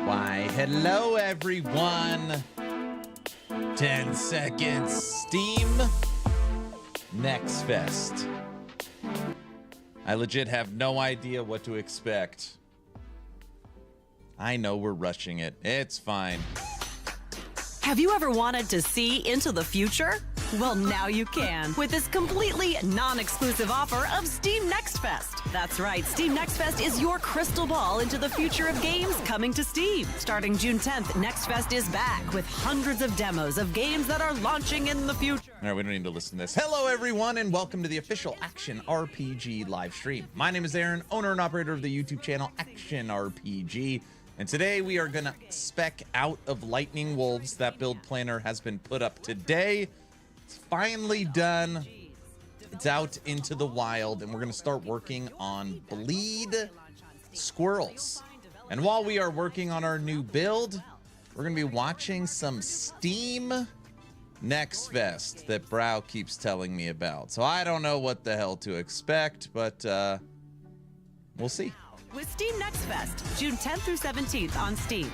Why, hello everyone. 10 seconds. Steam Nextfest. I legit have no idea what to expect. I know we're rushing it. It's fine. Have you ever wanted to see into the future? Well, now you can with this completely non-exclusive offer of Steam Nextfest. That's right, Steam Nextfest is your crystal ball into the future of games coming to Steam. Starting June 10th, Nextfest is back with hundreds of demos of games that are launching in the future. All right, we don't need to listen to this. Hello, everyone, and welcome to the official Action RPG live stream. My name is Aaron, owner and operator of the YouTube channel Action RPG. And today we are gonna spec out of Lightning Wolves. That build planner has been put up today. It's finally done. It's out into the wild, and we're gonna start working on Bleed Squirrels. And while we are working on our new build, we're gonna be watching some Steam Nextfest that Brow keeps telling me about. So I don't know what the hell to expect, but we'll see. With Steam Nextfest, June 10th through 17th on Steam.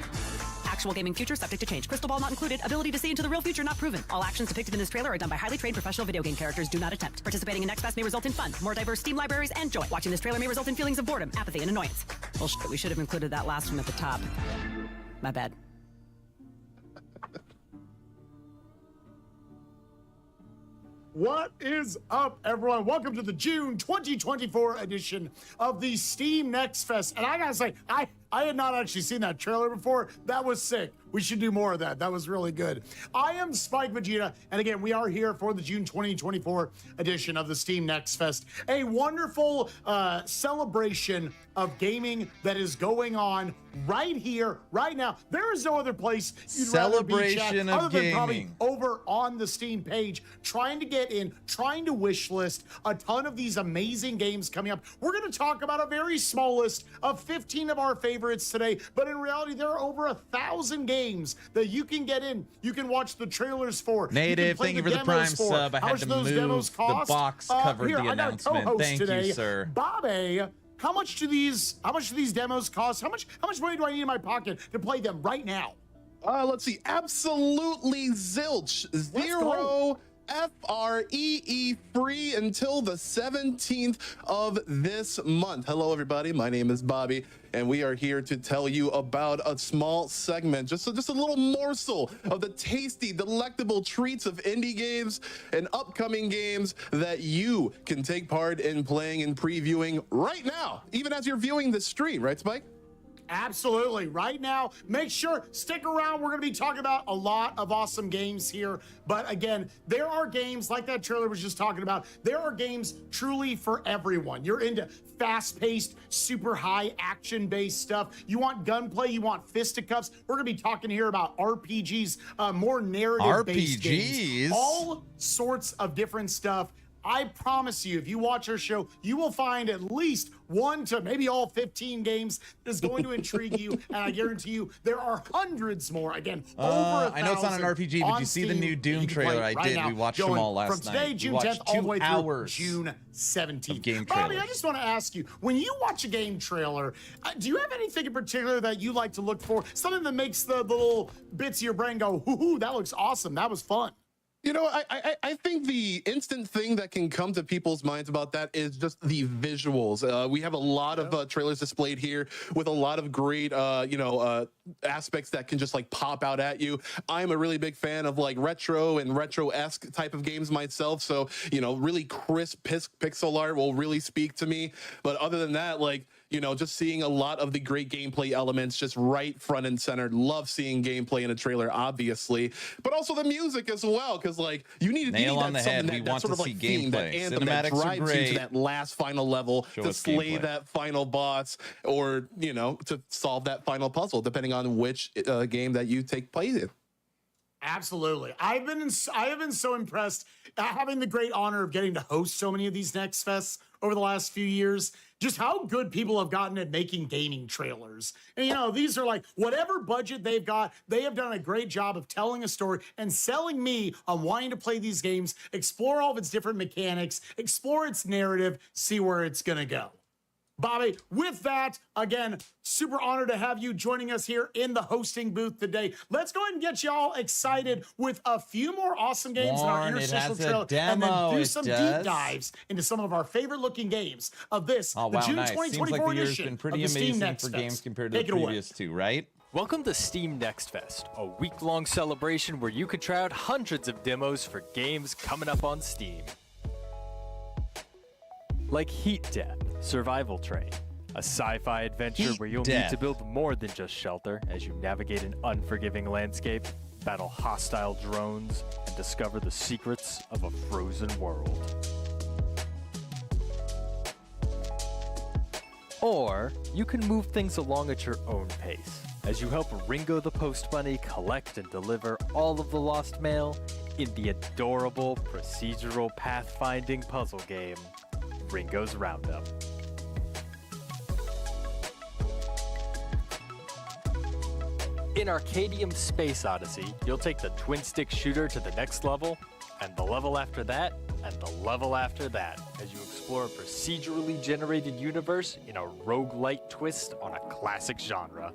Actual gaming future subject to change. Crystal ball not included. Ability to see into the real future not proven. All actions depicted in this trailer are done by highly trained professional video game characters. Do not attempt. Participating in Nextfest may result in fun, more diverse Steam libraries, and joy. Watching this trailer may result in feelings of boredom, apathy, and annoyance. Well, shit, we should have included that last one at the top. My bad. What is up, everyone? Welcome to the June 2024 edition of the Steam Nextfest. And I gotta say, I had not actually seen that trailer before. That was sick. We should do more of that. That was really good. I am Spike Vegeta, and again, we are here for the June 2024 edition of the Steam Nextfest. A wonderful celebration of gaming that is going on right here, right now. There is no other place you'd rather be, chat, other than probably over on the Steam page, trying to get in, trying to wish list a ton of these amazing games coming up. We're going to talk about a very small list of 15 of our favorites today, but in reality, there are over 1,000 games that you can get in. You can watch the trailers for. Native, thank you for the Prime sub. I had to move the box covered the announcement. Thank you, sir. Bobby, how much do these demos cost? How much money do I need in my pocket to play them right now? Let's see. Absolutely zilch. Zero. FREE free until the 17th of this month. Hello, everybody. My name is Bobby, and we are here to tell you about a small segment, just a little morsel of the tasty, delectable treats of indie games and upcoming games that you can take part in playing and previewing right now, even as you're viewing this stream, right, Spike? Absolutely. Right now, make sure, stick around. We're going to be talking about a lot of awesome games here. But again, there are games like that trailer was just talking about. There are games truly for everyone. You're into fast-paced, super high action-based stuff. You want gunplay, you want fisticuffs. We're going to be talking here about RPGs, more narrative-based games. All sorts of different stuff. I promise you, if you watch our show, you will find at least one to maybe all 15 games that is going to intrigue you, and I guarantee you there are hundreds more. Again, over 1,000. I know it's not an RPG, but you see the new Doom trailer I did. We watched them all last night. From today, June 10th, all the way through June 17th. Game Bobby, I just want to ask you, when you watch a game trailer, do you have anything in particular that you like to look for? Something that makes the little bits of your brain go, hoo-hoo, that looks awesome, that was fun. You know, I think the instant thing that can come to people's minds about that is just the visuals. We have a lot of trailers displayed here with a lot of great, aspects that can just like pop out at you. I'm a really big fan of like retro and retro-esque type of games myself. So, you know, really crisp pixel art will really speak to me. But other than that, like, you know, just seeing a lot of the great gameplay elements just right front and center. Love seeing gameplay in a trailer, obviously, but also the music as well, because like you need that something that sort of like theme, that anthem that drives you to that last final level to slay that final boss, or you know, to solve that final puzzle, depending on which game that you take place in. Absolutely. I have been so impressed having the great honor of getting to host so many of these Nextfests over the last few years, just how good people have gotten at making gaming trailers. And, you know, these are like, whatever budget they've got, they have done a great job of telling a story and selling me on wanting to play these games, explore all of its different mechanics, explore its narrative, see where it's going to go. Bobby, with that, again, super honored to have you joining us here in the hosting booth today. Let's go ahead and get y'all excited with a few more awesome games in our Warren, it interstitial has a trailer, and then demo, do it some does. deep dives into some of our favorite looking games of this, Oh, the wow, June nice. Seems 2024 like the year's edition been of pretty the Steam amazing Next for Fest. games compared to Take the it away. previous two, right? Welcome to Steam Nextfest, a week-long celebration where you can try out hundreds of demos for games coming up on Steam. Like Heat Death, Survival Train, a sci-fi adventure Heat where you'll Death. need to build more than just shelter as you navigate an unforgiving landscape, battle hostile drones, and discover the secrets of a frozen world. Or you can move things along at your own pace as you help Ringo the Post Bunny collect and deliver all of the lost mail in the adorable procedural pathfinding puzzle game, Ringo's Roundup. In Arcadium Space Odyssey, you'll take the twin-stick shooter to the next level, and the level after that, and the level after that, as you explore a procedurally generated universe in a roguelite twist on a classic genre.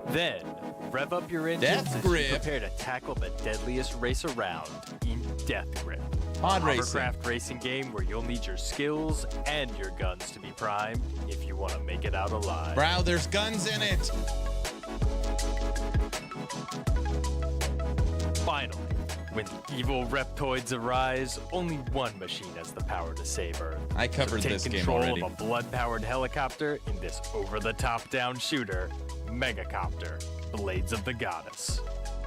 Then, rev up your engines Death as Grip. you prepare to tackle the deadliest race around in Death Grip. Pod a racing. hovercraft racing game where you'll need your skills and your guns to be primed if you want to make it out alive. Bro, there's guns in it. Finally, when evil reptoids arise, only one machine has the power to save Earth. I covered so take this game control already. of a blood-powered helicopter in this over-the-top down shooter, Megacopter, Blades of the Goddess.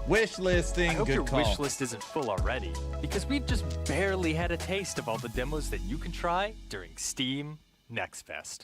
Wish listing, I hope good your call. wish list isn't full already, because we've just barely had a taste of all the demos that you can try during Steam Nextfest.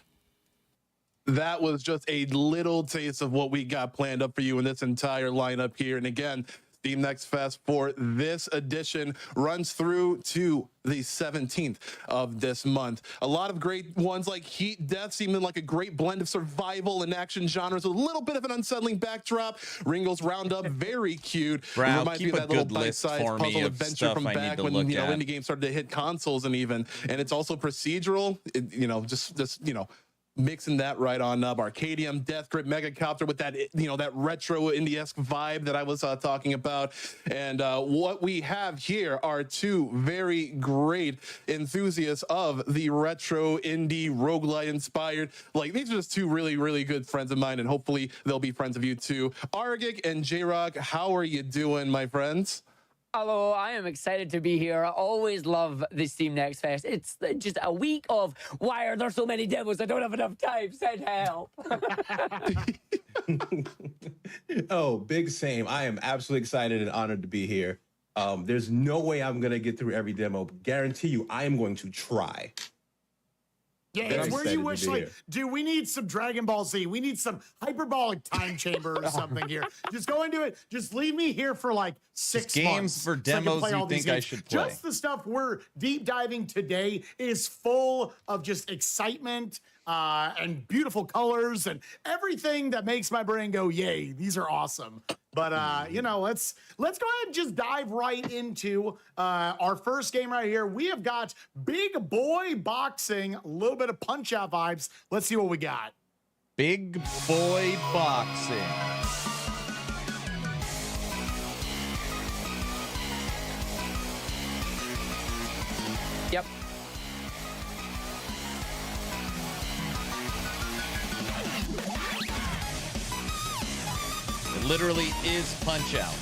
That was just a little taste of what we got planned up for you in this entire lineup here. And again, Steam Next Fest for this edition runs through to the 17th of this month. A lot of great ones like Heat Death, seeming like a great blend of survival and action genres with a little bit of an unsettling backdrop. Ringo's Roundup, very cute. Brown, Reminds me keep of a that little good list bite-sized for me puzzle of adventure stuff from I need back to when look at. indie games started to hit consoles and it's also procedural. Just mixing that right on up. Arcadium, Death Grip, Megacopter with that, that retro indie-esque vibe that I was talking about. And what we have here are two very great enthusiasts of the retro indie roguelite inspired. Like, these are just two really, really good friends of mine, and hopefully they'll be friends of you too. Argik and J-Rock, how are you doing, my friends? Hello, I am excited to be here. I always love the Steam Next Fest. It's just a week of why are there so many demos? I don't have enough time. Send help. Oh, big same. I am absolutely excited and honored to be here. There's no way I'm going to get through every demo, but guarantee you I am going to try. Yeah, Very it's where excited you to wish, be like, here. dude, we need some Dragon Ball Z. We need some hyperbolic time chamber or something here. Just go into it. Just leave me here for like 6 games months. for so I can demos play you all these think I games. should play. Just the stuff we're deep diving today is full of just excitement and beautiful colors and everything that makes my brain go, yay, these are awesome. But let's go ahead and just dive right into our first game right here. We have got big boy boxing, a little bit of punch out vibes. Let's see what we got. Big boy boxing. Yep. It literally is Punch Out.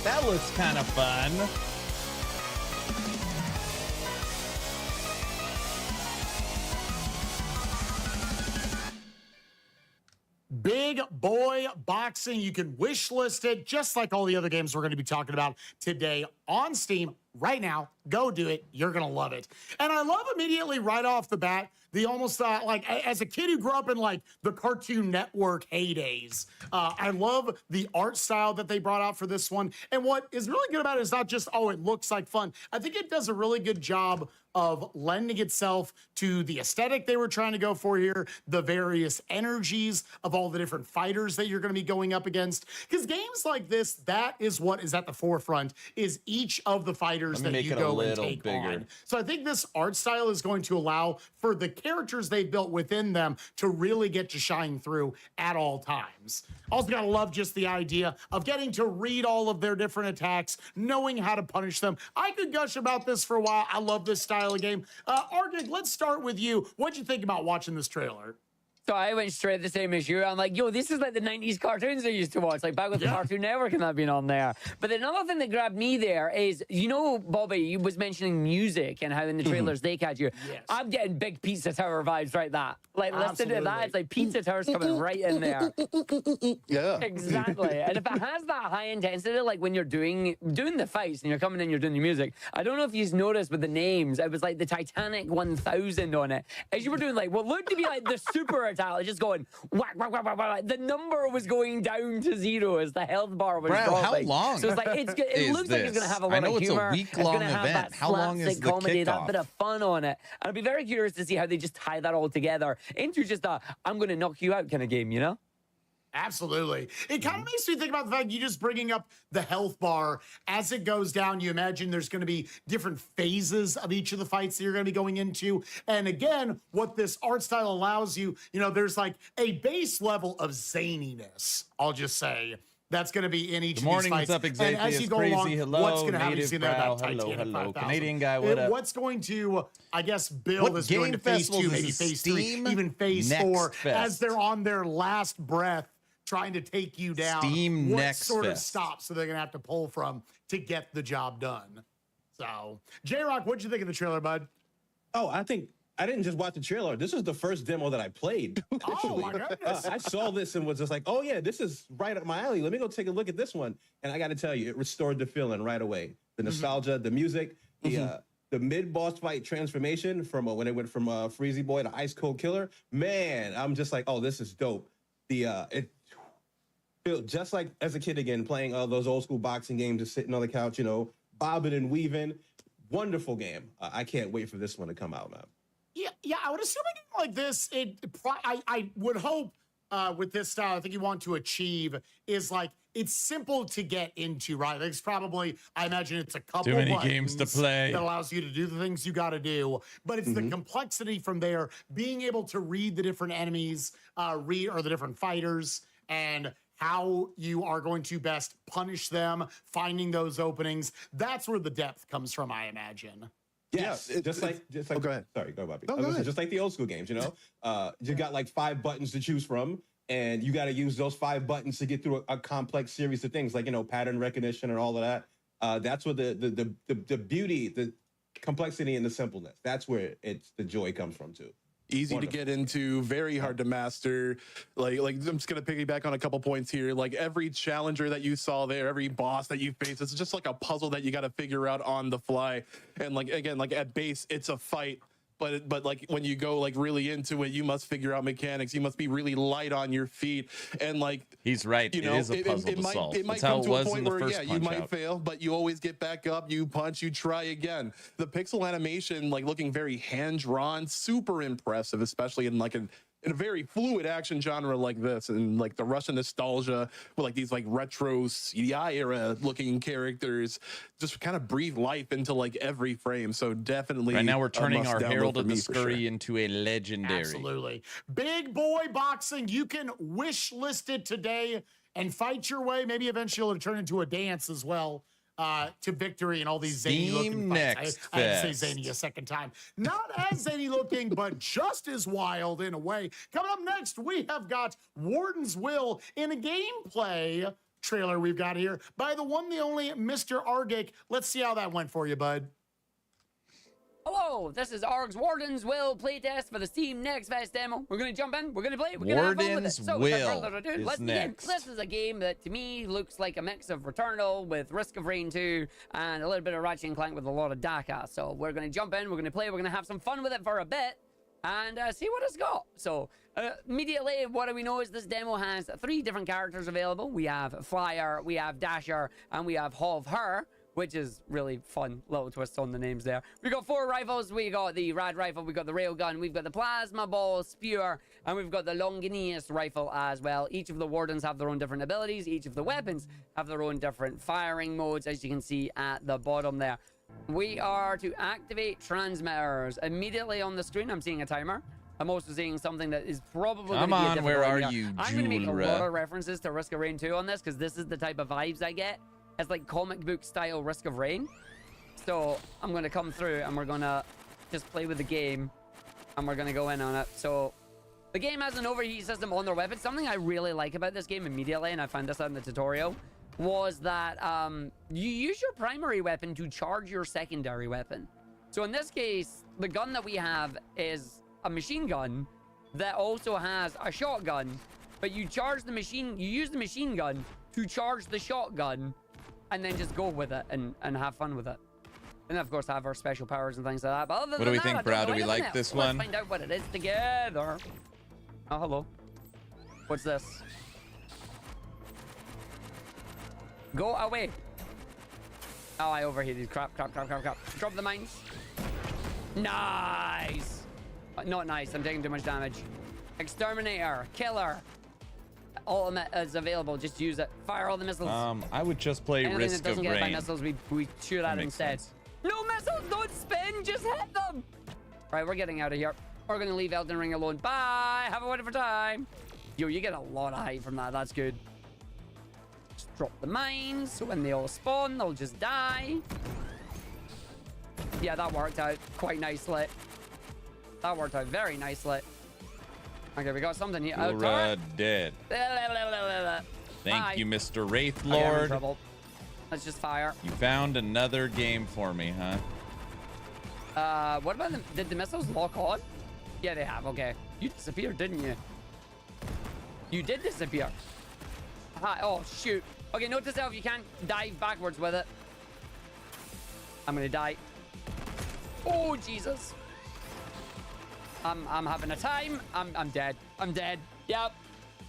That looks kind of fun. Big boy boxing. You can wish list it just like all the other games we're going to be talking about today on Steam right now Go do it. You're going to love it. And I love immediately right off the bat, the almost like as a kid who grew up in like the Cartoon Network heydays, I love the art style that they brought out for this one. And what is really good about it is not just, oh, it looks like fun. I think it does a really good job of lending itself to the aesthetic they were trying to go for here, the various energies of all the different fighters that you're going to be going up against. Because games like this, that is what is at the forefront, is each of the fighters that you go and take on. So I think this art style is going to allow for the characters they built within them to really get to shine through at all times. Also gotta love just the idea of getting to read all of their different attacks, knowing how to punish them. I could gush about this for a while. I love this style of game. Arctic, let's start with you. What'd you think about watching this trailer? So I went straight the same as you. I'm like, yo, this is like the 90s cartoons I used to watch, like back with the Cartoon Network and that being on there. But another thing that grabbed me there is, you know, Bobby, you was mentioning music and how in the trailers they catch you. Yes. I'm getting big Pizza Tower vibes right that. Like, listen to that. It's like Pizza Tower's coming right in there. Yeah. Exactly. And if it has that high intensity, like when you're doing the fights and you're coming in, you're doing the music. I don't know if you've noticed with the names, it was like the Titanic 1000 on it. As you were doing like what looked to be like the super attack, just going whack, whack, whack, whack, whack. The number was going down to 0 as the health bar was dropping. How long? So it's like it looks like it's gonna have a lot of humor. I know it's a week-long event. How long is the comedy, kickoff? that bit of fun on it. And I'd be very curious to see how they just tie that all together into just a I'm gonna knock you out kind of game, you know? Absolutely. It kind of makes me think about the fact you just bringing up the health bar. As it goes down, you imagine there's going to be different phases of each of the fights that you're going to be going into. And again, what this art style allows you, you know, there's like a base level of zaniness, I'll just say. That's going to be in each of these fights. What's up, exactly? And as you go crazy. along, Hello, what's going to happen? You see there that hello, Titanic hello. 5000. Canadian guy, what up? What's going to, I guess, build What is going to phase game 2, festivals maybe is phase Steam 3, even phase 4, Nextfest? as they're on their last breath trying to take you down. Steam what sort of Nextfest. stops so they're going to have to pull from to get the job done? So, J-Rock, what'd you think of the trailer, bud? Oh, I think I didn't just watch the trailer. This is the first demo that I played. Oh, my goodness. I saw this and was just like, oh, yeah, this is right up my alley. Let me go take a look at this one. And I got to tell you, it restored the feeling right away. The nostalgia, the music, the mid-boss fight transformation from when it went from Freezy Boy to Ice Cold Killer. Man, I'm just like, oh, this is dope. It felt just like as a kid again, playing those old school boxing games, just sitting on the couch, you know, bobbing and weaving. Wonderful game. I can't wait for this one to come out, man. Yeah, I would assume a game like this, I would hope with this style, I think you want to achieve is like, it's simple to get into, right? It's probably, I imagine it's a couple Too many buttons games to play. that allows you to do the things you got to do. But it's the complexity from there, being able to read the different enemies, or the different fighters, and how you are going to best punish them, finding those openings. That's where the depth comes from, I imagine. Yes, Yeah, just like. Oh, go ahead. Sorry, go Bobby. No, go ahead. Just like the old school games, you know, you got like 5 buttons to choose from, and you got to use those 5 buttons to get through a complex series of things, like, you know, pattern recognition and all of that. That's where the beauty, the complexity, and the simpleness. That's where the joy comes from too. Easy to get into, very hard to master. Like I'm just gonna piggyback on a couple points here. Like every challenger that you saw there, every boss that you face, it's just like a puzzle that you got to figure out on the fly. And like again, like at base, it's a fight. But like when you go like really into it, you must figure out mechanics. You must be really light on your feet, and like He's right. you know, it is a puzzle to solve. It might That's how come it to a was in point the where first you might Punch-Out. fail, but you always get back up. You punch, you try again. The pixel animation, like looking very hand drawn, super impressive, especially in like in a very fluid action genre like this, and like the Russian nostalgia with like these like retro CDI era looking characters just kind of breathe life into like every frame. So definitely Right now we're a turning must our download Herald for of the me for Scurry sure. into a legendary. Absolutely. Big boy boxing. You can wish list it today and fight your way. Maybe eventually it'll turn into a dance as well to victory and all these zany looking fights. I had to say zany a second time. Not as zany looking, but just as wild in a way. Coming up next, we have got Warden's Will in a gameplay trailer we've got here by the one, the only Mr. Argic. Let's see how that went for you, bud. Hello, this is ARG's Warden's Will playtest for the Steam Nextfest demo. We're gonna jump in, we're gonna play, we're gonna have fun with it. Warden's So, Will without further ado, is let's next. begin. This is a game that to me looks like a mix of Returnal with Risk of Rain 2 and a little bit of Ratchet and Clank with a lot of DACA. So we're gonna jump in, we're gonna play, we're gonna have some fun with it for a bit and see what it's got. So immediately, what do we know is this demo has 3 different characters available. We have Flyer, we have Dasher, and we have Hov Her, which is really fun. Little twist on the names there. We got 4 rifles. We got the Rad Rifle, we got the Railgun, we've got the Plasma Ball Spear, and we've got the Longinus Rifle as well. Each of the Wardens have their own different abilities. Each of the weapons have their own different firing modes, as you can see at the bottom there. We are to activate transmitters. Immediately on the screen, I'm seeing a timer. I'm also seeing something that is probably Come gonna be a on, difficult where are one here. you, I'm going to make a Jura? lot of references to Risk of Rain 2 on this, because this is the type of vibes I get. It's like comic book style Risk of Rain. So I'm going to come through and we're going to just play with the game and we're going to go in on it. So the game has an overheat system on their weapons. Something I really like about this game immediately, and I found this out in the tutorial, was that you use your primary weapon to charge your secondary weapon. So in this case, the gun that we have is a machine gun that also has a shotgun, but you use the machine gun to charge the shotgun and then just go with it and have fun with it. And of course have our special powers and things like that. But other What do than we that, think, I don't Brad? know Do we anything like else. this Let's one? find out what it is together. Oh, hello. What's this? Go away. Oh, I overheated. Crap. Drop the mines. Nice. Not nice. I'm taking too much damage. Exterminator. Killer. Ultimate is available. Just use it. Fire all the missiles. I would just play Anything Risk that of doesn't get by Rain. missiles, we shoot That at makes instead. sense. No missiles, don't spin, just hit them. Right, we're getting out of here. We're gonna leave Elden Ring alone. Bye. Have a wonderful time. Yo, you get a lot of height from that. That's good. Just drop the mines, so when they all spawn, they'll just die. Yeah, that worked out quite nicely. That worked out very nicely. Okay, we got something here. You're dead. Thank Bye. you, Mr. Wraith Okay, I'm in Lord. trouble. Let's just fire. You found another game for me, huh? What about them? Did the missiles lock on? Yeah, they have. Okay. You disappeared, didn't you? You did disappear. Hi. Oh, shoot. Okay, note to self, you can't dive backwards with it. I'm gonna die. Oh, Jesus. I'm having a time. I'm dead. I'm dead. Yep.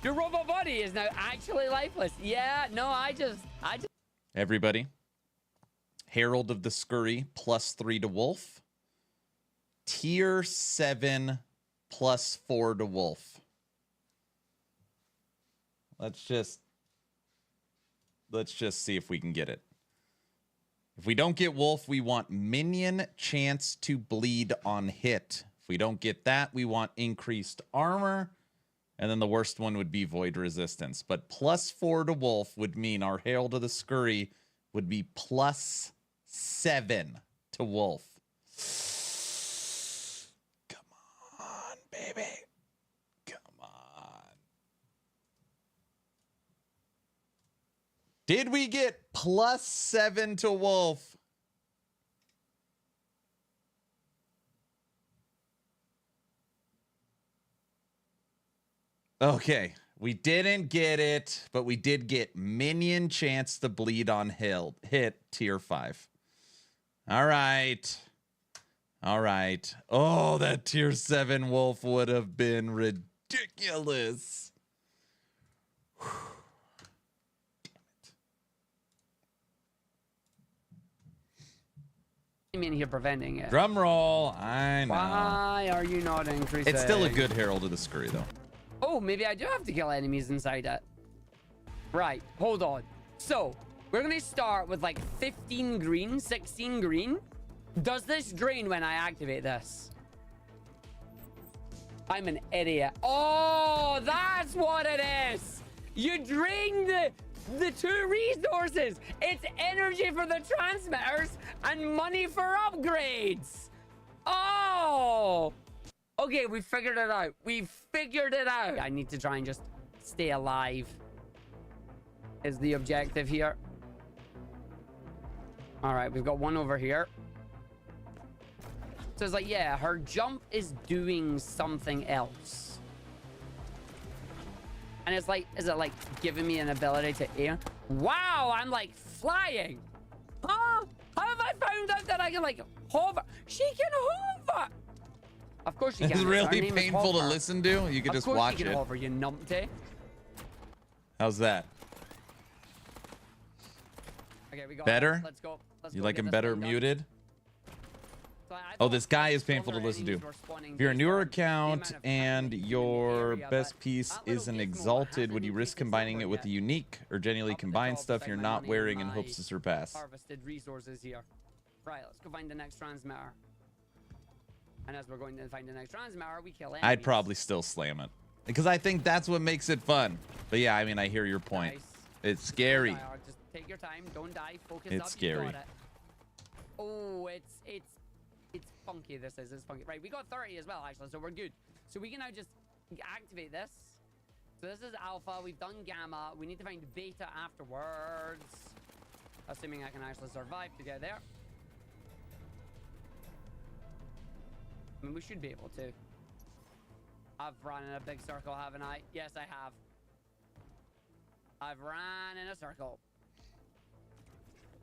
Your robot body is now actually lifeless. Yeah, no, I just... Everybody. Herald of the Scurry, +3 to Wolf. Tier 7, +4 to Wolf. Let's just see if we can get it. If we don't get Wolf, we want minion chance to bleed on hit. If we don't get that, we want increased armor. And then the worst one would be void resistance. But +4 to Wolf would mean our Herald of the Scurry would be +7 to Wolf. Come on, baby. Come on. Did we get +7 to Wolf? Okay, we didn't get it, but we did get minion chance to bleed on hit tier 5. All right. All right. Oh, that tier 7 wolf would have been ridiculous. Whew. I mean, here preventing it. Drum roll. I know. Why are you not increasing? It's still a good Herald of the Scurry, though. Oh, maybe I do have to kill enemies inside it. Right, hold on. So, we're gonna start with like 15 green, 16 green. Does this drain when I activate this? I'm an idiot. Oh, that's what it is. You drain the 2 resources. It's energy for the transmitters and money for upgrades. Oh. Okay, we figured it out. We figured it out. I need to try and just stay alive is the objective here. All right, we've got one over here. So it's like, yeah, her jump is doing something else. And it's like, is it like giving me an ability to aim? Wow, I'm like flying. Huh? How have I found out that I can like hover? She can hover. Of course she can. It's Her really name is painful to Hover. listen to. You can just Of course watch she can it. hover, you numpty. How's that? Okay, we got Better? Let's go. Let's You go like get him this better thing done. muted? So I Oh, thought this guy is stronger painful to listen to. enemies were spawning If you're a based newer on the account amount of and time that you your in the area, best but piece that little isn't gizmo exalted, hasn't would you risk increased its combining number it with yet. the unique or genuinely Up at the combined top, stuff beside you're my not money wearing and in hopes my to surpass? harvested resources here. Right, let's go find the next transmitter. And as we're going to find the next transmitter, we kill enemies. I'd probably still slam it because I think that's what makes it fun. But yeah, I mean, I hear your point. Nice. It's scary. Don't die, Arg. Just take your time. Don't die. Focus It's up. scary. You got it. Oh, it's funky. This is. It's funky. Right, we got 30 as well, actually, so we're good. So we can now just activate this. So this is alpha. We've done gamma. We need to find beta afterwards. Assuming I can actually survive to get there. I mean, we should be able to. I've run in a big circle, haven't I? Yes, I have. I've ran in a circle.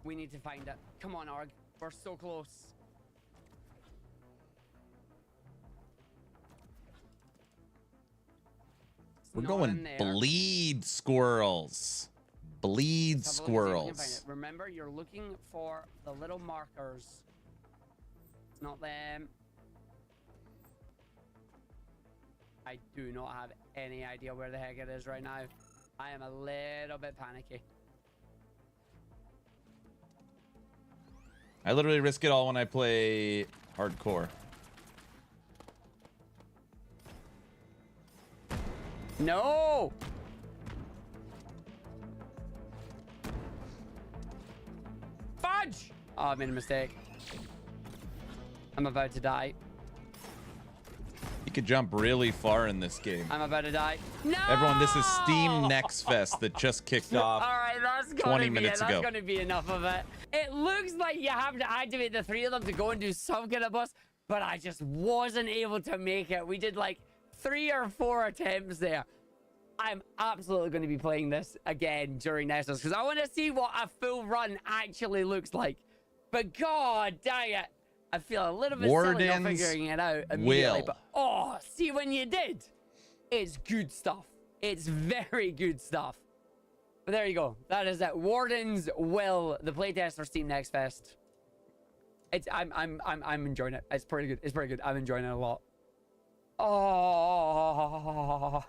We need to find it. Come on, Arg. We're so close. It's We're not going in there. bleed squirrels. Bleed Let's have a look, see if we can find squirrels. it. Remember, you're looking for the little markers. It's not them. I do not have any idea where the heck it is right now. I am a little bit panicky. I literally risk it all when I play hardcore. No! Fudge! Oh, I made a mistake. I'm about to die. You could jump really far in this game. I'm about to die. No! Everyone, this is Steam Nextfest that just kicked off. All right, that's 20 minutes That's ago. gonna be enough of it. It looks like you have to activate the 3 of them to go and do some kind of boss, but I just wasn't able to make it. We did like 3 or 4 attempts there. I'm absolutely going to be playing this again during Nextfest because I want to see what a full run actually looks like. But god dang it, I feel a little bit silly not Warden's figuring it out immediately. will. But oh, see when you did, it's good stuff. It's very good stuff. But there you go. That is it. Warden's Will, the playtest for Steam Nextfest. It's I'm enjoying it. It's pretty good. It's pretty good. I'm enjoying it a lot. Oh.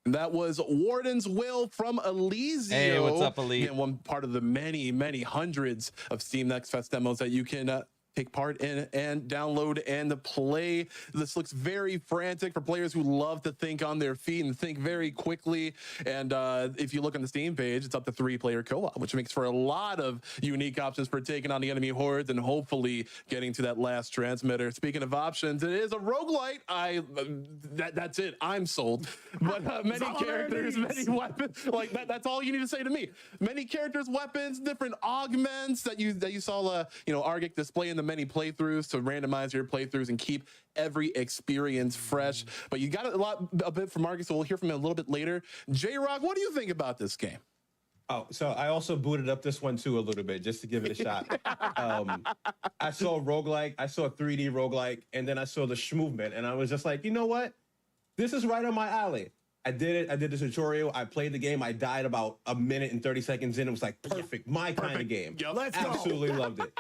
That was Warden's Will from Elysium. Hey, what's up, Elite? Again, one part of the many, many hundreds of Steam Next Fest demos that you can take part in and download and play. This looks very frantic for players who love to think on their feet and think very quickly. And if you look on the Steam page, it's up to 3-player co-op, which makes for a lot of unique options for taking on the enemy hordes and hopefully getting to that last transmitter. Speaking of options, it is a roguelite. That's it. I'm sold. But many characters, many weapons. Like that's all you need to say to me. Many characters, weapons, different augments that you saw Argic display in the many playthroughs to randomize your playthroughs and keep every experience fresh. But you got a bit from Marcus, so we'll hear from him a little bit later. J-Rock, what do you think about this game? Oh, so I also booted up this one too a little bit just to give it a shot. I saw roguelike, I saw 3D roguelike, and then I saw the movement, and I was just like, you know what? This is right on my alley. I did it. I did the tutorial. I played the game. I died about a minute and 30 seconds in. It was like perfect, my kind of game. Yep. Let's go. Absolutely loved it.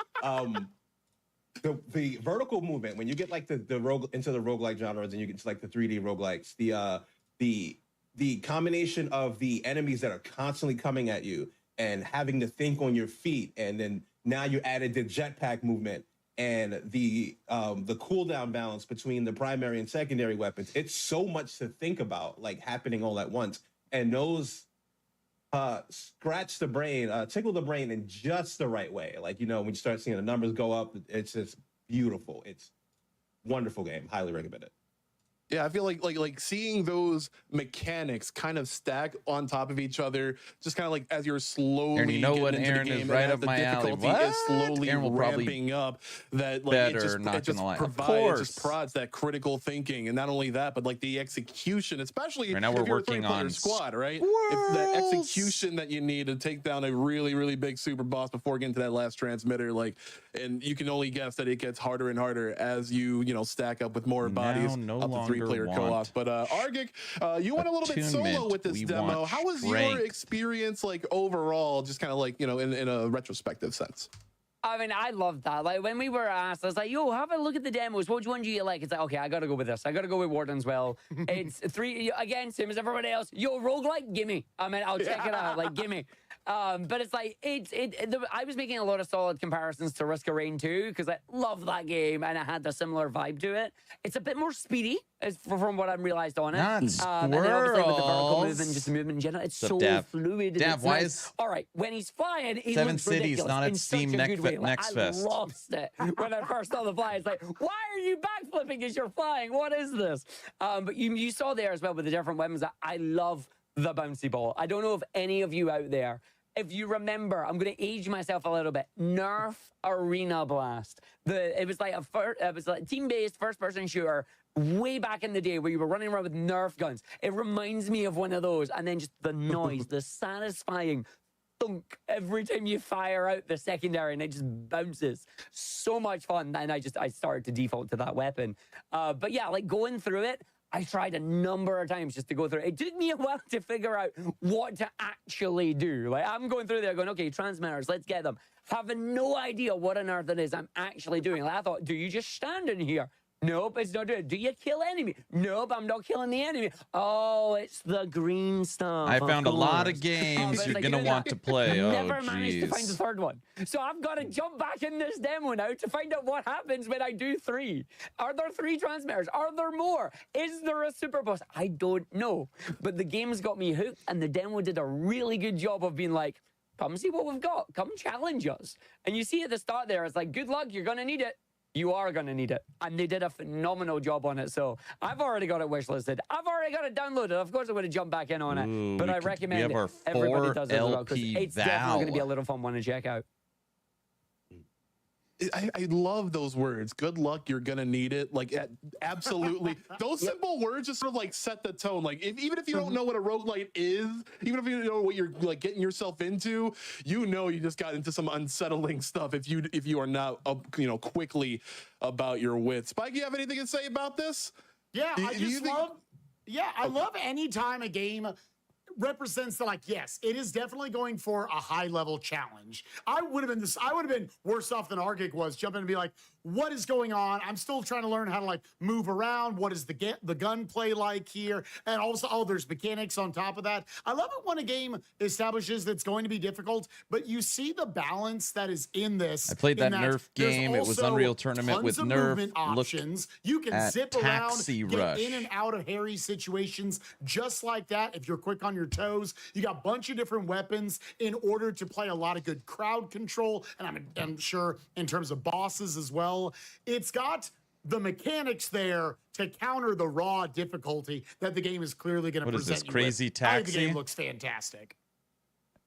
The vertical movement when you get like the rogue into the roguelike genres and you get to like the 3D roguelikes, the combination of the enemies that are constantly coming at you and having to think on your feet, and then now you added the jetpack movement and the cooldown balance between the primary and secondary weapons. It's so much to think about, like happening all at once, and those scratch the brain, tickle the brain in just the right way. Like, when you start seeing the numbers go up, it's just beautiful. It's wonderful game. Highly recommend it. Yeah, I feel like seeing those mechanics kind of stack on top of each other, just kind of like as you're slowly Aaron, you know getting what, into Aaron the is game, right and as up the my alley. difficulty is What? slowly Aaron will probably ramping up, that like better, it not just gonna lie. Of provides, it just course. prods that critical thinking, and not only that, but like the execution, especially Right now if we're you're working a three-player on squad, right? If the execution that you need to take down a really big super boss before getting to that last transmitter, like, and you can only guess that it gets harder and harder as you stack up with more bodies no up to longer 3-player want co-op. But Argic, you went a little bit solo attunement. with this We demo. want How was your strength. experience like overall, just kind of like, in a retrospective sense? I mean, I loved that. Like, when we were asked, I was like, yo, have a look at the demos. Which one do you like? It's like, okay, I got to go with this. I got to go with Warden as well. It's 3, again, same as everybody else. Yo, roguelike, gimme. I mean, I'll check it out. Like, gimme. But it's like, I was making a lot of solid comparisons to Risk of Rain 2 because I love that game and it had a similar vibe to it. It's a bit more speedy from what I've realized on it. Not And then obviously with the vertical squirrels. movement, just the movement in general, it's What's up, so Dav? fluid. and Dav, it's why nice. is All right, when he's flying, he Seven looks Cities ridiculous not at in Steam such a good way. Like, Nextfest? I lost it when I first saw the fly. It's like, why are you backflipping as you're flying? What is this? But you saw there as well with the different weapons that I love the bouncy ball. I don't know if any of you out there, if you remember, I'm going to age myself a little bit. Nerf Arena Blast. It was like a team-based first-person shooter way back in the day where you were running around with Nerf guns. It reminds me of one of those, and then just the noise, the satisfying thunk every time you fire out the secondary, and it just bounces. So much fun, and I started to default to that weapon. But yeah, like going through it, I tried a number of times just to go through it. It took me a while to figure out what to actually do. Like, I'm going through there going, okay, transmitters, let's get them. Having no idea what on earth it is I'm actually doing. Like, I thought, do you just stand in here? Nope, it's not doing it. Do you kill enemy? Nope, I'm not killing the enemy. Oh, it's the green stuff. I found a lot of course. games but you're like, going to want to play. Oh, Never managed to find the jeez. third one. So I've got to jump back in this demo now to find out what happens when I do 3. Are there 3 transmitters? Are there more? Is there a super boss? I don't know. But the game's got me hooked, and the demo did a really good job of being like, come see what we've got. Come challenge us. And you see at the start there, it's like, good luck, you're going to need it. You are going to need it. And they did a phenomenal job on it. So I've already got it wishlisted. I've already got it downloaded. Of course, I would have jumped back in on it. Ooh, But I we recommend have it. our Everybody 4 does it as well, 'cause LP it's definitely going to be a Val. little fun one to check out. I love those words. Good luck, you're gonna need it. Like, absolutely. Those simple words just sort of like set the tone. Like, even if you don't know what a roguelite is, even if you don't know what you're like getting yourself into, you just got into some unsettling stuff if you are not quickly about your wits. Spike, you have anything to say about this? Yeah, Do I you just think- love. Yeah, I love any time a game represents the, like, yes, it is definitely going for a high level challenge. I would have been worse off than Argic was, jumping and be like, what is going on? I'm still trying to learn how to like move around. What is the gunplay like here? And also, oh, there's mechanics on top of that. I love it when a game establishes that's going to be difficult, but you see the balance that is in this. I played that in Nerf there's game. It was also Unreal Tournament tons with of Nerf. movement Look options. You can at zip Taxi around, get Rush. in and out of hairy situations just like that. If you're quick on your toes, you got a bunch of different weapons in order to play a lot of good crowd control. And I'm sure in terms of bosses as well, it's got the mechanics there to counter the raw difficulty that the game is clearly going to What is present this, you Crazy with. I think the Taxi? game looks fantastic.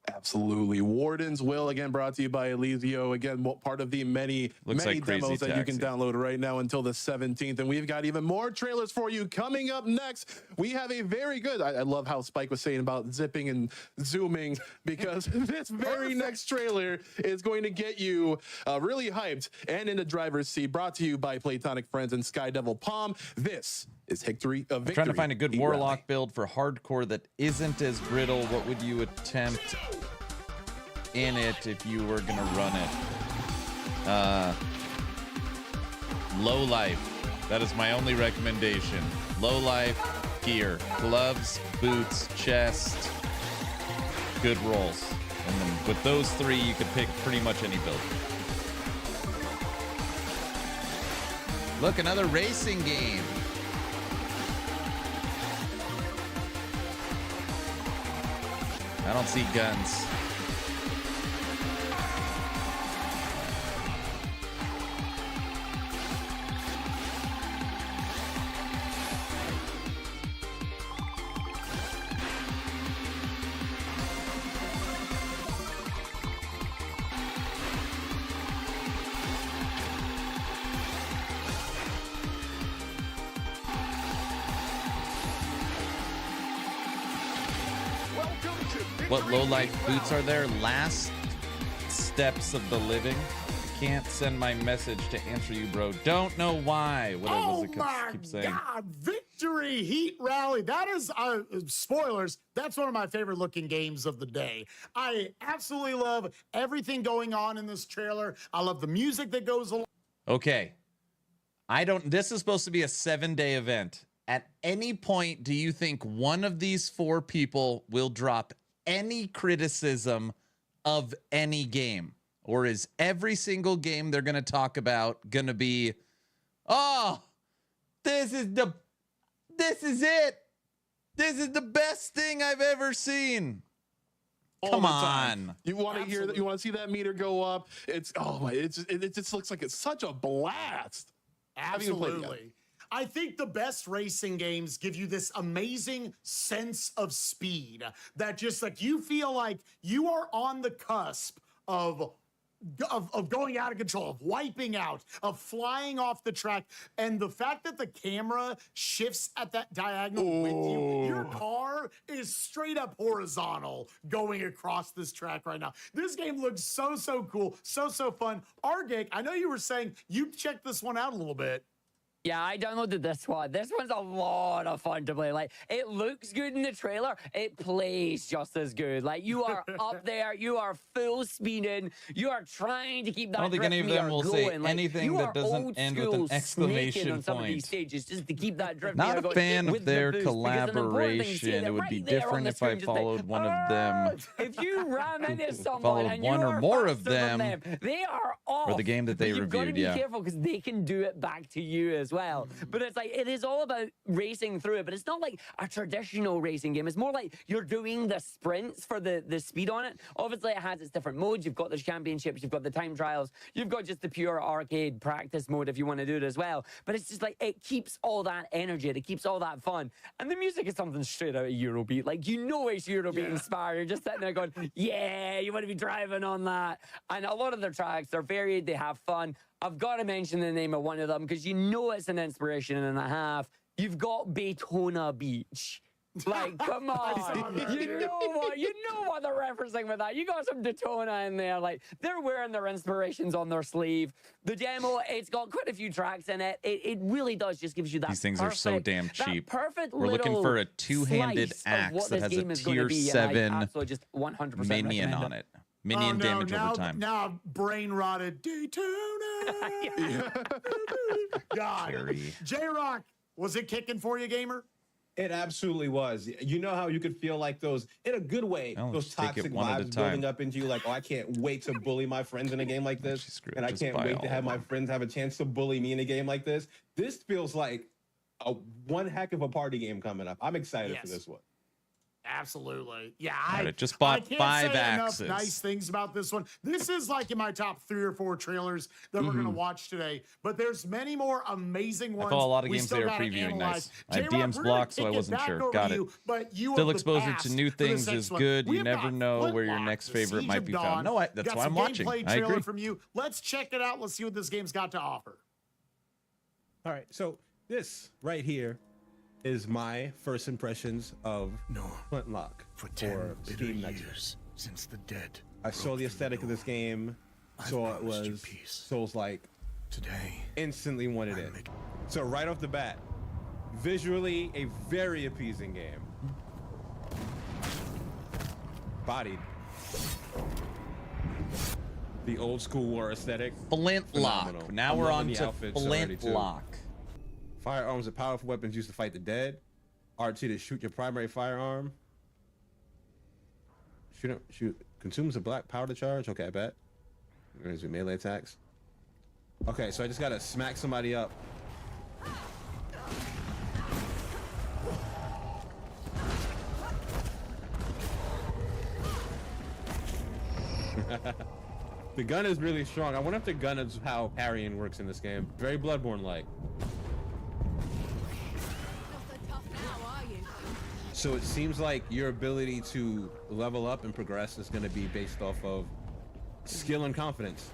Absolutely. Warden's Will, again, brought to you by Elyzio. Again, part of the many Looks like Crazy demos that you can Taxi. download right now until the 17th. And we've got even more trailers for you coming up next. We have a very good, I love how Spike was saying about zipping and zooming, because this very next trailer is going to get you really hyped and in the driver's seat. Brought to you by Platonic Friends and Sky Devil Palm. This is Victory. Trying to find a good Heat Warlock Rally. build for hardcore that isn't as brittle. What would you attempt in it if you were gonna run it? Low life. That is my only recommendation. Low life gear, gloves, boots, chest, good rolls. And then with those 3, you could pick pretty much any build. Look, another racing game. I don't see guns. What low-life boots are there? Last steps of the living. Can't send my message to answer you, bro. Don't know why. What Oh was it my keep saying? God! Victory Heat Rally. That is spoilers. That's one of my favorite looking games of the day. I absolutely love everything going on in this trailer. I love the music that goes along. Okay. This is supposed to be a 7-day event. At any point, do you think one of these 4 people will drop any criticism of any game? Or is every single game they're going to talk about going to be, oh, this is it. This is the best thing I've ever seen. Come on. You want to hear that? You want to see that meter go up? It just looks like it's such a blast. Absolutely. I think the best racing games give you this amazing sense of speed that just like you feel like you are on the cusp of going out of control, of wiping out, of flying off the track. And the fact that the camera shifts at that diagonal with you, your car is straight up horizontal going across this track right now. This game looks so cool, so fun. Argake, I know you were saying you checked this one out a little bit. Yeah, I downloaded this one. This one's a lot of fun to play. Like, it looks good in the trailer. It plays just as good. Like, you are up there. You are full speeding. You are trying to keep that. I don't think any of them will say anything that doesn't end with an exclamation on some of these point. stages just to keep that drift. Not a fan of their collaboration. It would be different if I followed one of them. If you ram into someone Followed and one or you're more of faster than them, they are off. or the game that they But you've got to reviewed, be yeah. careful because they can do it back to you as well. But it's like, it is all about racing through it, but it's not like a traditional racing game. It's more like you're doing the sprints for the speed on it. Obviously, it has its different modes. You've got the championships, you've got the time trials, you've got just the pure arcade practice mode if you want to do it as well. But it's just like, it keeps all that energy, it keeps all that fun. And the music is something straight out of Eurobeat. Like, you know it's Eurobeat inspired. You're just sitting there going, yeah, you want to be driving on that. And a lot of their tracks, they're varied, they have fun. I've got to mention the name of one of them because you know it's an inspiration and a half. You've got Daytona Beach. Like, come on. You know what they're referencing with that. You got some Daytona in there. Like, they're wearing their inspirations on their sleeve. The demo, it's got quite a few tracks in it. It really does just gives you that. These things are so damn cheap. Perfect. We're looking for a two-handed axe that has a tier 7 just 100% minion on it. Minion damage over time. Now brain rotted Daytona. God. J-Rock, was it kicking for you, gamer? It absolutely was. You know how you could feel like those, in a good way, those toxic vibes building up into you, like, oh, I can't wait to bully my friends in a game like this, and I can't wait to have my friends have a chance to bully me in a game like this. This feels like one heck of a party game coming up. I'm excited for this one. Absolutely. Yeah, I just bought 5 axes. Enough nice things about this one. This is like in my top 3 or 4 trailers that we're going to watch today, but there's many more amazing ones. I thought a lot of games they were previewing nice. I have DMs blocked, so I wasn't sure. Got it. Still exposure to new things is good. You never know where your next favorite might be found. No, that's why I'm watching. I agree. From you. Let's check it out. Let's see what this game's got to offer. All right, so this right here is my first impressions of Flintlock for 10 Steam years since the dead. I saw the aesthetic of this game, saw it was Souls-like. Today, instantly wanted it. So right off the bat, visually a very appeasing game. Bodied. The old school war aesthetic. Flintlock. Now we're on to Flintlock. Firearms are powerful weapons used to fight the dead. RT to shoot your primary firearm. Shoot. Consumes a black powder charge. Okay, I bet. There's your melee attacks. Okay, so I just gotta smack somebody up. The gun is really strong. I wonder if the gun is how parrying works in this game. Very Bloodborne-like. So it seems like your ability to level up and progress is going to be based off of skill and confidence.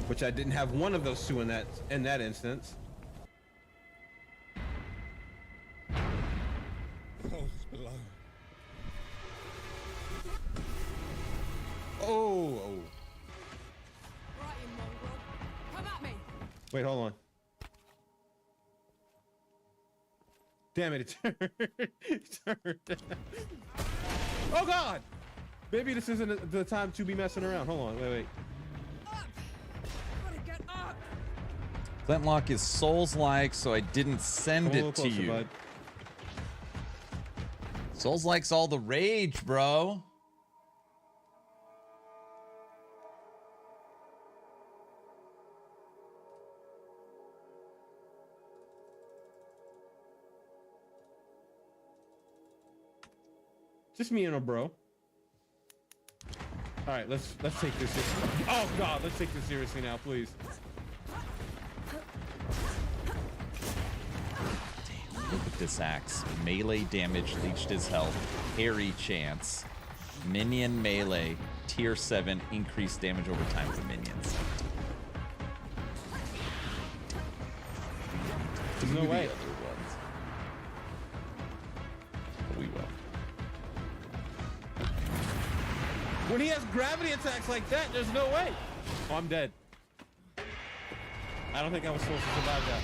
Which I didn't have one of those two in that instance. Oh. Right, you mongrel. Come at me. Wait, hold on. Damn it, it turned. Oh God! Maybe this isn't the time to be messing around. Hold on, wait. Up. Gotta get up. Flintlock is Souls-like, so I didn't send Come a it little to closer, you. bud. Souls-like's all the rage, bro. Just me and a bro. All right, let's take this. Oh God, let's take this seriously now, please. Look at this axe. Melee damage, leached his health, parry chance, minion melee, tier 7, increased damage over time for minions. There's no way. The other ones. But we will. When he has gravity attacks like that, there's no way. Oh, I'm dead. I don't think I was supposed to survive that.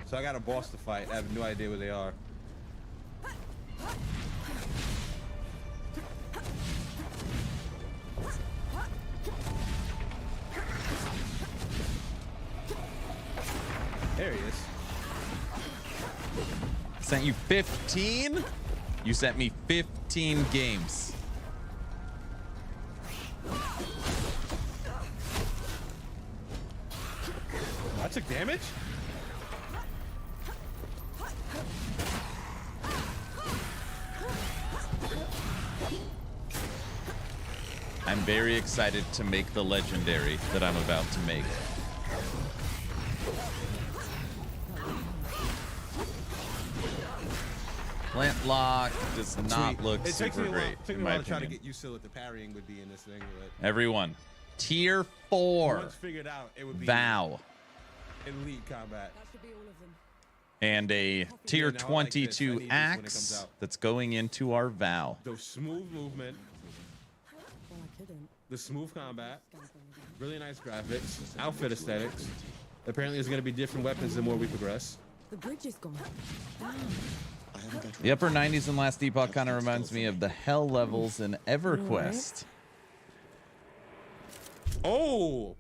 So I got a boss to fight. I have no idea where they are. There he is. Sent you 15? You sent me 15 games. I took damage? I'm very excited to make the legendary that I'm about to make. Flintlock does not look It takes super me a while, great, took in me a my while to try to opinion. get used to what the parrying would be in this thing, but Everyone, tier 4, once figured out, it would be Vow, elite combat. That should be all of them. and a tier now I like this. I 22 need this when it axe comes out. that's going into our Vow. The smooth movement, Well, I couldn't. the smooth combat, really nice graphics, outfit aesthetics. Apparently, there's going to be different weapons the more we progress. The bridge is gone. The upper 90s in Last Epoch kind of reminds me of the hell levels in EverQuest. Oh!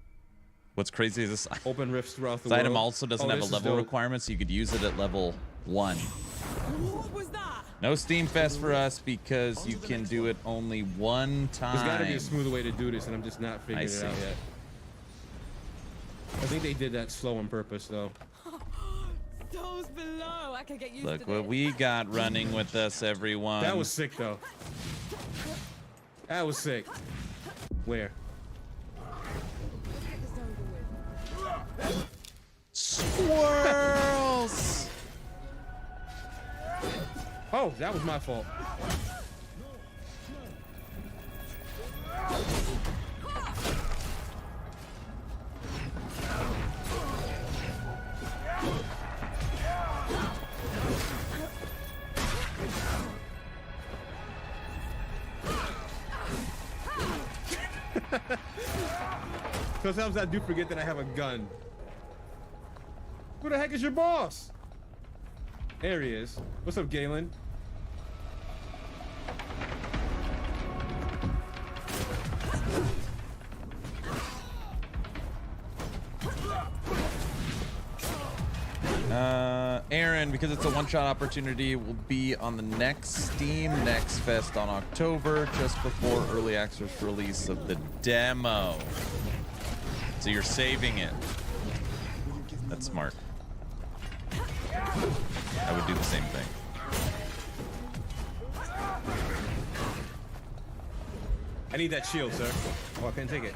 What's crazy is this Open rifts throughout the This world. item also doesn't have a this is level dope. requirement, so you could use it at level 1. What was that? No Steam Fest for us because you can do it only one time. There's got to be a smoother way to do this, and I'm just not figuring it see. out yet. I think they did that slow on purpose, though. Those below. I could get used Look to what this. we got running with us, everyone. That was sick, though. That was sick. Where? Squirrels! Oh, that was my fault. Sometimes I do forget that I have a gun. Who the heck is your boss? There he is. What's up, Galen? Aaron, because it's a one-shot opportunity, will be on the next Steam Nextfest on October, just before early access release of the demo. So you're saving it. That's smart. I would do the same thing. I need that shield, sir. Oh, I can't take it.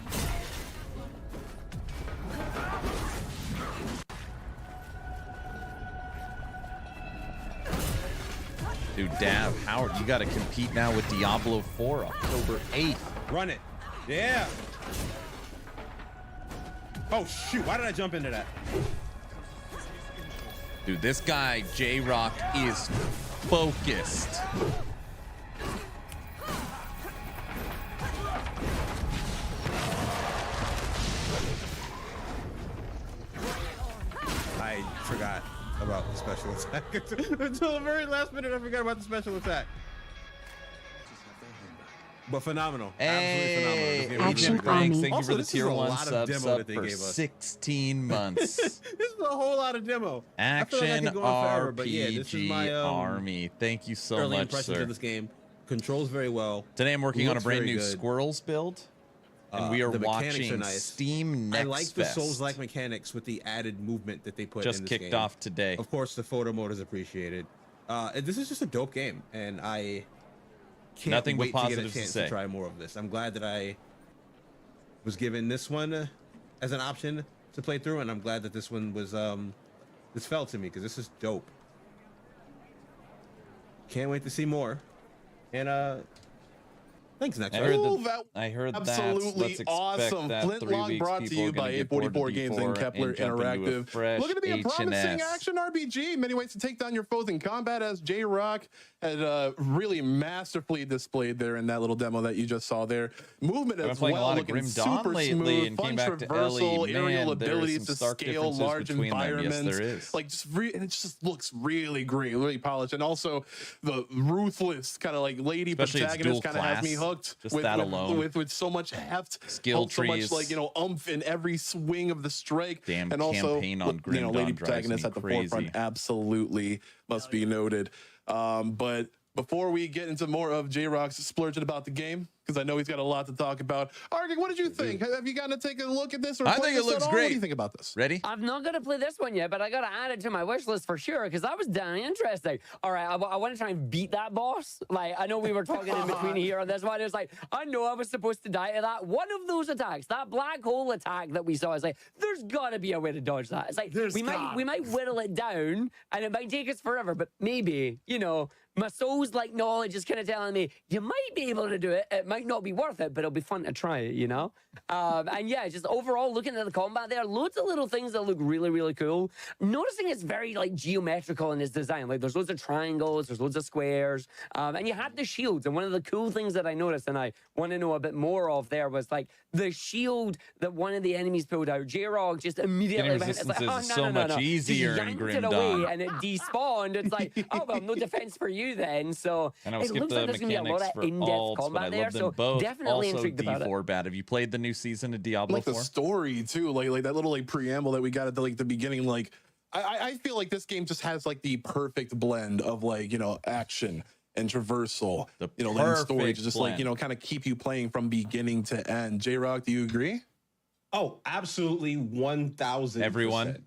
Dude, Dav, Howard, you got to compete now with Diablo 4, October 8th. Run it. Yeah. Oh, shoot. Why did I jump into that? Dude, this guy, J-Rock, is focused. forgot about the special attack. Until the very last minute, I forgot about the special attack. But phenomenal. Hey, Absolutely phenomenal. Agent Frank, thank you Also, for the this is tier a 1 lot of sub demo that they for gave us. 16 months. This is a whole lot of demo. I feel like I Action could go on forever, RPG but yeah, this is my Army. Thank you so early much, impressions sir. of this game. Controls very well. Today I'm working on a Looks brand very new good. Squirrels build, and we are The mechanics watching are nice. Steam Nextfest. I like the Souls-like mechanics with the added movement that they put Just in this kicked game. off today. Of course, the photo mode is appreciated. This is just a dope game, and I can't Nothing but wait to get a positives to chance say. to try more of this. I'm glad that I was given this one as an option to play through, and I'm glad that this one was this fell to me because this is dope. Can't wait to see more. And thanks, next. I heard absolutely Let's expect awesome. that 3 Flintlock weeks. brought to People you are gonna by get bored of 844 Games and D4 Kepler jump into a Interactive. fresh Looking to be a promising H&S. action RPG. Many ways to take down your foes in combat, as J-Rock had really masterfully displayed there in that little demo that you just saw there. Movement I've been as playing a well, lot of looking Grim Dawn super lately smooth, and fun came back to traversal, Ellie. aerial Man, there are abilities some to stark scale differences large between them. Yes, environments. there is. Like and it just looks really great, really polished, and also the ruthless kind of like lady Especially its dual protagonist kind of has me class. hooked. Just that alone. With so much heft, Skill so much trees. like oomph in every swing of the strike. Damn and also campaign on Grim Dawn lady drives protagonist me at the crazy. forefront absolutely must be noted. But before we get into more of J-Rock's splurging about the game, because I know he's got a lot to talk about. Arctic, what did you think? Have you gotten to take a look at this? Or I play think it this at looks all? great. What do you think about this? Ready? I've not got to play this one yet, but I got to add it to my wish list for sure because that was damn interesting. All right, I want to try and beat that boss. Like, I know we were talking in between here on this one. It was like, I know I was supposed to die to that. One of those attacks, that black hole attack that we saw, is like, there's got to be a way to dodge that. It's like, we might whittle it down and it might take us forever, but maybe, my soul's like knowledge is kind of telling me you might be able to do it. It might not be worth it, but it'll be fun to try it, And yeah, just overall looking at the combat there, loads of little things that look really, really cool. Noticing it's very like geometrical in its design. Like there's loads of triangles, there's loads of squares, and you had the shields. And one of the cool things that I noticed, and I want to know a bit more of there, was like the shield that one of the enemies pulled out. J-Rog just immediately went, it's like, resistance oh, is no, so no, no, much no. easier Just in yanked Grim it Dawn. away and it despawned. It's like, oh well, no defense for you then. So And I'll it skip looks the like there's gonna be a lot mechanics of for in-depth alts, but combat I there. love them So both. definitely Also, intrigued about it. D4 bad. Have you played the new season of Diablo Like 4? the story too, like that little like preamble that we got at the beginning. Like I feel like this game just has like the perfect blend of like action and traversal. The and story to just blend. like kind of keep you playing from beginning to end. J-Rock, do you agree? Oh, absolutely 1,000%. Everyone?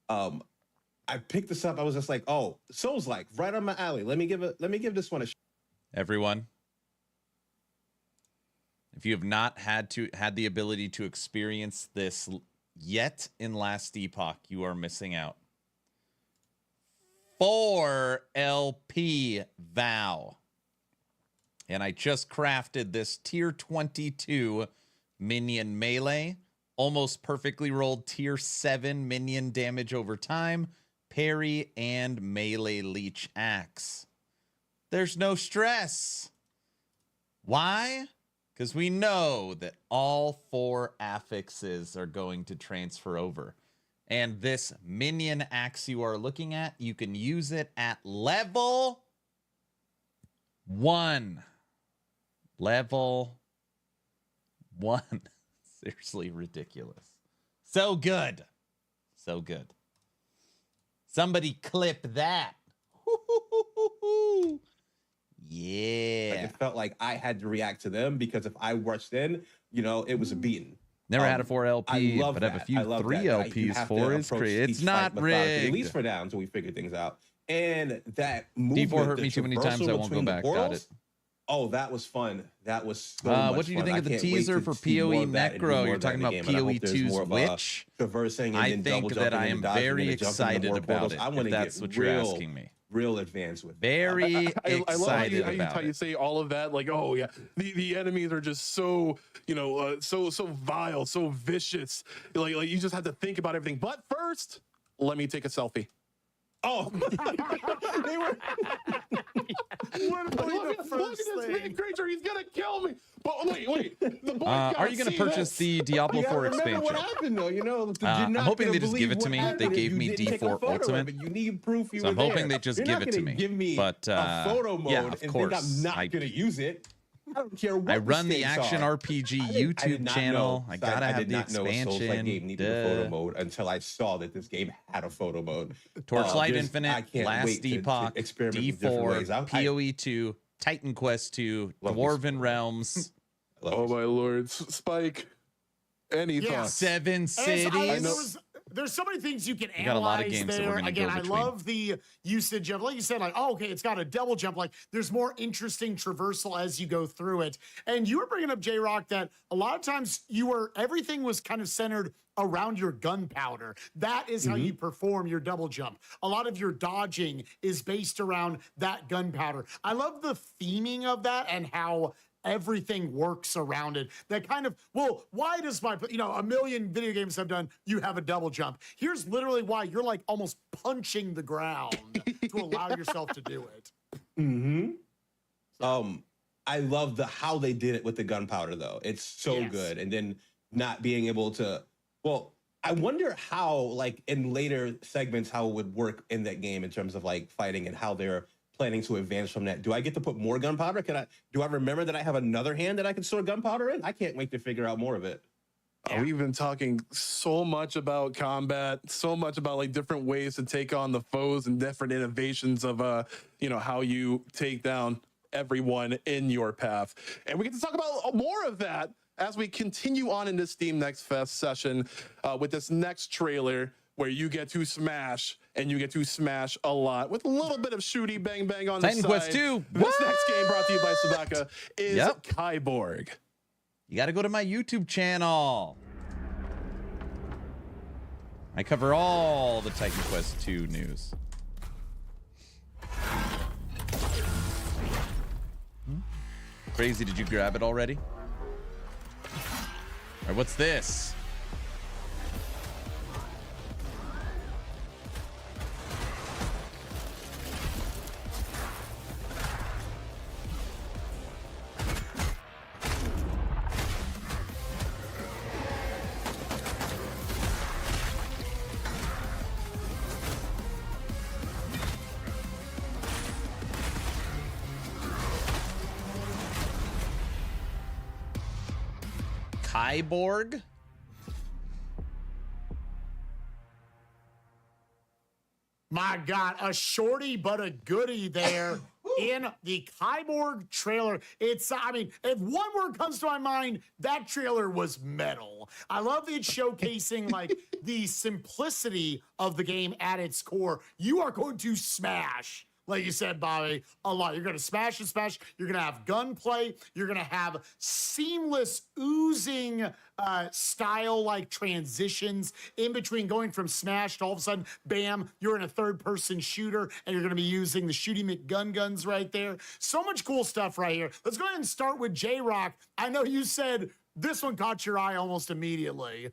I picked this up. I was just like, oh, Souls-like, right on my alley. Let me give this one a shot. Everyone, if you have not had the ability to experience this yet in Last Epoch, you are missing out. 4 LP Vow. And I just crafted this tier 22 minion melee, almost perfectly rolled tier 7 minion damage over time, parry, and melee leech axe. There's no stress. Why? Because we know that all 4 affixes are going to transfer over. And this minion axe you are looking at, you can use it at level 1. Level 1. Seriously ridiculous. So good. So good. Somebody clip that. Yeah. Like, it felt like I had to react to them because if I rushed in, it was a beating. Never had a 4 LP, I love but that. have a few I love 3 that. You LPs. have to 4 is approach crazy. each It's fight not methodically, rigged. at least for now until we figure things out. And that movement, D4 hurt the me too many times. traversal I won't go between the back. Got portals, it. Oh, that was fun. That was so much what did you fun. think I of the can't wait teaser to for see more PoE of that and do Necro? more You're of that talking in the about game, and I hope PoE there's 2's more of, Witch? Traversing and I then think double that jumping I and am dodging very and jumping into excited more about portals. it, I want if to that's get what you're asking me. real advanced with it. Very I love how excited you about you it. say all of that. Like, oh yeah, the enemies are just so so vile, so vicious. Like you just have to think about everything. But first, let me take a selfie. Oh, they were. Look at this big creature. He's gonna kill me. But wait. The boy Are you going to purchase the Diablo 4 Remember expansion? what happened though, you know. I'm hoping they just give it to me. They gave me D4 Ultimate. But you need proof you So I'm were hoping there. they just You're give not it to gonna me. Give me But a photo mode yeah, of and course. think I'm not going to use it. I don't care what I run the stakes Action are. RPG I did YouTube not channel. know. I gotta I have did the not know a Souls-like expansion. game needed a photo mode until I saw that this game had a photo mode. Torchlight I Infinite, can't Last wait to Epoch, experiment with different ways. D4, PoE 2, Titan Quest 2, Love these Dwarven Realms, Oh my lord, Spike. Any Yeah. thoughts? 7 As Cities. there's so many things you can We got a lot of analyze games that we're there. gonna Again, go I between. love the usage of, like you said, like, oh, okay, it's got a double jump. Like, there's more interesting traversal as you go through it. And you were bringing up, J-Rock, that a lot of times everything was kind of centered around your gunpowder. That is how you perform your double jump. A lot of your dodging is based around that gunpowder. I love the theming of that and how everything works around it. That kind of, well, why does a million video games have done, you have a double jump. Here's literally why you're like almost punching the ground to allow yourself to do it. I love how they did it with the gunpowder though. It's so Yes. good. And then not being able to, well, I wonder how, like in later segments, how it would work in that game in terms of like fighting and how they're planning to advance from that. Do I get to put more gunpowder? Do I remember that I have another hand that I can store gunpowder in? I can't wait to figure out more of it. We've been talking so much about combat, so much about like different ways to take on the foes and different innovations of how you take down everyone in your path. And we get to talk about more of that as we continue on in this Steam Next Fest session with this next trailer where you get to smash, and you get to smash a lot with a little bit of shooty bang bang on Titan the Quest side. 2. This next game brought to you by Sabaka is Yep. Kyborg. You got to go to my YouTube channel. I cover all the Titan Quest 2 news. Crazy, did you grab it already? All right, what's this? Kyborg? My God, a shorty but a goodie there in the Kyborg trailer. It's, if one word comes to my mind, that trailer was metal. I love it showcasing like the simplicity of the game at its core. You are going to smash, like you said, Bobby, a lot. You're going to smash and smash. You're going to have gunplay. You're going to have seamless, oozing style-like transitions in between going from smash to all of a sudden, bam, you're in a third-person shooter, and you're going to be using the Shooty McGun guns right there. So much cool stuff right here. Let's go ahead and start with J-Rock. I know you said this one caught your eye almost immediately.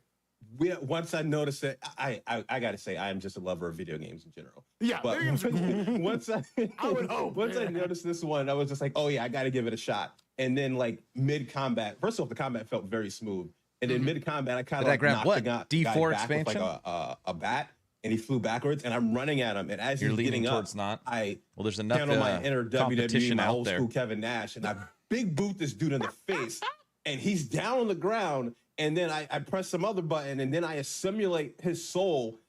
Once I noticed it, I gotta say I am just a lover of video games in general. Yeah, but video games are cool. once I would hope. Once I noticed this one, I was just like, oh yeah, I gotta give it a shot. And then like mid combat, first off, the combat felt very smooth. And then mid combat, I kind of like grab knocked what? the guy D4 back with expansion? like a bat, and he flew backwards. And I'm running at him, and as You're he's leaning getting towards up, not. I Well, there's enough channel my inner WWE, competition my out old there. school Kevin Nash, and I big boot this dude in the face, and he's down on the ground. And then I press some other button, and then I assimilate his soul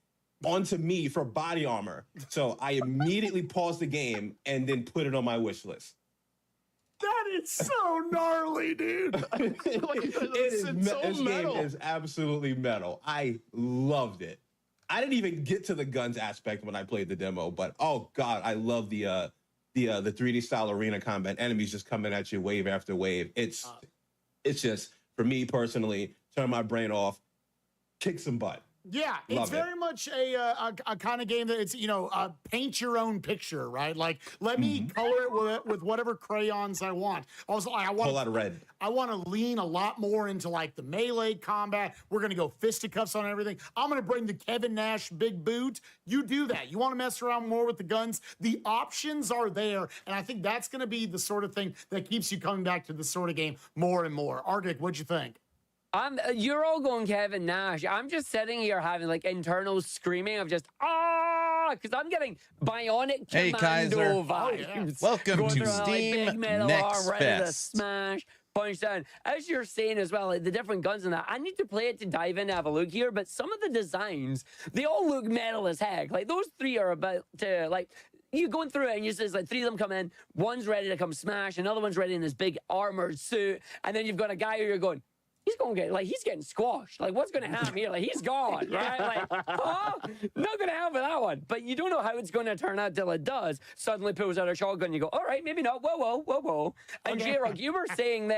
onto me for body armor. So I immediately paused the game and then put it on my wish list. That is so gnarly, dude. This game is absolutely metal. I loved it. I didn't even get to the guns aspect when I played the demo, but oh god, I love the 3D style arena combat. Enemies just coming at you wave after wave. It's just, for me personally, turn my brain off, kick some butt. Yeah, it's Love it. very much a kind of game that it's, paint your own picture, right? Like, let me color it with whatever crayons I want. Also, I want Whole lot of red. I want to lean a lot more into like the melee combat. We're going to go fisticuffs on everything. I'm going to bring the Kevin Nash big boot. You do that. You want to mess around more with the guns. The options are there. And I think that's going to be the sort of thing that keeps you coming back to this sort of game more and more. Arctic, what'd you think? You're all going Kevin Nash. I'm just sitting here having like internal screaming of just because I'm getting Bionic Hey, Commando Kaiser. vibes. Welcome Going to through, Steam big metal arm, ready to Nextfest. smash, punch down. As you're saying as well, like the different guns and that. I need to play it to dive in and have a look here, but some of the designs, they all look metal as heck. Like those three are about to like. You're going through it and you see like three of them come in. One's ready to come smash. Another one's ready in this big armored suit. And then you've got a guy who you're going, he's getting squashed. Like, what's going to happen here? Like, he's gone, right? Like, not going to happen with that one. But you don't know how it's going to turn out till it does. Suddenly pulls out a shotgun. You go, all right, maybe not. Whoa. And J-Rock, you were saying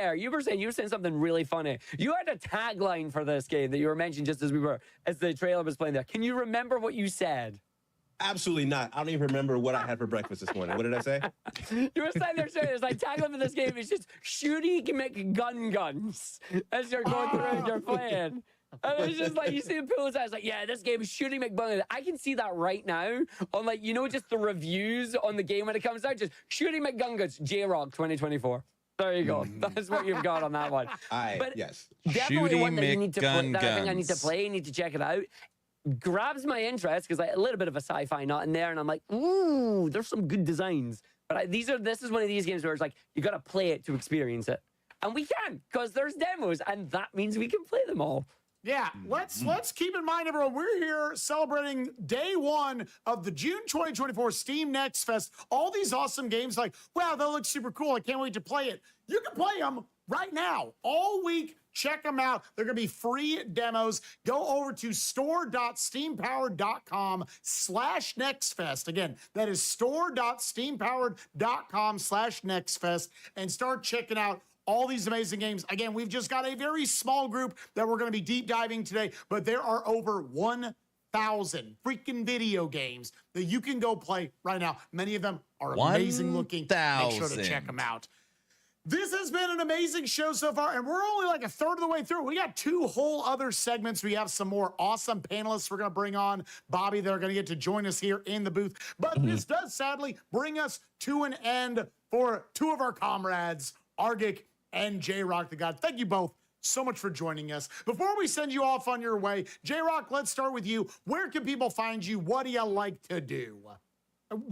something really funny. You had a tagline for this game that you were mentioning just as the trailer was playing there. Can you remember what you said? Absolutely not. I don't even remember what I had for breakfast this morning. What did I say? You were standing there saying, it's like tagline for this game is just shooty guns as you're going through and you're playing. And it's just like, you see the pillars, I was like, yeah, this game is shooting McGuns. I can see that right now on like, just the reviews on the game when it comes out, just shooting McGuns, J-Rock 2024. There you go. That's what you've got on that one. Yes. Definitely Shooty one that you need to play, that I think I McGuns. need to play, need to check it out. Grabs my interest because a little bit of a sci-fi nut in there, and I'm like, ooh, there's some good designs. But this is one of these games where it's like you got to play it to experience it, and we can because there's demos, and that means we can play them all. Yeah, let's keep in mind, everyone, we're here celebrating day one of the June 2024 Steam Next Fest. All these awesome games, like, wow, that looks super cool. I can't wait to play it. You can play them right now, all week. Check them out. They're going to be free demos. Go over to store.steampowered.com/nextfest. Again, that is store.steampowered.com/nextfest and start checking out all these amazing games. Again, we've just got a very small group that we're going to be deep diving today, but there are over 1,000 freaking video games that you can go play right now. Many of them are amazing looking. Make sure to check them out. This has been an amazing show so far, and we're only like a third of the way through. We got 2 whole other segments. We have some more awesome panelists we're going to bring on. Bobby, they're going to get to join us here in the booth. But this does sadly bring us to an end for 2 of our comrades, Argic and J-Rock the God. Thank you both so much for joining us. Before we send you off on your way, J-Rock, let's start with you. Where can people find you? What do you like to do?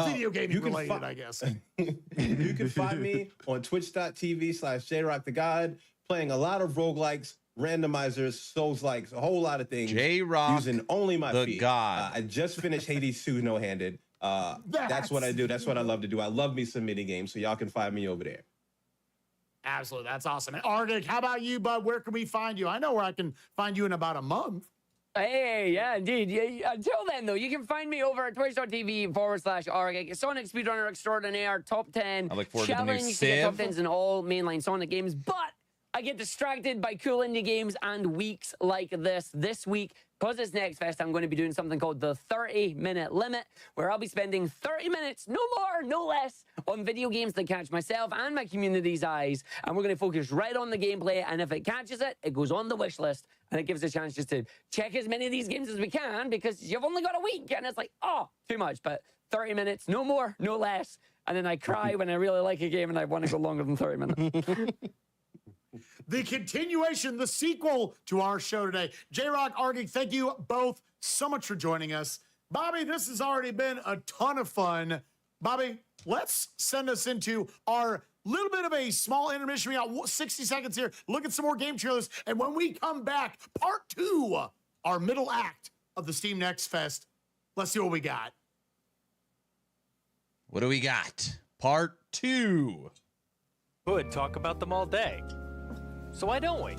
Video gaming related, I guess. You can find me on twitch.tv/JRockTheGod, playing a lot of roguelikes, randomizers, Souls-likes, a whole lot of things. J-Rock using only my the feet. God. I just finished Hades 2 no-handed. That's what I do. That's what I love to do. I love me some mini games, so y'all can find me over there. Absolutely. That's awesome. And Arctic, how about you, bud? Where can we find you? I know where I can find you in about a month. Hey, yeah, indeed. Yeah, until then, though, you can find me over at twitch.tv/Argic, Sonic Speedrunner Extraordinaire, top 10. I look forward to the new challenge to get top Civ. 10s in all mainline Sonic games, but I get distracted by cool indie games and weeks like this. This week, because it's Nextfest, I'm going to be doing something called the 30-minute limit, where I'll be spending 30 minutes, no more, no less, on video games that catch myself and my community's eyes. And we're going to focus right on the gameplay. And if it catches it, it goes on the wish list. And it gives us a chance just to check as many of these games as we can, because you've only got a week. And it's like, oh, too much. But 30 minutes, no more, no less. And then I cry when I really like a game and I want to go longer than 30 minutes. The continuation, the sequel to our show today. J-Rock, Argic, thank you both so much for joining us. Bobby, this has already been a ton of fun. Bobby, let's send us into our little bit of a small intermission. We got 60 seconds here. Look at some more game trailers. And when we come back, part 2, our middle act of the Steam Next Fest. Let's see what we got. What do we got? Part 2. Could talk about them all day. So why don't we?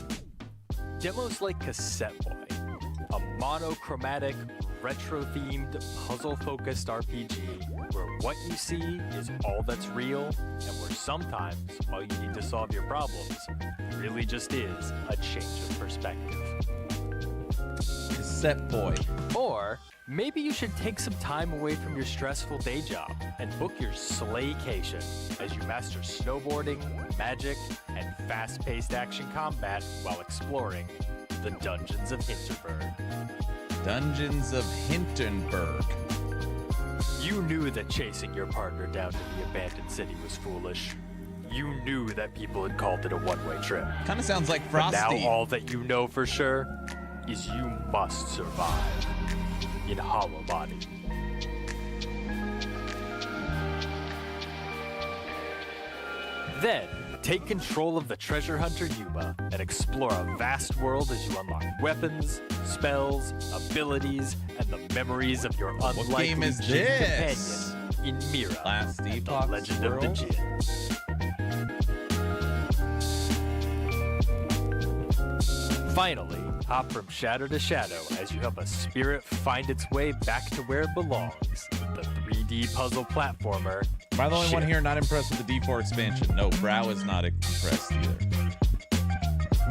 Demos like Cassette Boy, a monochromatic, retro-themed, puzzle-focused RPG where what you see is all that's real, and where sometimes all you need to solve your problems really just is a change of perspective. Cassette Boy. Or maybe you should take some time away from your stressful day job and book your slaycation as you master snowboarding, magic, and fast-paced action combat while exploring the Dungeons of Hinterberg. Dungeons of Hinterberg. You knew that chasing your partner down to the abandoned city was foolish. You knew that people had called it a one-way trip. Kind of sounds like But Frosty. now all that you know for sure is you must survive in Hollow Body. Then, take control of the treasure hunter Yuma and explore a vast world as you unlock weapons, spells, abilities, and the memories of your unlikely game is Jinn this? companion in Mira, Last and the Epoch Legend of the World? Jinn. Finally, hop from shadow to shadow as you help a spirit find its way back to where it belongs. The 3D puzzle platformer. Am I the only one Shit. here not impressed with the D4 expansion? No, Brow is not impressed either.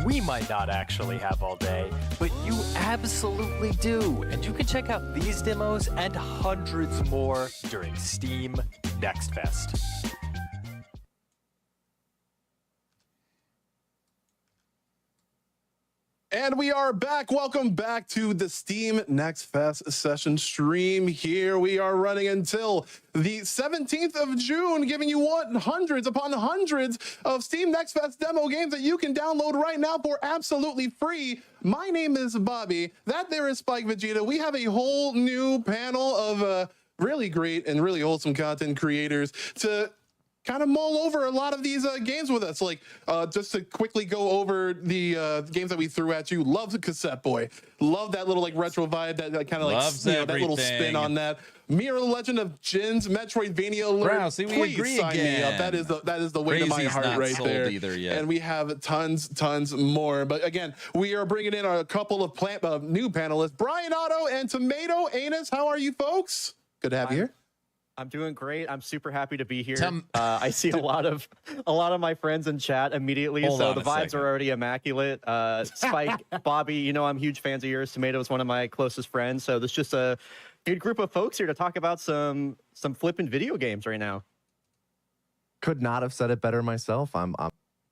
We might not actually have all day, but you absolutely do. And you can check out these demos and hundreds more during Steam Nextfest. And we are back. Welcome back to the Steam Nextfest session stream. Here we are running until the 17th of June, giving you hundreds upon hundreds of Steam Nextfest demo games that you can download right now for absolutely free. My name is Bobby. That there is Spike Vegeta. We have a whole new panel of really great and really wholesome content creators to kind of mull over a lot of these games with us. Like, just to quickly go over the games that we threw at you. Love the Cassette Boy. Love that little like retro vibe, that kind of like Loves that little spin everything. on that. Mira Legend of Jinns, Metroidvania alert. Brow, see, we Please agree sign me up. again. That is the way to my Crazy's heart not right sold there. either yet. And we have tons more. But again, we are bringing in a couple of new panelists, Brian Otto and Tomato Anus. How are you folks? Good to have you here. I'm doing great. I'm super happy to be here. Tom- I see a lot of my friends in chat immediately, Hold so on the a vibes second. are already immaculate. Spike, Bobby, you know I'm huge fans of yours. Tomato is one of my closest friends, so there's just a good group of folks here to talk about some flipping video games right now. Could not have said it better myself. I'm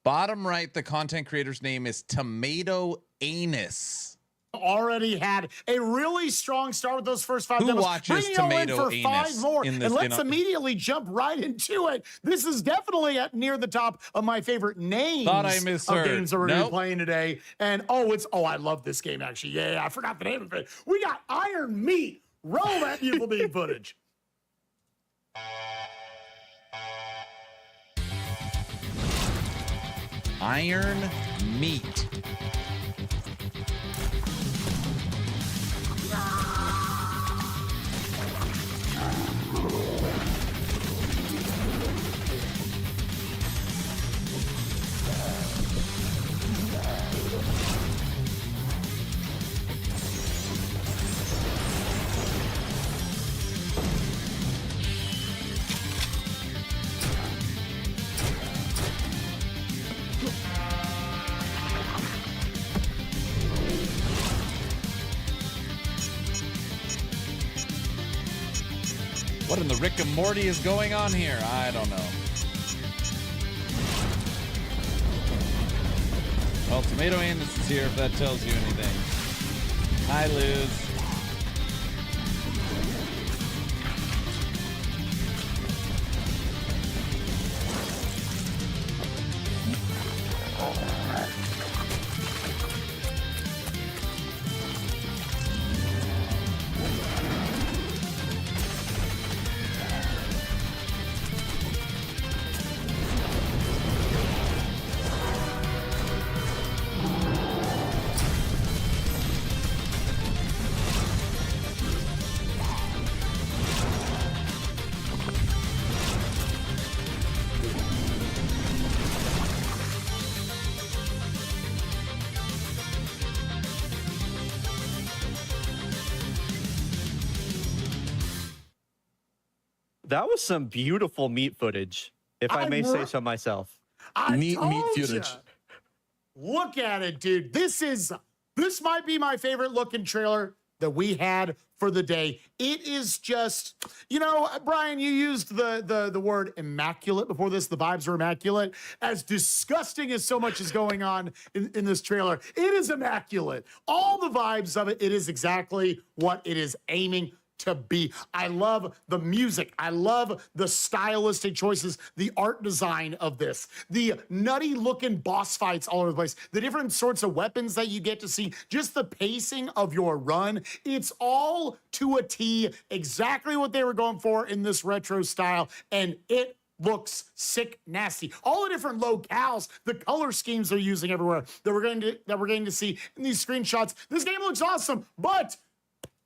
Bottom right, the content creator's name is Tomato Anus. Already had a really strong start with those first 5 Who demos. watches Bringing you all in Tomato for 5 Anus more, in this- and let's in a- immediately jump right into it. This is definitely at near the top of my favorite names Thought I of misheard. games that we're going to Nope. be playing today. And I love this game actually. Yeah, I forgot the name of it. We got Iron Meat. Roll that beautiful beam footage. Iron Meat. What in the Rick and Morty is going on here? I don't know. Well, Tomato Anus is here if that tells you anything. Hi, Luz. That was some beautiful meat footage, if I may say so myself. I Neat told meat ya. footage. Look at it, dude. This might be my favorite looking trailer that we had for the day. It is just, you know, Brian, you used the word immaculate before this. The vibes are immaculate. As disgusting as so much is going on in this trailer, it is immaculate. All the vibes of it, it is exactly what it is aiming to be. I love the music. I love the stylistic choices, the art design of this, the nutty looking boss fights all over the place, the different sorts of weapons that you get to see, just the pacing of your run. It's all to a T, exactly what they were going for in this retro style, and it looks sick nasty. All the different locales, the color schemes they're using everywhere that we're going to see in these screenshots. This game looks awesome, but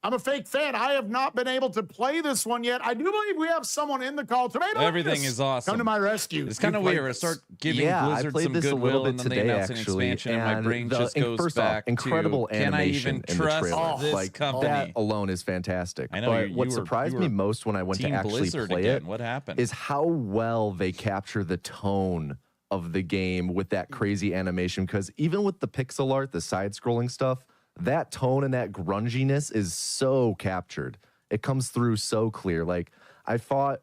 I'm a fake fan. I have not been able to play this one yet. I do believe we have someone in the call. Tomato, everything is awesome. Come to my rescue. It's kind of weird. I start giving Blizzard some goodwill, and then they announce an expansion, and my brain just goes back incredible to, can I even trust this company? That alone is fantastic. I know. But what surprised me most when I went to actually play it, what happened, is how well they capture the tone of the game with that crazy animation. Because even with the pixel art, the side-scrolling stuff, that tone and that grunginess is so captured. It comes through so clear. Like, I fought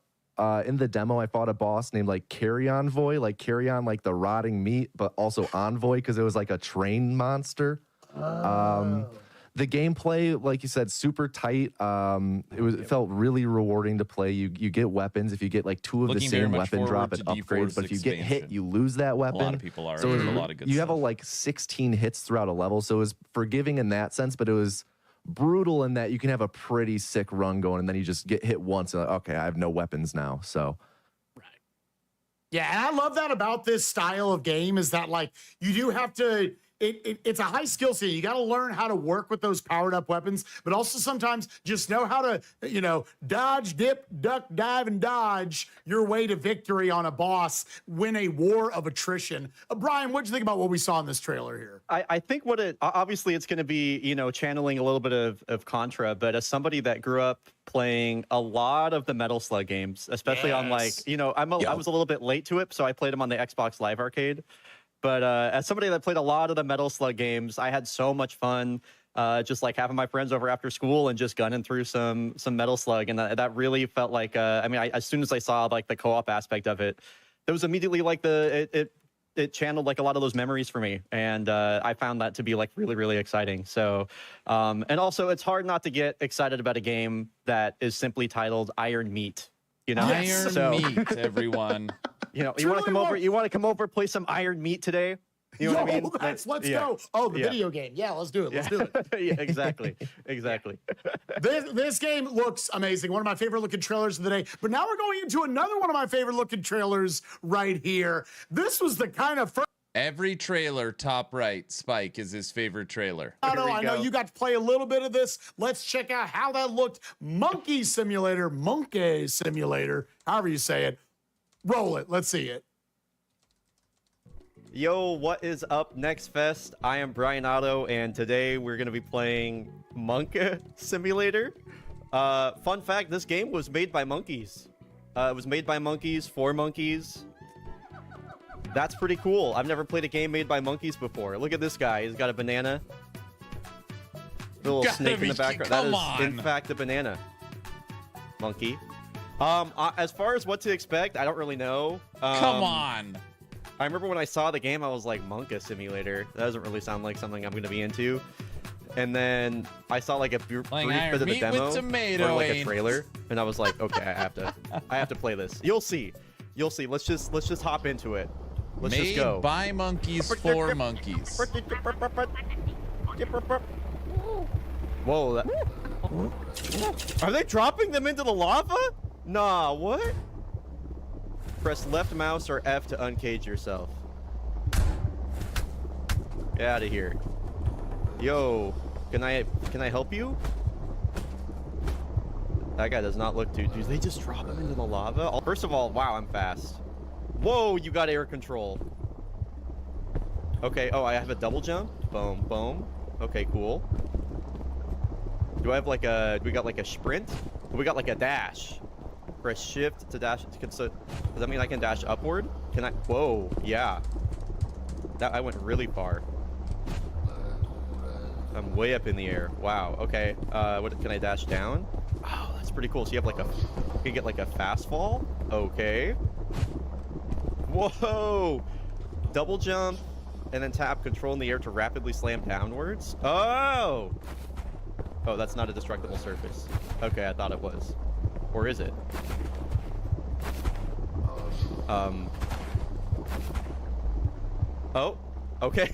in the demo, I fought a boss named like Carry Envoy, like carry on like the rotting meat, but also Envoy because it was like a train monster. The gameplay, like you said, super tight. It felt really rewarding to play. You get weapons. If you get like 2 of the same weapon drop, it upgrades. But if you get hit, you lose that weapon. A lot of people are. So There's a lot of good you stuff. have like 16 hits throughout a level. So it was forgiving in that sense, but it was brutal in that you can have a pretty sick run going, and then you just get hit once. And like, okay, I have no weapons now. So. Yeah, and I love that about this style of game is that like you do have to. It's a high skill set. You got to learn how to work with those powered up weapons, but also sometimes just know how to, you know, dodge, dip, duck, dive, and dodge your way to victory on a boss, win a war of attrition. Brian, what'd you think about what we saw in this trailer here? I think what it, obviously it's going to be, you know, channeling a little bit of Contra, but as somebody that grew up playing a lot of the Metal Slug games, especially on like, you know, I was a little bit late to it, so I played them on the Xbox Live Arcade. But as somebody that played a lot of the Metal Slug games, I had so much fun just like having my friends over after school and just gunning through some Metal Slug. And that really felt like, I mean, as soon as I saw like the co-op aspect of it, it was immediately like it channeled like a lot of those memories for me. And I found that to be like really, really exciting. So, and also it's hard not to get excited about a game that is simply titled Iron Meat. You know, Iron Meat, everyone. You know, you want to come over? You want to come over, play some Iron Meat today? You know what I mean? Let's go. Oh, the video game. Yeah, let's do it. Let's do it. Yeah, exactly. Exactly. This game looks amazing. One of my favorite looking trailers of the day. But now we're going into another one of my favorite looking trailers right here. This was the kind of first. Every trailer, top right, Spike is his favorite trailer. I know you got to play a little bit of this. Let's check out how that looked. Monkey Simulator, however you say it. Roll it. Let's see it. Yo, what is up, Nextfest? I am Brian Otto, and today we're going to be playing Monkey Simulator. Fun fact, this game was made by monkeys. It was made by monkeys, for monkeys. That's pretty cool. I've never played a game made by monkeys before. Look at this guy. He's got a banana. Little snake in the background. That is, in fact, a banana. Monkey. As far as what to expect, I don't really know. Come on. I remember when I saw the game, I was like, Monkey Simulator. That doesn't really sound like something I'm going to be into. And then I saw like a brief bit of the demo, or like a trailer, and I was like, okay, I have to play this. You'll see. Let's just hop into it. Let's just go. Made by monkeys for monkeys. Whoa. Are they dropping them into the lava? Nah, what? Press left mouse or F to uncage yourself. Get out of here. Yo, can I help you? That guy does not look too. Do they just drop him into the lava? First of all, wow, I'm fast. Whoa, you got air control. Okay, oh, I have a double jump. Boom, boom. Okay, cool. Do I have like a, we got like a sprint? We got like a dash. Press shift to dash. Does that mean I can dash upward? Can I? Whoa, yeah. I went really far. I'm way up in the air. Wow. Okay. What can I dash down? Oh, that's pretty cool. So you have like you can get like a fast fall. Okay. Whoa. Double jump, and then tap control in the air to rapidly slam downwards. Oh. Oh, that's not a destructible surface. Okay, I thought it was. Or is it? Oh. Okay.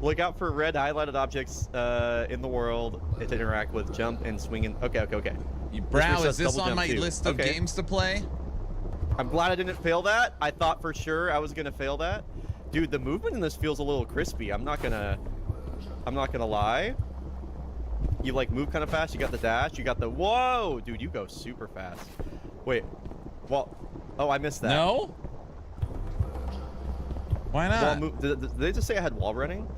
Look out for red highlighted objects in the world to interact with jump and swing and okay. Brow, is this on my list of games to play? I'm glad I didn't fail that. I thought for sure I was gonna fail that. Dude, the movement in this feels a little crispy. I'm not gonna lie. You like move kind of fast. You got the dash. You got the whoa, dude. You go super fast. Wait, well, oh, I missed that. No. Why not? Did they just say I had wall running?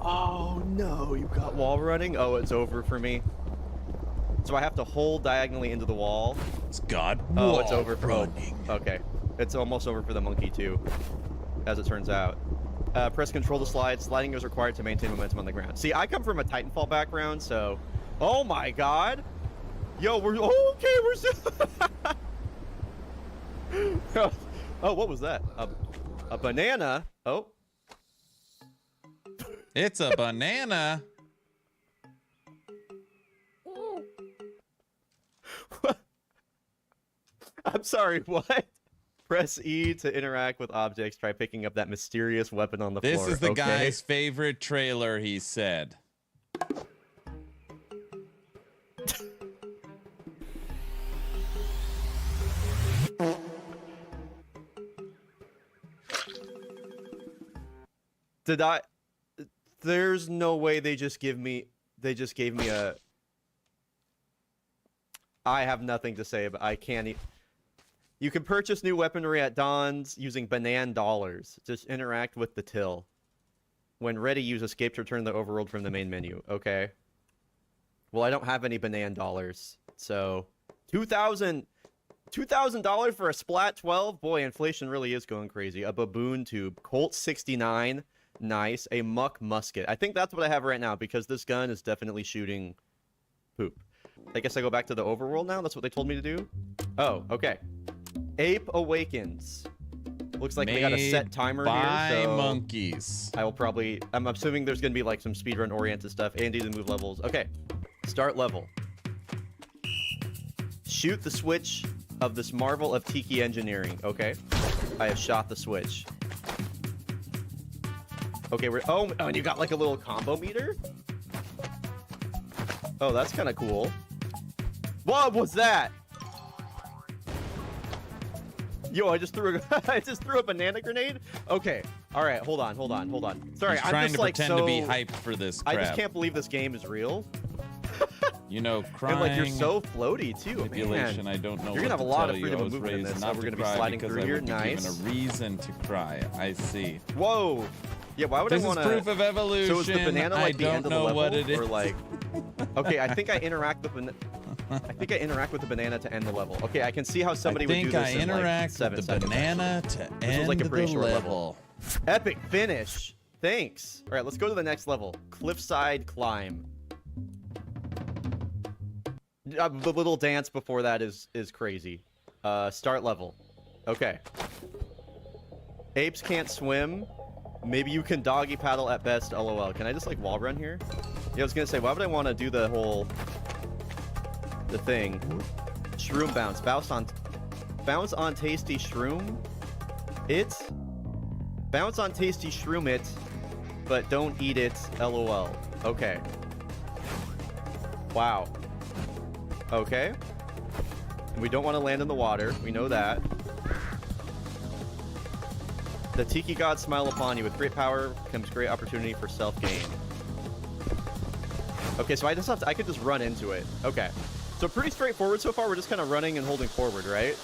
Oh no, you got wall running. Oh, it's over for me. So I have to hold diagonally into the wall. It's God. Oh, it's over for running. Okay, it's almost over for the monkey too, as it turns out. Press control to slide. Sliding is required to maintain momentum on the ground. See, I come from a Titanfall background, so... Oh my god! Yo, we're... Oh, okay, we're still... Oh, what was that? A banana? Oh. It's a banana. I'm sorry, what? Press E to interact with objects. Try picking up that mysterious weapon on the floor. This is the guy's favorite trailer, he said. Did I... There's no way they just gave me a... I have nothing to say, but I can't... You can purchase new weaponry at Dawn's using banan dollars. Just interact with the till. When ready, use escape to return the overworld from the main menu. Okay. Well, I don't have any banan dollars, so $2,000 for a Splat 12. Boy, inflation really is going crazy. A baboon tube, Colt 69, nice. A muck musket. I think that's what I have right now because this gun is definitely shooting poop. I guess I go back to the overworld now. That's what they told me to do. Oh, okay. Ape Awakens. Looks like they got a set timer here, so monkeys. I will probably... I'm assuming there's going to be like some speedrun-oriented stuff. And do the move levels. Okay. Start level. Shoot the switch of this marvel of tiki engineering. Okay. I have shot the switch. Okay, we're... Oh, and you got like a little combo meter? Oh, that's kind of cool. What was that? Yo, I just threw a banana grenade. Okay, all right, hold on. Sorry, He's I'm trying just to like pretend to be hyped for this crap. I just can't believe this game is real. You know, crying. And like you're so floaty too, manipulation. man. I don't know. You're gonna have a lot of freedom of movement in this. So we're gonna be sliding through here. Nice. Given a reason to cry. I see. Whoa. Yeah, why would this I want to? This is proof of evolution. So is the banana like the end of the level, what it is. or like? Okay, I think I interact with the banana to end the level. Okay, I can see how somebody would do this. I think I interact with the banana to end like a pretty the short level. Epic finish. Thanks. All right, let's go to the next level. Cliffside climb. The little dance before that is crazy. Start level. Okay. Apes can't swim. Maybe you can doggy paddle at best. LOL. Can I just like wall run here? Yeah, I was gonna say, why would I want to do the thing? Shroom bounce. Bounce on tasty shroom. Bounce on tasty shroom it, but don't eat it. LOL. Okay. Wow. Okay. We don't want to land in the water. We know that. The Tiki gods smile upon you. With great power comes great opportunity for self-gain. Okay, so I could just run into it. Okay. So pretty straightforward so far. We're just kind of running and holding forward, right?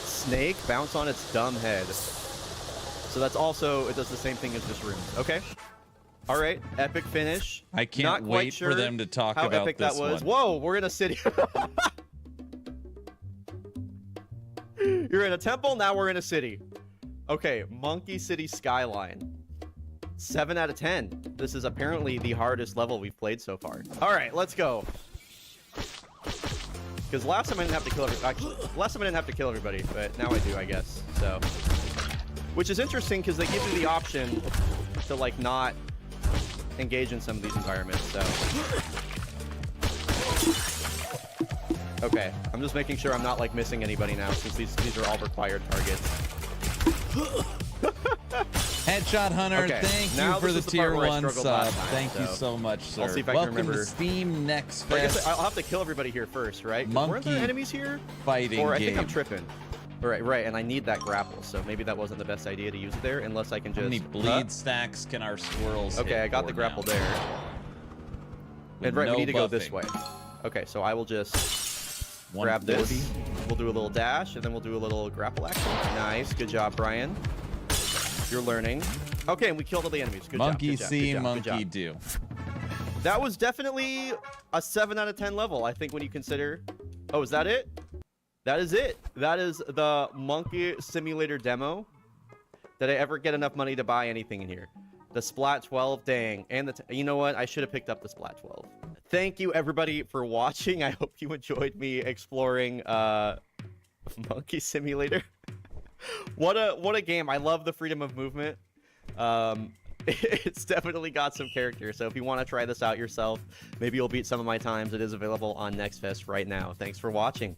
Snake, bounce on its dumb head. So that's also, it does the same thing as just rooms. Okay. All right, epic finish. I can't Not quite wait sure for them to talk how about epic this that was. one. Whoa, we're in a city. You're in a temple, now we're in a city. Okay, Monkey City Skyline. 7 out of 10. This is apparently the hardest level we've played so far. All right, let's go. Because last time I didn't have to kill everybody, but now I do, I guess. So, which is interesting because they give you the option to like not engage in some of these environments. So, okay, I'm just making sure I'm not like missing anybody now since these are all required targets. Headshot Hunter, Okay, thank now you for this the is the part tier where I 1 struggled sub. last time, Thank you so so much, sir. I'll see if I can Welcome remember. to Steam Next Like I said, Fest. I'll have to kill everybody here first, right? Weren't Monkey there enemies here? fighting Or I game. think I'm tripping. Right, and I need that grapple, so maybe that wasn't the best idea to use it there, unless I can just... How many bleed stacks can our squirrels Okay, hit I got for the grapple now? there. With And right, no we need to go this buffing. way. Okay, so I will just grab this. We'll do a little dash, and then we'll do a little grapple action. Nice, good job, Brian. You're learning. Okay, and we killed all the enemies. Good Monkey job, good job, see, good job, good monkey job. do. That was definitely a 7 out of 10 level, I think, when you consider... Oh, is that it? That is it. That is the Monkey Simulator demo. Did I ever get enough money to buy anything in here? The Splat 12, dang. And you know what? I should have picked up the Splat 12. Thank you, everybody, for watching. I hope you enjoyed me exploring Monkey Simulator. What a game. I love the freedom of movement. It's definitely got some character, so if you want to try this out yourself, maybe you'll beat some of my times. It is available on Nextfest right now. Thanks for watching.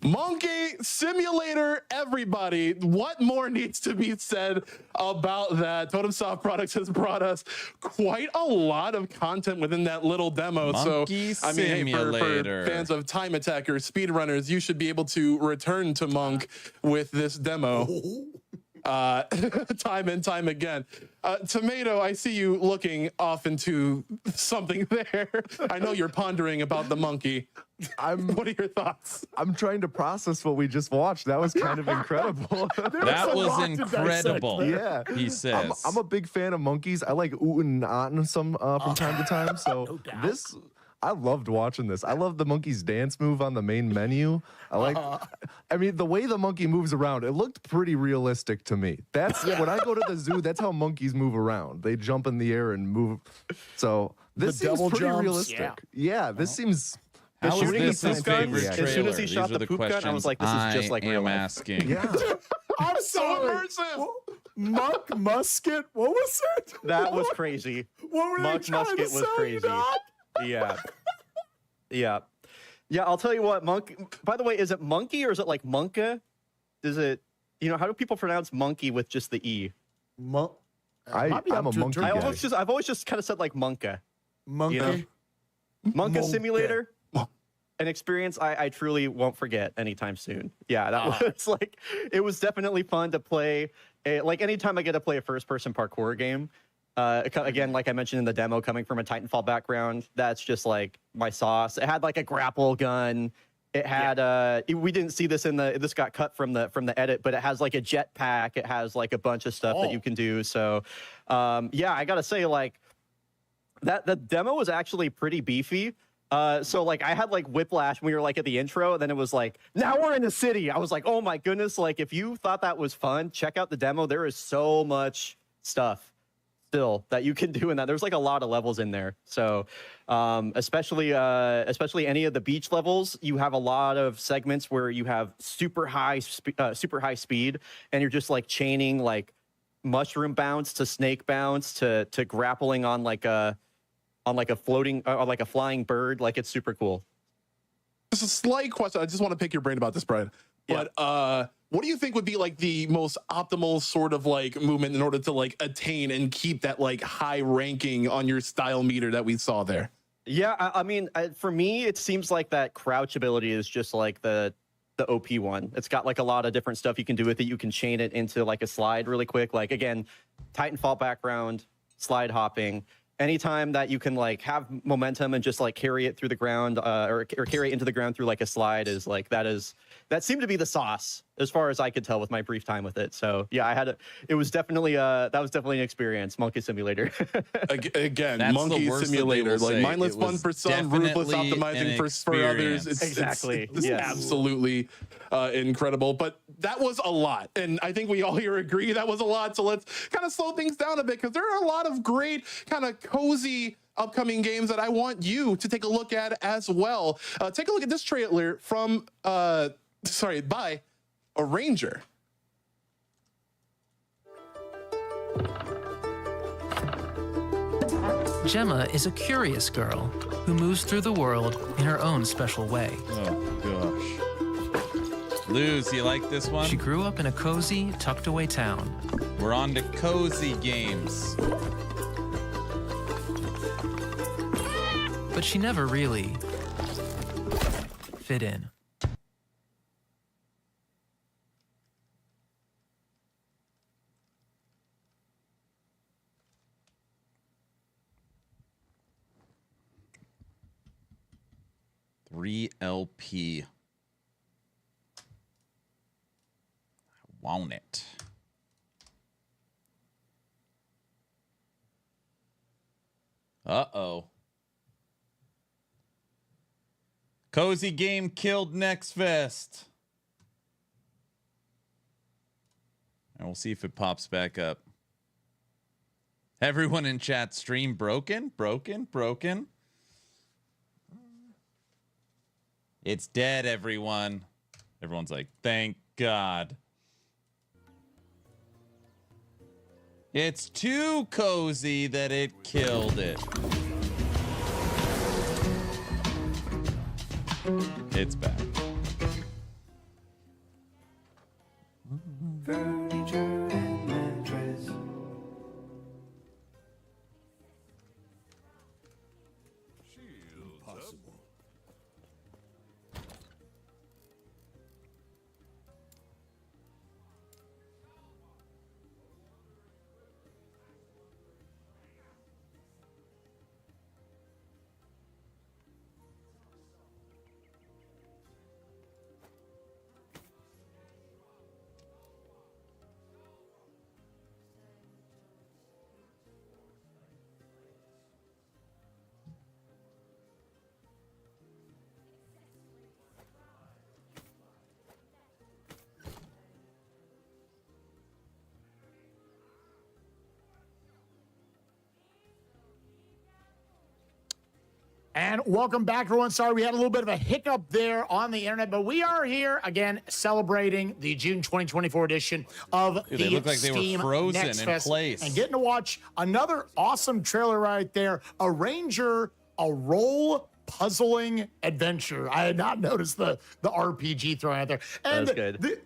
Monkey Simulator, everybody. What more needs to be said about that? Totem Soft Products has brought us quite a lot of content within that little demo. Monkey so, I mean, hey, for Simulator. fans of Time Attackers, speedrunners, you should be able to return to Monk with this demo. Time and time again. Tomato, I see you looking off into something there. I know you're pondering about the monkey. What are your thoughts? I'm trying to process what we just watched. That was kind of incredible. That was incredible. Yeah, he says. I'm a big fan of monkeys. I like ootin' and ahtin' some from time to time. So this, I loved watching this. I love the monkey's dance move on the main menu. I mean, the way the monkey moves around, it looked pretty realistic to me. That's when I go to the zoo, that's how monkeys move around. They jump in the air and move. So this seems pretty realistic. Yeah, this seems. How is this his favorite As trailer? soon as he These shot are the poop gun, I was like, this is just like real am life. asking. Yeah. I'm sorry. Monk Musket? What was it? That was crazy. What were Monk they trying Musket to was sell you, crazy. Doc? Yeah. I'll tell you what, by the way, is it monkey or is it like monka? Is it, how do people pronounce monkey with just the E? I'm a monkey guy. I've always just kind of said like monka. Monkey. Monka Simulator, an experience I truly won't forget anytime soon. Yeah, that was like, it was definitely fun to play. Like anytime I get to play a first-person parkour game, again, like I mentioned in the demo, coming from a Titanfall background, that's just like my sauce. It had like a grapple gun. It had we didn't see this this got cut from the edit, but it has like a jetpack. It has like a bunch of stuff that you can do. So yeah, I gotta say, like, that the demo was actually pretty beefy. So like I had like whiplash when we were like at the intro, and then it was like, now we're in the city. I was like, oh my goodness, like if you thought that was fun, check out the demo. There is so much stuff still that you can do in that. There's like a lot of levels in there. So especially any of the beach levels, you have a lot of segments where you have super high speed, and you're just like chaining like mushroom bounce to snake bounce to grappling on like a floating or like a flying bird. Like, it's super cool. Just a slight question. I just want to pick your brain about this, Brian. But what do you think would be like the most optimal sort of like movement in order to like attain and keep that like high ranking on your style meter that we saw there? Yeah, I mean, for me, it seems like that crouch ability is just like the OP one. It's got like a lot of different stuff you can do with it. You can chain it into like a slide really quick. Like, again, Titanfall background, slide hopping. Anytime that you can like have momentum and just like carry it through the ground or carry it into the ground through like a slide is like, that seemed to be the sauce as far as I could tell with my brief time with it. So yeah, it was definitely that was definitely an experience. Monkey Simulator. Again, That's Monkey the worst that they Simulator, will like say. mindless It fun was for some, ruthless definitely optimizing an for others. experience. Exactly. It's Yes. absolutely incredible. But that was a lot, and I think we all here agree that was a lot. So let's kind of slow things down a bit, because there are a lot of great kind of cozy upcoming games that I want you to take a look at as well. Take a look at this trailer from by a Ranger. Gemma is a curious girl who moves through the world in her own special way. Oh, gosh. Luz, you like this one? She grew up in a cozy, tucked away town. We're on to cozy games. But she never really fit in. LP. I want it. Uh-oh. Cozy game killed Nextfest. And we'll see if it pops back up. Everyone in chat, stream broken, broken, broken. It's dead, everyone. Everyone's like, thank God. It's too cozy that it killed it. It's back. Furniture and mattress. Impossible. And welcome back, everyone. Sorry, we had a little bit of a hiccup there on the internet, but we are here again celebrating the June 2024 edition of Dude, the they look like they were Steam frozen in Nextfest, place. and getting to watch another awesome trailer right there. A Ranger, a role puzzling adventure. I had not noticed the RPG thrown out there. And That's good.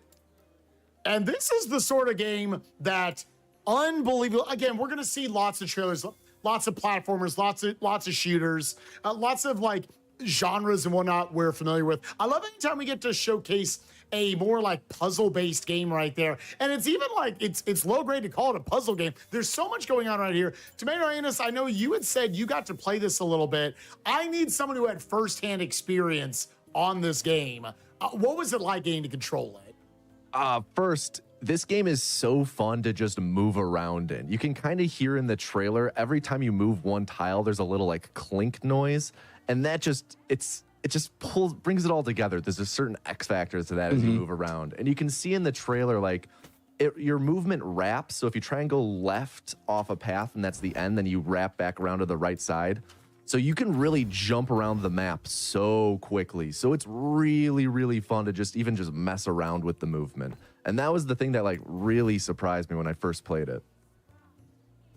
And this is the sort of game that unbelievable. Again, we're going to see lots of trailers. Lots of platformers, lots of shooters, lots of like genres and whatnot we're familiar with. I love anytime we get to showcase a more like puzzle-based game right there. And it's even like, it's low grade to call it a puzzle game. There's so much going on right here. Tomato Anus, I know you had said you got to play this a little bit. I need someone who had firsthand experience on this game. What was it like getting to control it? First, this game is so fun to just move around in. You can kind of hear in the trailer, every time you move one tile, there's a little like clink noise. And that just, it just brings it all together. There's a certain X factor to that as you move around. And you can see in the trailer, like, your movement wraps. So if you try and go left off a path and that's the end, then you wrap back around to the right side. So you can really jump around the map so quickly. So it's really, really fun to just mess around with the movement. And that was the thing that like really surprised me when I first played it.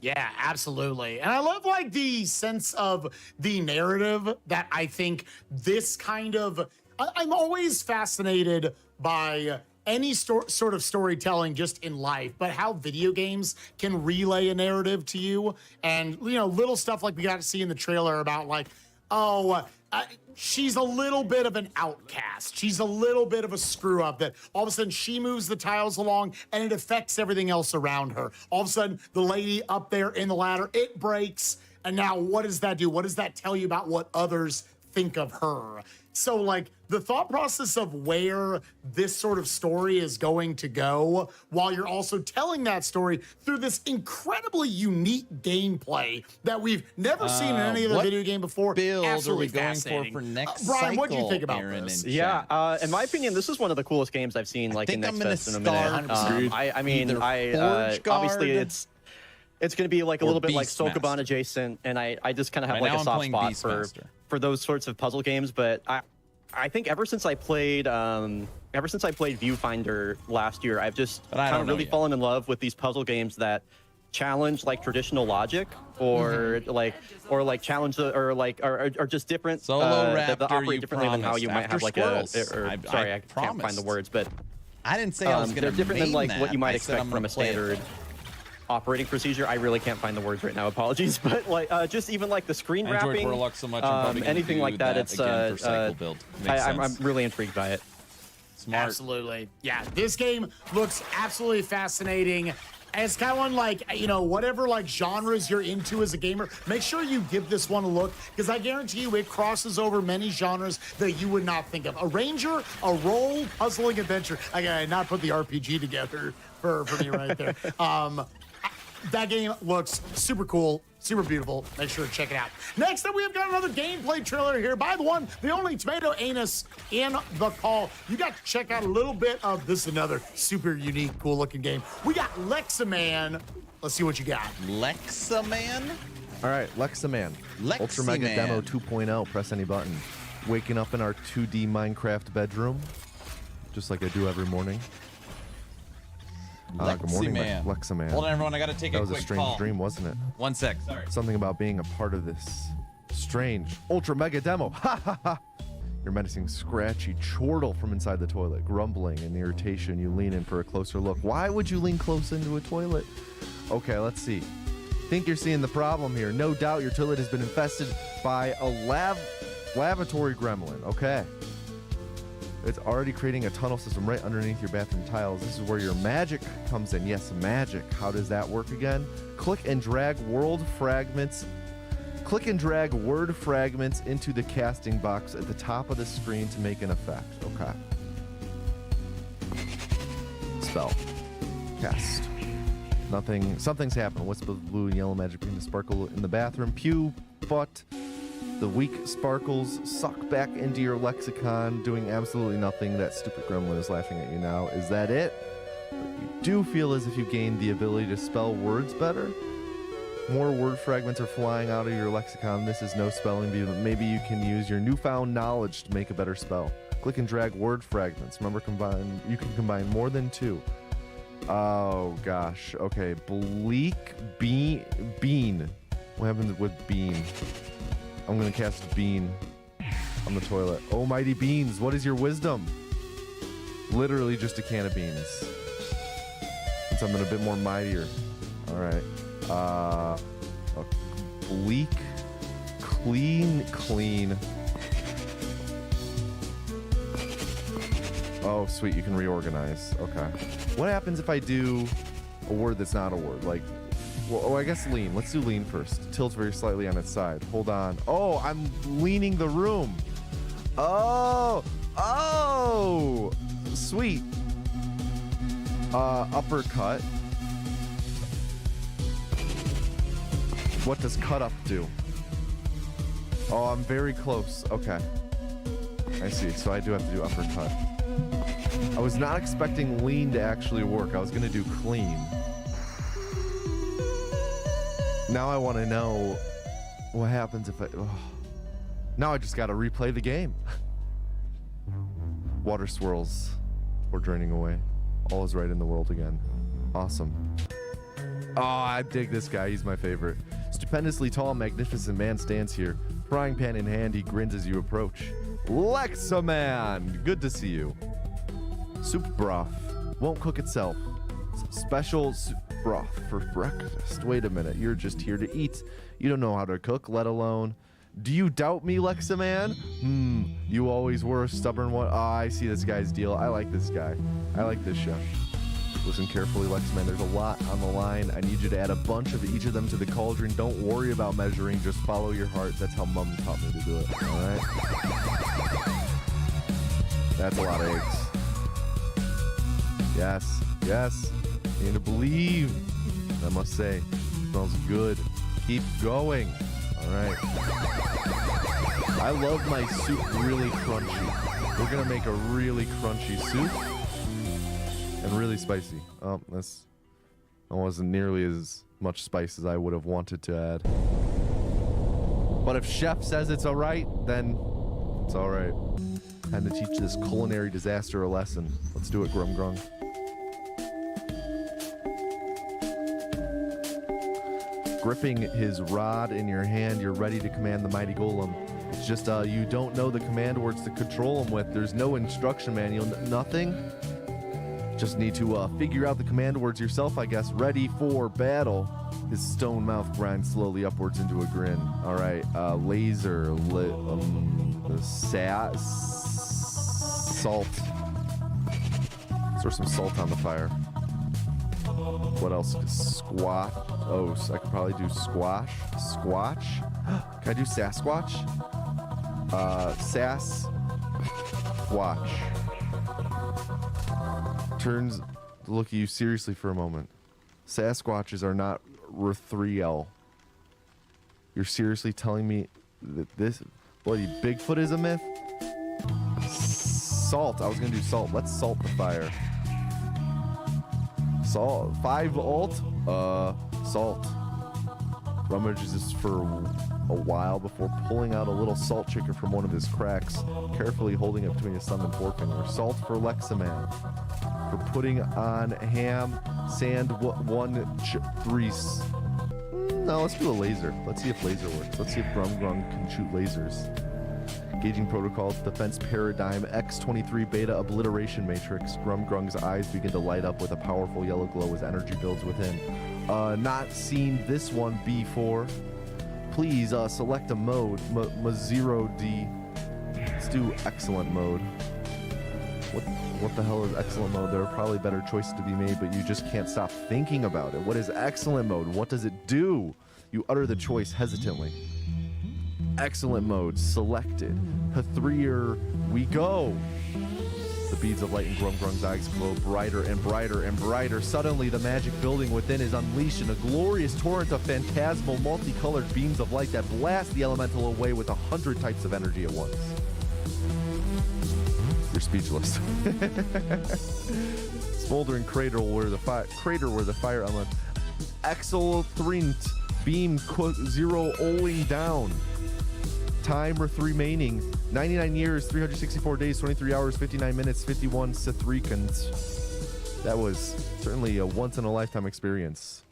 Yeah, absolutely. And I love like the sense of the narrative that I think this kind of, I'm always fascinated by any sort of storytelling just in life, but how video games can relay a narrative to you. And, you know, little stuff like we got to see in the trailer about like, she's a little bit of an outcast. She's a little bit of a screw up that all of a sudden she moves the tiles along and it affects everything else around her. All of a sudden the lady up there in the ladder, it breaks. And now what does that do? What does that tell you about what others think of her? So like the thought process of where this sort of story is going to go, while you're also telling that story through this incredibly unique gameplay that we've never seen in any other video game before. Build Absolutely are we going fascinating. for next Brian, what do you cycle, think about Aaron this? and Yeah, in my opinion, this is one of the coolest games I've seen like in think I'm gonna Nextfest in a minute. start I mean, either Forge obviously Guard it's going to be like a or little bit like Beastmaster. Sokoban adjacent, and I just kind of have Right like now a I'm soft playing spot Beastmaster. for those sorts of puzzle games. But I think ever since I played Viewfinder last year, I've just But I kind don't of know really yet. fallen in love with these puzzle games that challenge like traditional logic or like challenge the or just different Solo that Raptor, operate you differently than how you might promised. have like After a Squirrels. sorry, I I can't find the promised. words, but I didn't say I was going they're to different than like what you might I said expect I'm from gonna a play it. standard operating procedure. I really can't find the words right now. Apologies, but like just even like the screen I enjoyed wrapping, Warlock so much, I'm probably gonna anything do like that. that It's again for cycle build. Makes I'm sense. really intrigued by it. Smart. Absolutely. Yeah, this game looks absolutely fascinating. And it's kind of one like, you know, whatever like genres you're into as a gamer, make sure you give this one a look, because I guarantee you it crosses over many genres that you would not think of. A ranger, a role, puzzling adventure. I gotta not put the RPG together for me right there. That game looks super cool, super beautiful. Make sure to check it out. Next up, we have got another gameplay trailer here by the one, the only Tomato Anus in the call. You got to check out a little bit of this, another super unique, cool looking game. We got Lexa Man. Let's see what you got. Lexa Man? All right, Lexaman. Lexi Ultra Mega Man. Demo 2.0. Press any button. Waking up in our 2D Minecraft bedroom, just like I do every morning. Good morning, Man. Lexaman. Hold on, everyone. I got to take That a was a quick strange call. dream, wasn't it? 1 sec. Sorry. Something about being a part of this strange Ultra Mega Demo. Ha ha ha! You're menacing scratchy chortle from inside the toilet, grumbling in irritation. You lean in for a closer look. Why would you lean close into a toilet? Okay, let's see. Think you're seeing the problem here. No doubt your toilet has been infested by a lavatory gremlin. Okay. It's already creating a tunnel system right underneath your bathroom tiles. This is where your magic comes in. Yes, magic. How does that work again? Click and drag word fragments into the casting box at the top of the screen to make an effect. Okay. Spell. Cast. Nothing. Something's happened. What's the blue and yellow magic beam to sparkle in the bathroom? Pew, but the weak sparkles suck back into your lexicon, doing absolutely nothing. That stupid gremlin is laughing at you now. Is that it? But you do feel as if you gained the ability to spell words better. More word fragments are flying out of your lexicon. This is no spelling bee, but maybe you can use your newfound knowledge to make a better spell. Click and drag word fragments. Remember, you can combine more than 2. Oh gosh. Okay. Bleak bean. What happens with bean? I'm gonna cast bean on the toilet. Oh, mighty beans, what is your wisdom? Literally just a can of beans. Something a bit more mightier. All right. A bleak, clean. Oh, sweet, you can reorganize. Okay. What happens if I do a word that's not a word? Like, well, I guess lean. Let's do lean first. Tilts very slightly on its side. Hold on. Oh, I'm leaning the room. Oh, sweet. Uppercut. What does cut up do? Oh, I'm very close. Okay. I see. So I do have to do uppercut. I was not expecting lean to actually work. I was going to do clean. Now I want to know what happens if I... Oh. Now I just got to replay the game. Water swirls. We're draining away. All is right in the world again. Awesome. Oh, I dig this guy. He's my favorite. Stupendously tall, magnificent man stands here. Frying pan in hand, he grins as you approach. Lexa Man! Good to see you. Soup broth. Won't cook itself. Special soup broth for breakfast. Wait a minute, you're just here to eat. You don't know how to cook, let alone... Do you doubt me, Lexa Man? You always were a stubborn one. I see this guy's deal. I like this guy. I like this chef. Listen carefully, Lexa Man. There's a lot on the line. I need you to add a bunch of each of them to the cauldron. Don't worry about measuring. Just follow your heart. That's how Mom taught me to do it. All right? That's a lot of eggs. Yes, yes. I need to believe. I must say, smells good. Keep going. All right. I love my soup really crunchy. We're gonna make a really crunchy soup and really spicy. Oh, that wasn't nearly as much spice as I would have wanted to add. But if chef says it's all right, then it's all right. Time to teach this culinary disaster a lesson. Let's do it, Grum Grung. Gripping his rod in your hand, you're ready to command the mighty golem. It's just you don't know the command words to control him with. There's no instruction manual, nothing. Just need to figure out the command words yourself, I guess. Ready for battle. His stone mouth grinds slowly upwards into a grin. All right, laser, salt. Throw some salt on the fire. What else? Squat. Oh, so I could probably do squash. Squatch. Can I do Sasquatch? Sasquatch. Turns to look at you seriously for a moment. Sasquatches are not Rithriel. You're seriously telling me that this bloody Bigfoot is a myth? Salt. I was gonna do salt. Let's salt the fire. Salt. 5 ult. Salt. Rummages this for a while before pulling out a little salt shaker from one of his cracks, carefully holding it between his thumb and forefinger. Salt for Lexa Man. For putting on ham, sand, 1 3. No, let's do a laser. Let's see if laser works. Let's see if Grum Grung can shoot lasers. Engaging protocols, defense paradigm, X23 beta obliteration matrix. Grum Grung's eyes begin to light up with a powerful yellow glow as energy builds within. Not seen this one before. Please select a mode. 0D. Let's do excellent mode. What the hell is excellent mode? There are probably better choices to be made, but you just can't stop thinking about it. What is excellent mode? What does it do? You utter the choice hesitantly. Excellent mode selected. Hathreer, we go. The beads of light in Grum Grung's eyes glow brighter and brighter and brighter. Suddenly, the magic building within is unleashed in a glorious torrent of phantasmal, multicolored beams of light that blast the elemental away with 100 types of energy at once. You're speechless. Smoldering crater where the fire element. Exultrint beam 0 owing down. Time remaining 99 years, 364 days, 23 hours, 59 minutes, 51 seconds. That was certainly a once in a lifetime experience.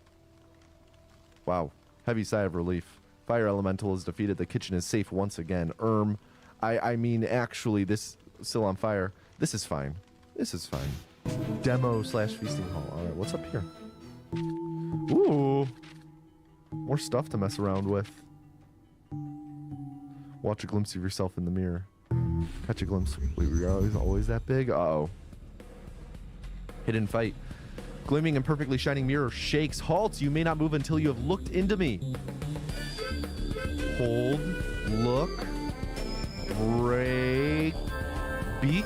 Wow. Heavy sigh of relief. Fire elemental is defeated. The kitchen is safe once again. I mean, actually, this still on fire. This is fine. This is fine. Demo / feasting hall. All right, what's up here? Ooh. More stuff to mess around with. Watch a glimpse of yourself in the mirror. Catch a glimpse. Wait, were you always that big? Uh-oh. Hidden fight. Gleaming and perfectly shining mirror shakes. Halts. You may not move until you have looked into me. Hold. Look. Break. Beak.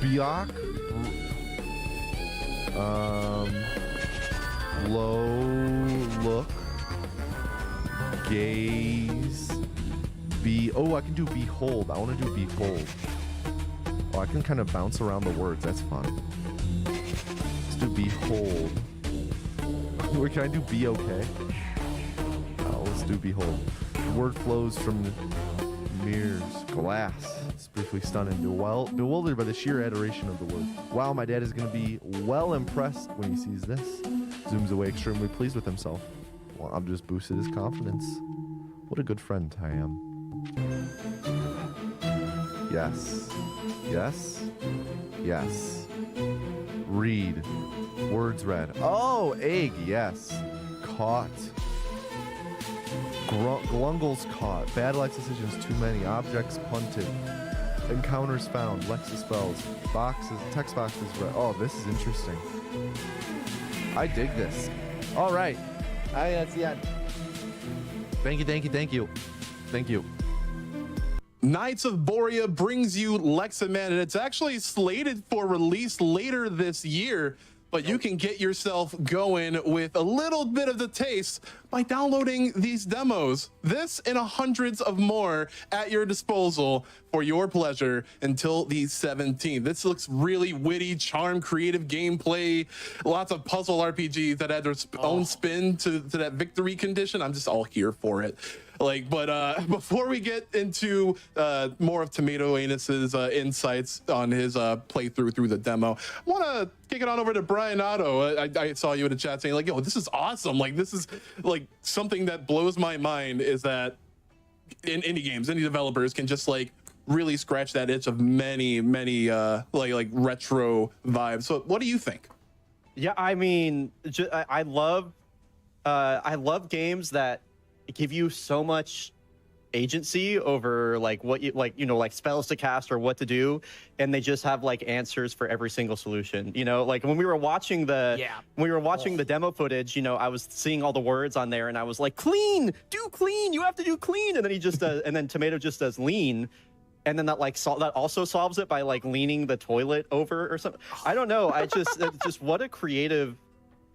Biak. Low. Look. Gaze. Oh, I can do behold. I want to do behold. Oh, I can kind of bounce around the words. That's fun. Let's do behold. Wait, can I do be okay? Oh, let's do behold. The word flows from the mirrors. Glass. It's briefly stunned and bewildered by the sheer adoration of the word. Wow, my dad is going to be well impressed when he sees this. Zooms away, extremely pleased with himself. Well, I've just boosted his confidence. What a good friend I am. Yes. Yes. Yes. Read. Words read. Oh, egg. Yes. Caught. Glungles caught. Bad Lexa decisions too many. Objects punted. Encounters found. Lexa spells. Boxes. Text boxes read. Oh, this is interesting. I dig this. All right. That's the end. Thank you. Knights of Borea brings you Lexa, man, and it's actually slated for release later this year, but you can get yourself going with a little bit of the taste by downloading these demos. This and hundreds of more at your disposal for your pleasure until the 17th. This looks really witty, charm, creative gameplay, lots of puzzle RPGs that add their own spin to that victory condition. I'm just all here for it. But before we get into more of Tomato Anus's insights on his playthrough through the demo, I want to kick it on over to Brian Otto. I saw you in the chat saying, like, yo, this is awesome. Like, this is like something that blows my mind, is that in indie games, indie developers can just like really scratch that itch of many like retro vibes. So what do you think? Yeah, I mean, I love games that give you so much agency over like what you like, like spells to cast or what to do, and they just have like answers for every single solution. Like when we were watching the demo footage, I was seeing all the words on there, and I was like, clean, do clean, you have to do clean, and then he just does, and then Tomato just does lean. And then that that also solves it by like leaning the toilet over or something. I don't know. Just what a creative,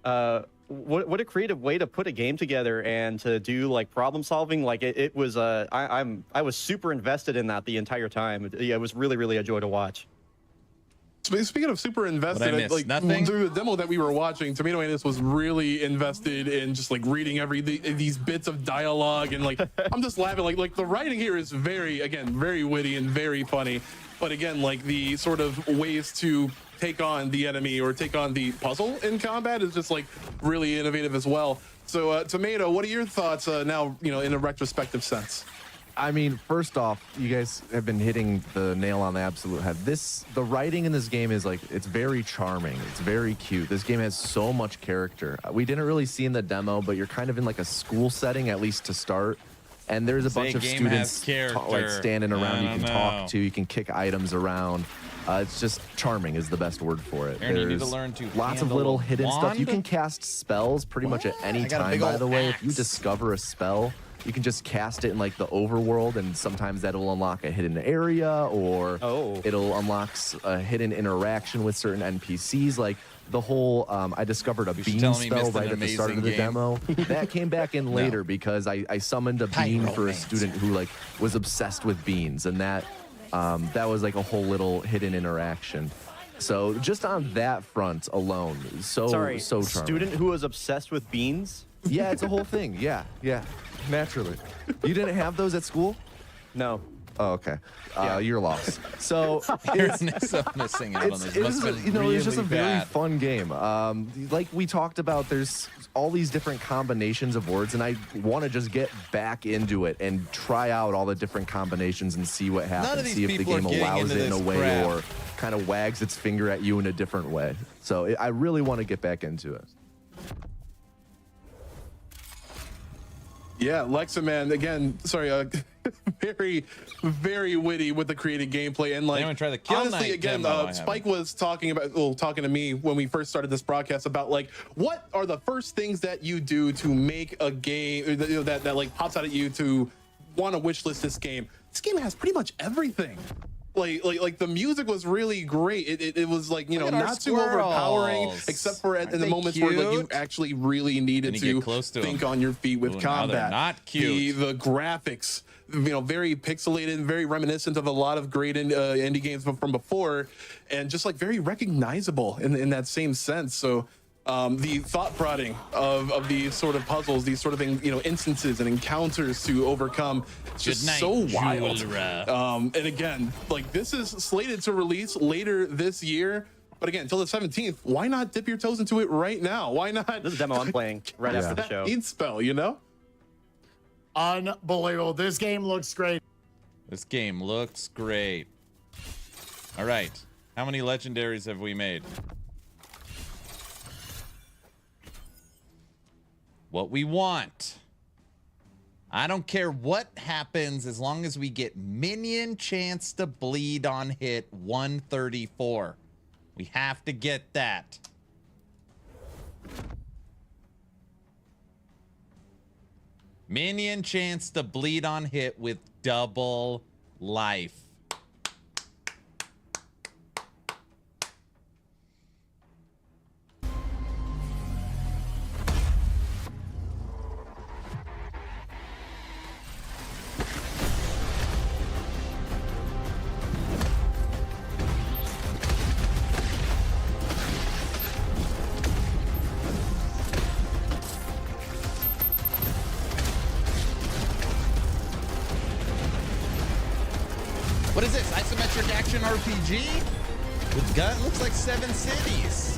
what a creative way to put a game together and to do like problem solving. Like it was. I was super invested in that the entire time. It was really a joy to watch. Speaking of super invested, like through the demo that we were watching, Tomato Anus was really invested in just like reading these bits of dialogue, and like I'm just laughing. Like the writing here is very witty and very funny, but again, like the sort of ways to take on the enemy or take on the puzzle in combat is just like really innovative as well. So Tomato, what are your thoughts now, in a retrospective sense? I mean, first off, you guys have been hitting the nail on the absolute head. The writing in this game is like, it's very charming. It's very cute. This game has so much character. We didn't really see in the demo, but you're kind of in like a school setting, at least to start. And there's a bunch of students like standing around you can talk to, you can kick items around. It's just charming is the best word for it. Aaron, you need to learn to lots of little hidden stuff. You can cast spells pretty much at any time, by the way. If you discover a spell, you can just cast it in like the overworld, and sometimes that'll unlock a hidden area, or it'll unlock a hidden interaction with certain NPCs. Like the whole, I discovered a bean spell right at the start of the demo. That came back in later because I summoned a bean for a student who like was obsessed with beans, and that was like a whole little hidden interaction. So just on that front alone, so charming. Student who was obsessed with beans? Yeah, it's a whole thing. Yeah. Naturally. You didn't have those at school? No. Oh, okay. You're lost. So it's missing out on this. It's just a very fun game. Like we talked about, there's all these different combinations of words, and I want to just get back into it and try out all the different combinations and see what happens. See if the game allows it in a way or kind of wags its finger at you in a different way. So I really want to get back into it. Yeah, Lexa, man, again, sorry, very witty with the creative gameplay, and like try the Kill honestly, Knight again, demo, Spike was talking to me when we first started this broadcast about like what are the first things that you do to make a game that like pops out at you to want to wishlist this game. This game has pretty much everything. Like the music was really great. It was like, not too overpowering, except for in the moments where like you actually really needed to think on your feet with combat. Not cute. The graphics, very pixelated, very reminiscent of a lot of great indie games from before, and just like very recognizable in that same sense. So the thought prodding of these sort of puzzles, these sort of instances and encounters to overcome, it's just so wild. And again, like this is slated to release later this year, but again, until the 17th, why not dip your toes into it right now? Why not? This is a demo I'm playing right after the show. Spell, Unbelievable. This game looks great. This game looks great. All right. How many legendaries have we made? What we want. I don't care what happens as long as we get minion chance to bleed on hit 134. We have to get that. Minion chance to bleed on hit with double life. What is this? Isometric action RPG? With gun? Looks like 7 cities.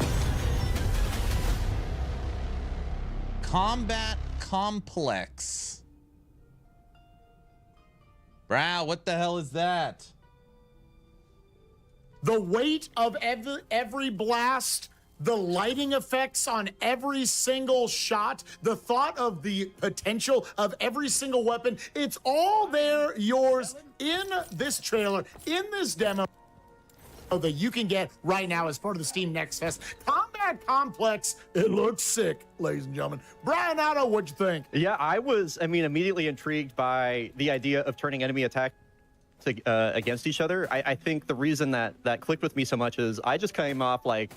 Combat complex. Brow, what the hell is that? The weight of every blast, the lighting effects on every single shot, the thought of the potential of every single weapon, it's all there, yours, in this trailer, in this demo that you can get right now as part of the Steam Next Fest. Combat Complex, it looks sick, ladies and gentlemen. Brian Otto, what'd you think? Yeah, I mean, immediately intrigued by the idea of turning enemy attack against each other. I think the reason that clicked with me so much is I just came off like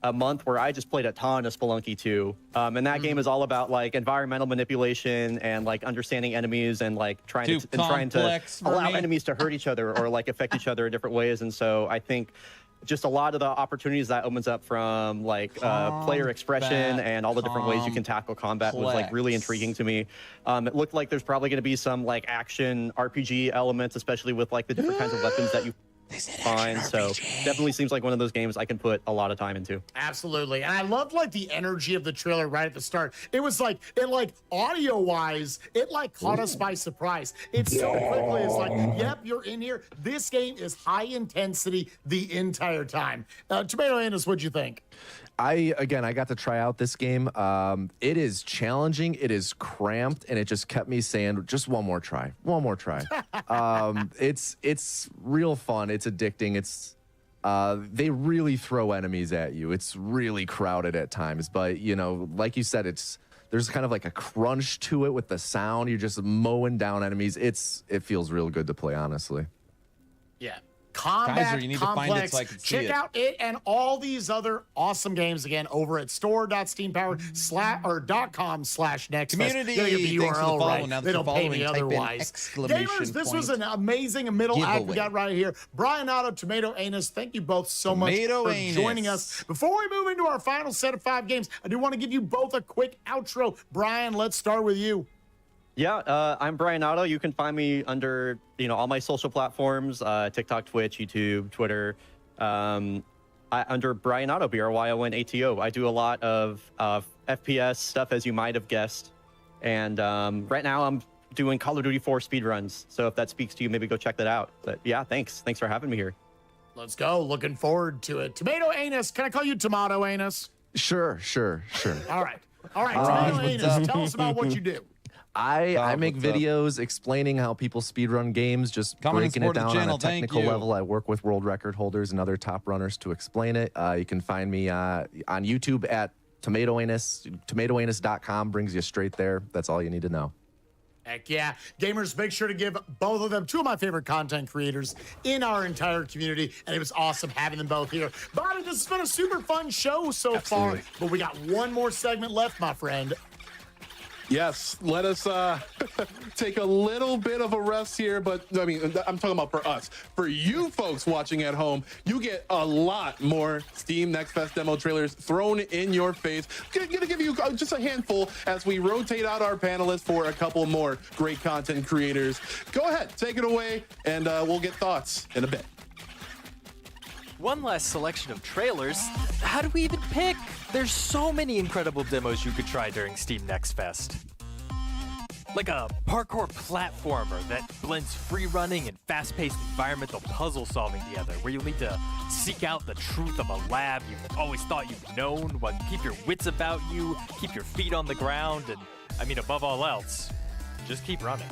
a month where I just played a ton of Spelunky 2. And that game is all about like environmental manipulation and like understanding enemies and like trying to allow enemies to hurt each other or like affect each other in different ways. And so I think just a lot of the opportunities that opens up from like player expression and all the different ways you can tackle combat was like really intriguing to me. It looked like there's probably going to be some like action RPG elements, especially with like the different kinds of weapons that you find. So definitely seems like one of those games I can put a lot of time into. Absolutely. And I loved like the energy of the trailer right at the start. It was like, audio wise, it like caught us by surprise. It's so quickly, it's like, yep, you're in here. This game is high intensity the entire time. Tomato Anus, what'd you think? I got to try out this game. It is challenging, it is cramped, and it just kept me saying, just one more try. It's real fun. It's addicting. It's they really throw enemies at you. It's really crowded at times, but you know, like you said, there's kind of like a crunch to it with the sound. You're just mowing down enemies. It feels real good to play, honestly. Yeah. Combat Kaiser, you need Complex. to find it so I can see Check it. out it and all these other awesome games again over at store.steampowered.com/nextfest. Community, Gotta get the thanks for the URL follow. right. Now that They you're don't pay following, me type in otherwise. exclamation Gamers, this was point an amazing middle act we giveaway. got right here. Brian Otto, Tomato Anus, thank you both so much for joining us. Before we move into our final set of 5 games, I do want to give you both a quick outro. Brian, let's start with you. Yeah, I'm Brian Otto. You can find me under, all my social platforms, TikTok, Twitch, YouTube, Twitter, under Brian Otto, BRYONATO. I do a lot of FPS stuff, as you might have guessed. And right now I'm doing Call of Duty 4 speedruns. So if that speaks to you, maybe go check that out. But yeah, thanks. Thanks for having me here. Let's go. Looking forward to it. Tomato Anus. Can I call you Tomato Anus? Sure. All right. Tomato Anus, tell us about what you do. I make videos explaining how people speedrun games, just breaking it down on a technical level. I work with world record holders and other top runners to explain it. You can find me on YouTube at Tomato Anus. TomatoAnus.com brings you straight there. That's all you need to know. Heck yeah. Gamers, make sure to give both of them, 2 of my favorite content creators in our entire community, and it was awesome having them both here. Bobby, this has been a super fun show so far, but we got one more segment left, my friend. Yes, let us take a little bit of a rest here, but I mean, I'm talking about for us. For you folks watching at home, you get a lot more Steam Next Fest demo trailers thrown in your face. Gonna give you just a handful as we rotate out our panelists for a couple more great content creators. Go ahead, take it away, and we'll get thoughts in a bit. One last selection of trailers. How do we even pick? There's so many incredible demos you could try during Steam Next Fest. Like a parkour platformer that blends free running and fast-paced environmental puzzle solving together, where you'll need to seek out the truth of a lab you've always thought you've known, while keep your wits about you, keep your feet on the ground, and, above all else, just keep running.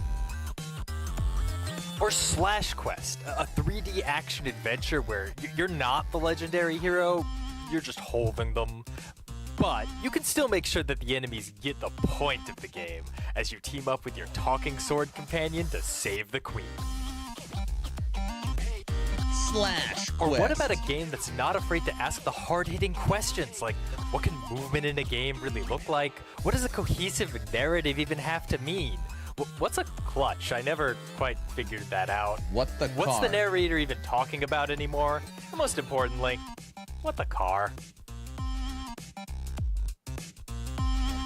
Or Slash Quest, a 3D action adventure where you're not the legendary hero, you're just holding them. But you can still make sure that the enemies get the point of the game as you team up with your talking sword companion to save the queen. slash Or quest. what about a game that's not afraid to ask the hard-hitting questions, like what can movement in a game really look like? What does a cohesive narrative even have to mean? What's a clutch? I never quite figured that out. What's the What's the narrator even talking about anymore? And most importantly, what the car?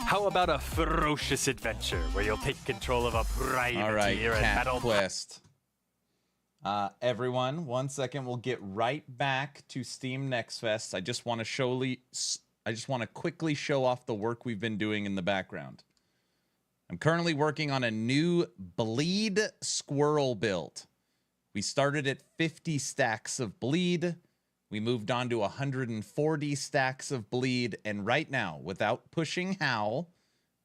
How about a ferocious adventure where you'll take control of a privateer All right, and Cat battle Quest. Everyone, 1 second. We'll get right back to Steam Nextfest. I just want to quickly show off the work we've been doing in the background. I'm currently working on a new bleed squirrel build. We started at 50 stacks of bleed. We moved on to 140 stacks of bleed. And right now, without pushing Howl,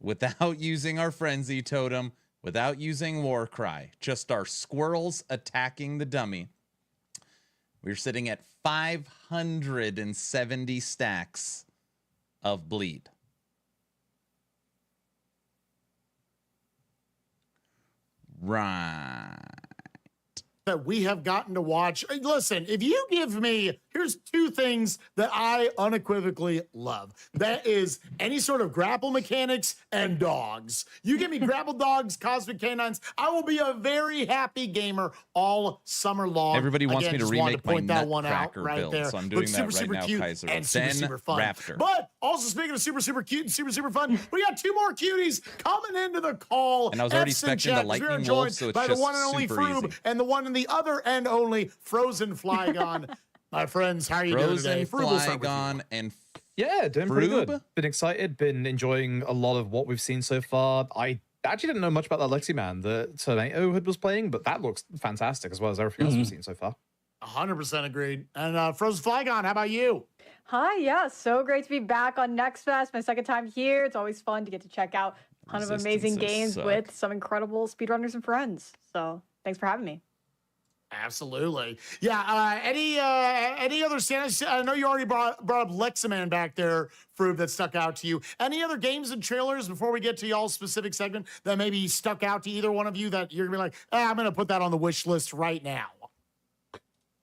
without using our frenzy totem, without using Warcry, just our squirrels attacking the dummy, we're sitting at 570 stacks of bleed. Right. That we have gotten to watch. Listen, if you give me, here's two things that I unequivocally love. That is any sort of grapple mechanics and dogs. You give me grapple dogs, cosmic canines, I will be a very happy gamer all summer long. Everybody wants Again, me to just wanted remake my point that one out Nutcracker right build, there. so I'm doing Looks that super, right now, cute Kaiser. and Then super fun. Raptor. But also speaking of super cute and super fun, we got two more cuties coming into the call. And I was already Epson expecting the chat, 'cause we are lightning joined wolf, so it's by just the one and only super Froob easy. and the one and the other and only Frozen Flygon. My friends, how are you doing today? Frozen Froob, we'll start with you. Flygon and Yeah, doing pretty Froob? good. Been excited, been enjoying a lot of what we've seen so far. I actually didn't know much about that Lexi man that Tornado was playing, but that looks fantastic as well as everything else we've seen so far. 100% agreed. And Frozen Flygon, how about you? Hi, yeah, so great to be back on Nextfest. My second time here. It's always fun to get to check out a ton of amazing games with some incredible speedrunners and friends. So thanks for having me. Absolutely. Yeah, any other standouts? I know you already brought up Lexa Man back there, Froob, that stuck out to you. Any other games and trailers before we get to y'all's specific segment that maybe stuck out to either one of you that you're going to be like, I'm going to put that on the wish list right now?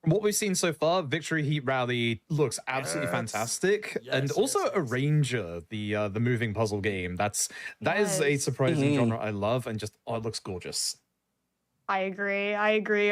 What we've seen so far, Victory Heat Rally looks absolutely fantastic, and also a Ranger, the moving puzzle game. That is a surprising genre I love, and just it looks gorgeous. I agree.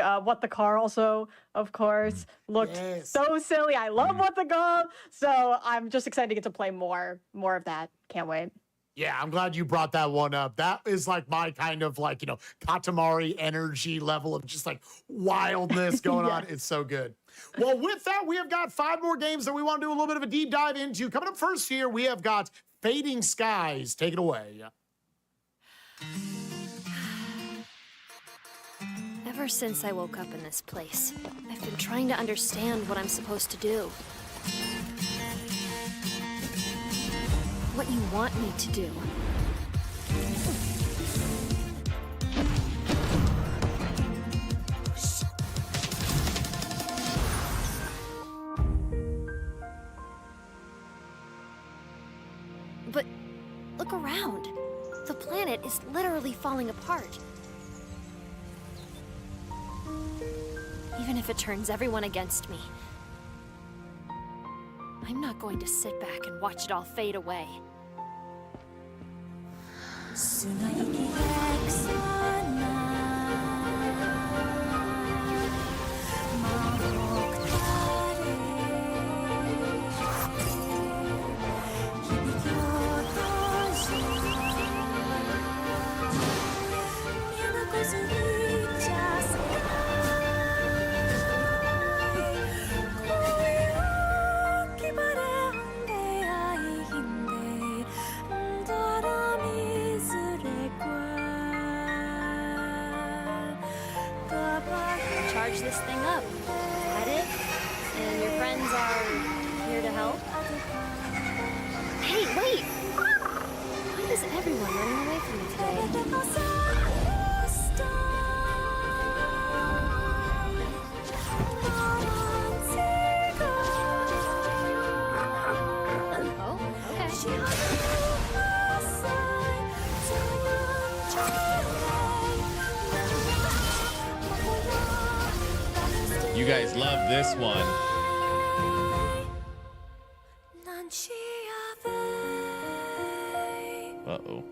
What the Car also, of course, looked so silly. I love What the Car, so I'm just excited to get to play more of that. Can't wait. Yeah, I'm glad you brought that one up. That is like my kind of like, Katamari energy level of just like wildness going on. It's so good. Well, with that, we have got 5 more games that we want to do a little bit of a deep dive into. Coming up first here, we have got Fading Skies. Take it away. Ever since I woke up in this place, I've been trying to understand what I'm supposed to do. What you want me to do. But look around. The planet is literally falling apart. Even if it turns everyone against me, I'm not going to sit back and watch it all fade away. Charge this thing up. Is that it? And your friends are here to help? Hey, wait! Why is everyone running away from me today? You guys love this one. Uh-oh.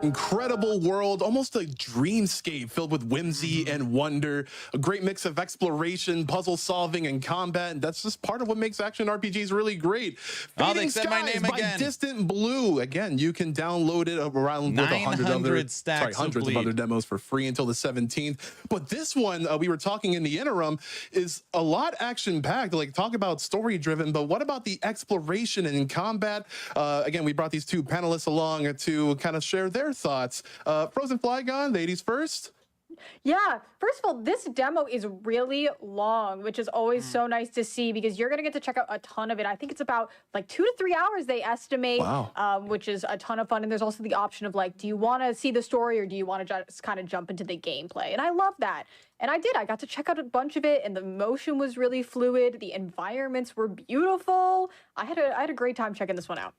Incredible world, almost a dreamscape filled with whimsy and wonder. A great mix of exploration, puzzle solving, and combat. And that's just part of what makes action RPGs really great. Oh, they Fading said my Skies name by again. Distant Blue. Again, you can download it around with 900 stacks of hundreds of bleed. other demos for free until the 17th. But this one, we were talking in the interim, is a lot action-packed. Like, talk about story-driven, but what about the exploration and combat? Again, we brought these two panelists along to kind of share their thoughts. Frozen Flygon, ladies first. Yeah, first of all, this demo is really long, which is always so nice to see because you're going to get to check out a ton of it. I think it's about like 2 to 3 hours they estimate, which is a ton of fun. And there's also the option of like, do you want to see the story or do you want to just kind of jump into the gameplay? And I love that. And I did. I got to check out a bunch of it, and the motion was really fluid. The environments were beautiful. I had a great time checking this one out.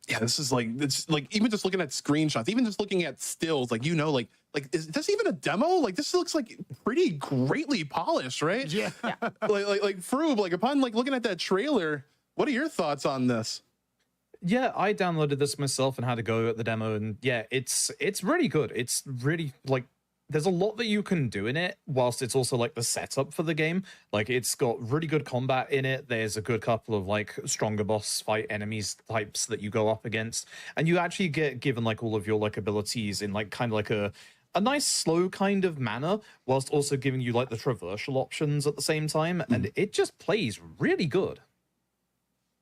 Yeah, this is like, it's like even just looking at screenshots, even just looking at stills, like, you know, like is this even a demo? Like, this looks like pretty greatly polished, right? Yeah. like Froob, like upon like looking at that trailer, what are your thoughts on this? Yeah, I downloaded this myself and had a go at the demo, and yeah, it's really good. It's really like, there's a lot that you can do in it, whilst it's also like the setup for the game. Like, it's got really good combat in it. There's a good couple of like stronger boss fight enemies types that you go up against, and you actually get given like all of your like abilities in like kind of like a nice slow kind of manner, whilst also giving you like the traversal options at the same time, and it just plays really good.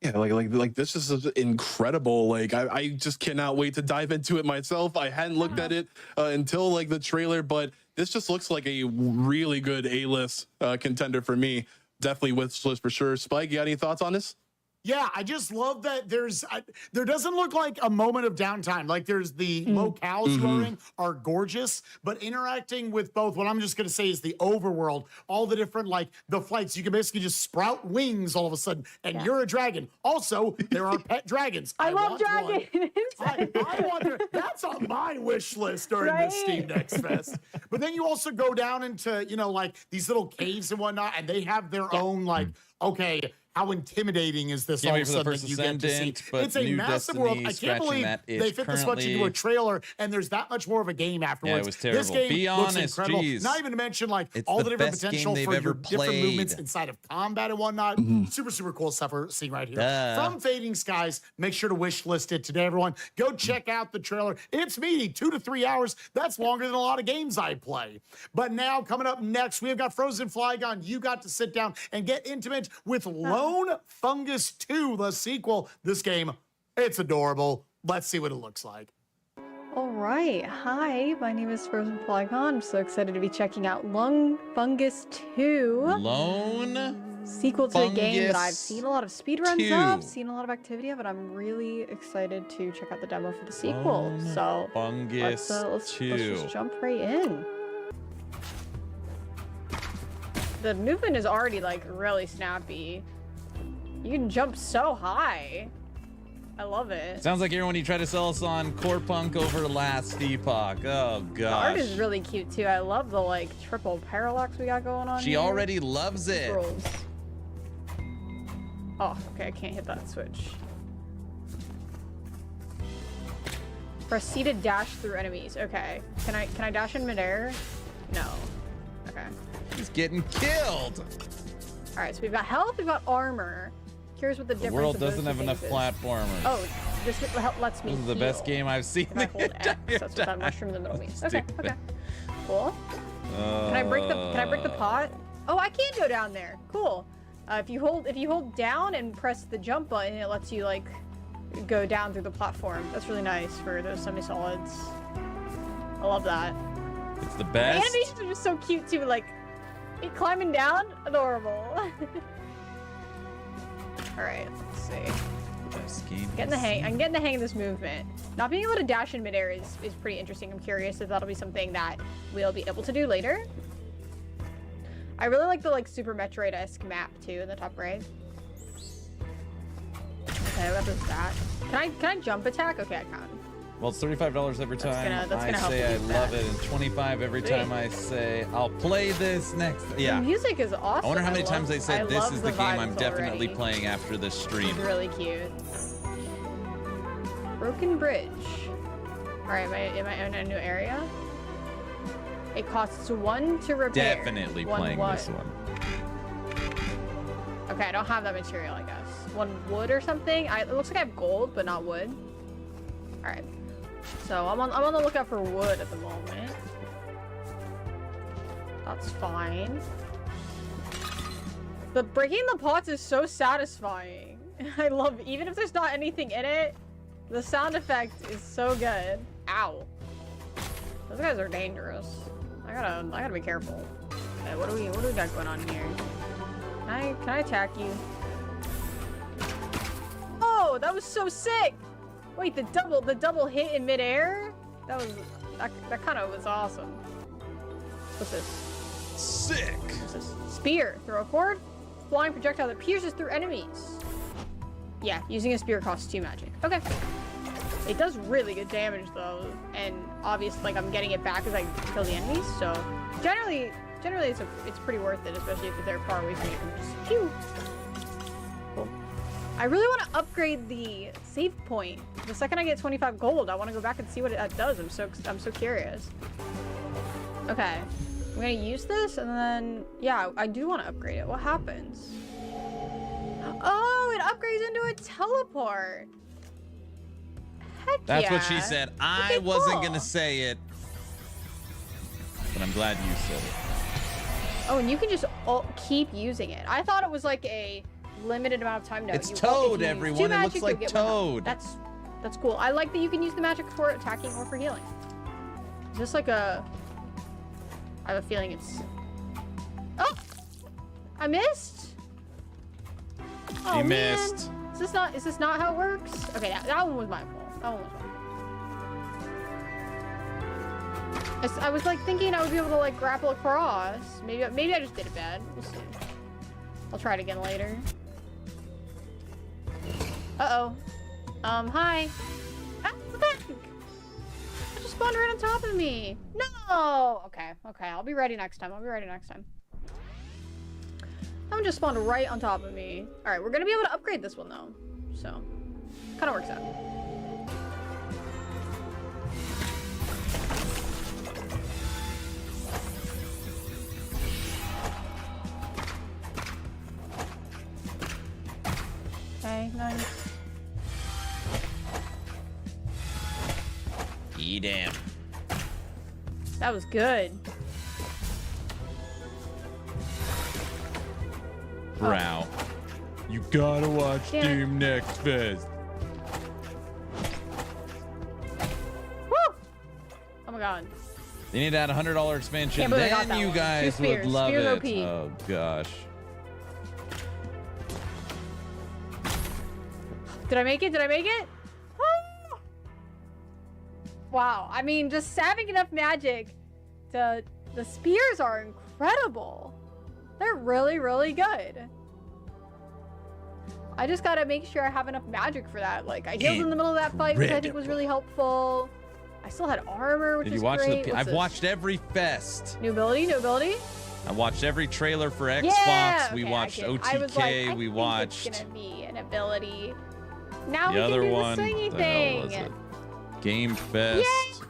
Yeah, like this is incredible. Like I just cannot wait to dive into it myself. I hadn't looked at it until like the trailer, but this just looks like a really good A-list contender for me. Definitely wish list for sure. Spike, you got any thoughts on this? Yeah, I just love that there doesn't look like a moment of downtime. Like there's the locales you are in are gorgeous, but interacting with both, what I'm just going to say is the overworld, all the different, like the flights, you can basically just sprout wings all of a sudden, and you're a dragon. Also, there are pet dragons. I love dragons. I want that's on my wish list during this Steam Next Fest. But then you also go down into, you know, like these little caves and whatnot, and they have their own, like, okay, how intimidating is this all of a sudden that you get to see? It's a massive world. I can't believe they fit this much into a trailer, and there's that much more of a game afterwards. Yeah, it was terrible. This game Be looks honest, incredible. geez. Not even to mention like It's all the the different best potential game for they've your ever different movements played. inside of combat and whatnot. Super, super cool stuff we're seeing right here. Duh. From Fading Skies, make sure to wish list it today, everyone. Go check out the trailer. It's meaty, 2 to 3 hours. That's longer than a lot of games I play. But now, coming up next, we've got Frozen Flygon. You got to sit down and get intimate with Lone Fungus 2, the sequel. This game, it's adorable. Let's see what it looks like. All right. Hi, my name is Frozen Flygon. I'm so excited to be checking out Lone Fungus 2. Lone sequel to a game that I've Fungus seen a lot of speedruns 2. of, seen a lot of activity of, and I'm really excited to check out the demo for the sequel. Lone So Fungus let's 2. just jump right in. The movement is already like really snappy. You can jump so high. I love it. Sounds like everyone you tried to sell us on Core Punk over last Epoch. Oh gosh. The art is really cute too. I love the like triple parallax we got going on She here. already loves it. Rolls. Oh, okay, I can't hit that switch. Press C to dash through enemies. Okay. Can I dash in midair? No. Okay. He's getting killed. Alright, so we've got health, we've got armor. Curious what the difference The world of those doesn't two have enough things is. platformers. Oh, this lets me This is the best heal. game I've seen. If I hold X, that's what that mushroom in the middle means. Okay, Stupid. okay. Cool. Can I break the pot? Oh, I can go down there. Cool. If you hold down and press the jump button, it lets you like go down through the platform. That's really nice for those semi-solids. I love that. It's the The best. animations are just so cute too. Like it climbing down, adorable. All right, let's see. Best game. I'm getting the hang of this movement. Not being able to dash in midair is pretty interesting. I'm curious if that'll be something that we'll be able to do later. I really like the like Super Metroid-esque map too in the top right. Okay, I got this bat. Can I jump attack? Okay, I can. Well, it's $35 every time that's gonna I help say I with love that. it, and $25 every Sweet. time I say I'll play this next. Yeah. The music is awesome. I wonder how many love- times they I said this love is the game I'm vibes definitely already. playing after this stream. It's really cute. Broken bridge. All right, am I in a new area? It costs 1 to repair. Definitely One playing what? this one. Okay, I don't have that material, I guess. 1 wood or something. It looks like I have gold, but not wood. All right. So I'm on the lookout for wood at the moment. That's fine. The breaking the pots is so satisfying. I love, even if there's not anything in it, the sound effect is so good. Ow. Those guys are dangerous. I gotta be careful. Okay, what do we got going on here? Can I attack you? Oh, that was so sick! Wait, the double hit in midair? That kind of was awesome. What's this? Sick! What's this? Spear. Throw a cord. Flying projectile that pierces through enemies. Yeah, using a spear costs 2 magic. Okay. It does really good damage though, and obviously, like, I'm getting it back as I kill the enemies. So generally it's pretty worth it, especially if they're far away from you. Just pew. Cool. I really want to upgrade the save point. The second I get 25 gold, I want to go back and see what it does. I'm so curious. Okay, I'm gonna use this, and then yeah, I do want to upgrade it. What happens? Oh, it upgrades into a teleport. Heck That's yeah. what she said. I wasn't gonna say it, but I'm glad you said it. Oh, and you can just keep using it. I thought it was like a limited amount of time. No, It's if Toad, you use everyone. 2 It magic, looks like you'll get 1 Toad. health. That's cool. I like that you can use the magic for attacking or for healing. Is this like a... I have a feeling it's... Oh! I missed! Oh, You man. missed. Is this not how it works? Okay, that one was my fault. That one was mine. I was like thinking I would be able to like grapple across. Maybe I just did it bad. We'll see. I'll try it again later. Uh-oh. Hi. Ah, what the heck? It just spawned right on top of me. No! Okay, I'll be ready next time. That one just spawned right on top of me. All right, we're gonna be able to upgrade this one though. So, kind of works out. Okay, nice. Eat him. That was good. Brow. You gotta watch Yeah. Team Nextfest. Woo! Oh my god. They need to add a $100 expansion. Can't believe I got Then that you one. guys Two would spears. love Spears it. OP. Oh gosh. Did I make it? Ah! Wow. I mean, just having enough magic the spears are incredible. They're really, really good. I just gotta make sure I have enough magic for that. Like, I healed in the middle of that fight, which I think was really helpful. I still had armor, which Did is you watch great. the? What's I've this? watched every fest. New ability. I watched every trailer for Xbox. Yeah! We Okay, watched I OTK. was like, I we think watched it's gonna be an ability. Now the we can other do one. the swingy What the hell was thing. it? Game Fest.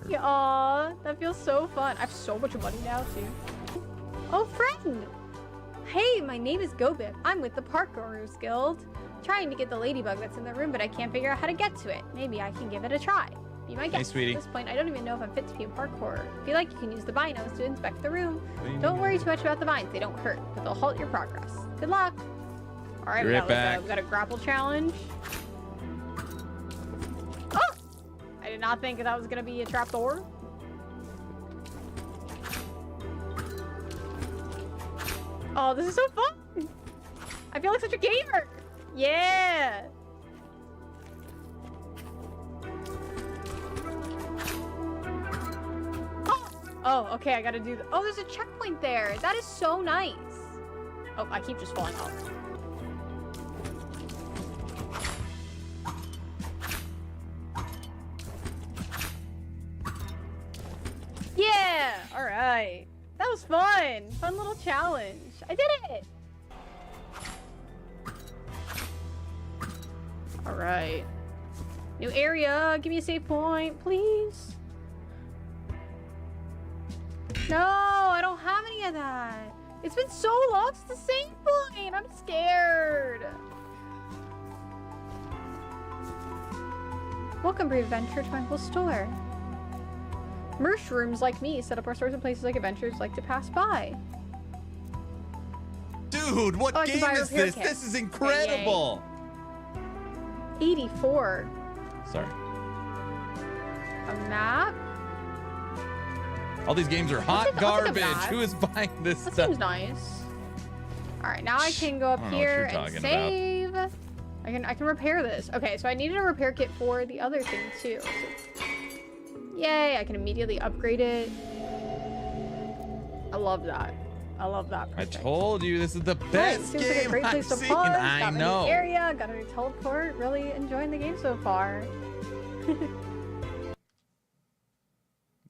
Yay! Aw, that feels so fun. I have so much money now too. Oh, friend! Hey, my name is Gobib. I'm with the Parkourers Guild. Trying to get the ladybug that's in the room, but I can't figure out how to get to it. Maybe I can give it a try. Be my guest. sweetie. At this point, I don't even know if I'm fit to be a parkourer. If you like, you can use the binos to inspect the room. Don't worry too much about the vines. They don't hurt, but they'll halt your progress. Good luck. All right, Be right back. we got a grapple challenge. Oh! I did not think that was gonna be a trapdoor. Oh, this is so fun! I feel like such a gamer! Yeah! Oh, okay, I gotta do the— oh, there's a checkpoint there! That is so nice! Oh, I keep just falling off. Yeah! All right. That was fun. Fun little challenge. I did it! All right. New area. Give me a save point, please. No, I don't have any of that. It's been so long since the save point. I'm scared. Welcome, brave adventurer, to my humble store. Mushrooms like me set up our stores in places like adventurers like to pass by. Dude, what game is this? This is incredible. 84. Sorry. A map? All these games are hot garbage. Who is buying this That stuff? seems nice. All right, now I can go up here and save. I can repair this. Okay, so I needed a repair kit for the other thing too. So, yay! I can immediately upgrade it. I love that. I love that. I told you this is the Right, best seems like a game great I've place to seen. pause. I Got my know. new area. Got a new teleport. Really enjoying the game so far.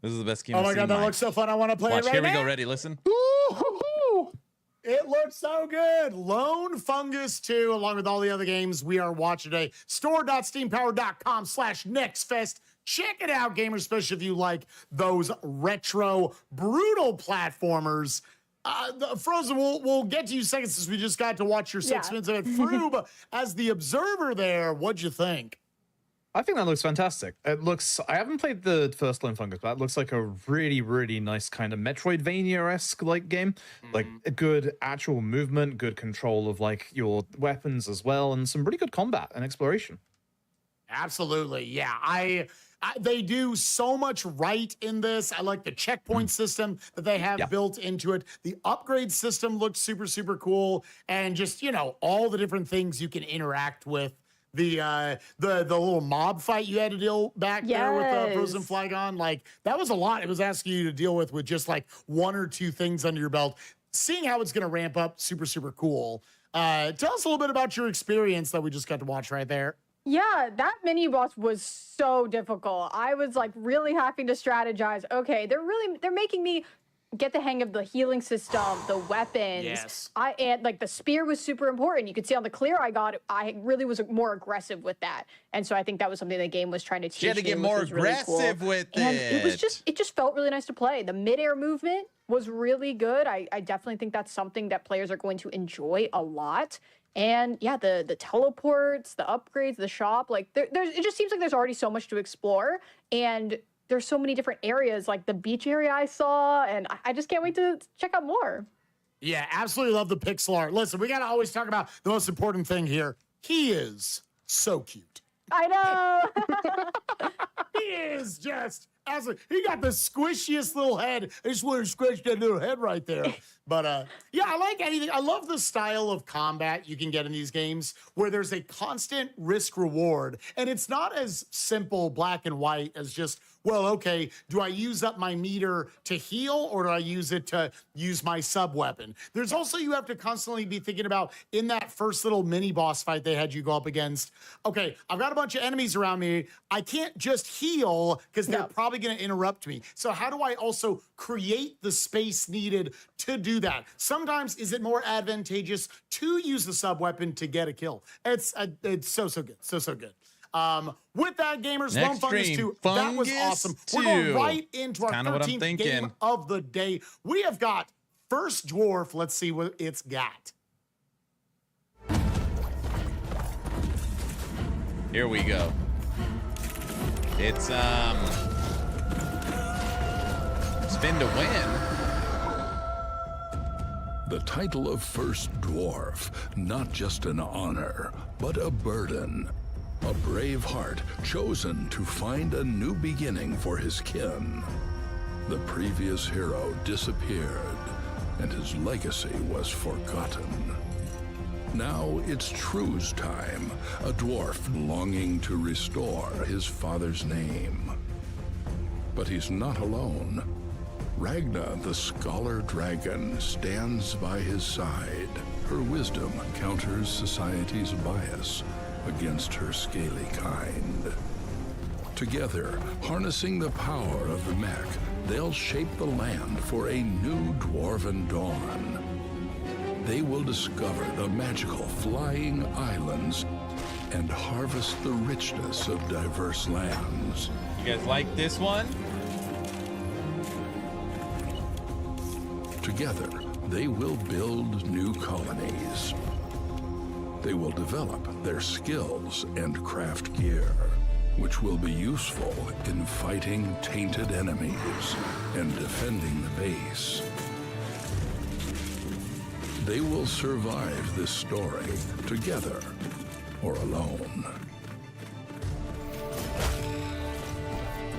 This is the best game Oh I've my seen. god, that looks so fun. I want to play Watch, it right here now. we go. Ready? Listen. Ooh, it looks so good. Lone Fungus 2, along with all the other games we are watching today. Store.steampower.com/nextfest. Check it out, gamers, especially if you like those retro, brutal platformers. Frozen, we'll get to you seconds since we just got to watch your 6 minutes of it through. But as the observer there, what'd you think? I think that looks fantastic. It looks, I haven't played the first Lone Fungus, but it looks like a really, really nice kind of Metroidvania-esque like game. Like a good actual movement, good control of like your weapons as well, and some really good combat and exploration. Absolutely, yeah. They do so much right in this. I like the checkpoint system that they have built into it. The upgrade system looks super, super cool. And just, you know, all the different things you can interact with. The little mob fight you had to deal back there with Frozen Flygon, like that was a lot. It was asking you to deal with just like 1 or 2 things under your belt. Seeing how it's going to ramp up, super, super cool. Tell us a little bit about your experience that we just got to watch right there. Yeah, that mini boss was so difficult. I was like really having to strategize. Okay, they're making me get the hang of the healing system, the weapons. Yes. And like the spear was super important. You could see on the clear I got, I really was more aggressive with that. And so I think that was something the game was trying to teach me. You had to get more aggressive with it. And it just felt really nice to play. The midair movement was really good. I definitely think that's something that players are going to enjoy a lot. And yeah, the teleports, the upgrades, the shop, like it just seems like there's already so much to explore. And there's so many different areas, like the beach area I saw, and I just can't wait to check out more. Yeah, absolutely love the pixel art. Listen, we got to always talk about the most important thing here. He is so cute. I know. He is just, he got the squishiest little head. I just want to squish that little head right there. But yeah, I like anything. I love the style of combat you can get in these games where there's a constant risk reward. And it's not as simple black and white as just, well, okay, do I use up my meter to heal or do I use it to use my sub weapon? There's also, you have to constantly be thinking about in that first little mini boss fight they had you go up against. Okay, I've got a bunch of enemies around me. I can't just heal because they're probably going to interrupt me. So how do I also create the space needed to do that? Sometimes is it more advantageous to use the sub weapon to get a kill? It's so good, so good. With that, gamers, Lone Fungus 2, that was awesome. We're going right into our 13th game of the day. We have got first dwarf. Let's see what it's got. Here we go. It's spin to win. The title of First Dwarf, not just an honor, but a burden. A brave heart chosen to find a new beginning for his kin. The previous hero disappeared, and his legacy was forgotten. Now it's True's time, a dwarf longing to restore his father's name. But he's not alone. Ragna, the scholar dragon, stands by his side. Her wisdom counters society's bias against her scaly kind. Together, harnessing the power of the mech, they'll shape the land for a new dwarven dawn. They will discover the magical flying islands and harvest the richness of diverse lands. You guys like this one? Together, they will build new colonies. They will develop their skills and craft gear, which will be useful in fighting tainted enemies and defending the base. They will survive this story together or alone.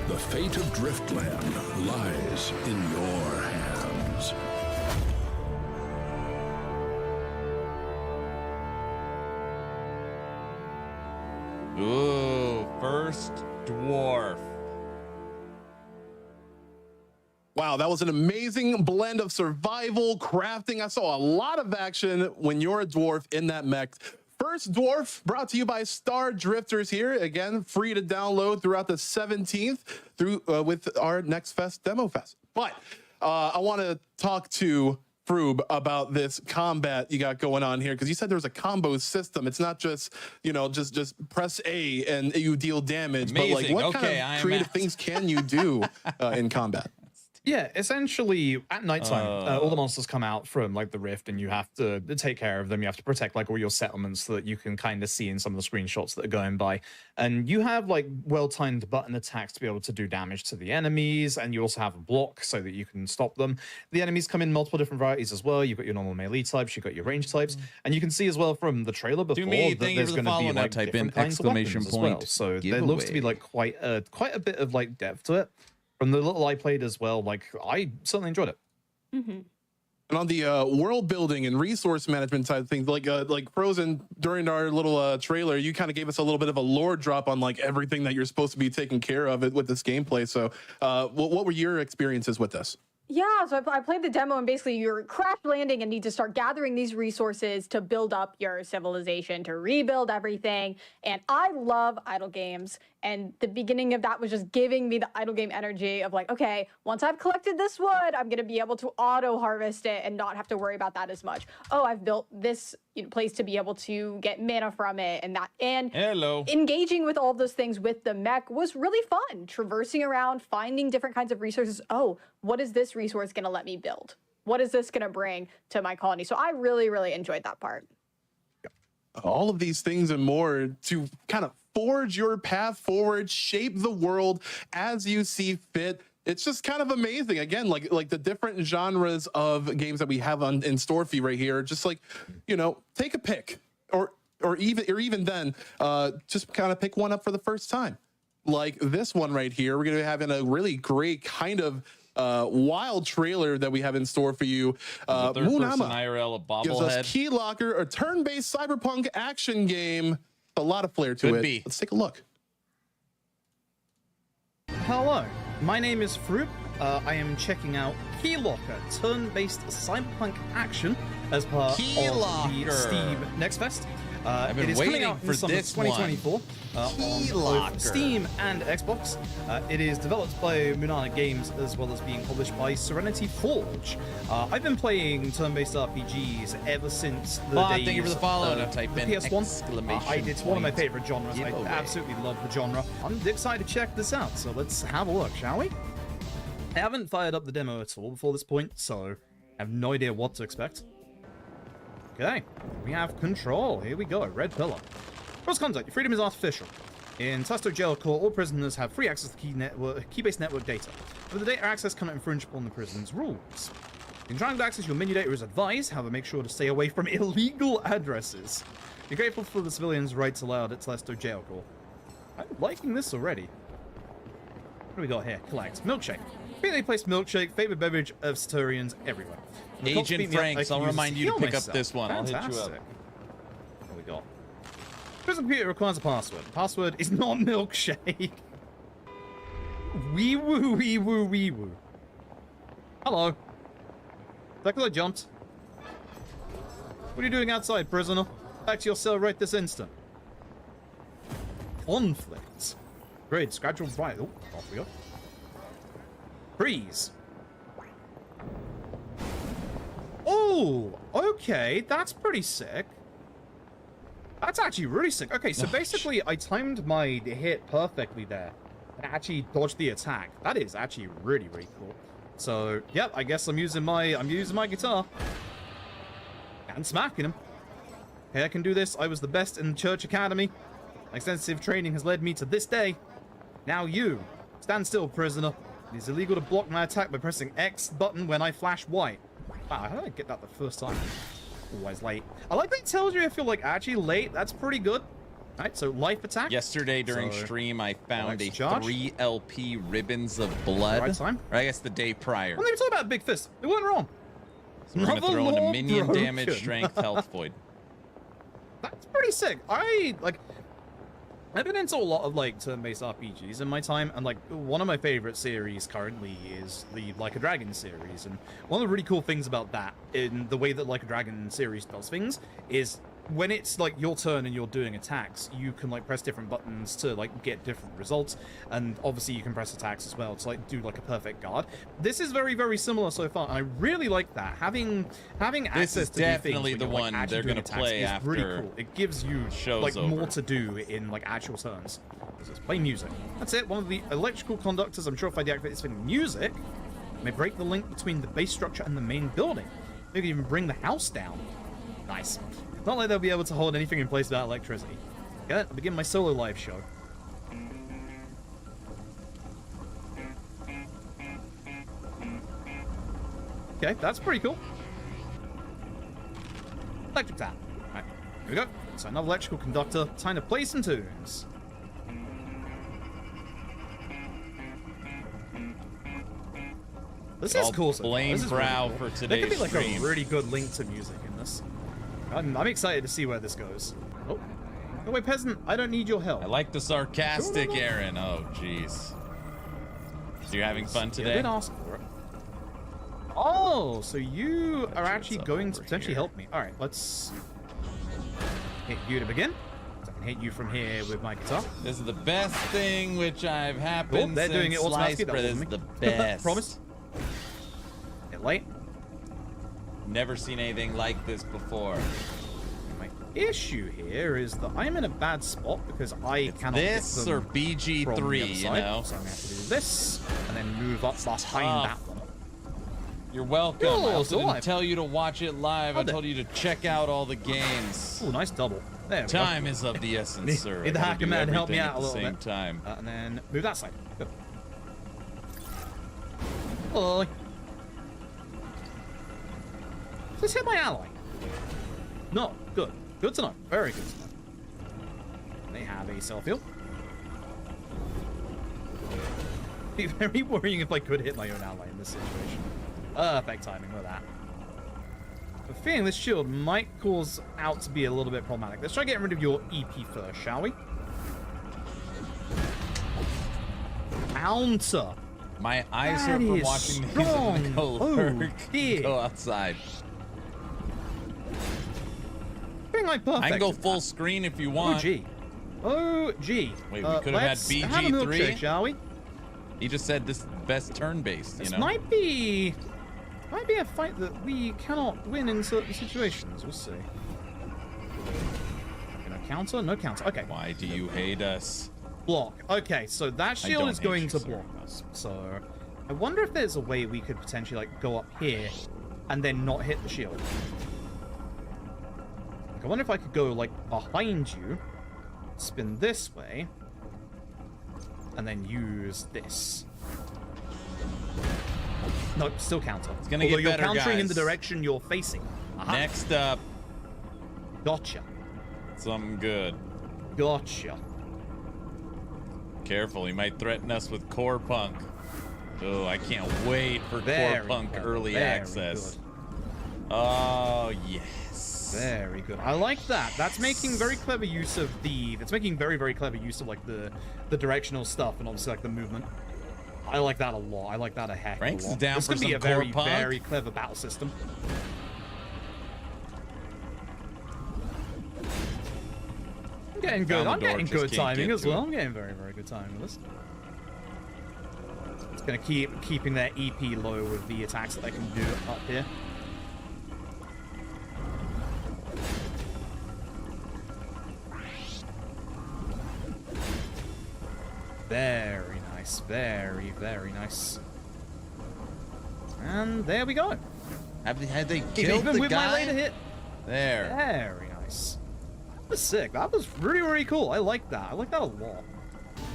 The fate of Driftland lies in your hands. Ooh, first dwarf. Wow, that was an amazing blend of survival, crafting. I saw a lot of action when you're a dwarf in that mech. First Dwarf, brought to you by Star Drifters here. Again, free to download throughout the 17th through with our Nextfest Demo Fest. But I want to talk to Froob about this combat you got going on here, because you said there's a combo system. It's not just, you know, just press A and you deal damage. Amazing. But like, what kind of creative things can you do in combat? Yeah, essentially at nighttime, all the monsters come out from like the rift, and you have to take care of them. You have to protect like all your settlements so that you can kind of see in some of the screenshots that are going by. And you have like well-timed button attacks to be able to do damage to the enemies, and you also have a block so that you can stop them. The enemies come in multiple different varieties as well. You've got your normal melee types, you've got your range types, and you can see as well from the trailer before that there's going to be like type different in kinds of weapons as well. So there looks to be like quite a bit of like depth to it. From the little I played as well, like I certainly enjoyed it. Mm-hmm. And on the world building and resource management side of things, like Frozen, during our little trailer, you kind of gave us a little bit of a lore drop on like everything that you're supposed to be taking care of with this gameplay. So what were your experiences with this? Yeah, so I played the demo, and basically you're crash landing and need to start gathering these resources to build up your civilization, to rebuild everything. And I love idle games. And the beginning of that was just giving me the idle game energy of like, okay, once I've collected this wood, I'm going to be able to auto harvest it and not have to worry about that as much. Oh, I've built this place to be able to get mana from it and that. And engaging with all those things with the mech was really fun. Traversing around, finding different kinds of resources. Oh, what is this resource going to let me build? What is this going to bring to my colony? So I really, really enjoyed that part. All of these things and more to kind of forge your path forward, shape the world as you see fit. It's just kind of amazing. Again, like the different genres of games that we have in store for you right here. Just like, you know, take a pick, or even then, just kind of pick one up for the first time. Like this one right here, we're gonna be having a really great kind of wild trailer that we have in store for you. Third-person IRL, a bobblehead. Gives us Key Locker, a turn-based cyberpunk action game. A lot of flair to it. Let's take a look. Hello, my name is Froob. I am checking out Key Locker, turn-based cyberpunk action as part of the Steam Nextfest. I've been waiting for this 2024 on both Steam and Xbox. It is developed by Munana Games as well as being published by Serenity Forge. I've been playing turn-based RPGs ever since the days thank you for the follow. Now type in PS1. It's one of my favorite genres. I absolutely love the genre. I'm excited to check this out, so let's have a look, shall we? I haven't fired up the demo at all before this point, so I have no idea what to expect. Okay, we have control. Here we go. Red pillar. First contact. Your freedom is artificial. In Telesto Jail Court, all prisoners have free access to key-based network data, but the data access cannot infringe upon the prison's rules. In trying to access your menu data is advised, however, make sure to stay away from illegal addresses. Be grateful for the civilians' rights allowed at Telesto Jail Court. I'm liking this already. What do we got here? Collect. Milkshake. Freely placed milkshake, favorite beverage of Saturnians everywhere. Agent Franks, I'll remind you to pick up this one. Fantastic. I'll hit you up. What we got? Prison computer requires a password. The password is not milkshake. Wee woo, wee woo, wee woo. Hello. Acolyte jumped. What are you doing outside, prisoner? Back to your cell right this instant. Conflict. Great, scratch on right. Oh, off we go. freeze. Oh, okay, that's pretty sick. That's actually really sick. Okay, so basically I timed my hit perfectly there and actually dodged the attack. That is actually really, really cool. So, yep, I guess I'm using my guitar and smacking him. Hey, I can do this. I was the best in Church Academy. My extensive training has led me to this day. Now you, stand still, prisoner. It is illegal to block my attack by pressing X button when I flash white. Wow, how did I get that the first time? Always late. I like that it tells you if you're like actually late. That's pretty good. All right, so life attack. Yesterday during stream, I found a 3 LP ribbons of blood. Right time. Or I guess the day prior. Well, they were talking about Big Fist. They weren't wrong. So we're gonna throw in a minion damage, strength, health void. That's pretty sick. I've been into a lot of like turn-based RPGs in my time, and like one of my favorite series currently is the Like a Dragon series. And one of the really cool things about that, in the way that Like a Dragon series does things, is when it's like your turn and you're doing attacks, you can like press different buttons to like get different results, and obviously you can press attacks as well to like do like a perfect guard. This is very, very similar so far, and I really like that. Having access to definitely things the when one they're gonna play is after really cool. It gives you like more to do in like actual turns. Let's play music. That's it. One of the electrical conductors. I'm sure if I deactivate this thing, music may break the link between the base structure and the main building. Maybe even bring the house down. Nice. Not like they'll be able to hold anything in place without electricity. Okay, I'll begin my solo live show. Okay, that's pretty cool. Electric tap. Alright, here we go. So another electrical conductor. Time to play some tunes. This is cool. Blame Brow really cool. for today's There could be like stream. a really good link to music in this. I'm excited to see where this goes. Oh, no way, peasant! I don't need your help. I like the sarcastic Aaron. Oh, jeez. So you're having fun today? I did ask for it. Oh, so you are actually going to potentially help me. All right, let's hit you to begin. So I can hit you from here with my guitar. This is the best thing which I've happened they're doing it since automatically. sliced bread. This is the best. Promise. Get late. Never seen anything like this before. My issue here is that I'm in a bad spot because I cannot this get them or BG3, you know. So I'm gonna have to do this and then move up behind that one. You're welcome. I Oh, also so didn't tell you to watch it live. I told you to check out all the games. Oh, nice double. There we go. Time is of the essence, sir. Need the hacker man to help me out a little bit. bit. Time. And then move that side. Good. Oh. Let's hit my ally. No, good. Good to know. Very good to know. They have a self-heal. Be very worrying if I could hit my own ally in this situation. Perfect timing with that. I'm feeling this shield might cause out to be a little bit problematic. Let's try getting rid of your EP first, shall we? Counter. My eyes hurt from watching these. I'm gonna go outside. Like perfect. I can go full screen if you want. Oh, gee. Wait, we could have had BG3. Have a milkshake, shall we? He just said this is the best turn-based, you This know? might be a fight that we cannot win in certain situations. We'll see. No counter? No counter. Okay. Why do you hate us? Block. Okay, so that shield is going to block us. So I wonder if there's a way we could potentially like go up here and then not hit the shield. I wonder if I could go like behind you, spin this way, and then use this. Nope, still counter. It's gonna get better, you're countering guys. in the direction you're facing. Aha. Next up. Gotcha. Something good. Gotcha. Careful, he might threaten us with Core Punk. Oh, I can't wait for Core Punk early access. Good. Oh, yes. Very good. I like that. That's making very clever use of the... That's making very, very clever use of, like, the directional stuff and obviously, like, the movement. I like that a lot. I like that a heck Ranks of a lot. is down This for could be some a very, Core Punk. very clever battle system. I'm getting good. I'm getting good timing as well. I'm getting very, very good timing with this. Gonna keeping their EP low with the attacks that they can do up here. Very nice, very, very nice. And there we go. Had they killed Even the with guy? my later hit. There. Very nice. That was sick. That was really, really cool. I like that. I like that a lot.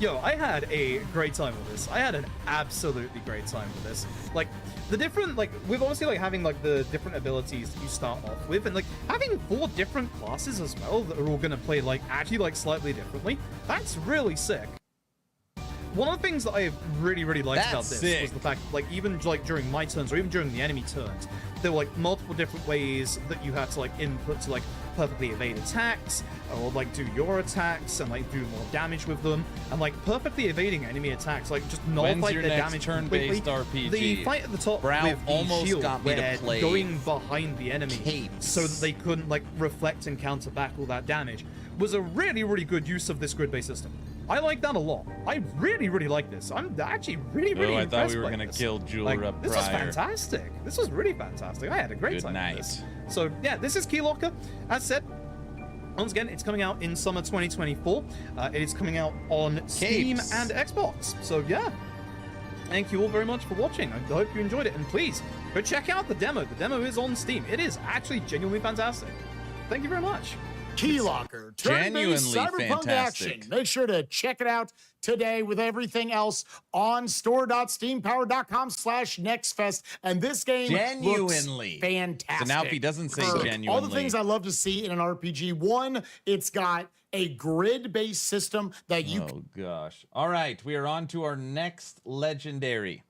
Yo, I had a great time with this. I had an absolutely great time with this. Like, the different, like, with obviously, like, having, like, the different abilities that you start off with, and, like, having 4 different classes as well that are all gonna play, like, actually, like, slightly differently. That's really sick. One of the things that I really, really liked about this was the fact, like, even, like, during my turns, or even during the enemy turns, there were, like, multiple different ways that you had to, like, input to, like, perfectly evade attacks, or, like, do your attacks, and, like, do more damage with them, and, like, perfectly evading enemy attacks, like, just nullify their damage completely. Turn-based RPG? The fight at the top Brown with the almost shield, got me to where play going behind the enemy capes, so that they couldn't, like, reflect and counter back all that damage, was a really, really good use of this grid-based system. I like that a lot. I really, really like this. I'm actually really, really impressed. I thought we were by gonna this. kill Jeweler up This prior. was fantastic. This was really fantastic. I had a great time with this. So yeah, this is Keylocker. As said, once again, it's coming out in summer 2024. It is coming out on Steam and Xbox. So yeah, thank you all very much for watching. I hope you enjoyed it, and please go check out the demo. The demo is on Steam. It is actually genuinely fantastic. Thank you very much. Keylocker, turn-based cyberpunk action. Make sure to check it out today with everything else on store.steampower.com/nextfest. And this game genuinely looks fantastic. So now if he doesn't say genuinely, all the things I love to see in an RPG. One, it's got a grid-based system that you. Oh gosh! All right, we are on to our next legendary.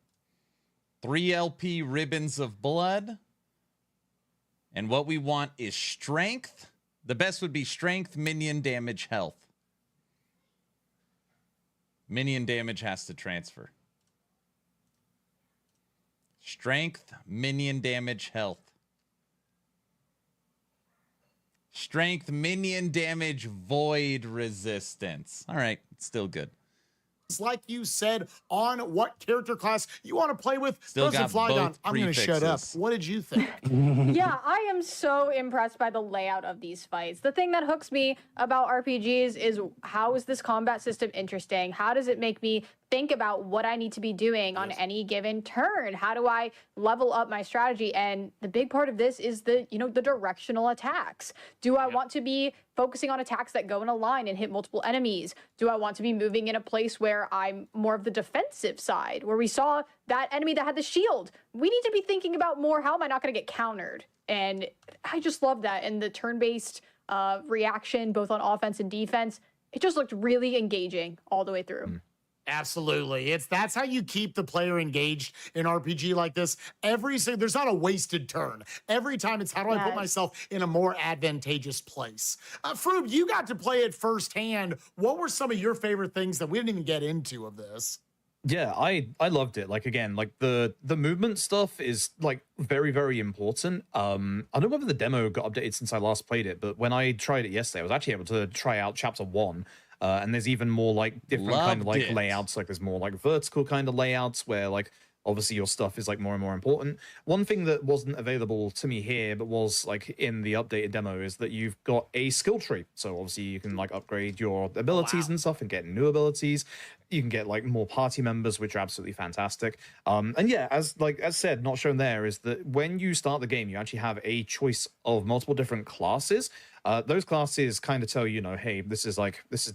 3 LP Ribbons of Blood, and what we want is strength. The best would be strength, minion damage, health. Minion damage has to transfer. Strength, minion damage, health. Strength, minion damage, void resistance. All right, it's still good. Like you said, on what character class you want to play with. Still got both I'm going to shut up. What did you think? Yeah, I am so impressed by the layout of these fights. The thing that hooks me about RPGs is how is this combat system interesting? How does it make me think about what I need to be doing on any given turn? How do I level up my strategy? And the big part of this is the directional attacks. Do I want to be focusing on attacks that go in a line and hit multiple enemies? Do I want to be moving in a place where I'm more of the defensive side, where we saw that enemy that had the shield? We need to be thinking about more, how am I not going to get countered? And I just love that. And the turn-based reaction, both on offense and defense, it just looked really engaging all the way through. Absolutely. That's how you keep the player engaged in RPG like this. There's not a wasted turn. Every time it's how do I put myself in a more advantageous place? Froob, you got to play it firsthand. What were some of your favorite things that we didn't even get into of this? Yeah, I loved it. Like, again, like the movement stuff is like very, very important. I don't know whether the demo got updated since I last played it, but when I tried it yesterday, I was actually able to try out chapter 1. And there's even more like different kind of like layouts. Like there's more like vertical kind of layouts where like obviously your stuff is like more and more important. One thing that wasn't available to me here, but was like in the updated demo, is that you've got a skill tree. So obviously you can like upgrade your abilities and stuff and get new abilities. You can get like more party members, which are absolutely fantastic. And yeah, as said, not shown there, is that when you start the game, you actually have a choice of multiple different classes. Those classes kind of tell you, hey, this is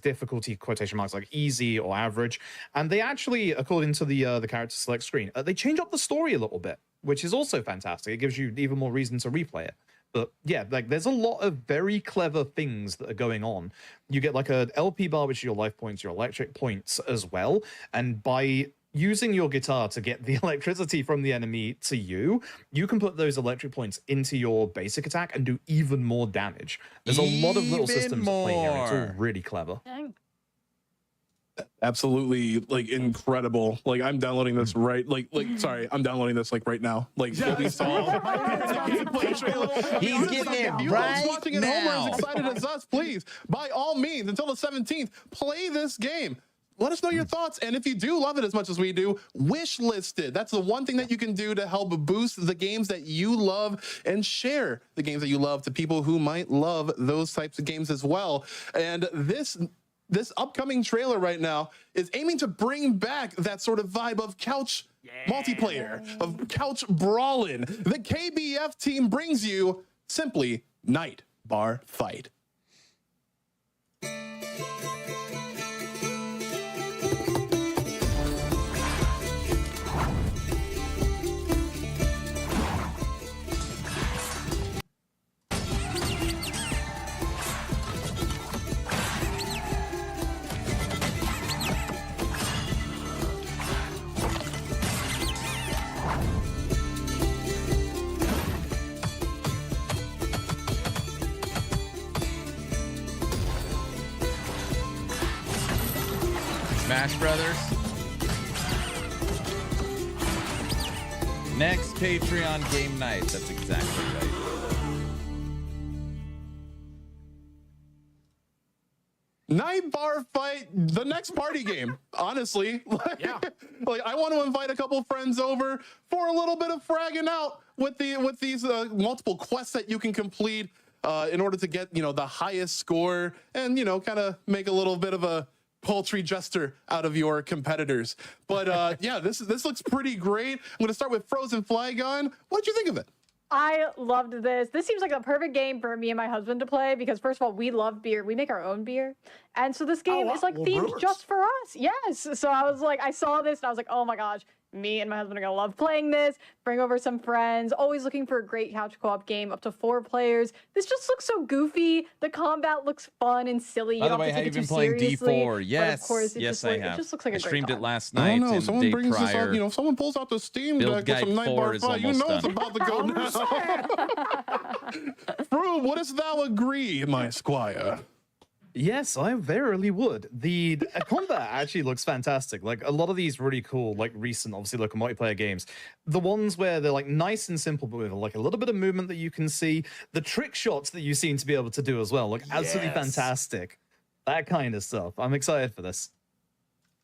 difficulty quotation marks like easy or average, and they actually, according to the character select screen, they change up the story a little bit, which is also fantastic. It gives you even more reason to replay it. But yeah, like there's a lot of very clever things that are going on. You get like an LP bar, which is your life points, your electric points as well, and by using your guitar to get the electricity from the enemy to you, you can put those electric points into your basic attack and do even more damage. There's a lot of little systems at play here. It's all really clever. Absolutely, like incredible. Like I'm downloading this I'm downloading this like right now. Like what we saw. He's getting it right watching now. As excited as us, please, by all means, until the 17th, play this game. Let us know your thoughts. And if you do love it as much as we do, wish list it. That's the one thing that you can do to help boost the games that you love and share the games that you love to people who might love those types of games as well. And this upcoming trailer right now is aiming to bring back that sort of vibe of couch multiplayer, of couch brawling. The KBF team brings you simply Night Bar Fight. Smash Brothers. Next Patreon game night. That's exactly right. Night Bar Fight, the next party game, honestly. Like I want to invite a couple friends over for a little bit of fragging out with these multiple quests that you can complete in order to get, the highest score and, kind of make a little bit of a paltry jester out of your competitors. But yeah, this looks pretty great. I'm going to start with Frozen Flygon. What did you think of it? I loved this. This seems like the perfect game for me and my husband to play because, first of all, we love beer. We make our own beer. And so this game is like themed just for us. Yes. So I was like, I saw this and I was like, oh my gosh, me and my husband are going to love playing this. Bring over some friends. Always looking for a great couch co-op game up to 4 players. This just looks so goofy. The combat looks fun and silly. By the way, have you been playing D4? Yes. Of course, yes, I have. It just looks like a I streamed great it last night. I don't know. And Someone day brings prior. this up. If someone pulls out the Steam Build Deck with some Guide Night 4 Bar is Fight, you know almost it's about to go down. Froob, wouldst thou agree, my squire? Yes, I verily would. The combat actually looks fantastic. Like a lot of these really cool, like recent, obviously local multiplayer games. The ones where they're like nice and simple, but with like a little bit of movement that you can see. The trick shots that you seem to be able to do as well look absolutely fantastic. That kind of stuff. I'm excited for this.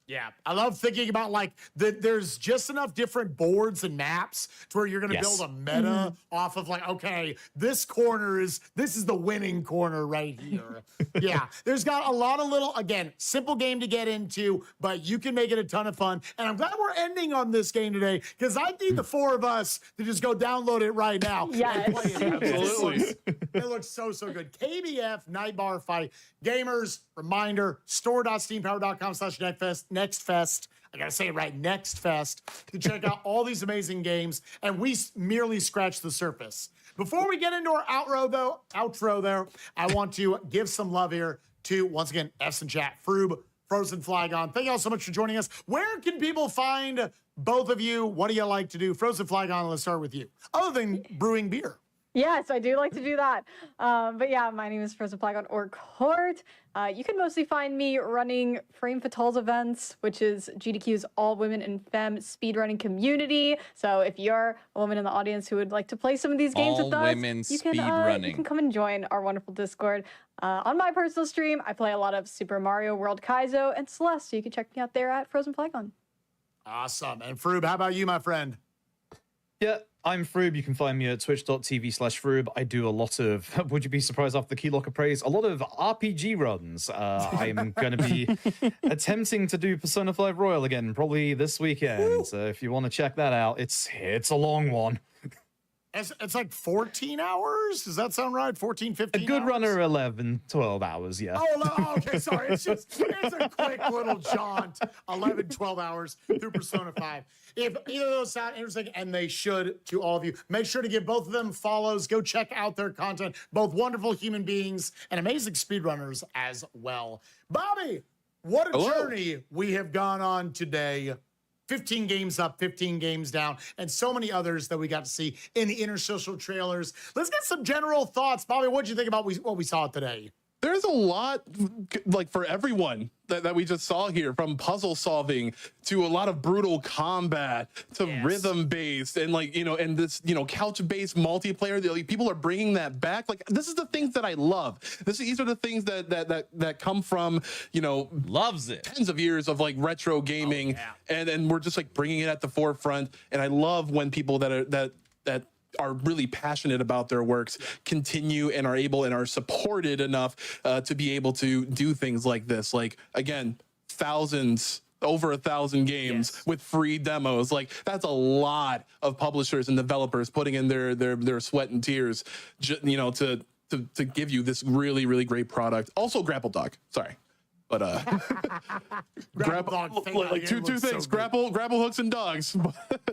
Yeah, I love thinking about like there's just enough different boards and maps to where you're going to build a meta off of like, okay, this is the winning corner right here. Yeah, there's got a lot of little, again, simple game to get into, but you can make it a ton of fun. And I'm glad we're ending on this game today because I need the 4 of us to just go download it right now. Yes. And play it. Absolutely. It looks so good. KBF Night Bar Fight. Gamers, reminder, store.steampower.com/Nextfest. I gotta say it right, Nextfest, to check out all these amazing games. And we merely scratched the surface. Before we get into our outro though, I want to give some love here to, once again, F's in chat, Froob, Frozen Flygon. Thank you all so much for joining us. Where can people find both of you? What do you like to do? Frozen Flygon, let's start with you. Other than brewing beer. Yes, I do like to do that. But yeah, my name is Frozen Flygon or Court. You can mostly find me running Frame Fatals events, which is GDQ's all women and femme speedrunning community. So if you're a woman in the audience who would like to play some of these games with us, you can come and join our wonderful Discord. On my personal stream, I play a lot of Super Mario World Kaizo and Celeste, so you can check me out there at Frozen Flygon. Awesome. And Froob, how about you, my friend? Yeah, I'm Froob. You can find me at twitch.tv/Froob. I do a lot of, would you be surprised after the Keylocker praise, a lot of RPG runs. I'm going to be attempting to do Persona 5 Royal again, probably this weekend. So if you want to check that out, it's a long one. It's like 14 hours? Does that sound right? 14, 15 A good hours? runner, 11, 12 hours, yeah. Oh, okay, sorry. It's a quick little jaunt, 11, 12 hours through Persona 5. If either of those sound interesting, and they should to all of you, make sure to give both of them follows. Go check out their content. Both wonderful human beings and amazing speedrunners as well. Bobby, what a journey we have gone on today. 15 games up, 15 games down, and so many others that we got to see in the interstitial trailers. Let's get some general thoughts. Bobby, what did you think about what we saw today? there's a lot like for everyone that we just saw here, from puzzle solving to a lot of brutal combat to rhythm based and like, you know, and this, you know, couch based multiplayer. Like, people are bringing that back. Like, this is the things that I love. These are the things that come from, you know, loves it, tens of years of like retro gaming, and we're just like bringing it at the forefront. And I love when people that are really passionate about their works continue and are able and are supported enough to be able to do things like this. Like, again, over 1,000 games with free demos. Like, that's a lot of publishers and developers putting in their sweat and tears, you know, to give you this really, really great product. Also, Grapple Dog. Sorry. But grapple, like two things: so grapple hooks and dogs.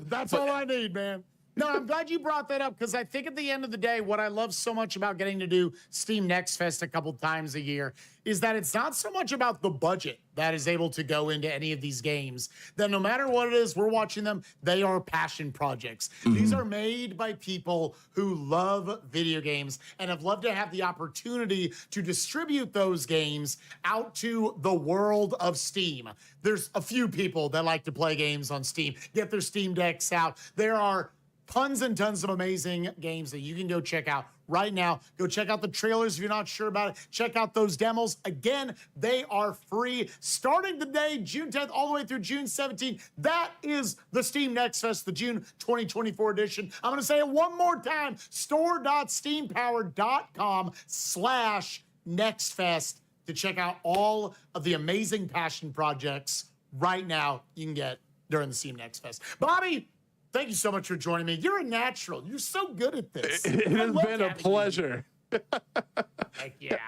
That's all I need, man. No, I'm glad you brought that up, because I think at the end of the day, what I love so much about getting to do Steam Next Fest a couple times a year is that it's not so much about the budget that is able to go into any of these games, that no matter what it is, we're watching them, they are passion projects. These are made by people who love video games and have loved to have the opportunity to distribute those games out to the world of Steam. There's a few people that like to play games on Steam, get their Steam Decks out. There are tons and tons of amazing games that you can go check out right now. Go check out the trailers if you're not sure about it. Check out those demos. Again, they are free. Starting today, June 10th, all the way through June 17th. That is the Steam Next Fest, the June 2024 edition. I'm going to say it one more time. store.steampower.com/nextfest to check out all of the amazing passion projects right now you can get during the Steam Next Fest. Bobby, thank you so much for joining me. You're a natural. You're so good at this. It has been a pleasure. Heck yeah.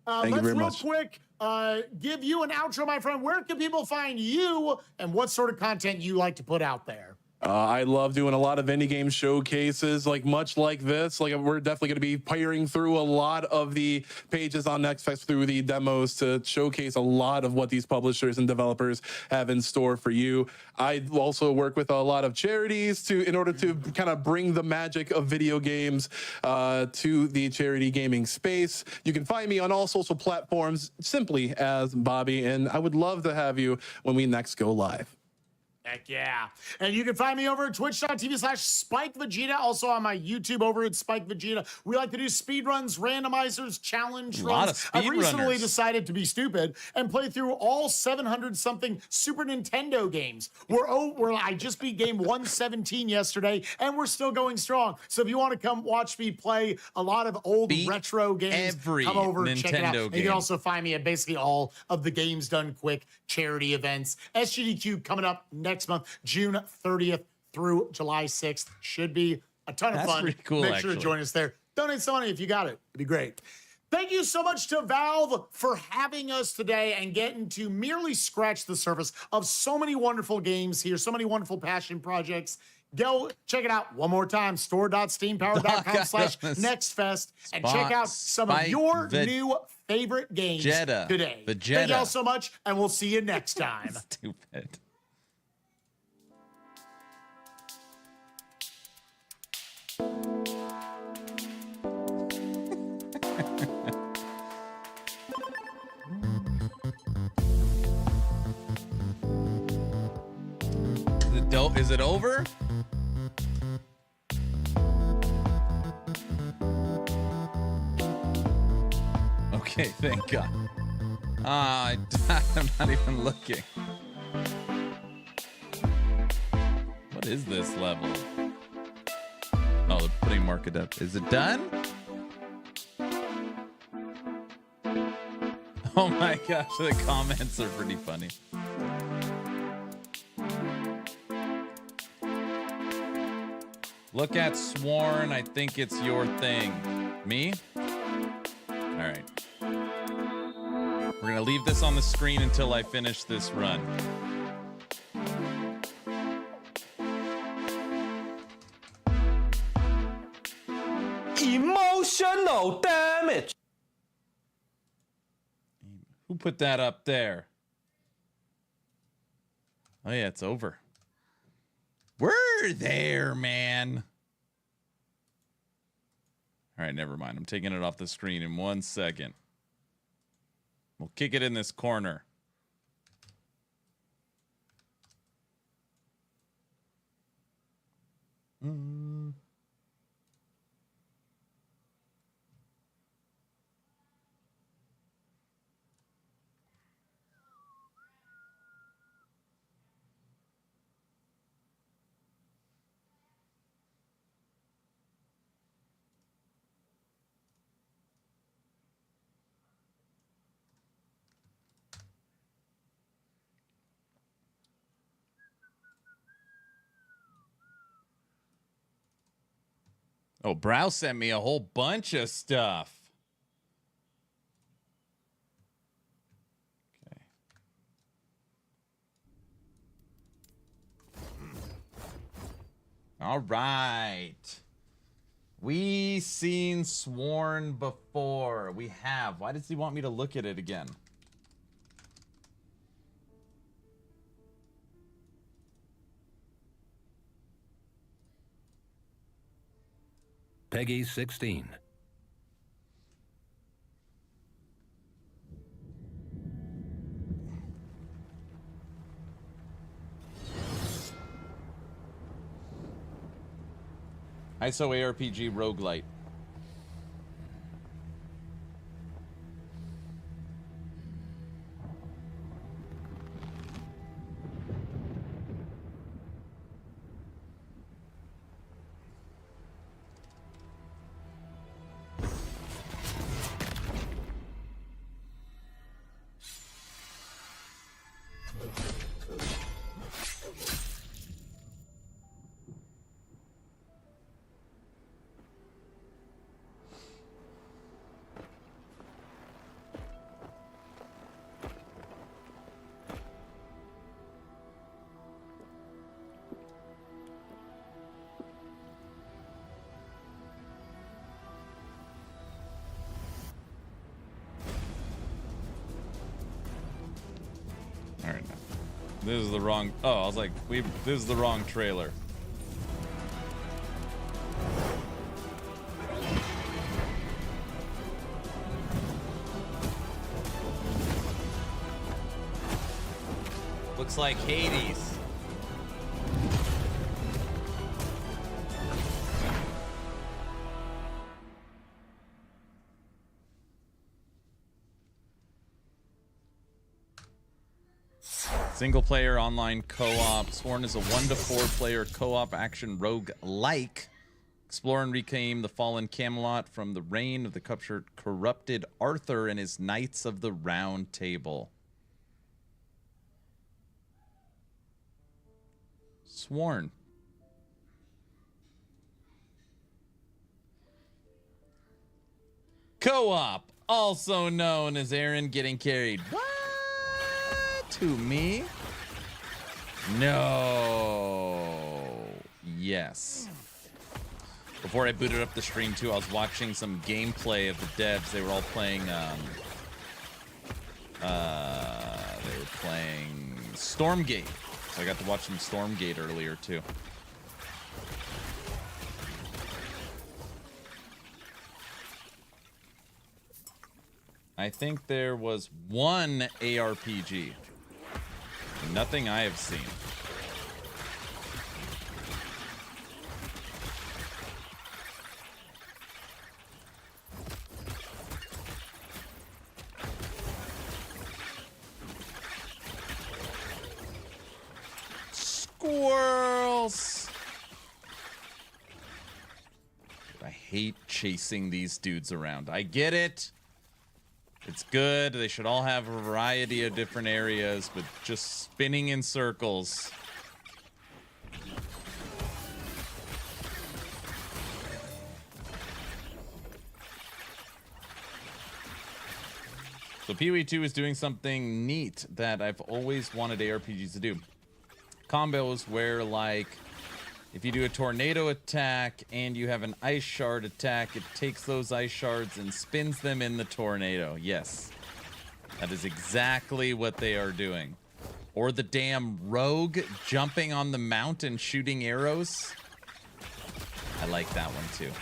Thank you very let's real much. quick give you an outro, my friend. Where can people find you, and what sort of content you like to put out there? I love doing a lot of indie game showcases, like much like this. Like, we're definitely going to be peering through a lot of the pages on Nextfest through the demos to showcase a lot of what these publishers and developers have in store for you. I also work with a lot of charities in order to kind of bring the magic of video games to the charity gaming space. You can find me on all social platforms simply as Bobby, and I would love to have you when we next go live. Heck yeah. And you can find me over at twitch.tv/SpikeVegeta, also on my YouTube over at Spike Vegeta. We like to do speedruns, randomizers, challenge runs. I've recently decided to be stupid and play through all 700-something Super Nintendo games. I just beat game 117 yesterday, and we're still going strong. So if you want to come watch me play a lot of old retro games, come over and check it out. And you can also find me at basically all of the Games Done Quick charity events. SGDQ coming up next month, June 30th through July 6th. Should be a ton of fun. Pretty cool, Make sure to join us there. Donate some money if you got it. It'd be great. Thank you so much to Valve for having us today and getting to merely scratch the surface of so many wonderful games here, so many wonderful passion projects. Go check it out one more time, store.steampower.com/nextfest, and check out some of your new favorite games today. Thank y'all so much, and we'll see you next time. Stupid. Is it over? Okay, thank God. I'm not even looking. What is this level? Oh, they're putting market up. Is it done? Oh my gosh, the comments are pretty funny. Look at Sworn. I think it's your thing. Me? All right. We're going to leave this on the screen until I finish this run. Emotional damage. Who put that up there? Oh, yeah, it's over. We're there, man. All right, never mind. I'm taking it off the screen in 1 second. We'll kick it in this corner. Oh, Brow sent me a whole bunch of stuff. Okay. All right. We seen Sworn before. We have. Why does he want me to look at it again? Peggy 16. ISO ARPG roguelite. This is the wrong. Oh, I was like, this is the wrong trailer. Looks like Hades. Single player online co-op. Sworn is a 1 to 4 player co-op action rogue-like. Explore and reclaim the fallen Camelot from the reign of the corrupted Arthur and his Knights of the Round Table. Sworn. Co-op, also known as Aaron getting carried. What? To me? No. Yes. Before I booted up the stream too, I was watching some gameplay of the devs. They were all playing Stormgate. So I got to watch some Stormgate earlier too. I think there was one ARPG. Nothing I have seen. Squirrels! I hate chasing these dudes around. I get it. It's good. They should all have a variety of different areas, but just spinning in circles. So PoE 2 is doing something neat that I've always wanted ARPGs to do. Combos where, like, if you do a tornado attack and you have an ice shard attack, it takes those ice shards and spins them in the tornado. Yes. That is exactly what they are doing. Or the damn rogue jumping on the mountain shooting arrows. I like that one too.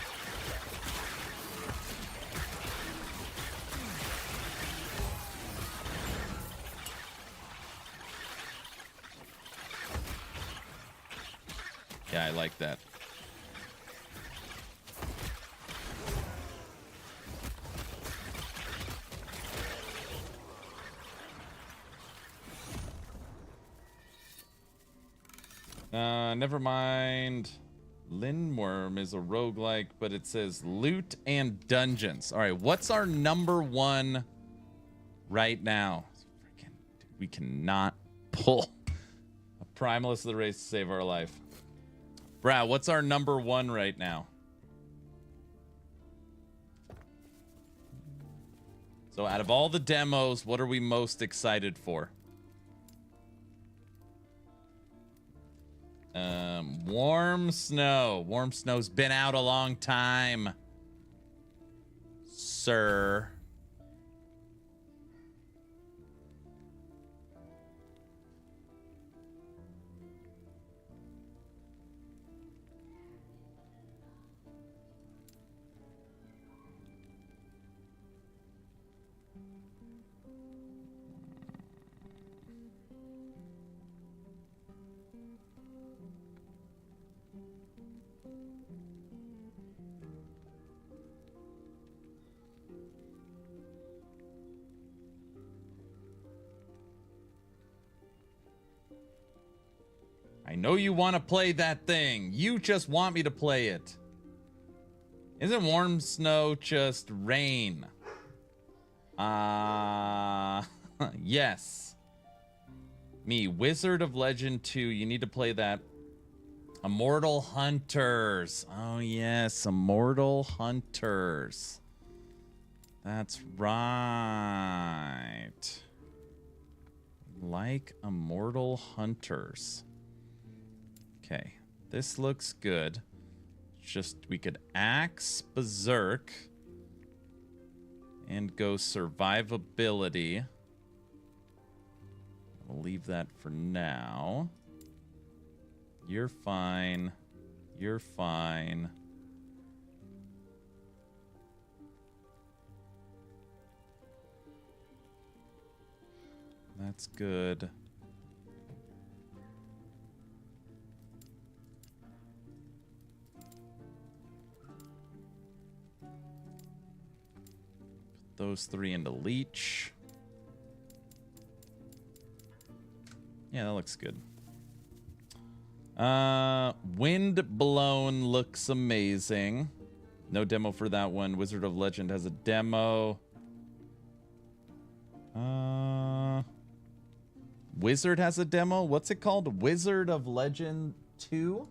Yeah, I like that. Never mind. Lindworm is a roguelike, but it says loot and dungeons. All right, what's our number one right now? Freaking, we cannot pull a Primalist of the race to save our life. Brad, what's our number one right now? So out of all the demos, what are we most excited for? Warm Snow. Warm Snow's been out a long time, sir. I know you want to play that thing. You just want me to play it. Isn't Warm Snow just rain? Yes. Me, Wizard of Legend 2. You need to play that. Immortal Hunters. Oh, yes. Immortal Hunters. That's right. Like Immortal Hunters. Okay, this looks good. Just, we could axe Berserk and go survivability. We'll leave that for now. You're fine. You're fine. That's good. Those three into Leech. Yeah, that looks good. Wind Blown looks amazing. No demo for that one. Wizard of Legend has a demo. Wizard has a demo. What's it called? Wizard of Legend 2?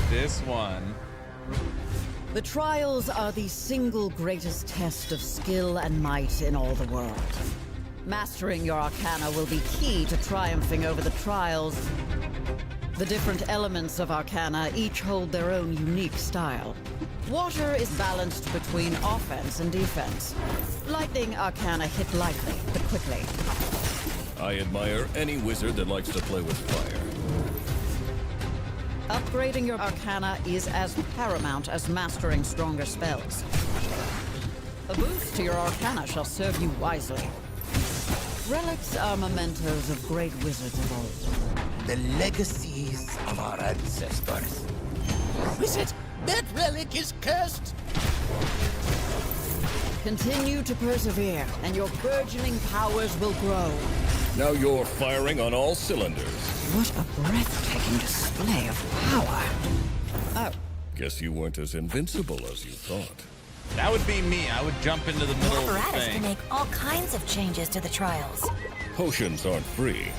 This one. The trials are the single greatest test of skill and might in all the world. Mastering your arcana will be key to triumphing over the trials. The different elements of arcana each hold their own unique style. Water is balanced between offense and defense. Lightning arcana hit lightly, but quickly. I admire any wizard that likes to play with fire. Upgrading your arcana is as paramount as mastering stronger spells. A boost to your arcana shall serve you wisely. Relics are mementos of great wizards of old. The legacies of our ancestors. Wizard, that relic is cursed! Continue to persevere, and your burgeoning powers will grow. Now you're firing on all cylinders. What a breathtaking display of power. Oh. Guess you weren't as invincible as you thought. That would be me. I would jump into the middle of the apparatus thing. can make all kinds of changes to the trials. Potions aren't free.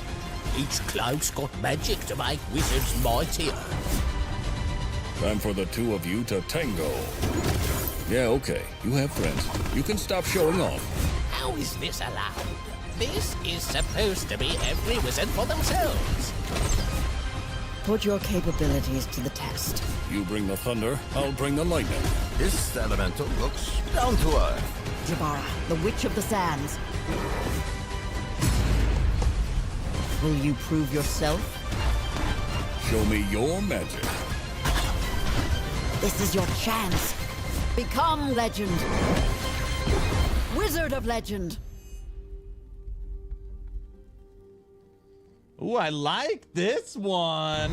Each cloak's got magic to make wizards mightier. Time for the two of you to tango. Yeah, okay. You have friends. You can stop showing off. How is this allowed? This is supposed to be every wizard for themselves. Put your capabilities to the test. You bring the thunder, I'll bring the lightning. This elemental looks down to earth. Jabara, the Witch of the Sands. Will you prove yourself? Show me your magic. This is your chance. Become legend. Wizard of Legend. Ooh, I like this one.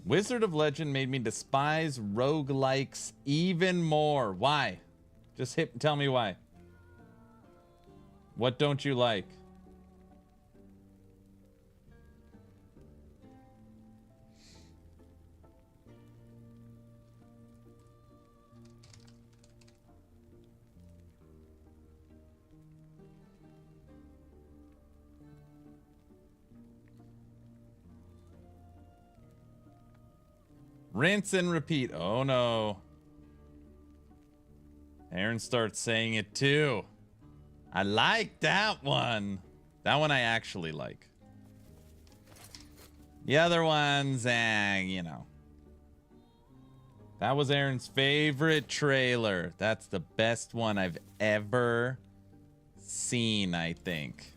Wizard of Legend made me despise roguelikes even more. Why? Just tell me why. What don't you like? Rinse and repeat. Oh no. Aaron starts saying it too. I like that one. That one I actually like. The other ones, you know. That was Aaron's favorite trailer. That's the best one I've ever seen, I think.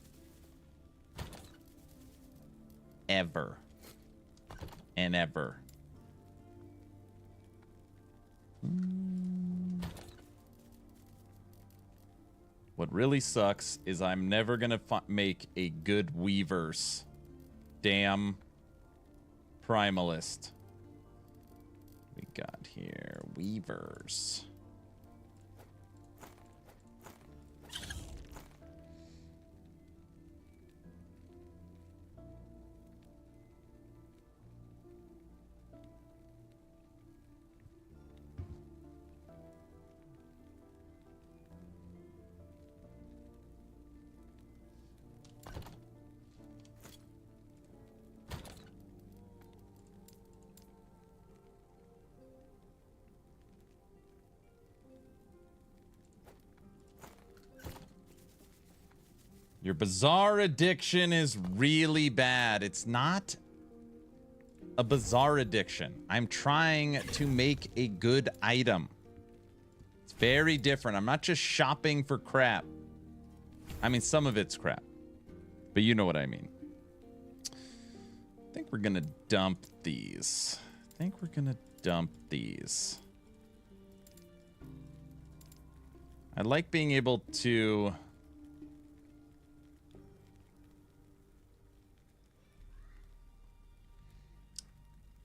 Ever. And ever. What really sucks is I'm never gonna make a good Weavers. Damn Primalist. We got here Weavers. Your bizarre addiction is really bad. It's not a bizarre addiction. I'm trying to make a good item. It's very different. I'm not just shopping for crap. I mean, some of it's crap, but you know what I mean. I think we're gonna dump these. I like being able to...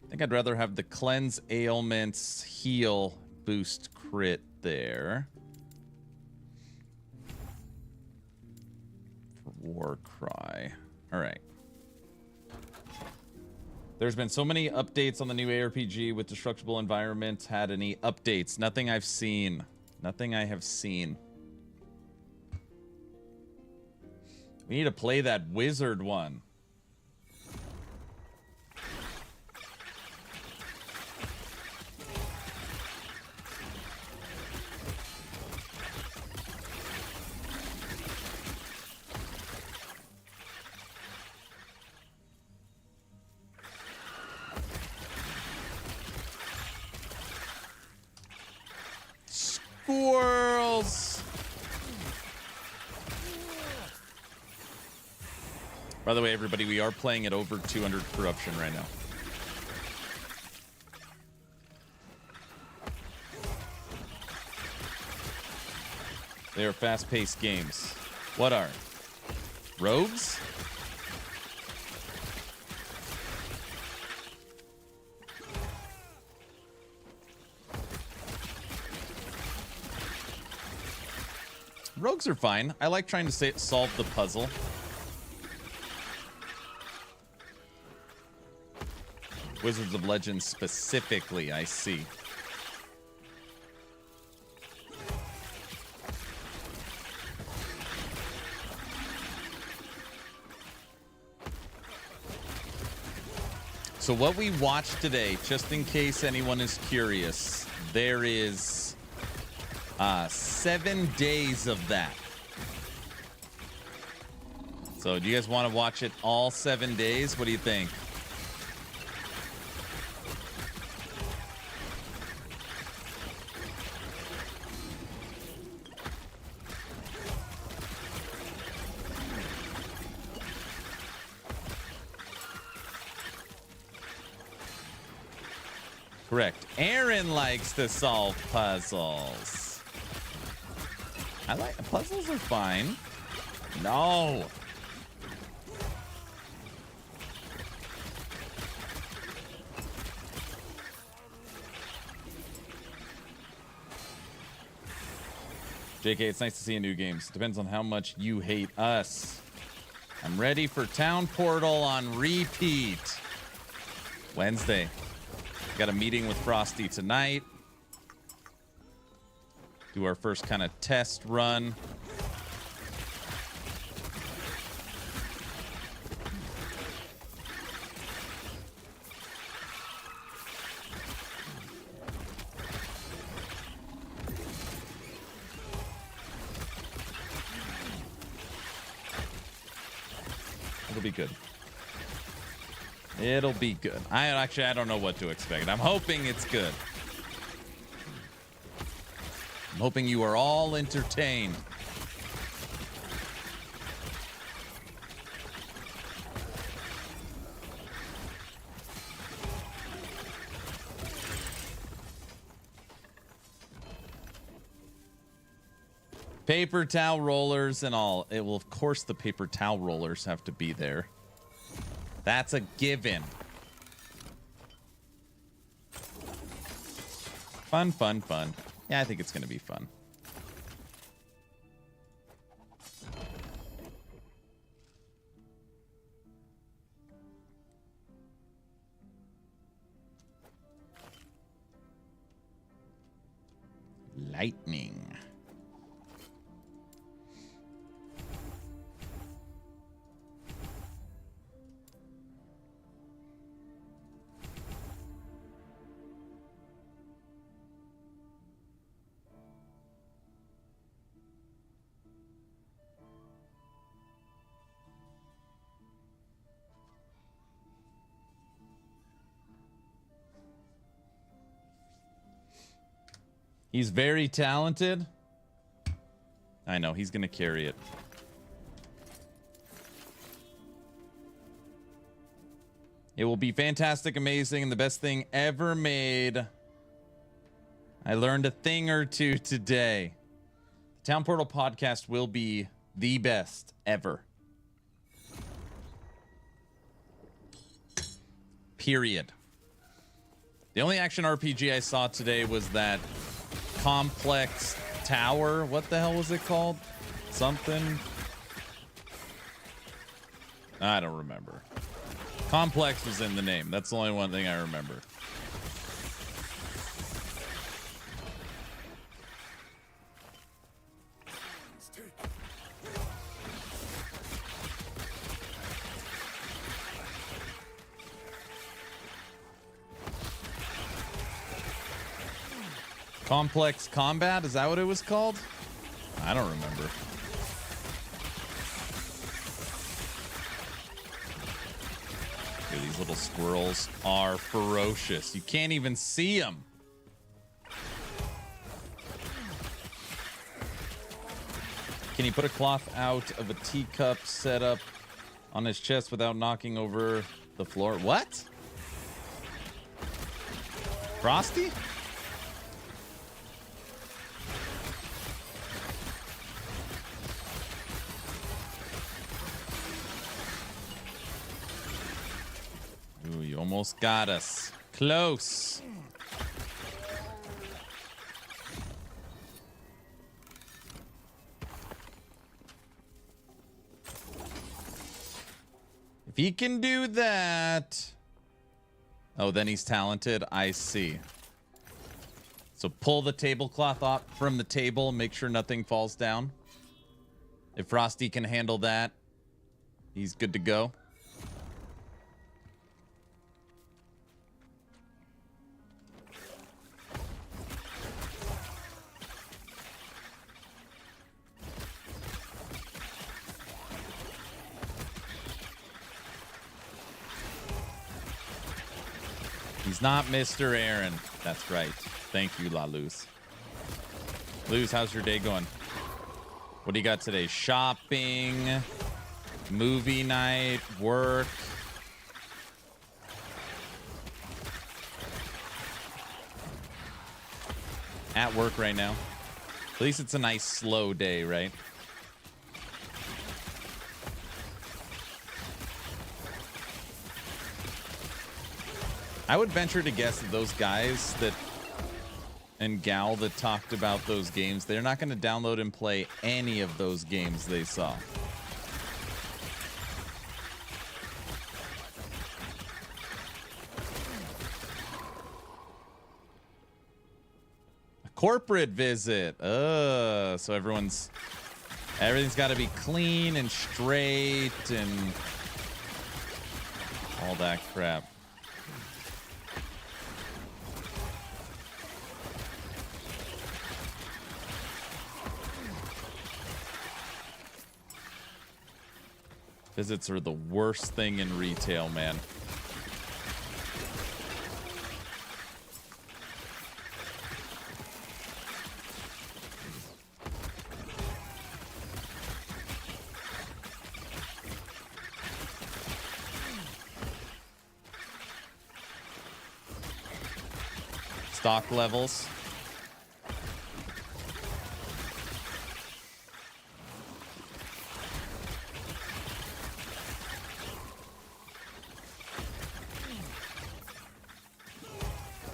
I think I'd rather have the cleanse ailments, heal, boost crit there. For Warcry. All right. There's been so many updates on the new ARPG with destructible environments. Had any updates? Nothing I've seen. Nothing I have seen. We need to play that wizard one. Squirrels. By the way, everybody, we are playing at over 200 corruption right now. They are fast-paced games. What are? Rogues? Rogues are fine. I like trying to solve the puzzle. Wizards of Legend specifically, I see. So what we watched today, just in case anyone is curious, there is 7 days of that. So do you guys want to watch it all 7 days? What do you think? Correct. Aaron likes to solve puzzles. Puzzles are fine. No. JK, it's nice to see you in new games. Depends on how much you hate us. I'm ready for Town Portal on repeat. Wednesday. Got a meeting with Frosty tonight. Do our first kind of test run. It'll be good. It'll be good. I don't know what to expect. I'm hoping it's good. I'm hoping you are all entertained. Paper towel rollers and all. It will, of course, the paper towel rollers have to be there. That's a given. Fun, fun, fun. Yeah, I think it's going to be fun. Lightning. He's very talented. I know, he's going to carry it. It will be fantastic, amazing, and the best thing ever made. I learned a thing or two today. The Town Portal podcast will be the best ever. Period. The only action RPG I saw today was that complex tower. What the hell was it called? Something. I don't remember. Complex was in the name. That's the only one thing I remember. Complex Combat? Is that what it was called? I don't remember. Dude, these little squirrels are ferocious. You can't even see them. Can he put a cloth out of a teacup set up on his chest without knocking over the floor? What? Frosty? Ooh, you almost got us. Close. If he can do that... Oh, then he's talented. I see. So pull the tablecloth off from the table and make sure nothing falls down. If Frosty can handle that, he's good to go. He's not Mr. Aaron. That's right. Thank you, La Luz. Luz, how's your day going? What do you got today? Shopping, movie night, work. at work right now. At least it's a nice slow day, right? I would venture to guess that those guys that and gal that talked about those games, they're not going to download and play any of those games they saw. A corporate visit. So everything's got to be clean and straight and all that crap. Visits are the worst thing in retail, man. Stock levels.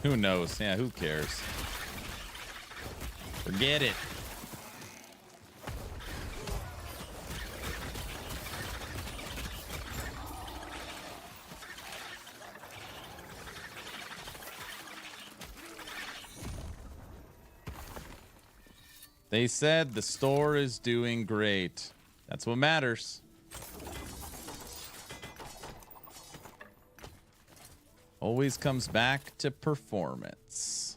Who knows? Yeah, who cares? Forget it. They said the store is doing great. That's what matters. Always comes back to performance.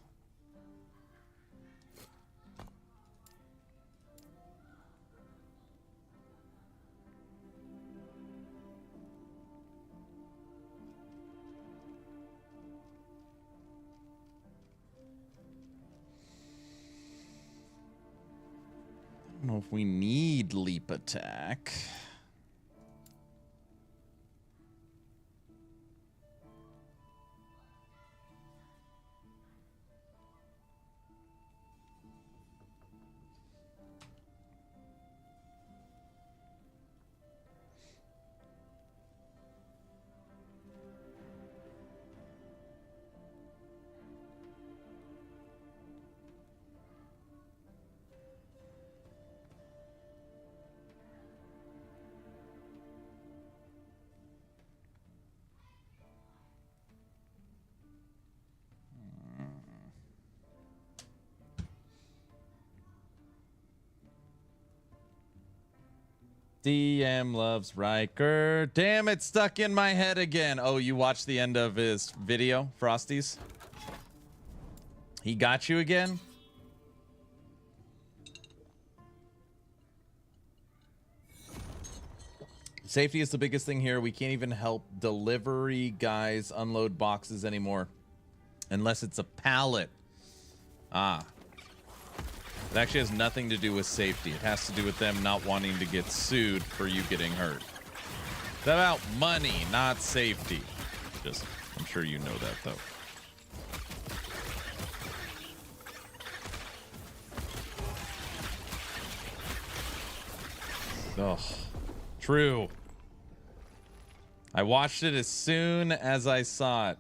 I don't know if we need leap attack. DM loves Riker. Damn, it stuck in my head again. Oh, you watched the end of his video, Frosties? He got you again? Safety is the biggest thing here. We can't even help delivery guys unload boxes anymore. Unless it's a pallet. Ah. It actually has nothing to do with safety. It has to do with them not wanting to get sued for you getting hurt. It's about money, not safety. Just, I'm sure you know that, though. Oh, true. I watched it as soon as I saw it.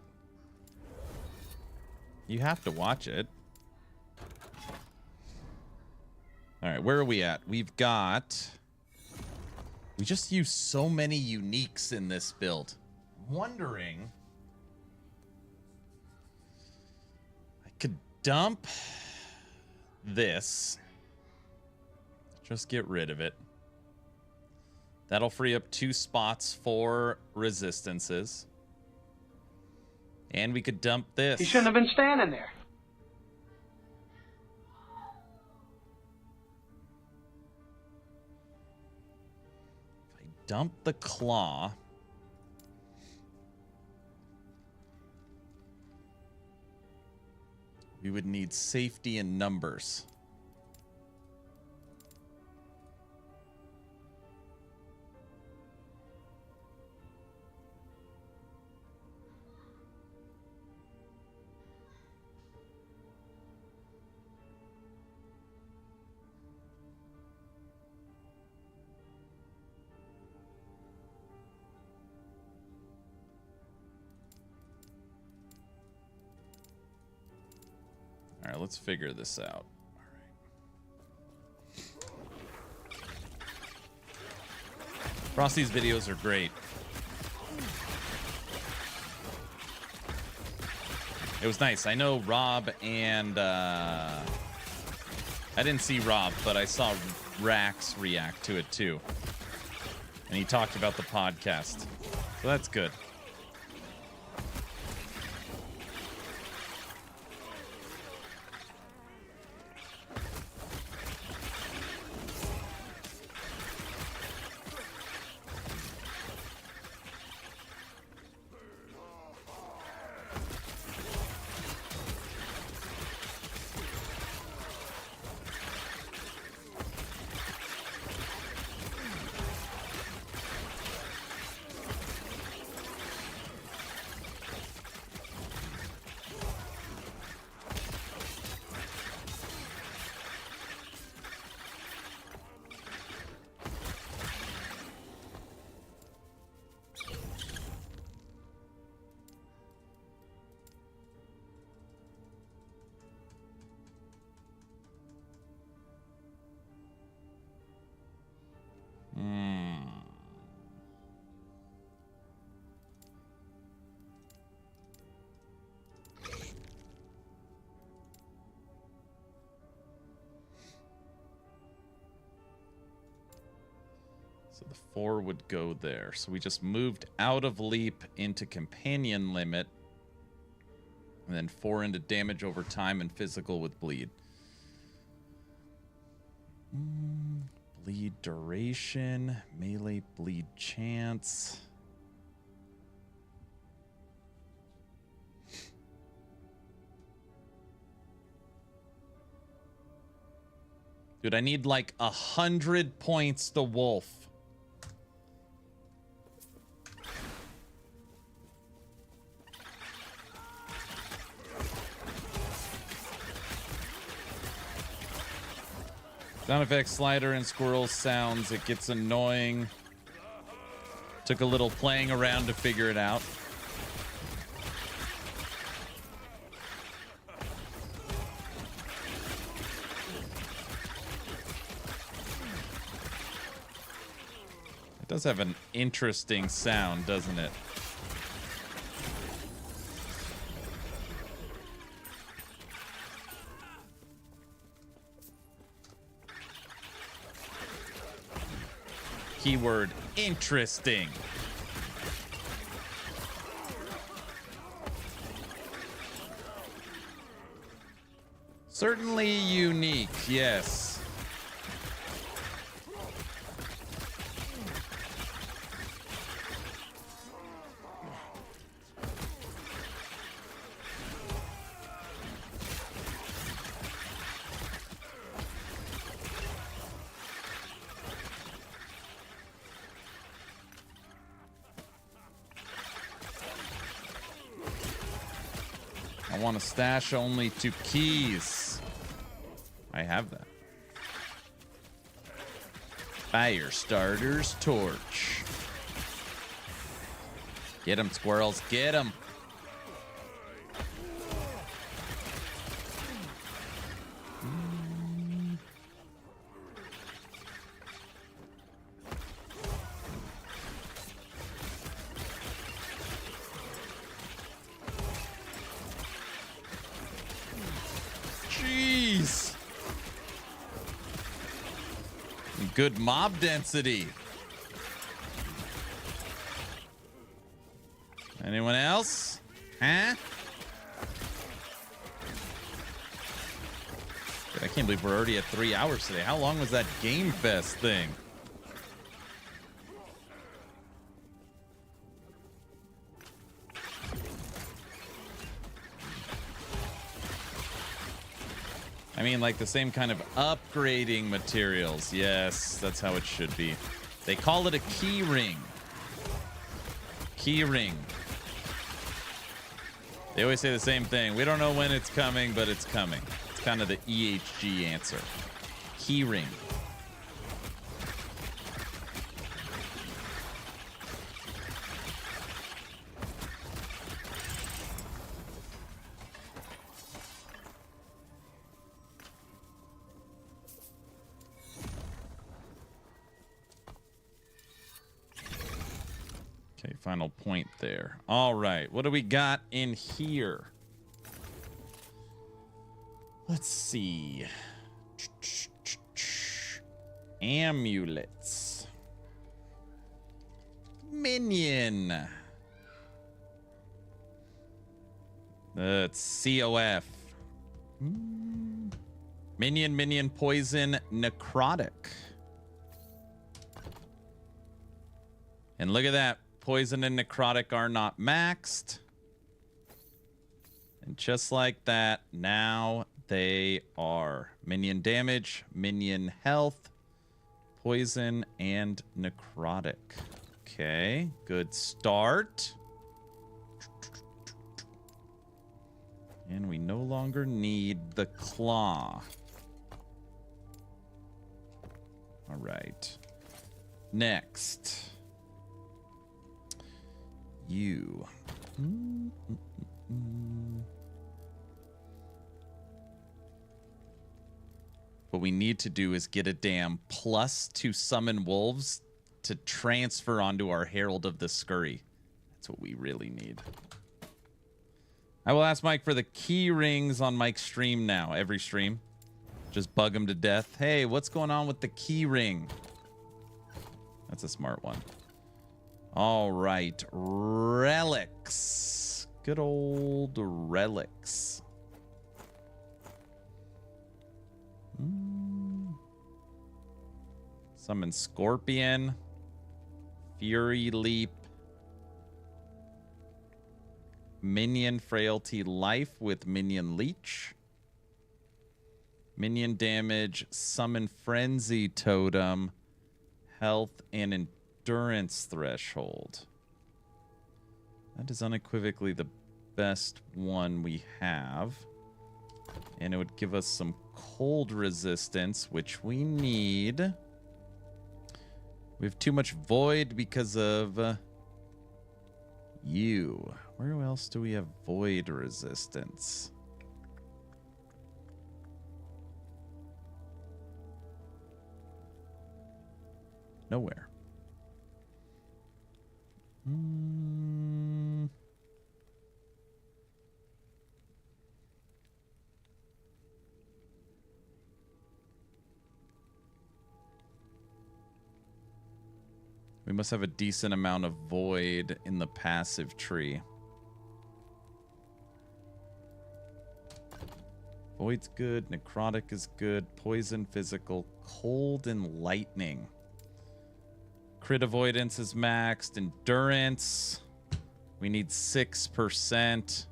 You have to watch it. All right, where are we at? We've got... We just use so many uniques in this build. I'm wondering... I could dump this. Just get rid of it. That'll free up 2 spots for resistances. And we could dump this. He shouldn't have been standing there. Dump the claw. We would need safety in numbers. All right, let's figure this out. Frosty's videos are great. It was nice. I know Rob and I didn't see Rob, but I saw Rax react to it too. And he talked about the podcast. So that's good. So the 4 would go there. So we just moved out of leap into companion limit. And then 4 into damage over time and physical with bleed. Bleed duration, melee bleed chance. Dude, I need like 100 points to Wolf. Sound effects slider and squirrel sounds. It gets annoying. Took a little playing around to figure it out. It does have an interesting sound, doesn't it? Keyword interesting. Certainly unique, yes. I want to stash only 2 keys. I have that. Fire starter's torch. Get 'em, squirrels. Get 'em. Jeez. Good mob density. Anyone else? Huh? Dude, I can't believe we're already at 3 hours today. How long was that Game Fest thing? I mean, like the same kind of upgrading materials. Yes, that's how it should be. They call it a key ring. Key ring. They always say the same thing. We don't know when it's coming, but it's coming. It's kind of the EHG answer. Key ring. Okay, final point there. All right, what do we got in here? Let's see. Amulets. Minion. That's COF. Minion, poison, necrotic. And look at that. Poison and necrotic are not maxed. And just like that, now they are. Minion damage, minion health, poison, and necrotic. Okay, good start. And we no longer need the claw. All right. Next. You. What we need to do is get a damn plus to summon wolves to transfer onto our Herald of the Scurry. That's what we really need. I will ask Mike for the key rings on Mike's stream now. Every stream. Just bug him to death. Hey, what's going on with the key ring? That's a smart one. All right. Relics. Good old relics. Summon Scorpion. Fury Leap. Minion Frailty Life with Minion Leech. Minion damage, Summon Frenzy Totem, Health and Endurance Threshold. That is unequivocally the best one we have. And it would give us some cold resistance, which we need. We have too much void because of you. Where else do we have void resistance? Nowhere. We must have a decent amount of void in the passive tree. Void's good, necrotic is good, poison, physical, cold, and lightning. Crit avoidance is maxed, endurance. We need 6%.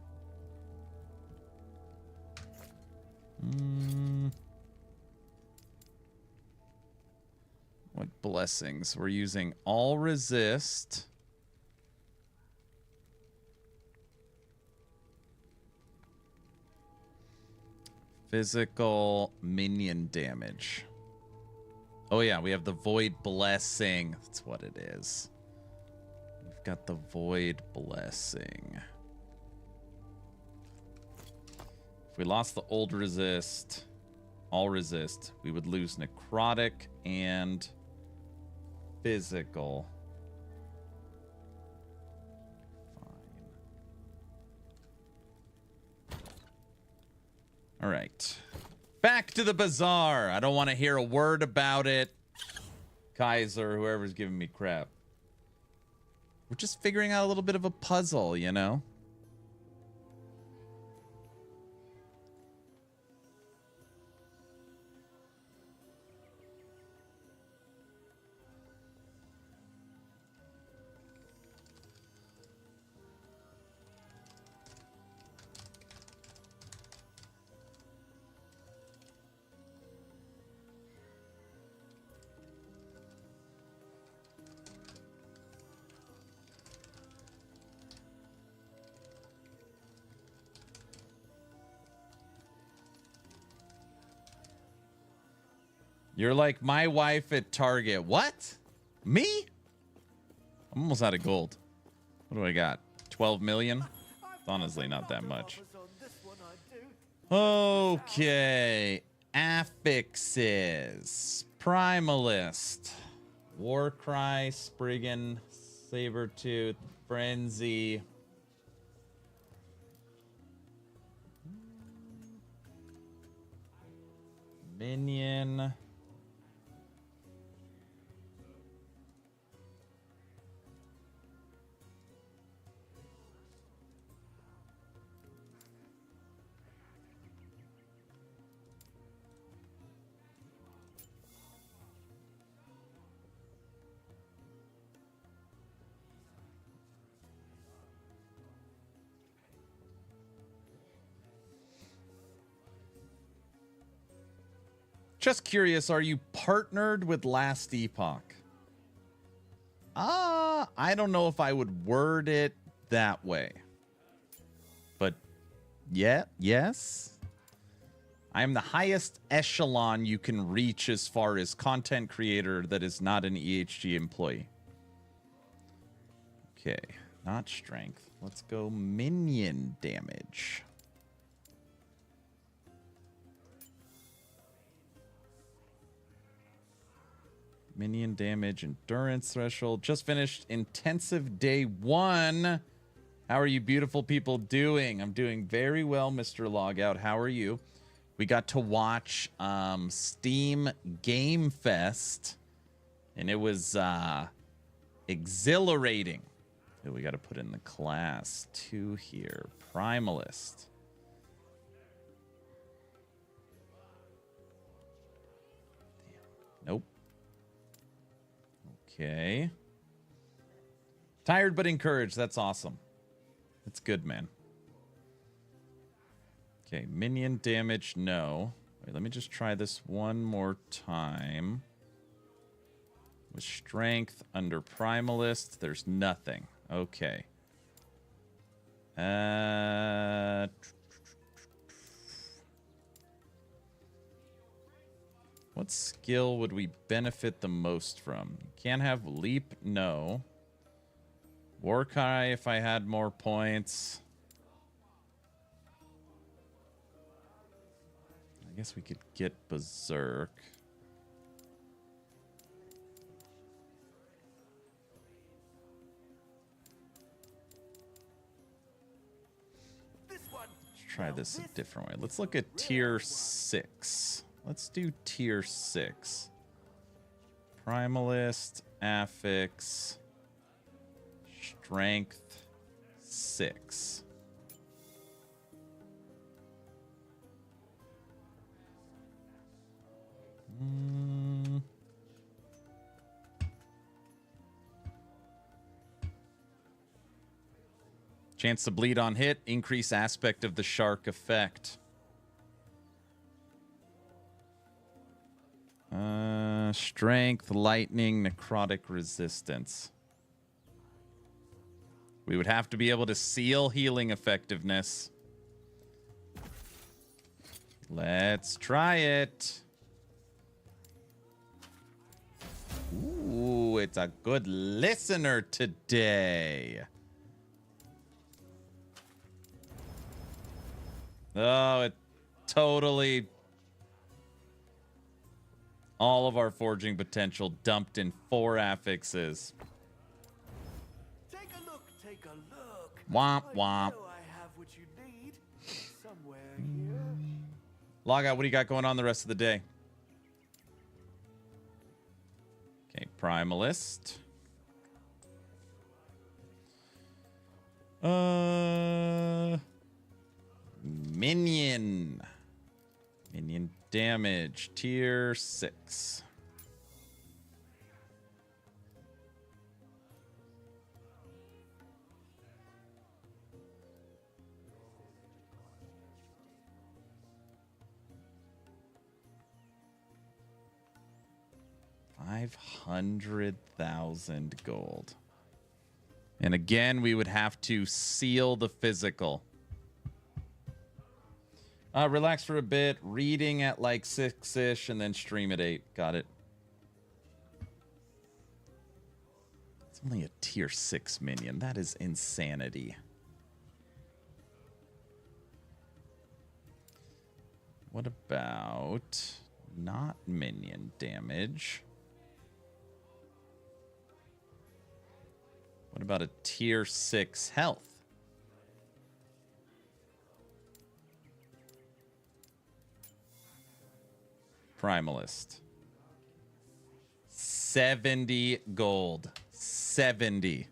What blessings? We're using all resist. Physical minion damage. Oh yeah, we have the Void Blessing. That's what it is. We've got the Void Blessing. If we lost the old resist, all resist, we would lose necrotic and physical. All right. Back to the bazaar. I don't want to hear a word about it. Kaiser, whoever's giving me crap. We're just figuring out a little bit of a puzzle, you know? You're like my wife at Target. What? Me? I'm almost out of gold. What do I got? 12 million? It's honestly not that much. Okay. Affixes. Primalist. Warcry, Spriggan, Sabertooth, Frenzy. Minion. Just curious, are you partnered with Last Epoch? I don't know if I would word it that way. But yeah, yes. I am the highest echelon you can reach as far as content creator that is not an EHG employee. Okay, not strength. Let's go minion damage. Minion damage, endurance threshold. Just finished intensive day 1. How are you beautiful people doing? I'm doing very well, Mr. Logout. How are you? We got to watch Steam Game Fest, and it was exhilarating. We got to put in the class 2 here. Primalist. Nope. Okay. Tired but encouraged. That's awesome. That's good, man. Okay, minion damage, no. Wait, let me just try this one more time. With strength under Primalist, there's nothing. Okay. What skill would we benefit the most from? Can't have leap, no. Warcry if I had more points. I guess we could get Berserk. Let's try this a different way. Let's look at tier 6. Let's do tier 6. Primalist, Affix, Strength 6. Chance to bleed on hit, increase aspect of the shark effect. Strength, lightning, necrotic resistance. We would have to be able to seal healing effectiveness. Let's try it. Ooh, it's a good listener today. Oh, it totally... all of our forging potential dumped in 4 affixes. Take a look, take a look. Womp womp. I have what you need somewhere here. Logout, what do you got going on the rest of the day? Okay, Primalist. Minion. Minion damage, tier 6. $500,000 gold. And again, we would have to seal the physical. Relax for a bit, reading at like 6-ish, and then stream at 8. Got it. It's only a tier 6 minion. That is insanity. What about not minion damage? What about a tier 6 health? Primalist. 70 gold. 70.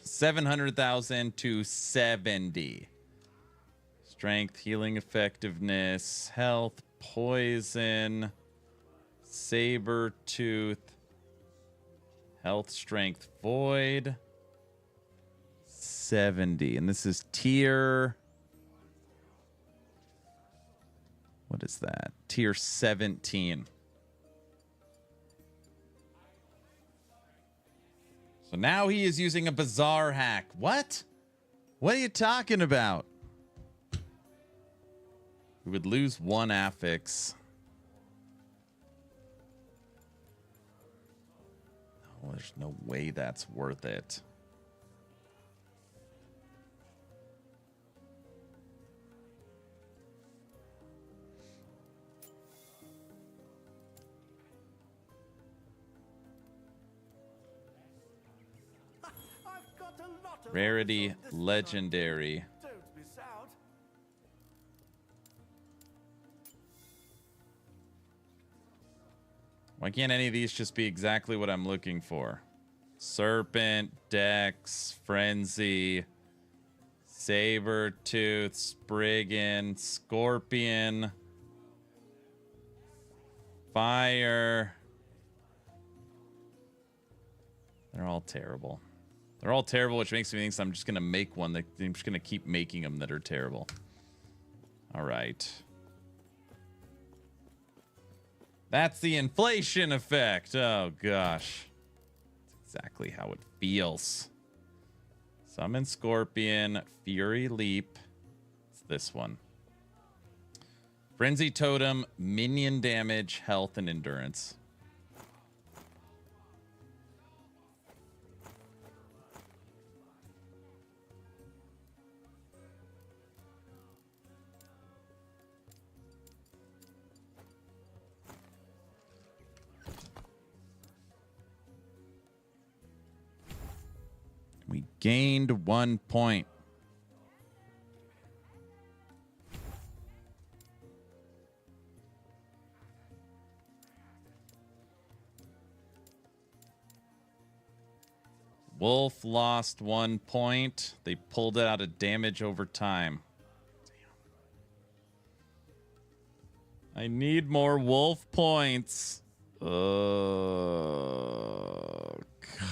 700,000 to 70. Strength, healing effectiveness, health, poison, saber tooth, health, strength, void. 70. And this is tier... What is that? Tier 17. So now he is using a bizarre hack. What? What are you talking about? We would lose 1 affix. Oh, there's no way that's worth it. Rarity, legendary. Don't miss out. Why can't any of these just be exactly what I'm looking for? Serpent, Dex, Frenzy, Sabertooth, Spriggan, Scorpion, Fire. They're all terrible. They're all terrible, which makes me think I'm just going to make one. I'm just going to keep making them that are terrible. All right. That's the inflation effect. Oh, gosh. That's exactly how it feels. Summon Scorpion, Fury Leap. It's this one. Frenzy Totem, minion damage, health, and endurance. We gained 1 point. Wolf lost 1 point. They pulled out a damage over time. Damn. I need more wolf points. Oh, God.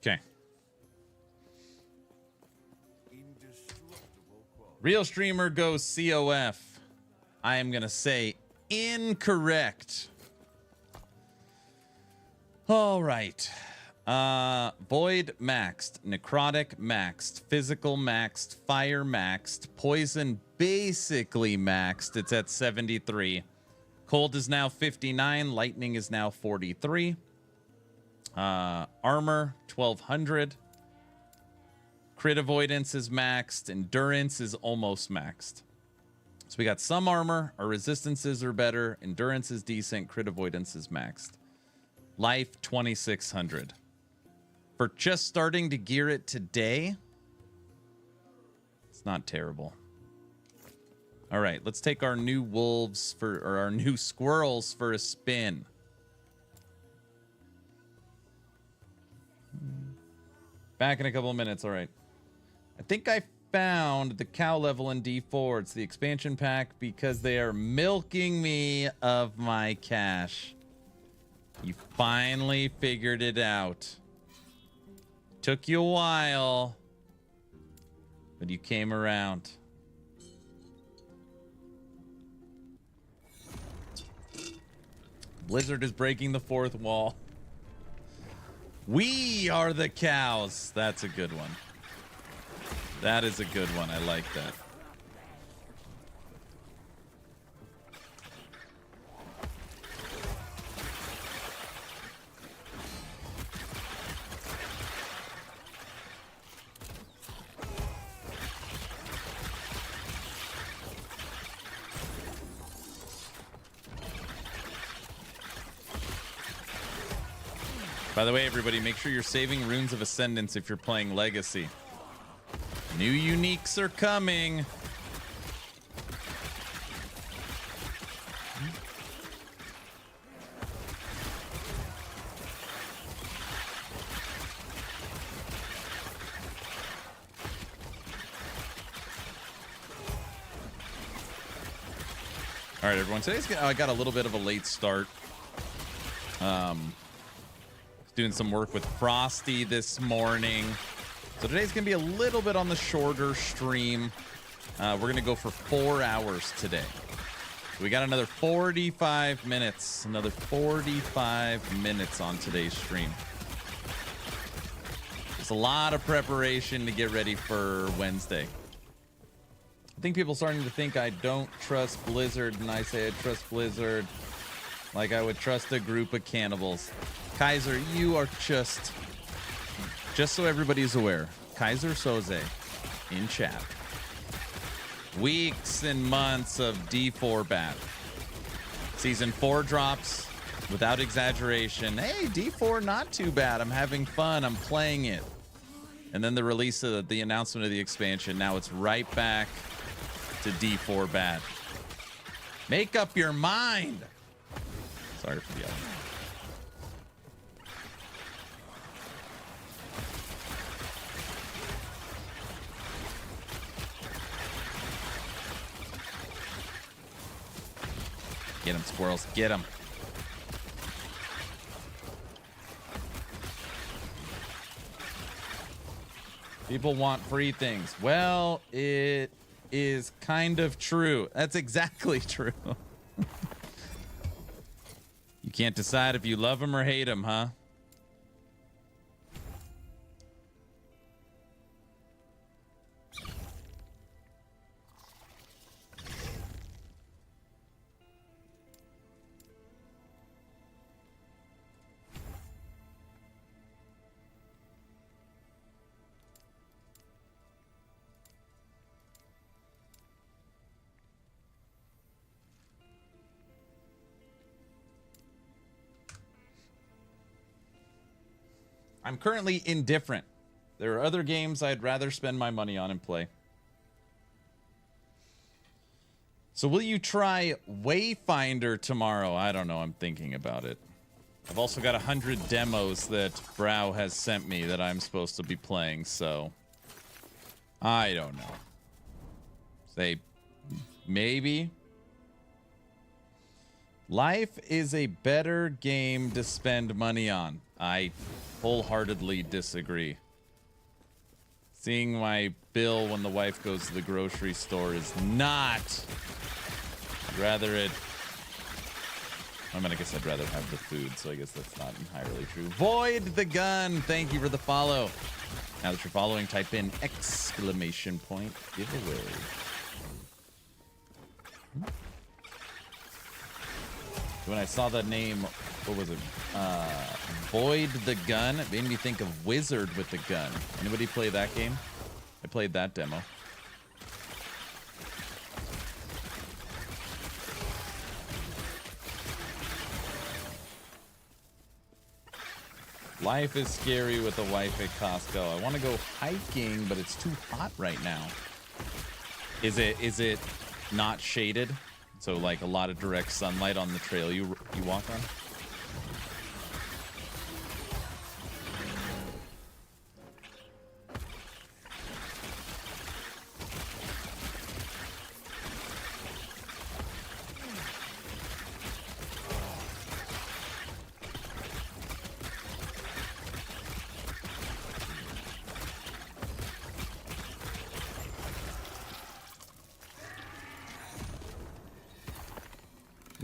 Okay. Real streamer goes COF. I am going to say incorrect. All right. Void maxed, necrotic maxed, physical maxed, fire maxed, poison basically maxed. It's at 73. Cold is now 59. Lightning is now 43. Armor 1200. Crit avoidance is maxed. Endurance is almost maxed. So we got some armor. Our resistances are better. Endurance is decent. Crit avoidance is maxed. Life 2600. For just starting to gear it today, it's It's not terrible. All right, let's take our new wolves or our new squirrels for a spin. Back in a couple of minutes. All right. I think I found the cow level in D4. It's the expansion pack because they are milking me of my cash. You finally figured it out. Took you a while, but you came around. Blizzard is breaking the fourth wall. We are the cows. That's a good one. That is a good one. I like that. By the way, everybody, make sure you're saving Runes of Ascendance if you're playing Legacy. New uniques are coming. All right, everyone. I got a little bit of a late start. Doing some work with Frosty this morning. So today's going to be a little bit on the shorter stream. We're going to go for 4 hours today. We got another 45 minutes. Another 45 minutes on today's stream. There's a lot of preparation to get ready for Wednesday. I think people are starting to think I don't trust Blizzard, and I say I trust Blizzard like I would trust a group of cannibals. Kaiser, you are just so everybody's aware, Kaiser Soze in chat. Weeks and months of D4 bat. Season 4 drops without exaggeration. Hey, D4 not too bad. I'm having fun. I'm playing it. And then the release of the announcement of the expansion. Now it's right back to D4 bat. Make up your mind. Sorry for yelling. Get them, squirrels. Get them. People want free things. Well, it is kind of true. That's exactly true. You can't decide if you love them or hate them, huh? I'm currently indifferent. There are other games I'd rather spend my money on and play. So will you try Wayfinder tomorrow? I don't know. I'm thinking about it. I've also got 100 demos that Brow has sent me that I'm supposed to be playing, so I don't know. Say maybe. Life is a better game to spend money on. I wholeheartedly disagree. Seeing my bill when the wife goes to the grocery store is not. I'd rather it. I mean, I guess I'd rather have the food, so I guess that's not entirely true. Void the gun. Thank you for the follow. Now that you're following, type in exclamation point giveaway. When I saw the name, what was it? Void the Gun. It made me think of Wizard with the Gun. Anybody play that game? I played that demo. Life is scary with a wife at Costco. I want to go hiking, but it's too hot right now. Is it not shaded? So like a lot of direct sunlight on the trail you walk on?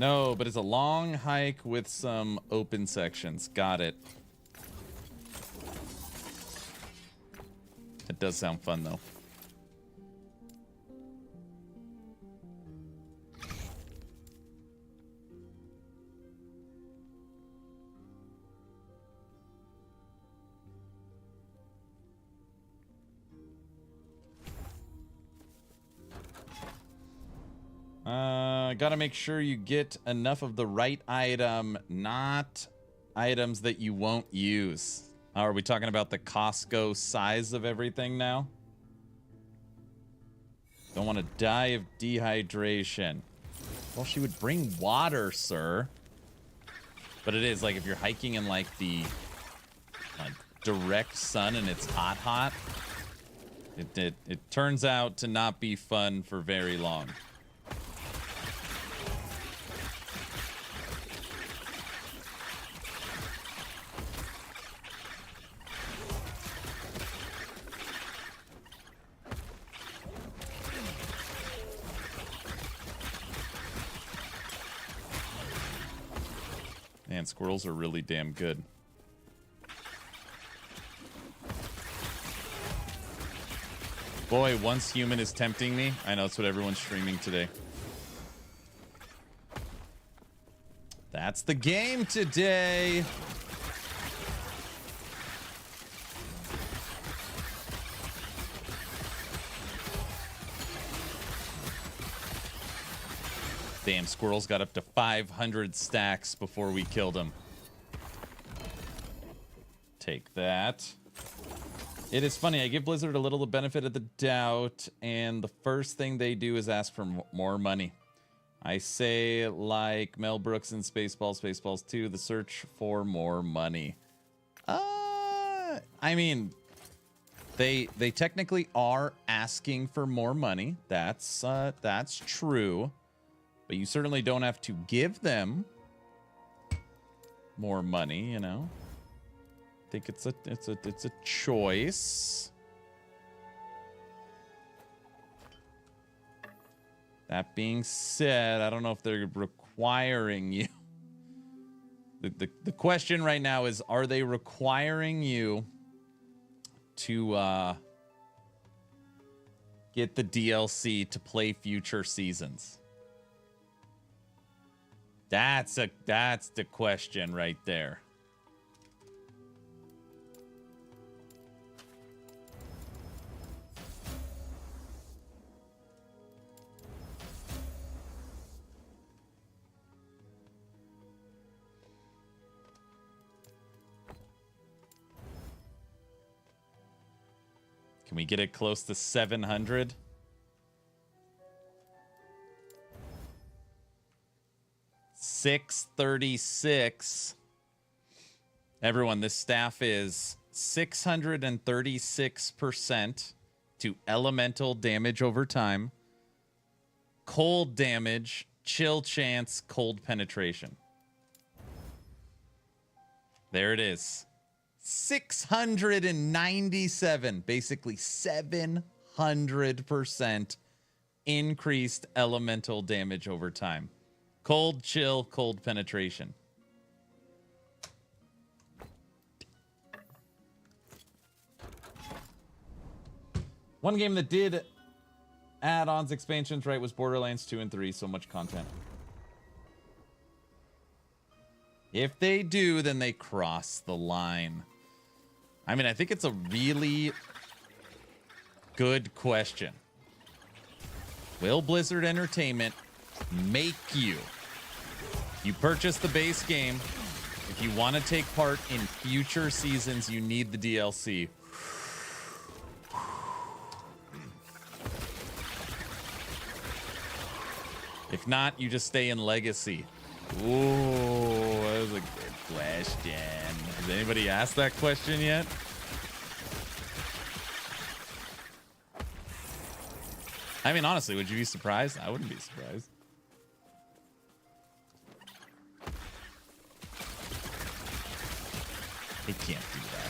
No, but it's a long hike with some open sections. Got it. It does sound fun, though. Gotta make sure you get enough of the right item, not items that you won't use. Are we talking about the Costco size of everything now? Don't want to die of dehydration. Well, she would bring water, sir. But it is like if you're hiking in like the direct sun and it's hot, it turns out to not be fun for very long. Man, squirrels are really damn good. Boy, once human is tempting me. I know that's what everyone's streaming today. That's the game today. Damn, squirrels got up to 500 stacks before we killed him. Take that. It is funny, I give Blizzard a little the benefit of the doubt, and the first thing they do is ask for more money. I say, like Mel Brooks in Spaceballs 2, the search for more money. I mean, they technically are asking for more money. That's true. But you certainly don't have to give them more money, you know. I think it's a choice. That being said, I don't know if they're requiring you. The question right now is, are they requiring you to get the DLC to play future seasons? That's the question right there. Can we get it close to 700? $636. Everyone, this staff is 636% to elemental damage over time, cold damage, chill chance, cold penetration. There it is. 697, basically 700% increased elemental damage over time. Cold, chill, cold penetration. One game that did add-ons, expansions, right, was Borderlands 2 and 3. So much content. If they do, then they cross the line. I mean, I think it's a really good question. Will Blizzard Entertainment make you purchase the base game? If you want to take part in future seasons, you need the DLC. If not, you just stay in Legacy. Ooh, that was a good question. Has anybody asked that question yet? I mean, honestly, would you be surprised? I wouldn't be surprised. He can't do that.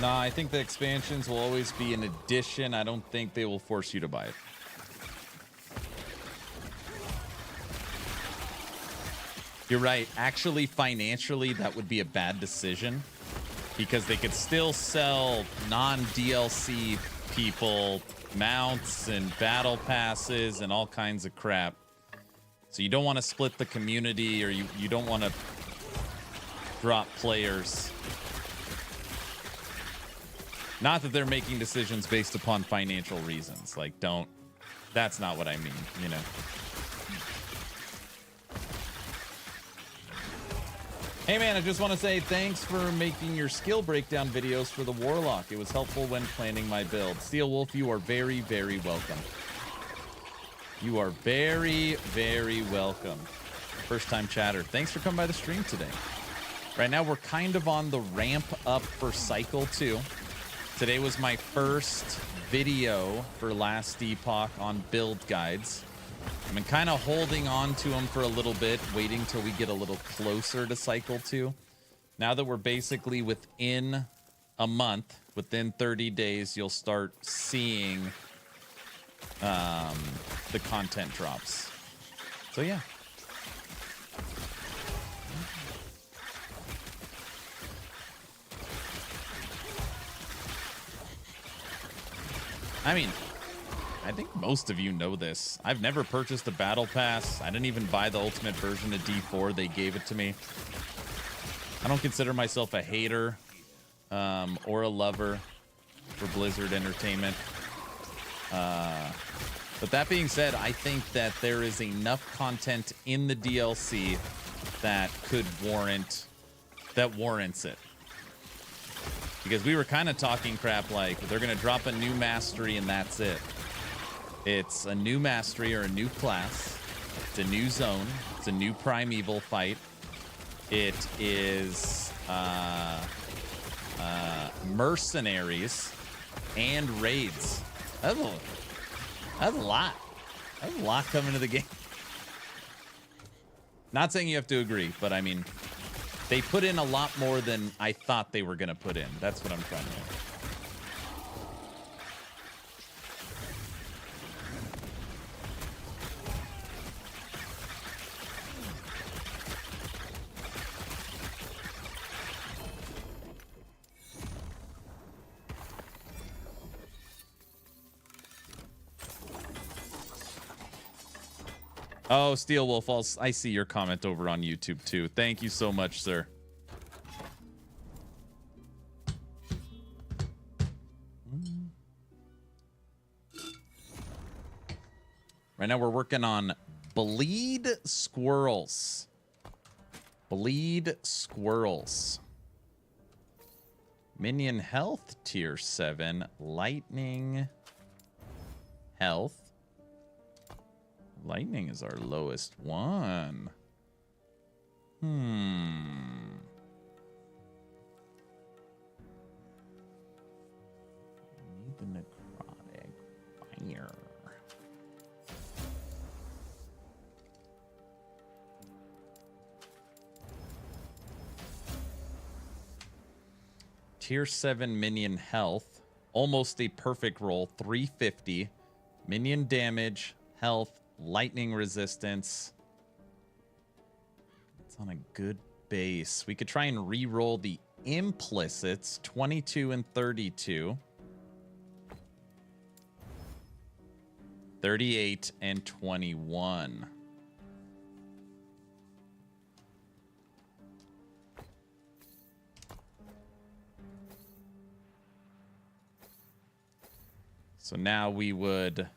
Nah, I think the expansions will always be an addition. I don't think they will force you to buy it. You're right. Actually, financially, that would be a bad decision because they could still sell non-DLC people mounts and battle passes and all kinds of crap. So you don't want to split the community, or you don't want to drop players. Not that they're making decisions based upon financial reasons. Like, don't. That's not what I mean, you know. Hey, man, I just want to say thanks for making your skill breakdown videos for the Warlock. It was helpful when planning my build. Steel Wolf, you are very, very welcome. You are very, very welcome. First-time chatter. Thanks for coming by the stream today. Right now, we're kind of on the ramp up for Cycle 2. Today was my first video for Last Epoch on build guides. I've been kind of holding on to them for a little bit, waiting till we get a little closer to Cycle 2. Now that we're basically within a month, within 30 days, you'll start seeing the content drops. So yeah. I mean, I think most of you know this. I've never purchased a battle pass. I didn't even buy the ultimate version of D4. They gave it to me. I don't consider myself a hater or a lover for Blizzard Entertainment. But that being said, I think that there is enough content in the DLC that could warrants it. Because we were kind of talking crap like they're going to drop a new mastery and that's it. It's a new mastery or a new class. It's a new zone. It's a new primeval fight. It is mercenaries and raids. That's a lot. That's a lot coming to the game. Not saying you have to agree, but I mean, they put in a lot more than I thought they were going to put in. That's what I'm trying to do. Oh, Steel Wolf, I see your comment over on YouTube too. Thank you so much, sir. Right now we're working on Bleed Squirrels. Bleed Squirrels. Minion health, tier 7. Lightning health. Lightning is our lowest one. Need the necrotic fire. Tier 7 minion health. Almost a perfect roll. 350. Minion damage, health, lightning resistance. It's on a good base. We could try and re-roll the implicits. 22 and 32. 38 and 21. So now we would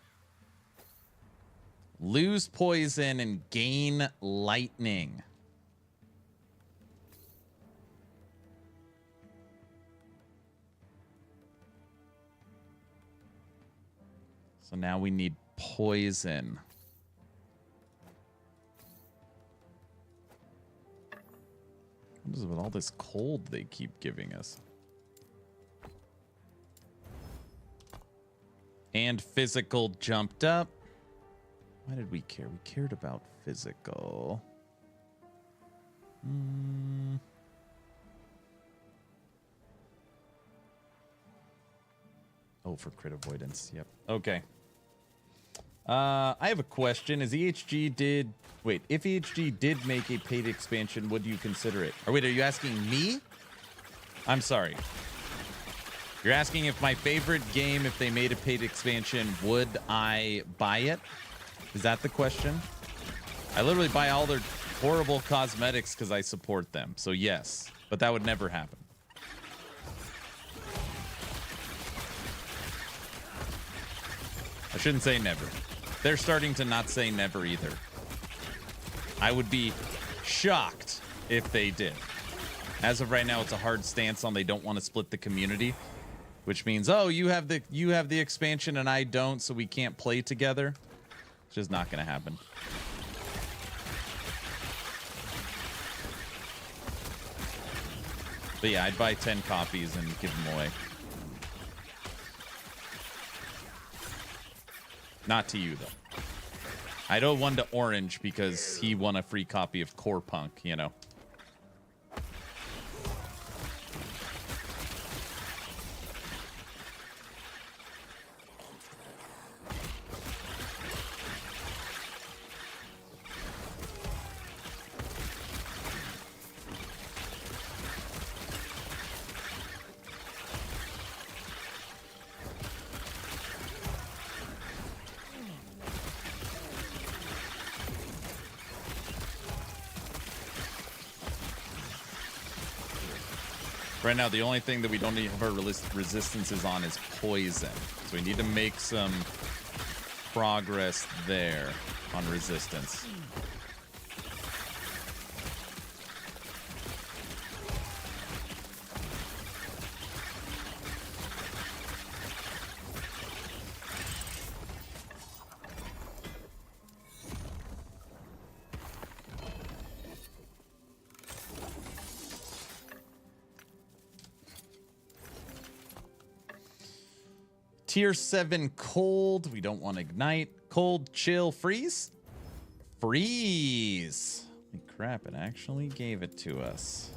lose poison and gain lightning. So now we need poison. What is it with all this cold they keep giving us? And physical jumped up. Why did we care? We cared about physical. Oh, for crit avoidance. Yep. Okay. I have a question. Is EHG did... Wait, if EHG did make a paid expansion, would you consider it? Or wait, are you asking me? I'm sorry. You're asking if my favorite game, if they made a paid expansion, would I buy it? Is that the question? I literally buy all their horrible cosmetics because I support them. So yes, but that would never happen. I shouldn't say never. They're starting to not say never either. I would be shocked if they did. As of right now, it's a hard stance on they don't want to split the community, which means, oh, you have the expansion and I don't, so we can't play together. It's just not going to happen. But yeah, I'd buy 10 copies and give them away. Not to you, though. I'd owe one to Orange because he won a free copy of Core Punk, you know. Right now, the only thing that we don't have our resistances on is poison. So we need to make some progress there on resistance. Tier 7 cold. We don't want ignite. Cold, chill, freeze. Freeze. Holy crap, it actually gave it to us.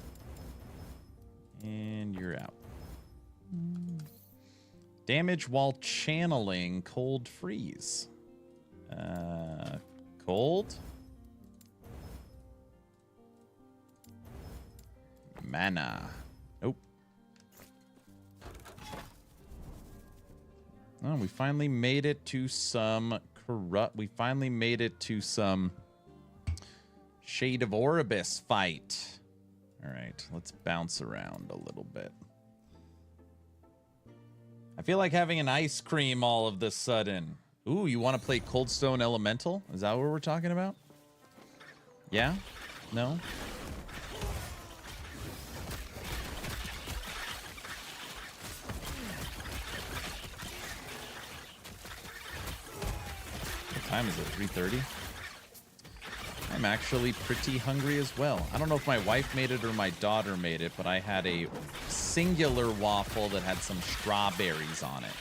And you're out. Damage while channeling cold freeze. Cold. Mana. Nope. Oh, we finally made it to some corrupt. We finally made it to some Shade of Oribus fight. All right, let's bounce around a little bit. I feel like having an ice cream all of the sudden. Ooh, you want to play Coldstone Elemental? Is that what we're talking about? Yeah? No? Time is it? 3:30? I'm actually pretty hungry as well. I don't know if my wife made it or my daughter made it, but I had a singular waffle that had some strawberries on it.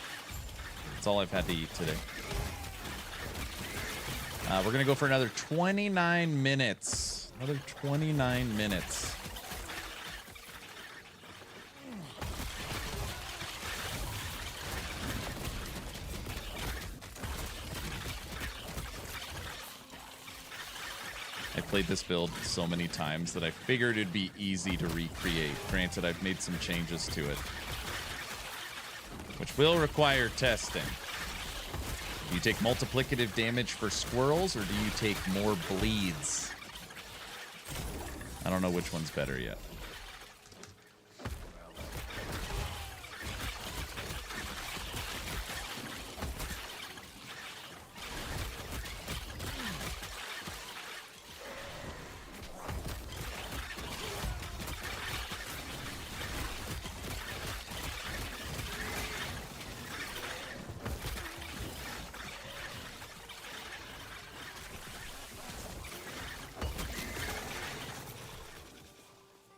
That's all I've had to eat today. We're gonna go for another 29 minutes. Another 29 minutes. I played this build so many times that I figured it'd be easy to recreate. Granted, I've made some changes to it, which will require testing. Do you take multiplicative damage for squirrels, or do you take more bleeds? I don't know which one's better yet.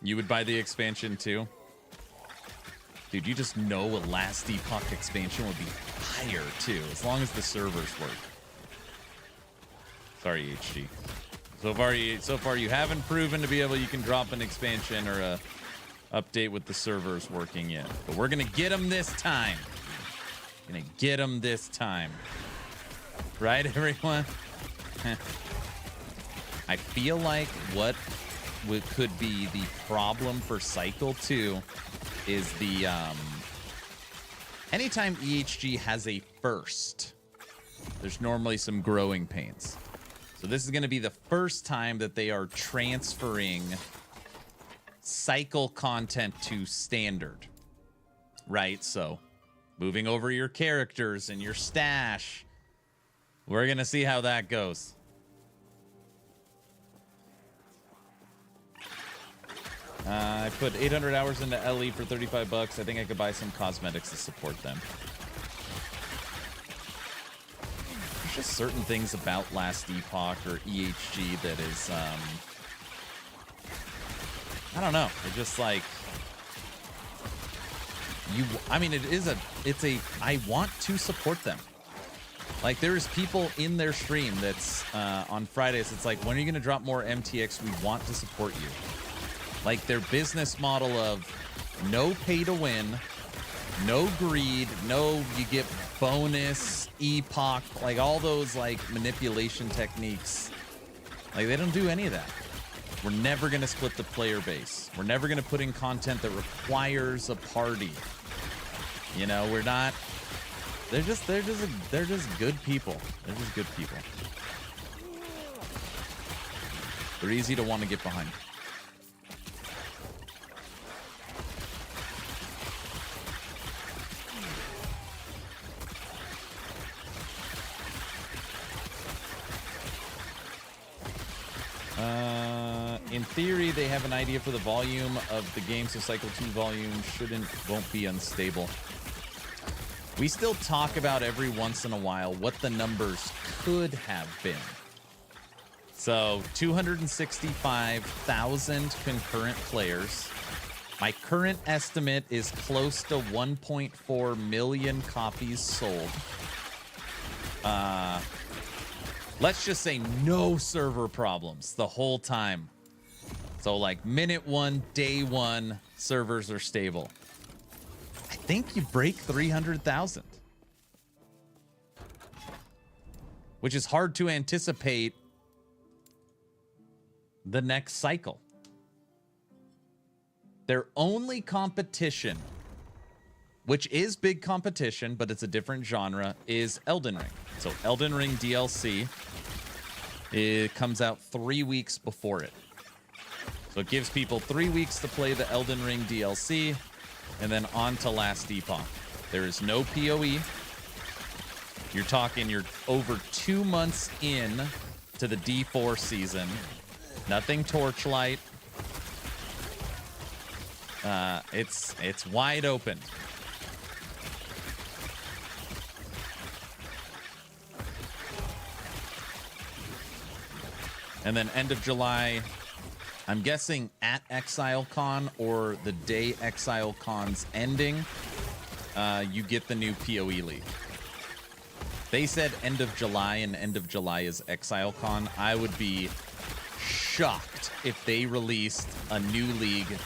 You would buy the expansion too? Dude, you just know a Last Epoch expansion would be fire too, as long as the servers work. Sorry, HG. So far you haven't proven to be able, you can drop an expansion or a update with the servers working yet. But we're gonna get them this time. Gonna get them this time. Right, everyone? I feel like what could be the problem for Cycle 2 is the anytime EHG has a first, there's normally some growing pains. So this is going to be the first time that they are transferring Cycle content to standard, right? So moving over your characters and your stash, we're going to see how that goes. I put 800 hours into LE for 35 bucks. I think I could buy some cosmetics to support them. There's just certain things about Last Epoch or EHG that is, I don't know. It's just like, I mean, I want to support them. Like, there's people in their stream that's on Fridays. It's like, when are you going to drop more MTX? We want to support you. Like, their business model of no pay to win, no greed, no you get bonus, epoch, like all those like manipulation techniques. Like, they don't do any of that. We're never going to split the player base. We're never going to put in content that requires a party. You know, we're not. They're just good people. They're just good people. They're easy to want to get behind. In theory, they have an idea for the volume of the game, so Cycle 2 volume won't be unstable. We still talk about every once in a while what the numbers could have been. So 265,000 concurrent players. My current estimate is close to 1.4 million copies sold. Let's just say no server problems the whole time. So like minute one, day one, servers are stable. I think you break 300,000. Which is hard to anticipate the next cycle. Their only competition, which is big competition, but it's a different genre, is Elden Ring. So Elden Ring DLC, it comes out 3 weeks before it. So it gives people 3 weeks to play the Elden Ring DLC, and then on to Last Epoch. There is no PoE. You're over 2 months in to the D4 season. Nothing Torchlight. It's wide open. And then end of July, I'm guessing at ExileCon or the day ExileCon's ending, you get the new PoE league. They said end of July, and end of July is ExileCon. I would be shocked if they released a new league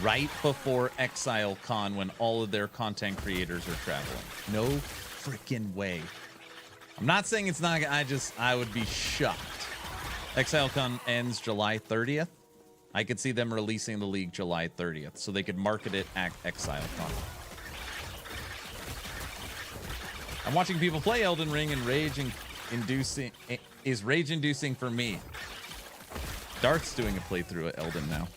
right before ExileCon when all of their content creators are traveling. No freaking way. I'm not saying it's not, I would be shocked. ExileCon ends July 30th. I could see them releasing the league July 30th so they could market it at ExileCon. I'm watching people play Elden Ring and rage-inducing for me. Darth's doing a playthrough at Elden now.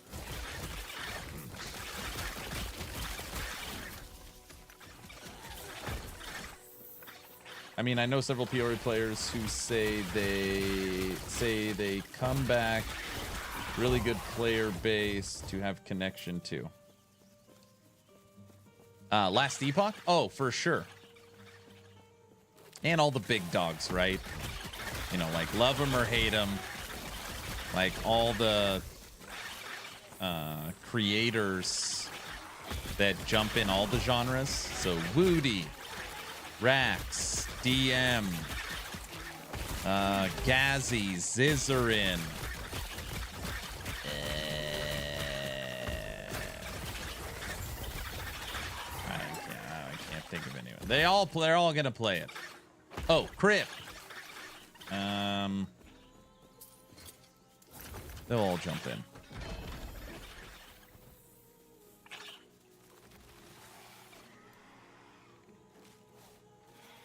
I mean, I know several PoE players who say they come back, really good player base to have connection to. Last Epoch? Oh, for sure. And all the big dogs, right? You know, like love them or hate them. Like all the creators that jump in all the genres. So Woody, Rax, DM, Gazzy, Zizarin. I can't think of anyone. They're all gonna play it. Oh, Crip. They'll all jump in.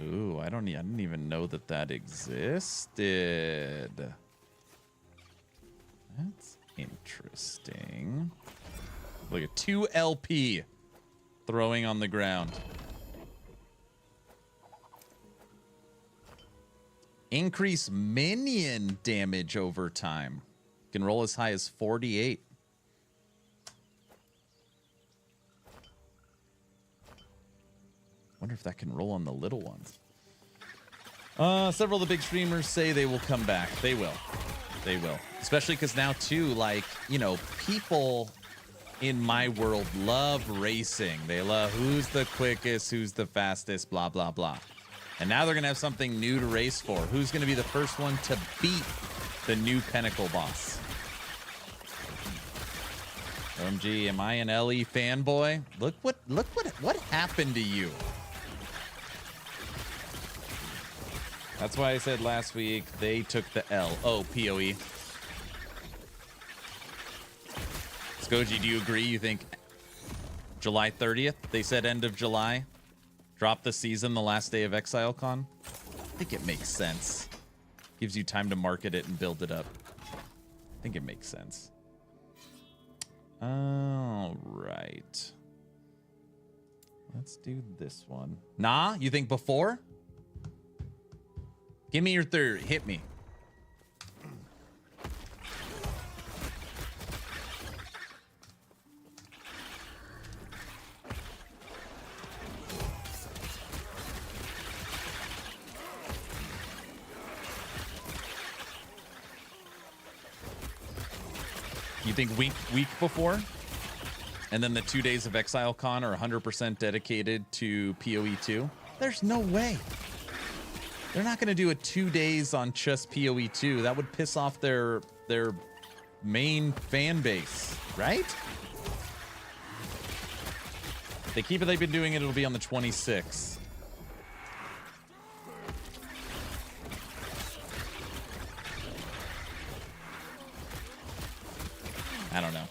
Ooh, I didn't even know that existed. That's interesting. Look at 2 LP throwing on the ground. Increase minion damage over time. Can roll as high as 48. Wonder if that can roll on the little ones. Several of the big streamers say they will come back. They will. They will. Especially because now, too, like, you know, people in my world love racing. They love who's the quickest, who's the fastest, blah, blah, blah. And now they're going to have something new to race for. Who's going to be the first one to beat the new Pinnacle boss? OMG, am I an LE fanboy? Look what happened to you. That's why I said last week they took the L. Oh, PoE. Skoji, do you agree? You think July 30th? They said end of July. Drop the season the last day of ExileCon. I think it makes sense. Gives you time to market it and build it up. I think it makes sense. All right. Let's do this one. Nah, you think before? Give me your third. Hit me. You think week before? And then the 2 days of ExileCon are 100% dedicated to PoE2? There's no way. They're not going to do a 2 days on just PoE2. That would piss off their main fan base, right? If they keep it, they've been doing it, it'll be on the 26th. I don't know.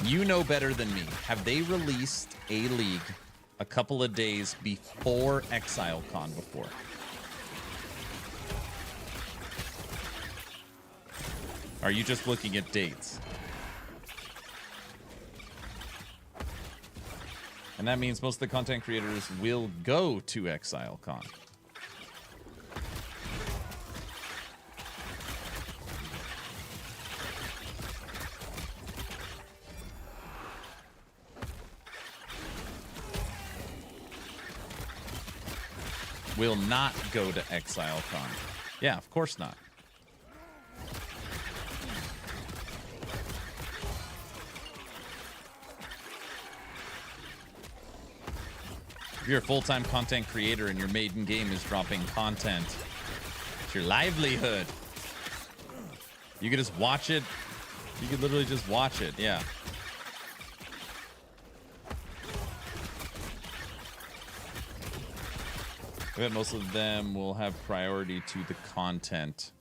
You know better than me. Have they released a league a couple of days before ExileCon before? Are you just looking at dates? And that means most of the content creators will go to ExileCon. Will not go to ExileCon. Yeah, of course not. If you're a full-time content creator and your maiden game is dropping content, it's your livelihood. You could just watch it. You could literally just watch it, yeah. I bet most of them will have priority to the content.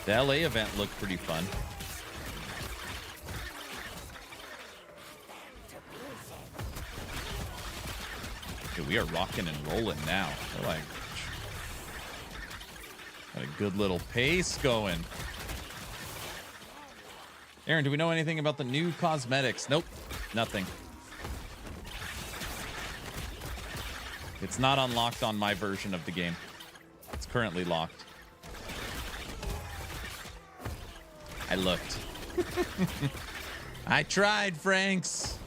The LA event looked pretty fun. Okay, we are rocking and rolling now. We're like, got a good little pace going. Aaron, do we know anything about the new cosmetics? Nope, nothing. It's not unlocked on my version of the game. It's currently locked. I looked. I tried, Franks.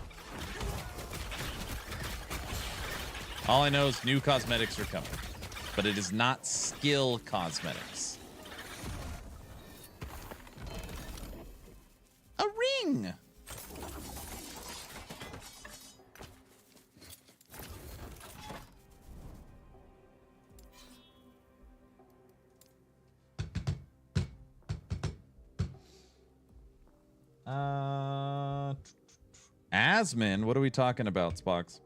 All I know is new cosmetics are coming, but it is not skill cosmetics. Asmin? What are we talking about, Spox?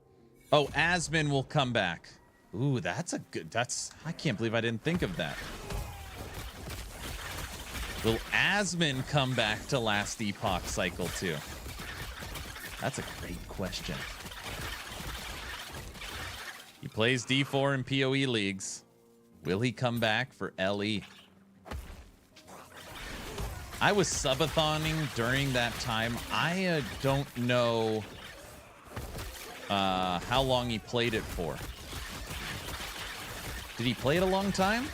Oh, Asmin will come back. Ooh, that's a good... I can't believe I didn't think of that. Will Asmin come back to last Epoch cycle too? That's a great question. He plays D4 in PoE leagues. Will he come back for LE? I was subathoning during that time. I don't know how long he played it for. Did he play it a long time?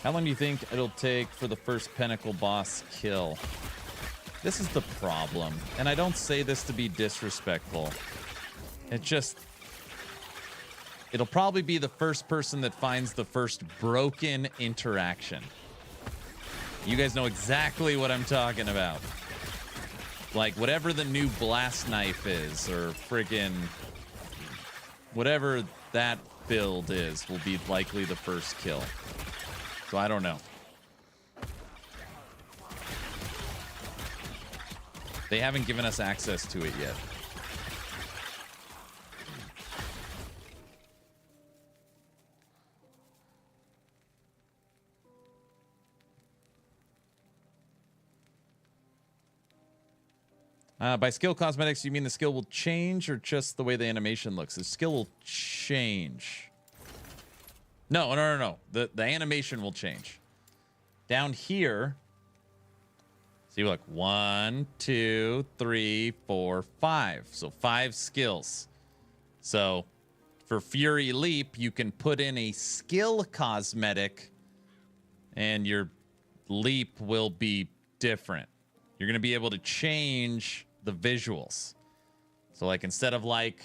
How long do you think it'll take for the first Pinnacle boss kill? This is the problem. And I don't say this to be disrespectful. It'll probably be the first person that finds the first broken interaction. You guys know exactly what I'm talking about. Like whatever the new blast knife is, or friggin' whatever that build is, will be likely the first kill. So I don't know. They haven't given us access to it yet. By skill cosmetics, you mean the skill will change or just the way the animation looks? The skill will change. No. The animation will change. Down here, see, look, 1, 2, 3, 4, 5. So 5 skills. So for Fury Leap, you can put in a skill cosmetic and your leap will be different. You're going to be able to change the visuals. So like instead of like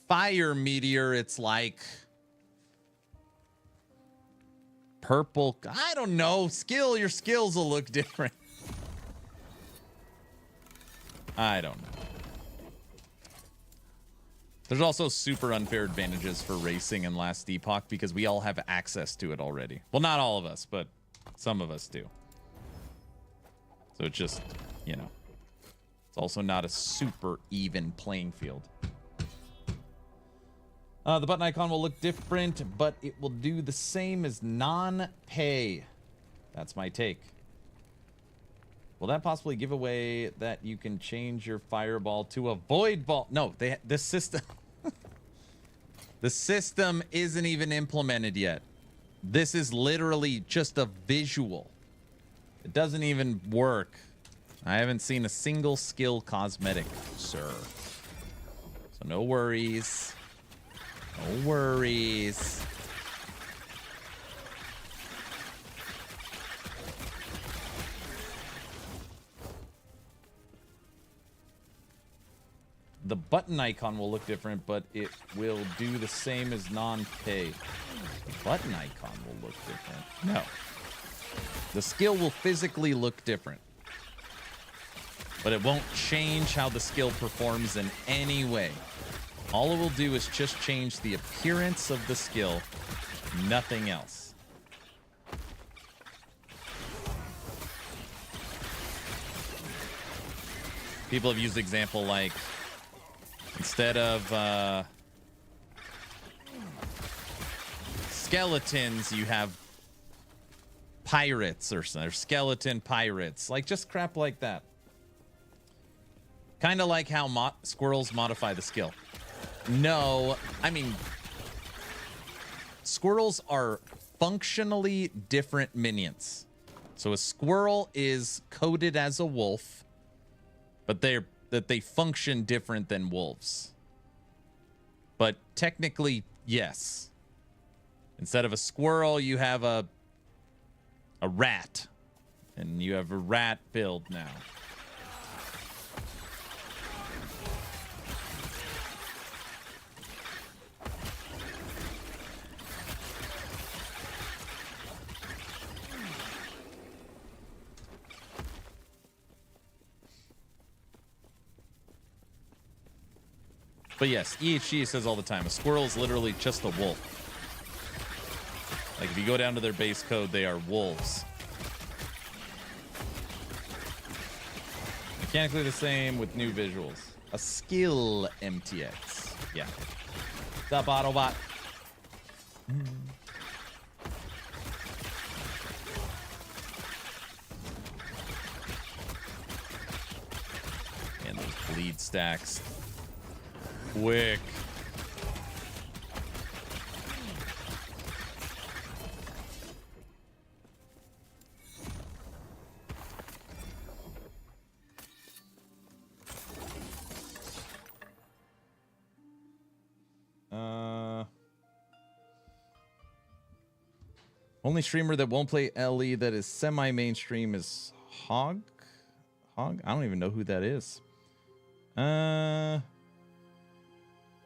fire meteor, it's like purple. I don't know. Your skills will look different. I don't know. There's also super unfair advantages for racing in last Epoch because we all have access to it already. Well, not all of us, but some of us do. So it's just, you know, it's also not a super even playing field. The button icon will look different, but it will do the same as non-pay. That's my take. Will that possibly give away that you can change your fireball to a void ball? No, this system... the system isn't even implemented yet. This is literally just a visual. It doesn't even work. I haven't seen a single skill cosmetic, sir. So no worries. No worries. The button icon will look different, but it will do the same as non-pay. The button icon will look different. No. The skill will physically look different. But it won't change how the skill performs in any way. All it will do is just change the appearance of the skill, nothing else. People have used the example like, instead of skeletons, you have pirates or skeleton pirates. Like, just crap like that. Kind of like how squirrels modify the skill. No, I mean, squirrels are functionally different minions. So a squirrel is coded as a wolf, but they function different than wolves. But technically, yes. Instead of a squirrel, you have a rat. And you have a rat build now. But yes, EHG says all the time, a squirrel is literally just a wolf. Like if you go down to their base code, they are wolves. Mechanically the same with new visuals. A skill MTX. Yeah. The Autobot. And those bleed stacks. Quick. Only streamer that won't play LE that is semi-mainstream is Hog? Hog? I don't even know who that is.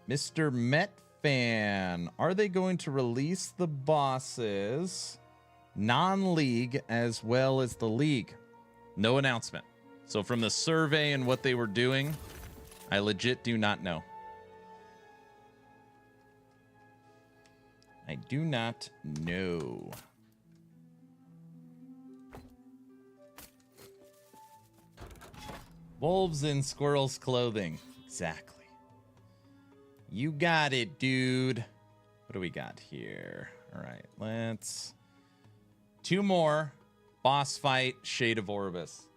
Mr. Met Fan. Are they going to release the bosses non-league as well as the league? No announcement. So from the survey and what they were doing, I legit do not know. I do not know. Wolves in squirrels' clothing. Exactly. You got it, dude. What do we got here? All right, let's... 2 more. Boss fight, Shade of Orbis.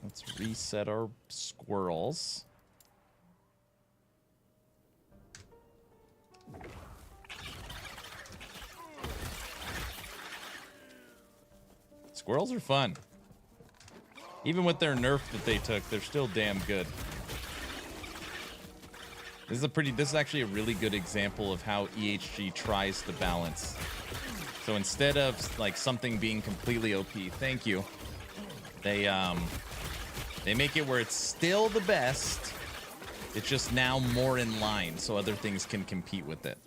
Let's reset our squirrels. Squirrels are fun. Even with their nerf that they took, they're still damn good. This is actually a really good example of how EHG tries to balance. So instead of like something being completely OP, thank you. They make it where it's still the best. It's just now more in line so other things can compete with it.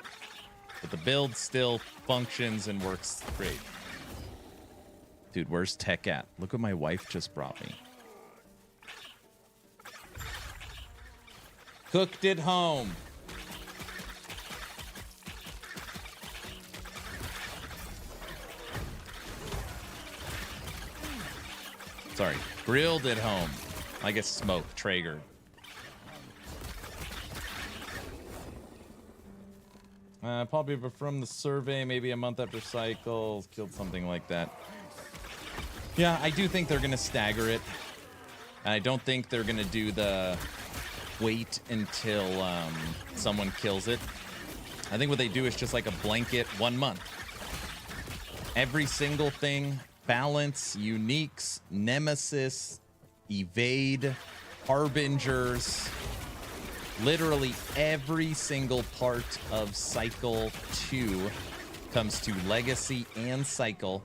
But the build still functions and works great. Dude, where's Tech at? Look what my wife just brought me. Cooked at home. Sorry, grilled at home. I guess smoked, Traeger. Probably from the survey, maybe a month after cycles, killed something like that. Yeah, I do think they're going to stagger it. And I don't think they're going to do the wait until someone kills it. I think what they do is just like a blanket 1 month. Every single thing, balance, uniques, nemesis, evade, harbingers, literally every single part of Cycle 2 comes to Legacy and Cycle,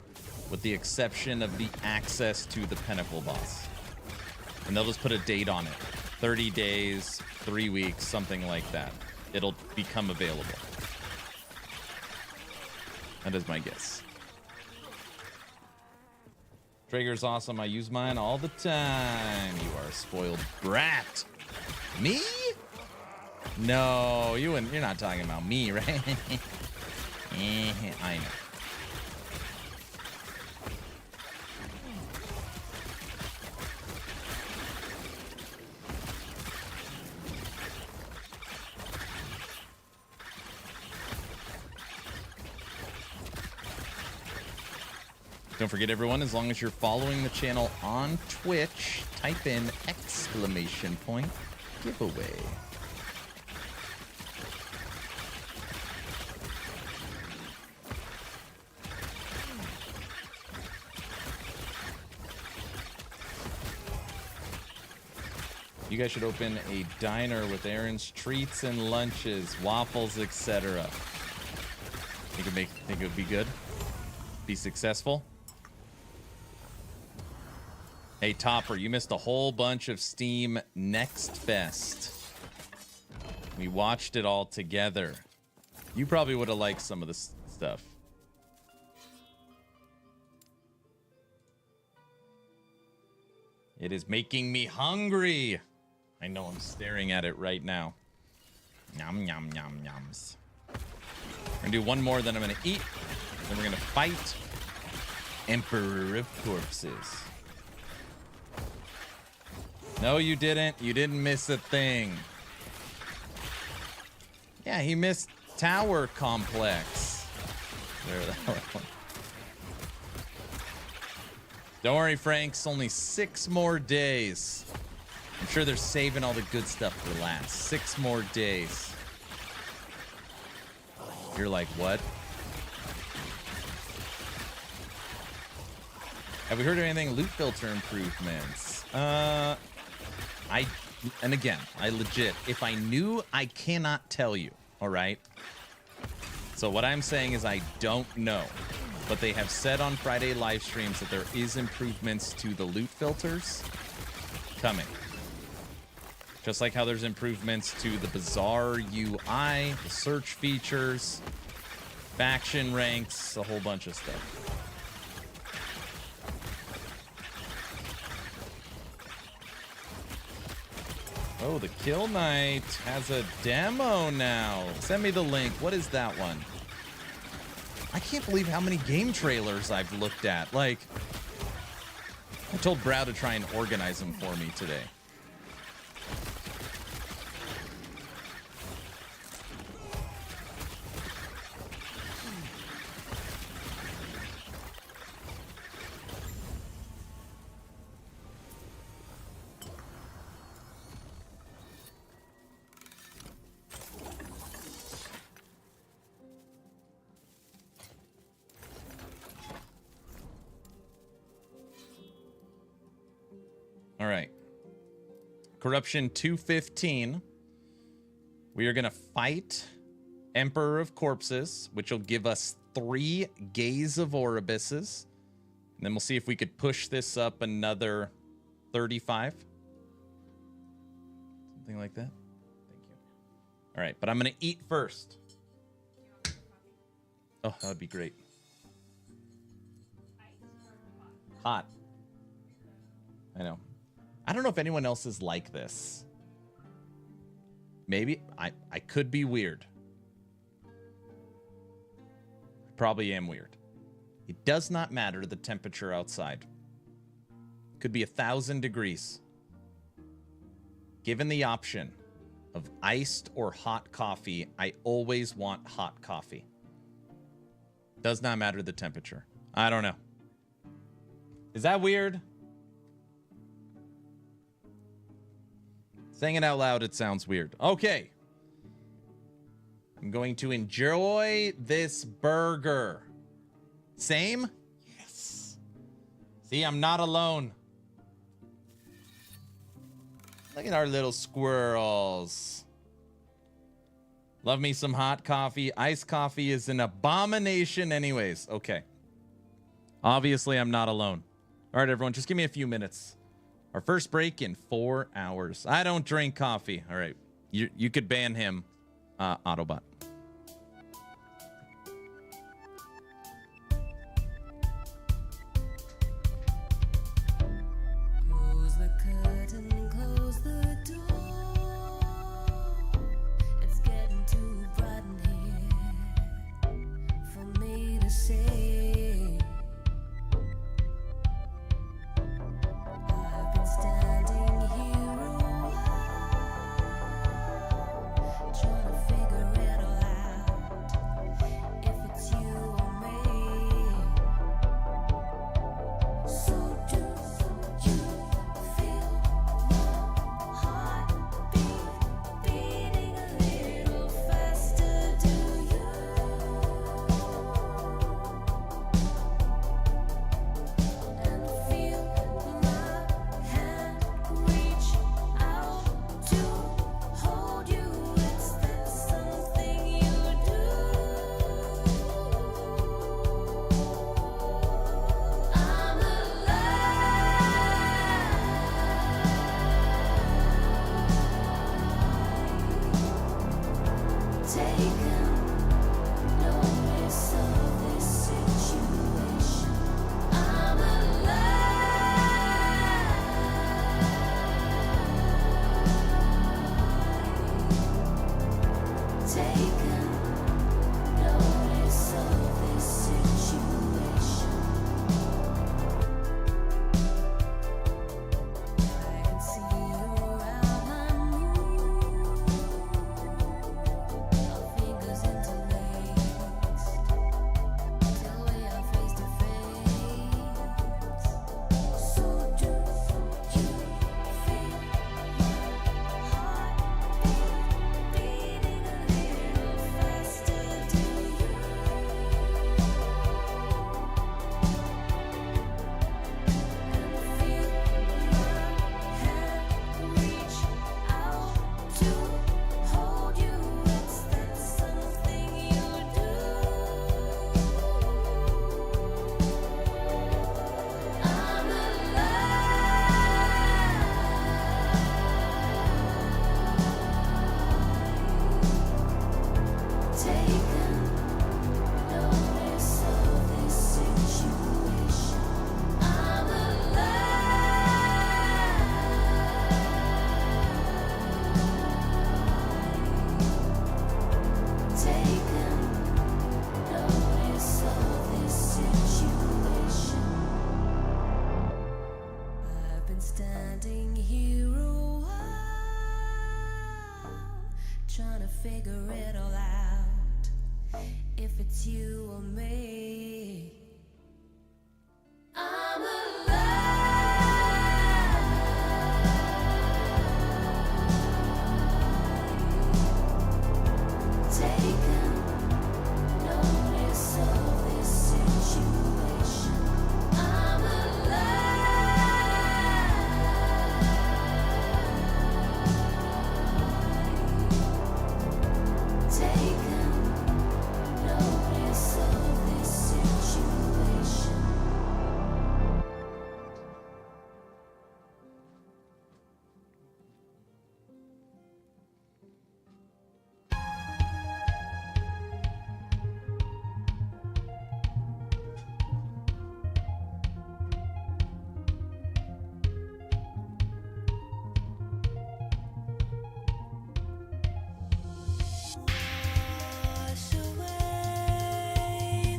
with the exception of the access to the Pinnacle boss. And they'll just put a date on it. 30 days, 3 weeks, something like that. It'll become available. That is my guess. Traeger's awesome. I use mine all the time. You are a spoiled brat. Me? No, you're not talking about me, right? I know. Don't forget, everyone, as long as you're following the channel on Twitch, type in !giveaway. You guys should open a diner with Aaron's treats and lunches, waffles, etc. Think it would be good? Be successful? Hey, Topper, you missed a whole bunch of Steam Nextfest. We watched it all together. You probably would have liked some of this stuff. It is making me hungry. I know I'm staring at it right now. Yum, yum, yum, yums. We're gonna do one more, then I'm gonna eat. Then we're gonna fight Emperor of Corpses. No, you didn't. You didn't miss a thing. Yeah, he missed Tower Complex. There, that one. Don't worry, Frank. It's only 6 more days. I'm sure they're saving all the good stuff for last. 6 more days. You're like, what? Have we heard of anything? Loot filter improvements. And again, I legit, if I knew, I cannot tell you, all right? So what I'm saying is I don't know. But they have said on Friday live streams that there is improvements to the loot filters coming. Just like how there's improvements to the Bazaar UI, the search features, faction ranks, a whole bunch of stuff. Oh, the Kill Knight has a demo now. Send me the link. What is that one? I can't believe how many game trailers I've looked at. Like, I told Brow to try and organize them for me today. All right. Corruption 215. We are going to fight Emperor of Corpses, which will give us 3 Gaze of Oribus's. And then we'll see if we could push this up another 35. Something like that. Thank you. All right, but I'm going to eat first. Oh, that would be great. Hot. I know. I don't know if anyone else is like this. Maybe I could be weird. Probably am weird. It does not matter the temperature outside. Could be 1,000 degrees. Given the option of iced or hot coffee, I always want hot coffee. Does not matter the temperature. I don't know. Is that weird? Saying it out loud, it sounds weird. Okay. I'm going to enjoy this burger. Same? Yes. See, I'm not alone. Look at our little squirrels. Love me some hot coffee. Iced coffee is an abomination anyways. Okay. Obviously, I'm not alone. All right, everyone, just give me a few minutes. Our first break in 4 hours. I don't drink coffee. All right. You could ban him, Autobot. Close the curtain, close the door. It's getting too bright in here for me to say. Standing here a while, trying to figure it all to figure it all out. If it's you or me, I'm alive. Taking notice of this situation. I'm alive. Taking notice of this situation. Wash away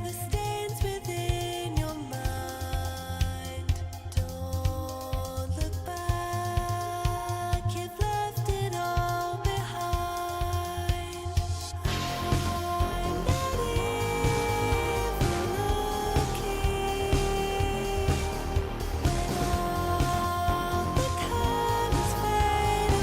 the stains within your mind. Don't look back, you've left it all behind. I'm not even looking when all the colors fade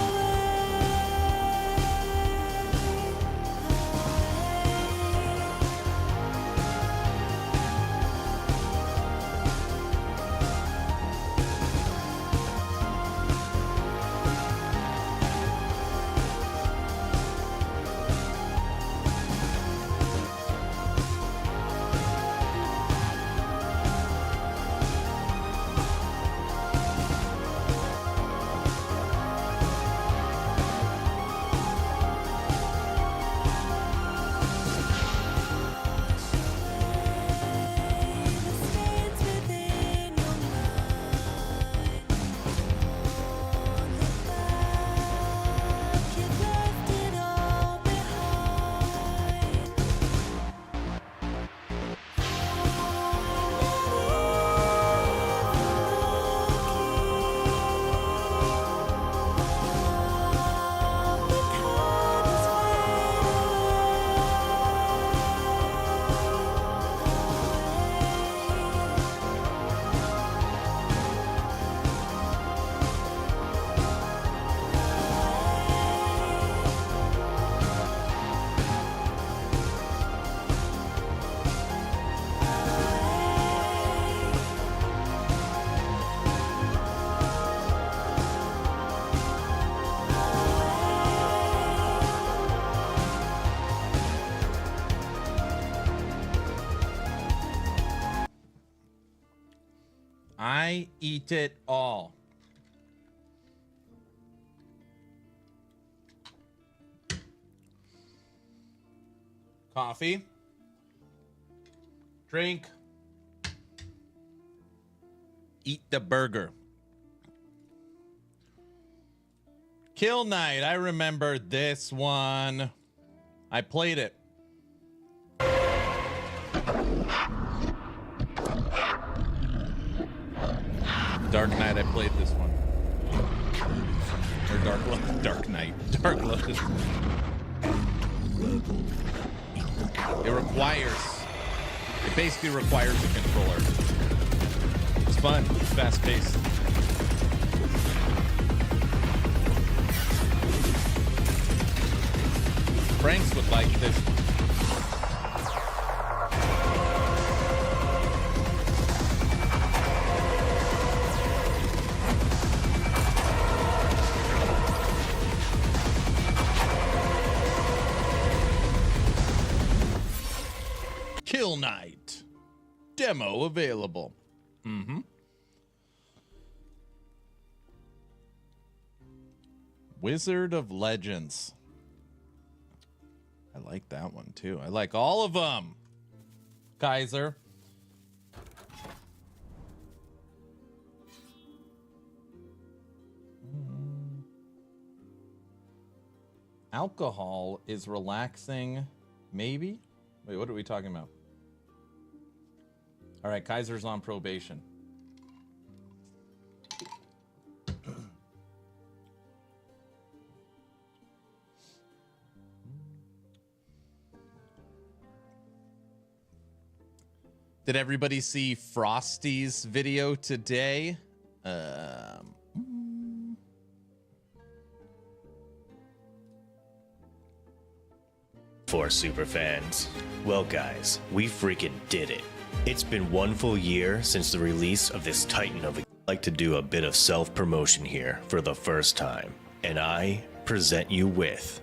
I eat it all. Coffee. Drink. Eat the burger. Kill Night. I remember this one. I played it. Dark Knight, I played this one. Or Dark Knight. Dark Lotus. It basically requires a controller. It's fun, it's fast paced. Franks would like this. Kill Night. Demo available. Wizard of Legends. I like that one too. I like all of them. Kaiser. Alcohol is relaxing. Maybe? Wait, what are we talking about? All right, Kaiser's on probation. Did everybody see Frosty's video today? For superfans. Well, guys, we freaking did it. It's been one full year since the release of this titan of a... I'd like to do a bit of self-promotion here for the first time, and I present you with...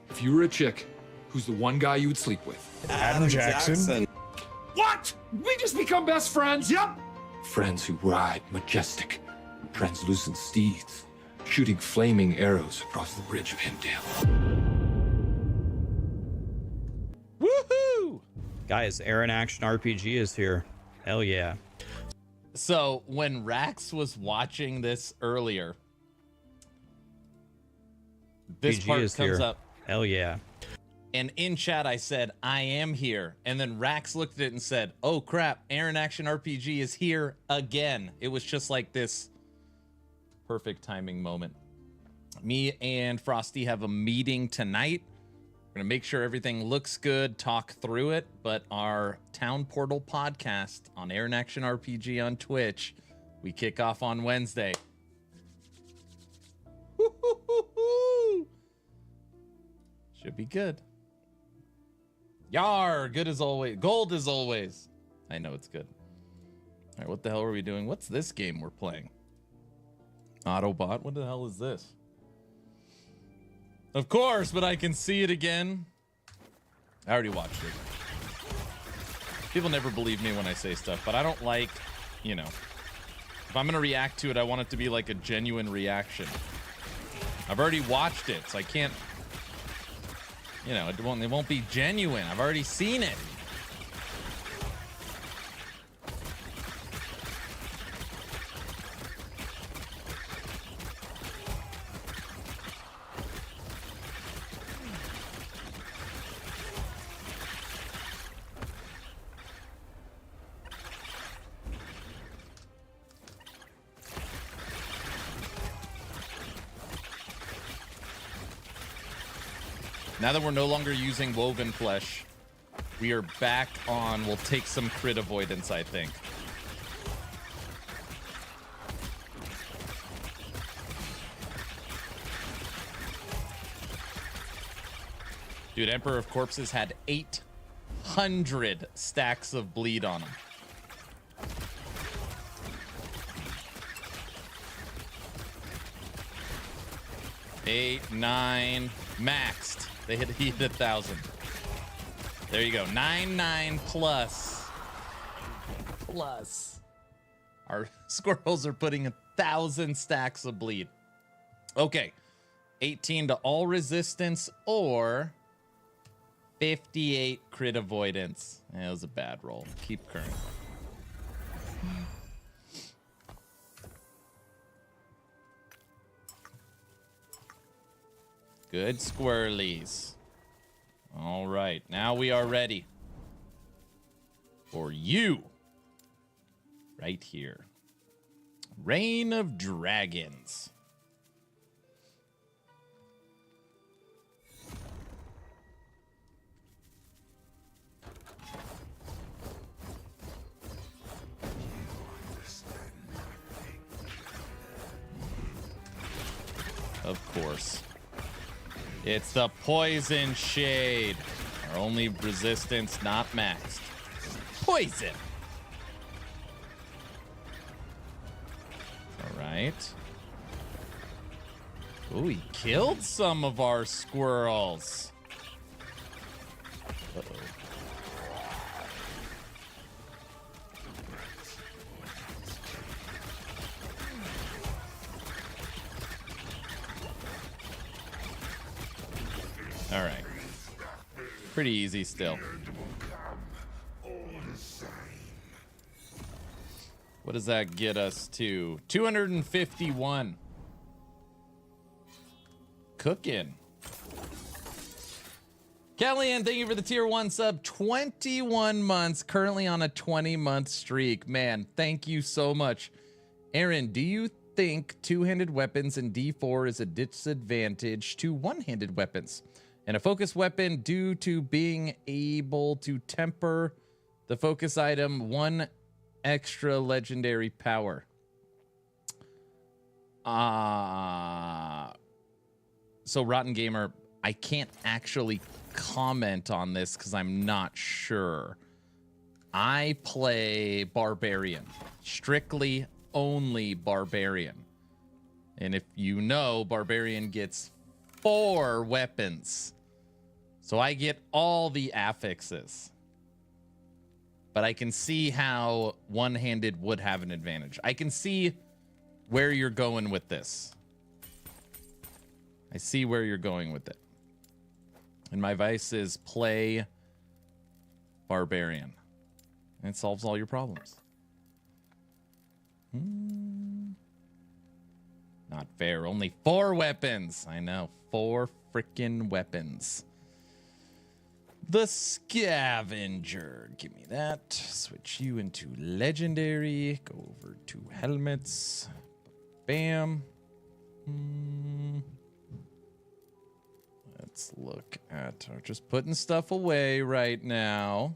If you were a chick, who's the one guy you would sleep with? Adam Jackson. What? We just become best friends? Yep. Friends who ride majestic, translucent steeds, shooting flaming arrows across the bridge of Himdale. Woohoo! Guys, Aaron Action RPG is here. Hell yeah. So when Rax was watching this earlier, this PG part is comes here. up. Hell yeah. And in chat, I said, I am here. And then Rax looked at it and said, oh crap, Aaron Action RPG is here again. It was just like this perfect timing moment. Me and Frosty have a meeting tonight. We're going to make sure everything looks good, talk through it. But our Town Portal podcast on Aaron Action RPG on Twitch, we kick off on Wednesday. Woo-hoo-hoo-hoo. Should be good. Yar, good as always. Gold as always. I know it's good. All right, what the hell are we doing? What's this game we're playing? Autobot? What the hell is this? Of course, but I can see it again. I already watched it. People never believe me when I say stuff, but I don't like, you know, if I'm going to react to it, I want it to be like a genuine reaction. I've already watched it, so I can't, you know, it won't be genuine. I've already seen it. Now that we're no longer using woven flesh, we are back on, we'll take some crit avoidance, I think. Dude, Emperor of Corpses had 800 stacks of bleed on him. Eight, 9, maxed. They hit 1,000. There you go. 9 plus. Our squirrels are putting 1,000 stacks of bleed. Okay. 18 to all resistance or 58 crit avoidance. That was a bad roll. Keep current. Good squirrelies. All right, now we are ready for you. Right here. Reign of Dragons. Of course. It's the Poison Shade. Our only resistance not maxed. Poison. All right. Ooh, he killed some of our squirrels. Uh-oh. All right. Pretty easy still. What does that get us to? 251. Cooking. Kellyanne, thank you for the tier 1 sub. 21 months, currently on a 20-month streak. Man, thank you so much. Aaron, do you think two-handed weapons in D4 is a disadvantage to one-handed weapons? And a focus weapon due to being able to temper The focus item, 1 extra legendary power. So Rotten Gamer, I can't actually comment on this because I'm not sure. I play Barbarian, strictly only Barbarian. And if you know, Barbarian gets 4 weapons. So I get all the affixes. But I can see how one-handed would have an advantage. I can see where you're going with this. I see where you're going with it. And my advice is play Barbarian. And it solves all your problems. Not fair. Only 4 weapons. I know. 4 freaking weapons. The Scavenger. Give me that. Switch you into legendary. Go over to helmets. Bam. Let's look at just putting stuff away right now.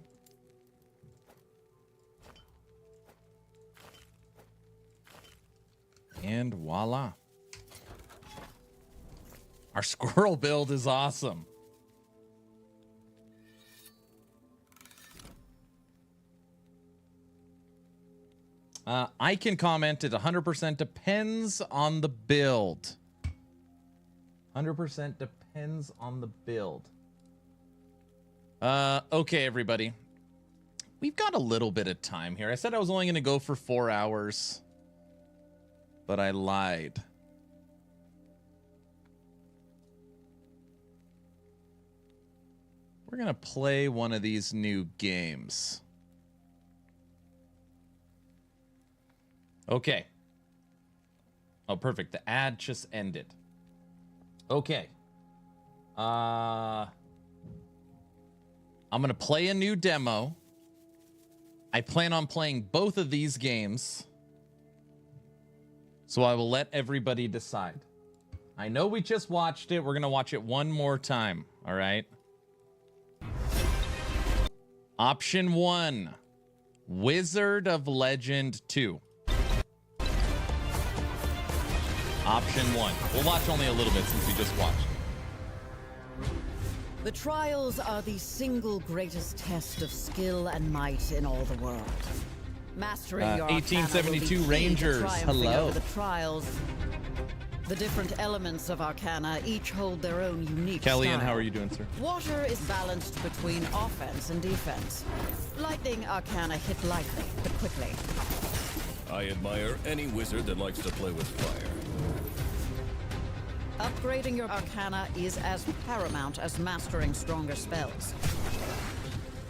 And voila. Our squirrel build is awesome. I can comment it 100% depends on the build. 100% depends on the build. Okay, everybody. We've got a little bit of time here. I said I was only going to go for 4 hours, but I lied. We're going to play one of these new games. Okay. Oh, perfect. The ad just ended. Okay. I'm going to play a new demo. I plan on playing both of these games. So I will let everybody decide. I know we just watched it. We're going to watch it one more time. All right. Option 1. Wizard of Legend 2. Option 1. We'll watch only a little bit since we just watched. The trials are the single greatest test of skill and might in all the world. Mastering your 1872 Rangers. Hello. Over the trials. The different elements of Arcana each hold their own unique Kellyanne, style. how are you doing, sir? Water is balanced between offense and defense. Lightning Arcana hit lightly, but quickly. I admire any wizard that likes to play with fire. Upgrading your Arcana is as paramount as mastering stronger spells.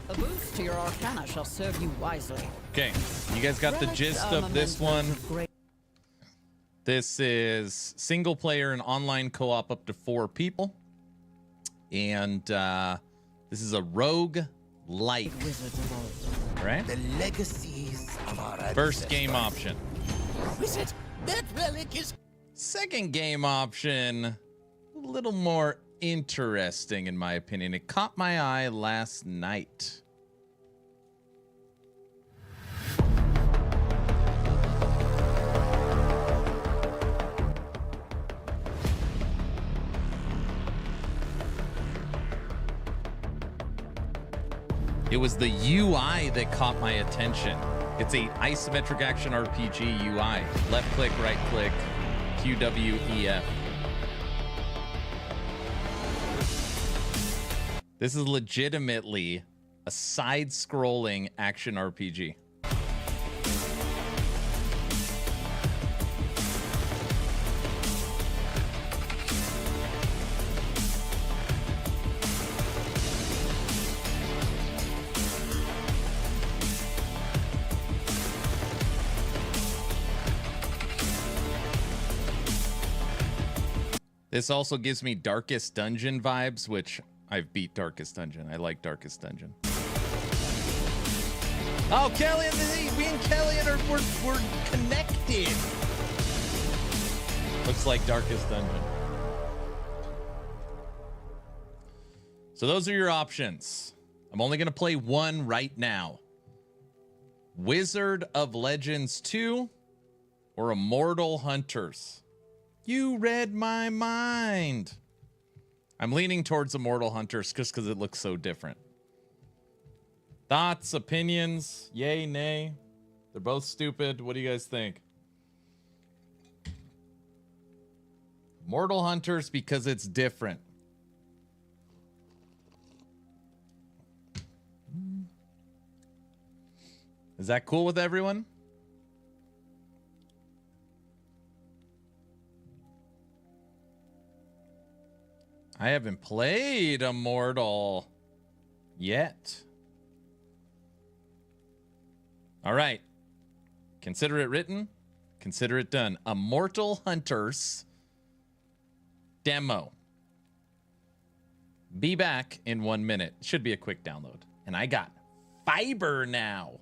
A boost to your Arcana shall serve you wisely. Okay, you guys got the gist of this one. This is single player and online co-op up to 4 people. And this is a rogue light. Right? The legacies of our First game option. Wizard, that relic is... Second game option, a little more interesting in my opinion. It caught my eye last night. It was the UI that caught my attention. It's a isometric action RPG UI. Left click, right click, QWEF. This is legitimately a side-scrolling action RPG. This also gives me Darkest Dungeon vibes, which I've beat Darkest Dungeon. I like Darkest Dungeon. Oh, Kellyanne, me and Kellyanne we're connected. Looks like Darkest Dungeon. So those are your options. I'm only going to play one right now. Wizard of Legends 2 or Immortal Hunters? You read my mind. I'm leaning towards Immortal Hunters just because it looks so different. Thoughts, opinions, yay, nay? They're both stupid. What do you guys think? Immortal Hunters because it's different. Is that cool with everyone? I haven't played Immortal yet. All right. Consider it written. Consider it done. Immortal Hunters demo. Be back in 1 minute. Should be a quick download. And I got fiber now.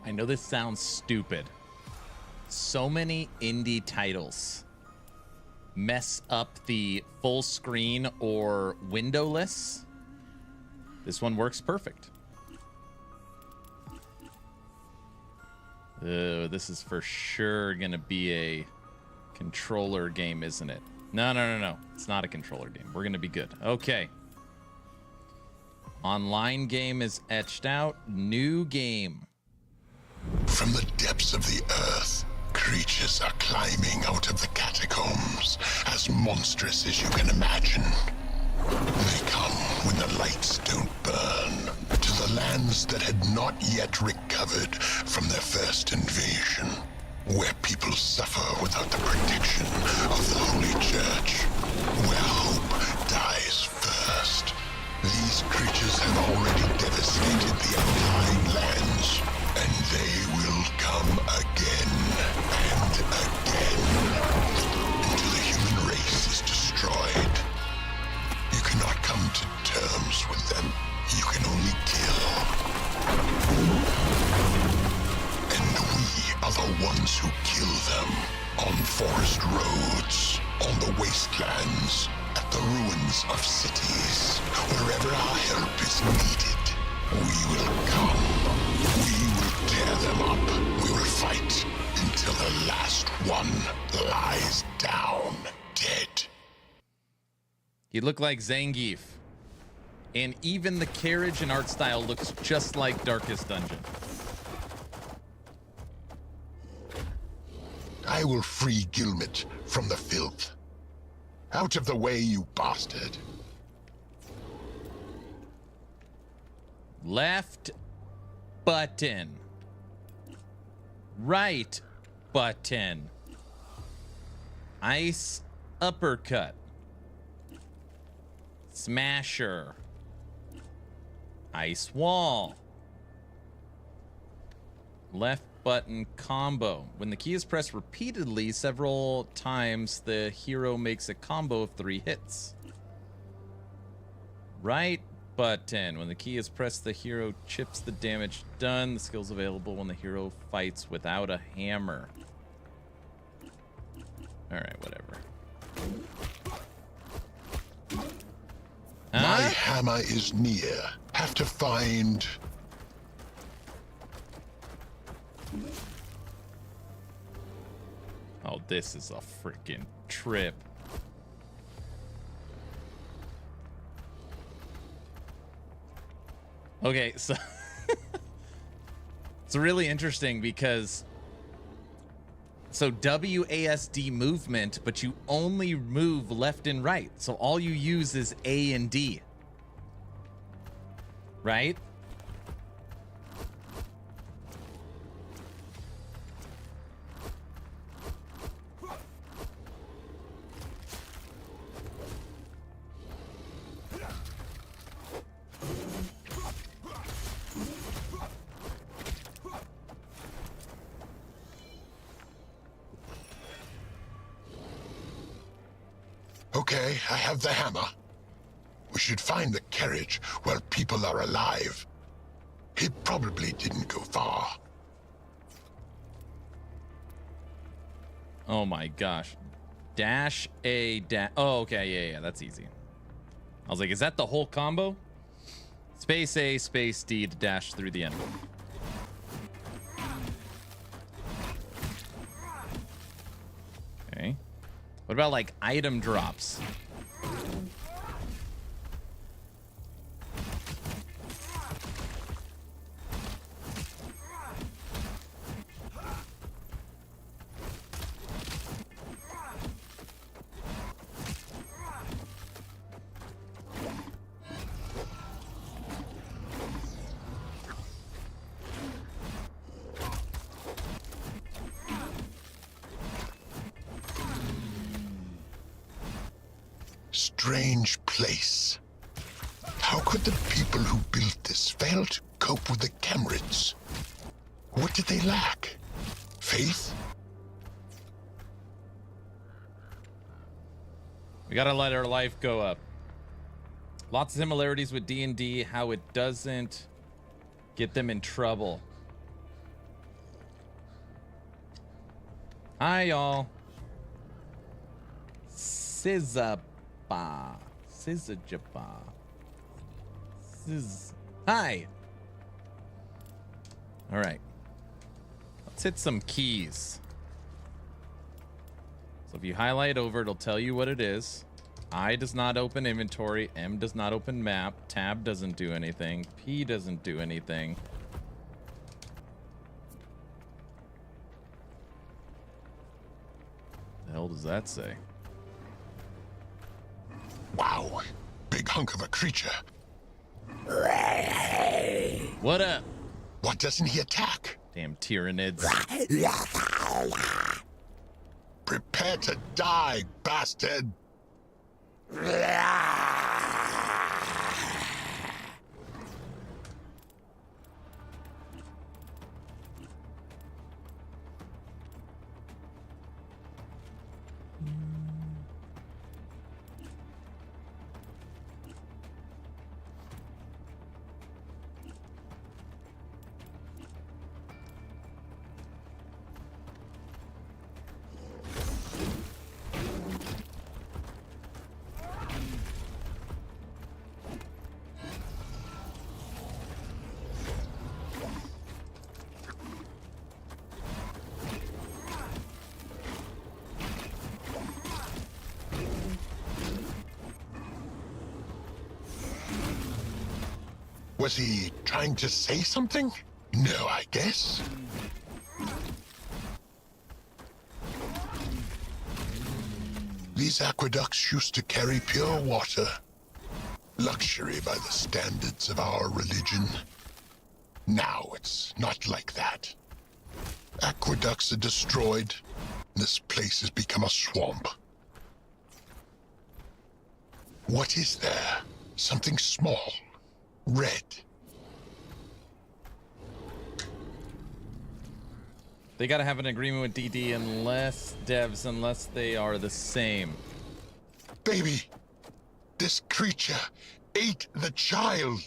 I know this sounds stupid. So many indie titles mess up the full screen or windowless. This one works perfect. This is for sure going to be a controller game, isn't it? No. It's not a controller game. We're going to be good. Okay. Online game is etched out. New game. From the depths of the earth, creatures are climbing out of the catacombs, as monstrous as you can imagine. They come when the lights don't burn, to the lands that had not yet recovered from their first invasion, where people suffer without the protection of the Holy Church, where hope dies first. These creatures have already devastated the outlying wastelands, at the ruins of cities, wherever our help is needed, we will come. We will tear them up. We will fight until the last one lies down dead. He looked like Zangief. And even the carriage and art style looks just like Darkest Dungeon. I will free Gilmet from the filth. Out of the way, you bastard. Left button. Right button. Ice uppercut. Smasher. Ice wall. Left button combo. When the key is pressed repeatedly several times, the hero makes a combo of 3 hits. Right button. When the key is pressed, the hero chips the damage done. The skill's available when the hero fights without a hammer. Alright, whatever. My hammer is near. Have to find... Oh, this is a freaking trip. Okay, so it's really interesting because so WASD movement, but you only move left and right. So all you use is A and D. Right? Okay, I have the hammer. We should find the carriage while people are alive. It probably didn't go far. Oh my gosh. Dash A dash. Oh, okay. Yeah, that's easy. I was like, is that the whole combo? Space A, space D to dash through the enemy. Okay. What about like item drops? Strange place. How could the people who built this fail to cope with the Camrids? What did they lack? Faith? We gotta let our life go up. Lots of similarities with D&D, how it doesn't get them in trouble. Hi, y'all. Sizzapa. Sizzajapa. Hi. All right. Let's hit some keys. So if you highlight over, it'll tell you what it is. I does not open inventory. M does not open map. Tab doesn't do anything. P doesn't do anything. The hell does that say? Wow. Big hunk of a creature. What up? What doesn't he attack? Damn Tyranids. Prepare to die, bastard. Was he trying to say something? No, I guess. These aqueducts used to carry pure water. Luxury by the standards of our religion. Now it's not like that. Aqueducts are destroyed. This place has become a swamp. What is there? Something small. Red. They gotta have an agreement with DD unless they are the same. Baby, this creature ate the child.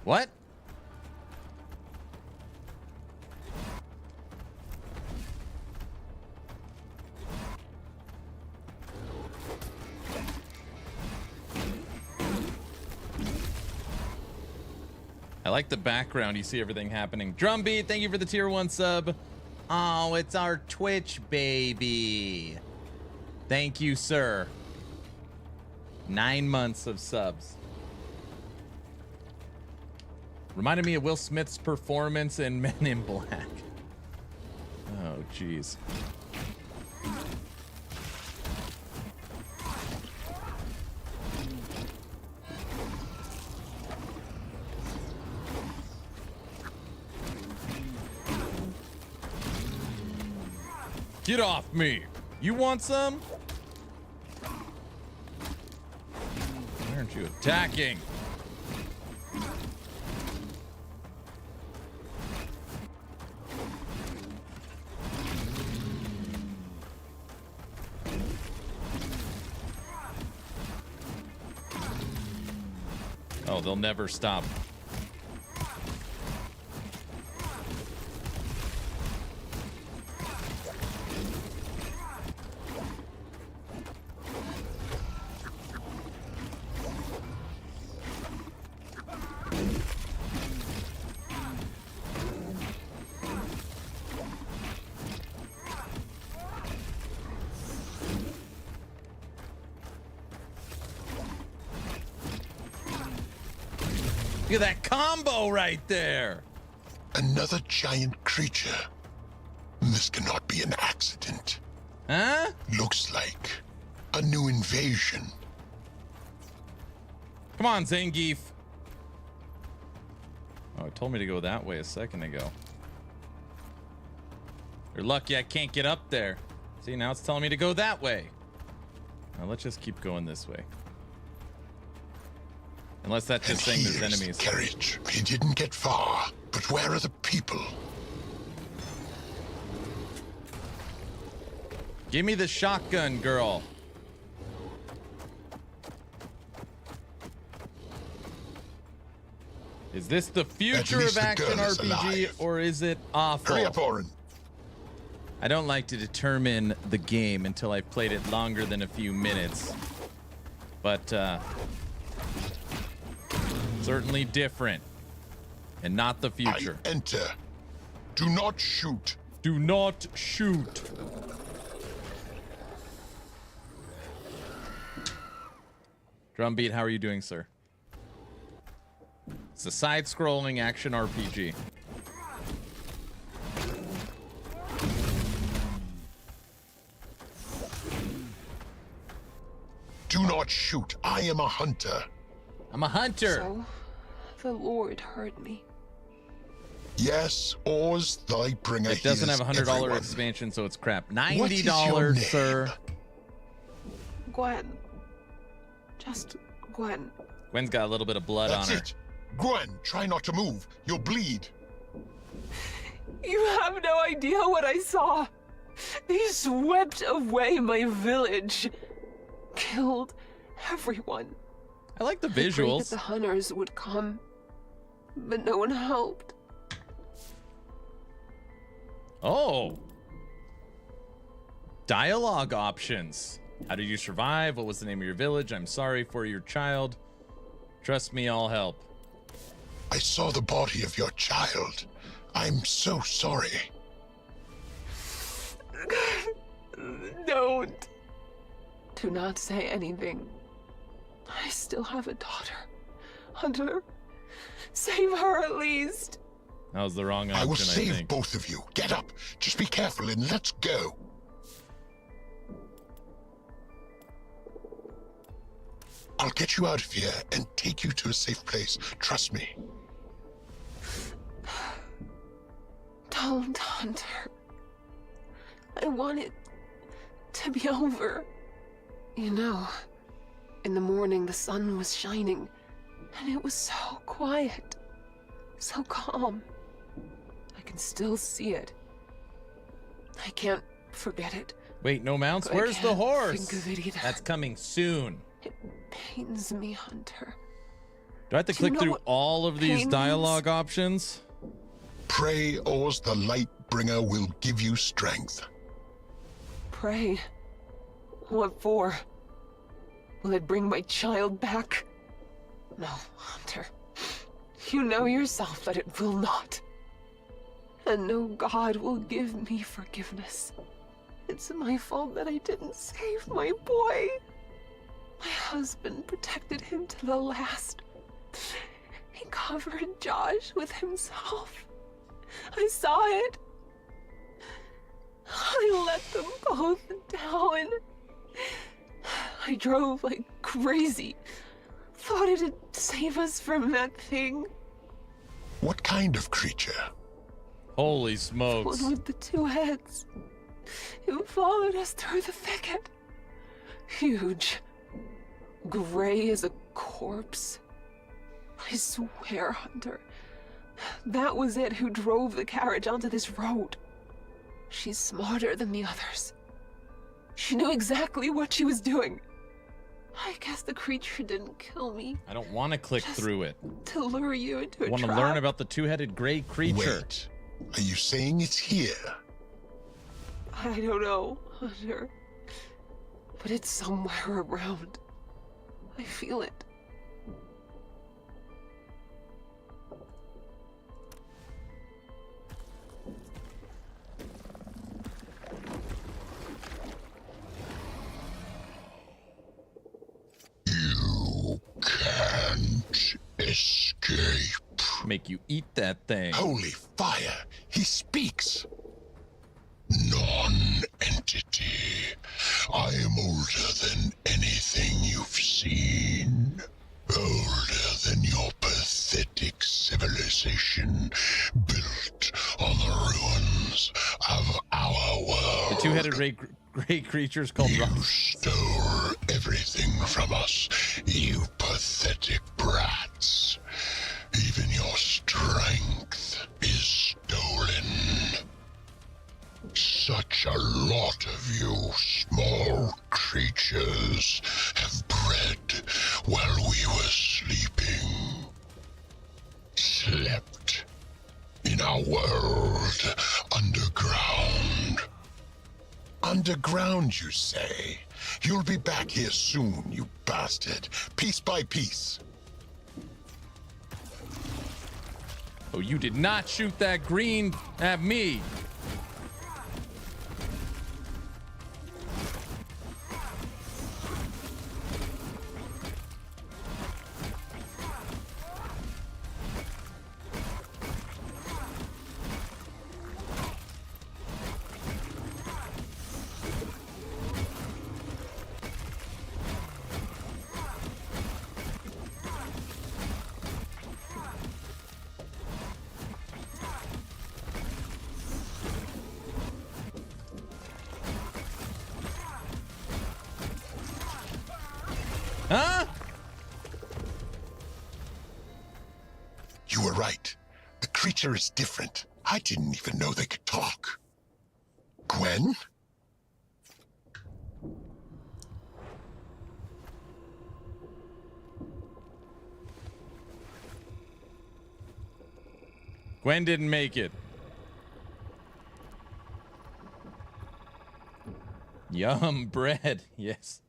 What? I like the background. You see everything happening. Drumbeat, thank you for the tier 1 sub. Oh, it's our Twitch baby. Thank you, sir. 9 months of subs. Reminded me of Will Smith's performance in Men in Black. Oh, jeez. Get off me. You want some? Why aren't you attacking? Oh, they'll never stop. Look at that combo right there. Another giant creature. This cannot be an accident. Huh? Looks like a new invasion. Come on, Zangief. Oh, it told me to go that way a second ago. You're lucky I can't get up there. See, now it's telling me to go that way. Now let's just keep going this way. Unless that's just saying there's enemies. Carriage. He didn't get far, but where are the people? Give me the shotgun, girl. Is this the future of action RPG, or is it awful? Hurry up, Orin. I don't like to determine the game until I've played it longer than a few minutes. But, certainly different. And not the future. I enter. Do not shoot. Do not shoot. Drumbeat, how are you doing, sir? It's a side-scrolling action RPG. Do not shoot. I am a hunter. I'm a hunter. So, the Lord heard me. Yes, Oz, thy bringer. It doesn't have a $100 expansion, so it's crap. $90, sir. Gwen. Just Gwen. Gwen's got a little bit of blood That's on her. it. Gwen, try not to move. You'll bleed. You have no idea what I saw. They swept away my village. Killed everyone. I like the I prayed visuals. that the hunters would come, but no one helped. Oh. Dialogue options. How did you survive? What was the name of your village? I'm sorry for your child. Trust me, I'll help. I saw the body of your child. I'm so sorry. Don't. Do not say anything. I still have a daughter. Hunter, save her at least. That was the wrong option, I will I save think. both of you. Get up. Just be careful and let's go. I'll get you out of here and take you to a safe place. Trust me. Don't, Hunter. I want it to be over. You know, in the morning the sun was shining, and it was so quiet, so calm. I can still see it. I can't forget it. Wait, no mounts? But I Where's the can't horse? think of it either. That's coming soon. It pains me, Hunter. Do I have to Do you click know through what all of these pain dialogue options? Pray, Oz the Lightbringer will give you strength. Pray. What for? Will it bring my child back? No, Hunter. You know yourself that it will not. And no God will give me forgiveness. It's my fault that I didn't save my boy. My husband protected him to the last. He covered Josh with himself. I saw it. I let them both down. I drove like crazy. Thought it'd save us from that thing. What kind of creature? Holy smokes. One with the two heads. It followed us through the thicket. Huge. Gray as a corpse. I swear, Hunter, that was it who drove the carriage onto this road. She's smarter than the others. She knew exactly what she was doing. I guess the creature didn't kill me. I don't want to click through it. To lure you into a I want to trap. learn about the two-headed gray creature. Wait, are you saying it's here? I don't know, Hunter. But it's somewhere around. I feel it. You can't escape. Make you eat that thing. Holy fire! He speaks! Non-entity. I am older than anything you've seen. Older than your pathetic civilization built on the ruins of our world. The two-headed gray creature is called You stole everything from us, you pathetic brats. Even your strength is stolen. Such a lot of you small creatures have bred while we were sleeping. Slept in our world underground. Underground, you say? You'll be back here soon, you bastard. Piece by piece. Oh, you did not shoot that green at me. Huh? You were right. The creature is different. I didn't even know they could talk. Gwen? Gwen didn't make it. Yum, bread. Yes.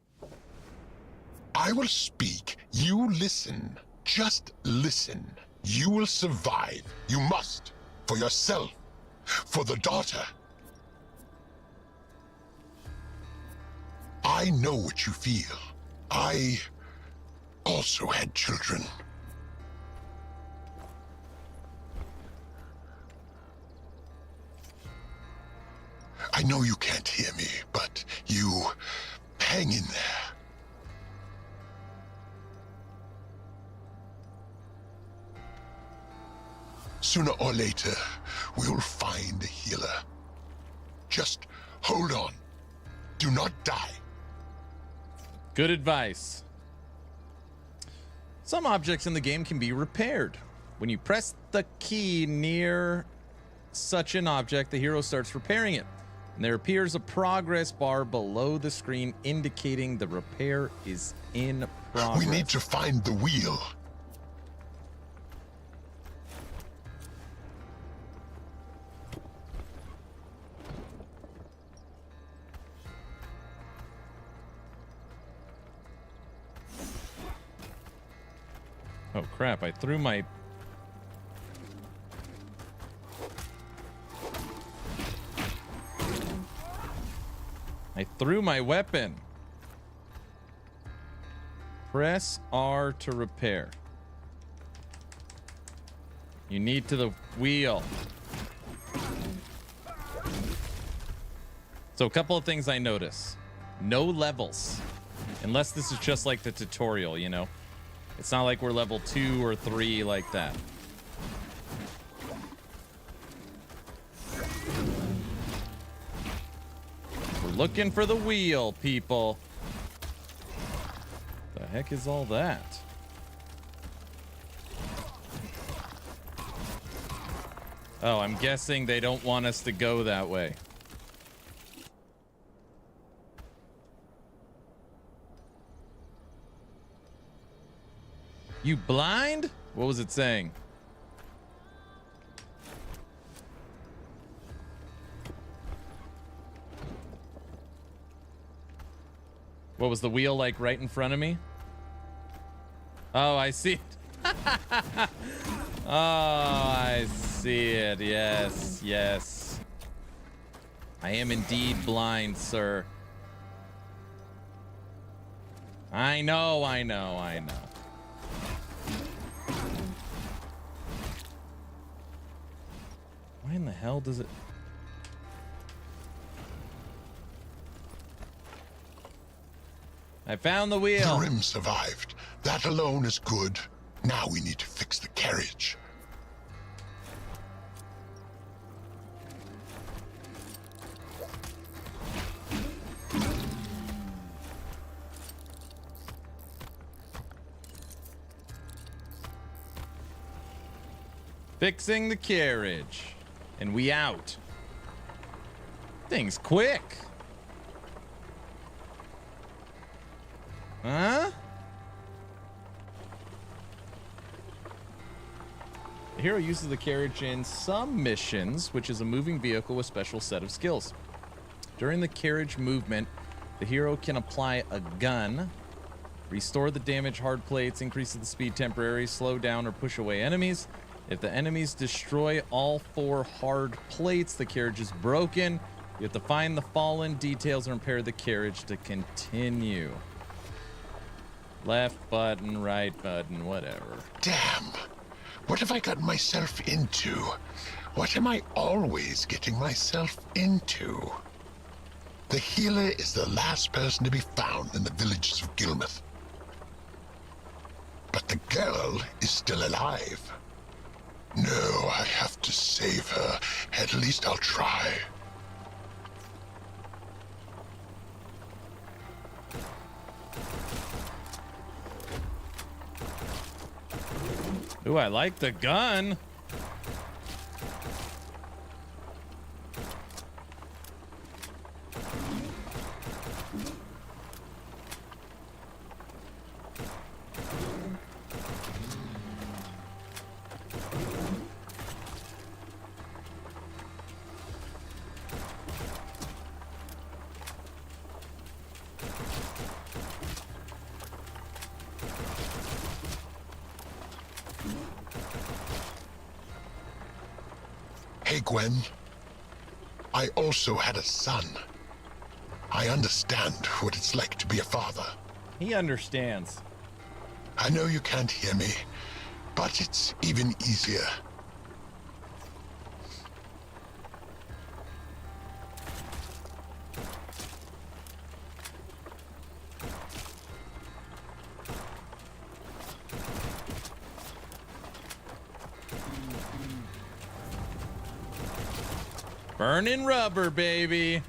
I will speak. You listen. Just listen. You will survive. You must. For yourself. For the daughter. I know what you feel. I also had children. I know you can't hear me, but you hang in there. Sooner or later, we'll find a healer. Just hold on. Do not die. Good advice. Some objects in the game can be repaired. When you press the key near such an object, the hero starts repairing it. And there appears a progress bar below the screen indicating the repair is in progress. We need to find the wheel. Oh crap, I threw my... weapon. Press R to repair. You need to the wheel. So a couple of things I notice. No levels. Unless this is just like the tutorial, you know? It's not like we're level 2 or 3 like that. We're looking for the wheel, people. The heck is all that? Oh, I'm guessing they don't want us to go that way. You blind? What was it saying? What was the wheel like right in front of me? Oh, I see it. Oh, I see it. Yes, yes. I am indeed blind, sir. I know, I know, I know. Why in the hell does it... I found the wheel. The rim survived. That alone is good. Now we need to fix the carriage. Fixing the carriage. And we out. Thing's quick. Huh? The hero uses the carriage in some missions, which is a moving vehicle with special set of skills. During the carriage movement, the hero can apply a gun, restore the damaged hard plates, increase the speed temporarily, slow down or push away enemies. If the enemies destroy all 4 hard plates, the carriage is broken. You have to find the fallen details and repair the carriage to continue. Left button, right button, whatever. Damn. What have I gotten myself into? What am I always getting myself into? The healer is the last person to be found in the villages of Gilmouth. But the girl is still alive. No, I have to save her. At least I'll try. Ooh, I like the gun. Hey, Gwen. I also had a son. I understand what it's like to be a father. He understands. I know you can't hear me, but it's even easier. Burning rubber, baby.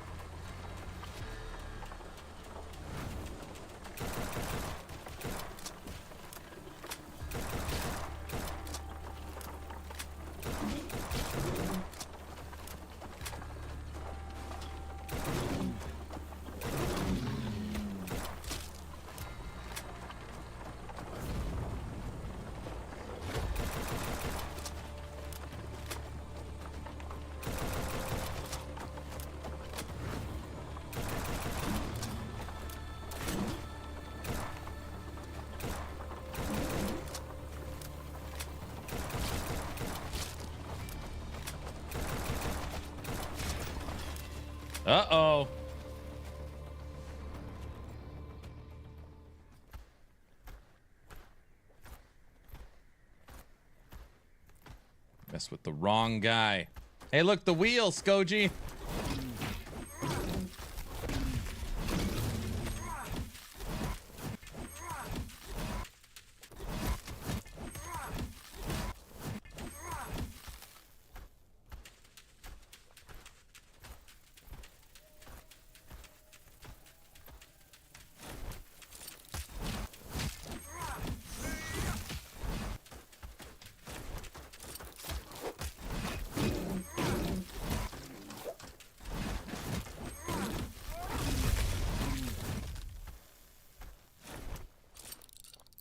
Uh-oh. Messed with the wrong guy. Hey, look, the wheel, Skoji.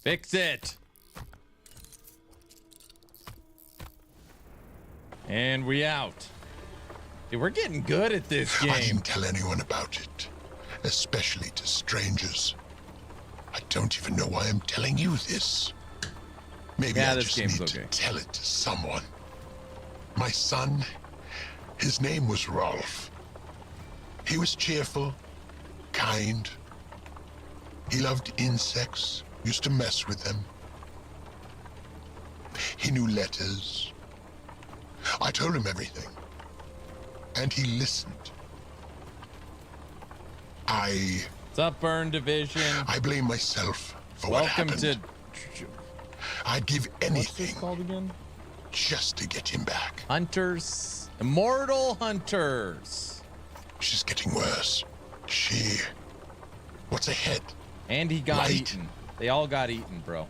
Fix it. And we out. Dude, we're getting good at this game. I didn't tell anyone about it, especially to strangers. I don't even know why I'm telling you this. Maybe I just need to tell it to someone. My son, his name was Rolf. He was cheerful, kind. He loved insects. Used to mess with them. He knew letters. I told him everything. And he listened. What's up, Burn Division? I blame myself for what happened. I'd give anything called again? Just to get him back. Hunters. Immortal Hunters. She's getting worse. What's ahead? And he got eaten. They all got eaten, bro.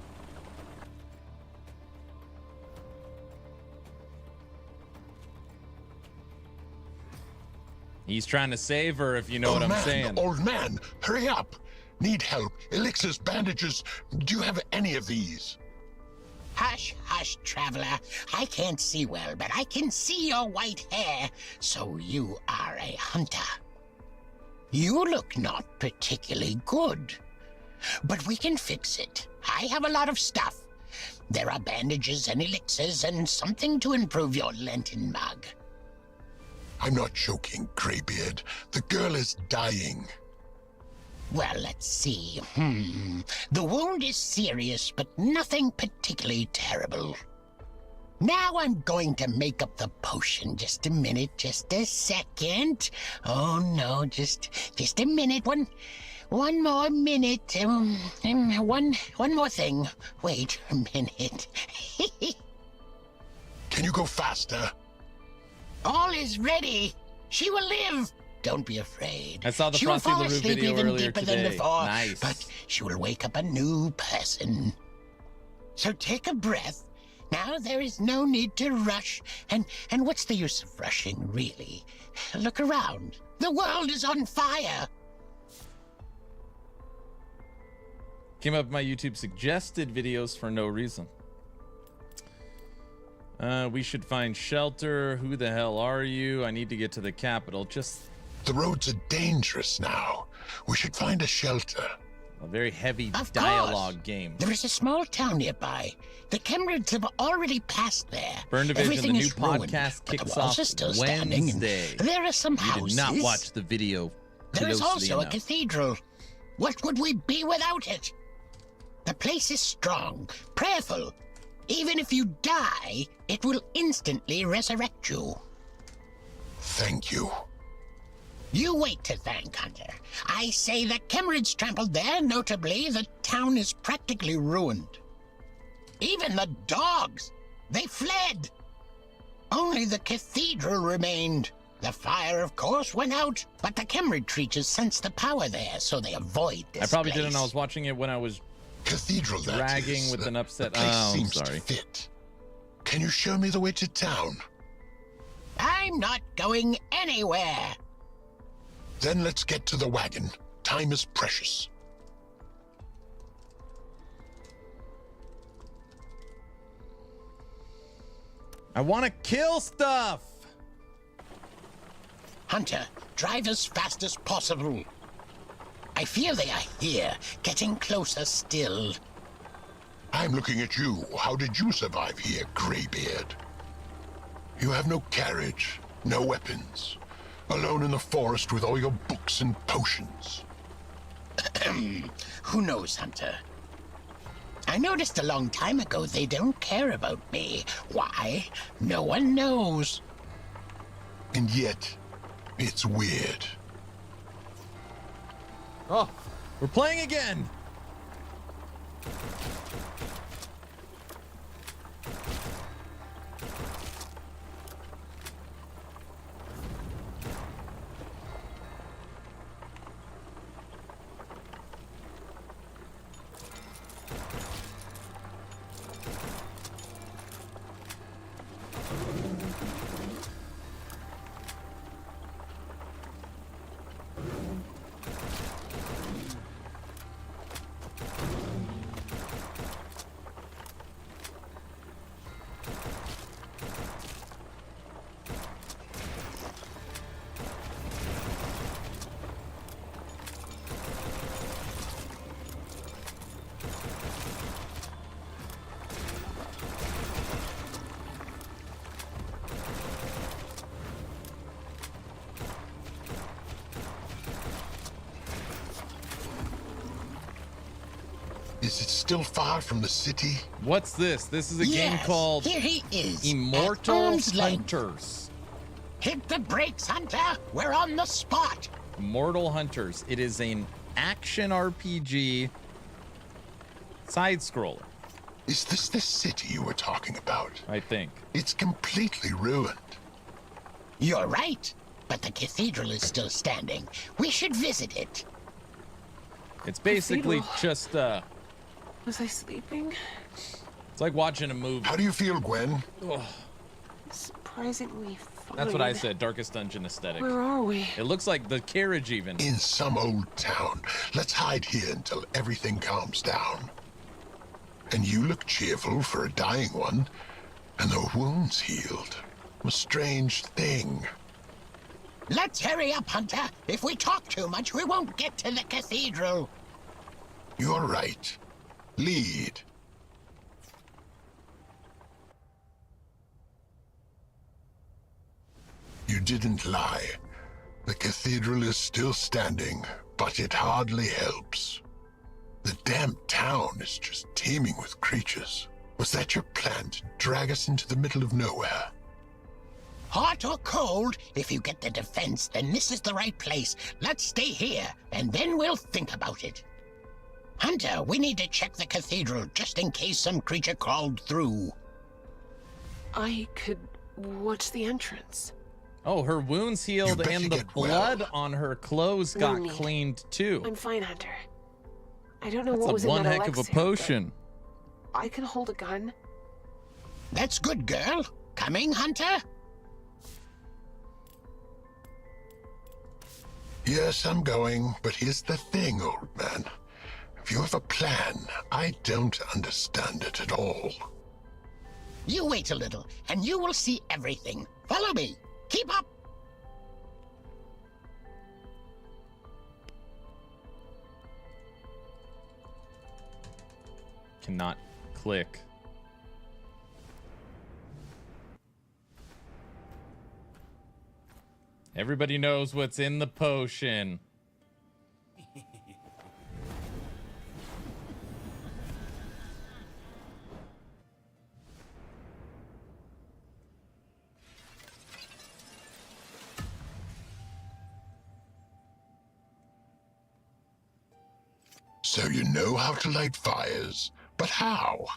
He's trying to save her, if you know what I'm saying. Old man, hurry up. Need help. Elixirs, bandages. Do you have any of these? Hush, hush, traveler. I can't see well, but I can see your white hair. So you are a hunter. You look not particularly good. But we can fix it. I have a lot of stuff. There are bandages and elixirs and something to improve your Lenten mug. I'm not joking, Greybeard. The girl is dying. Well, let's see. The wound is serious, but nothing particularly terrible. Now I'm going to make up the potion. Just a minute, just a second. Oh no, just a minute. One more minute. One more thing. Wait a minute. Can you go faster? All is ready. She will live. Don't be afraid. I saw the she will Frosty fall LaRue asleep video even earlier deeper today. than before, Nice. but she will wake up a new person. So take a breath. Now there is no need to rush. And what's the use of rushing, really? Look around. The world is on fire. Came up with my YouTube suggested videos for no reason. We should find shelter. Who the hell are you? I need to get to the capital. The roads are dangerous now. We should find a shelter. A very heavy Of dialogue course. game. There is a small town nearby. The Kemrids have already passed there. Burn Division, Everything the new is ruined, podcast but kicks the walls off are still standing, and Wednesday. there are some You houses. did not watch the video. There is Kudos to also you a now. cathedral. What would we be without it? The place is strong, prayerful. Even if you die, it will instantly resurrect you. Thank you. You wait to thank, Hunter. I say the Kemrids trampled there, notably, the town is practically ruined. Even the dogs, they fled. Only the cathedral remained. The fire, of course, went out, but the Kemrid creatures sense the power there, so they avoid this I probably place. didn't. I was watching it when I was Cathedral, that dragging is. with an upset. The place Oh, I'm seems sorry. to fit. Can you show me the way to town? I'm not going anywhere. Then let's get to the wagon. Time is precious. I want to kill stuff. Hunter, drive as fast as possible. I fear they are here, getting closer still. I'm looking at you. How did you survive here, Greybeard? You have no carriage, no weapons. Alone in the forest with all your books and potions. Who knows, Hunter? I noticed a long time ago they don't care about me. Why? No one knows. And yet, it's weird. Oh, we're playing again. Is it still far from the city? What's this? This is a game Yes, called here he is, at Immortal arm's length. Hunters. Hit the brakes, Hunter. We're on the spot. Immortal Hunters. It is an action RPG side scroller. Is this the city you were talking about? I think. It's completely ruined. You're right, but the cathedral is still standing. We should visit it. It's basically Cathedral. just Was I sleeping? it's like watching a movie. How do you feel, Gwen? Ugh. Surprisingly fine. That's what I said. Darkest Dungeon aesthetic. Where are we? It looks like the carriage even. In some old town. Let's hide here until everything calms down. And you look cheerful for a dying one. And the wound's healed. A strange thing. Let's hurry up, Hunter. If we talk too much, we won't get to the cathedral. You're right. Lead. You didn't lie. The cathedral is still standing, but it hardly helps. The damn town is just teeming with creatures. Was that your plan, to drag us into the middle of nowhere? Hot or cold, if you get the defense, then this is the right place. Let's stay here, and then we'll think about it. Hunter, we need to check the cathedral, just in case some creature crawled through. I could watch the entrance. Oh, her wounds healed better and the get well. blood on her clothes No got need. cleaned too. I'm fine, Hunter. I don't know That's what a was one in that heck of a elixir, but potion. I can hold a gun. That's good, girl. Coming, Hunter? Yes, I'm going, but here's the thing, old man. If you have a plan, I don't understand it at all. You wait a little, and you will see everything. Follow me. Keep up. Cannot click. Everybody knows what's in the potion. So you know how to light fires, but how?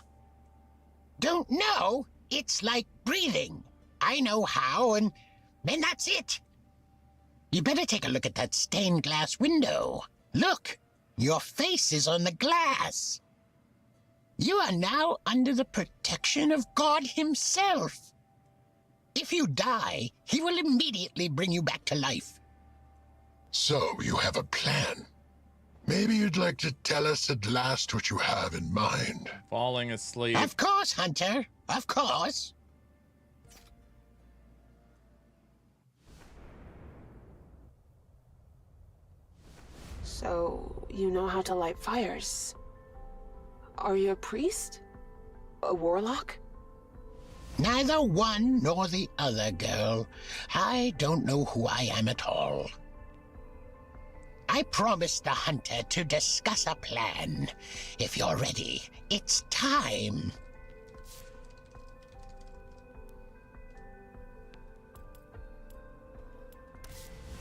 Don't know? It's like breathing. I know how, and then that's it. You better take a look at that stained glass window. Look, your face is on the glass. You are now under the protection of God himself. If you die, he will immediately bring you back to life. So you have a plan. Maybe you'd like to tell us at last what you have in mind. Falling asleep. Of course, Hunter. Of course. So, you know how to light fires. Are you a priest? A warlock? Neither one nor the other, girl. I don't know who I am at all. I promised the hunter to discuss a plan. If you're ready, it's time.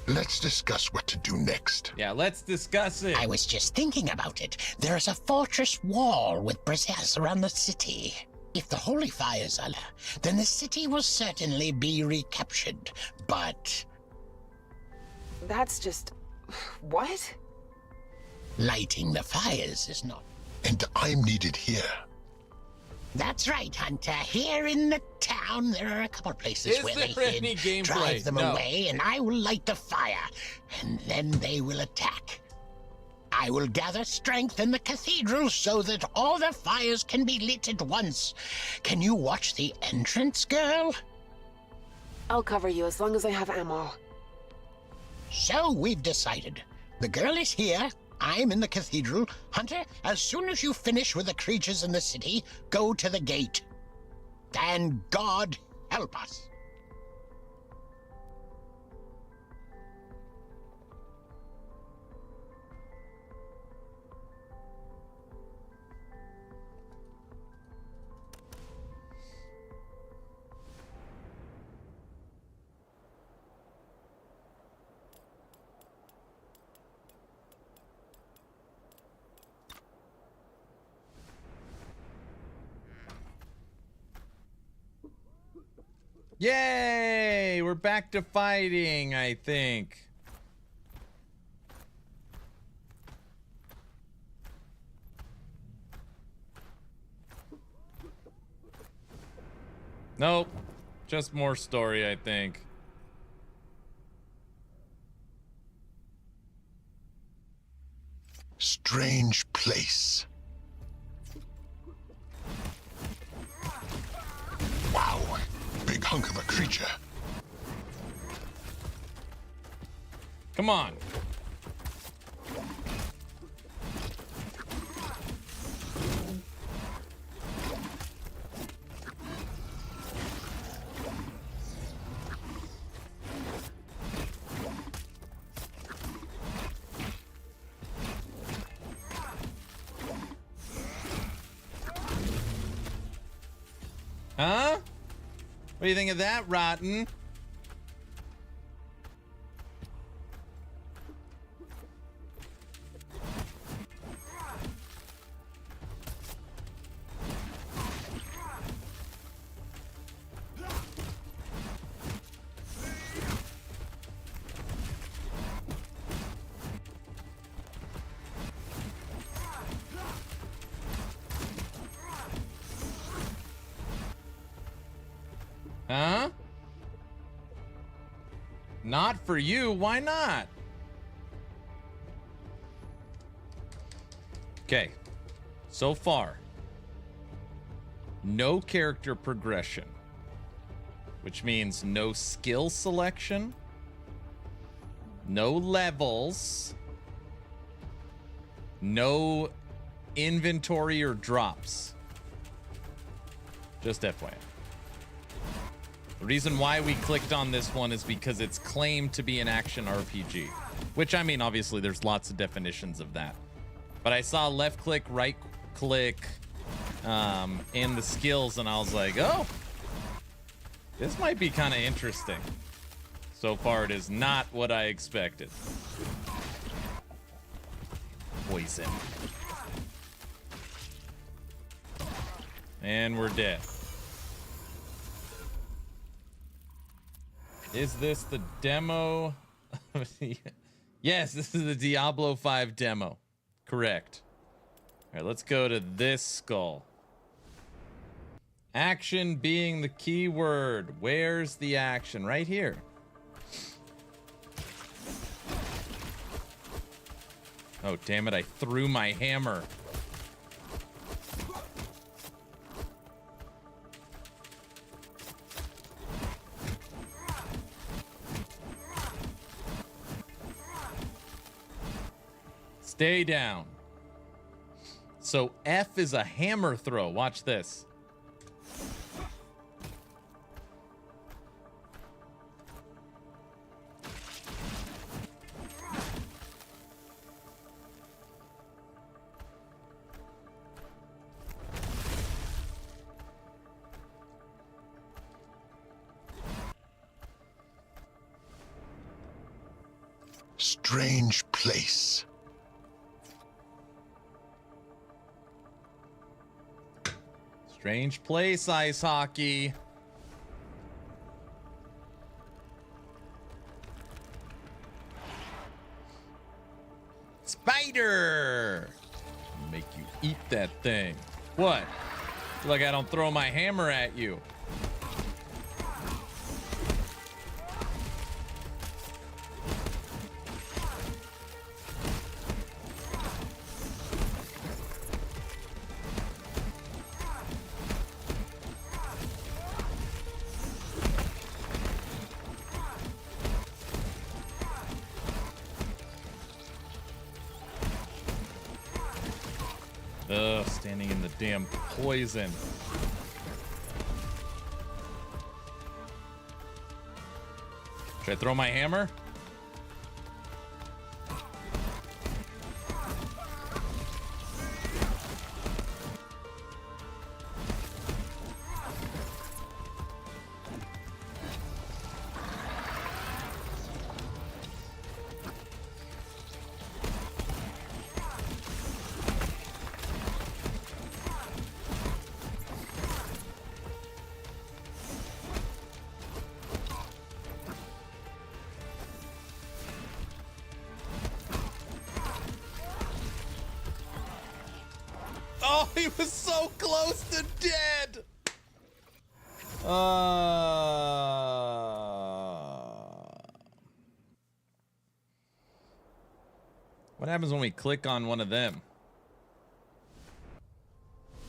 Let's discuss what to do next. Yeah, let's discuss it. I was just thinking about it. There's a fortress wall with braziers around the city. If the holy fires are, then the city will certainly be recaptured. But That's just... what? lighting the fires is not. And I'm needed here. That's right, Hunter. Here in the town, there are a couple places Is where there they any hid. gameplay? Drive them No. away, and I will light the fire. And then they will attack. I will gather strength in the cathedral so that all the fires can be lit at once. Can you watch the entrance, girl? I'll cover you as long as I have ammo. So we've decided. The girl is here. I'm in the cathedral. Hunter, as soon as you finish with the creatures in the city, go to the gate. And God help us. Yay! We're back to fighting, I think. Nope. Just more story, I think. Strange place. Wow. Big hunk of a creature. Come on. Huh? What do you think of that, Rotten? Huh? Not for you. Why not? Okay. So far, no character progression, which means no skill selection, no levels, no inventory or drops. Just FYI. The reason why we clicked on this one is because it's claimed to be an action RPG, which, I mean, obviously there's lots of definitions of that. But I saw left click, right click, in the skills, and I was like, oh, this might be kind of interesting. So far, it is not what I expected. poison. And we're dead. Is this the demo? Yes, this is the Diablo 5 demo. Correct. All right, let's go to this skull. Action being the key word. Where's the action? Right here. Oh, damn it, I threw my hammer. Stay down. So F is a hammer throw. Watch this. Strange place. Strange place, ice hockey. Spider! Make you eat that thing. What? Feel like I don't throw my hammer at you. Ugh, standing in the damn poison. Should I throw my hammer? Oh, he was so close to dead. What happens when we click on one of them?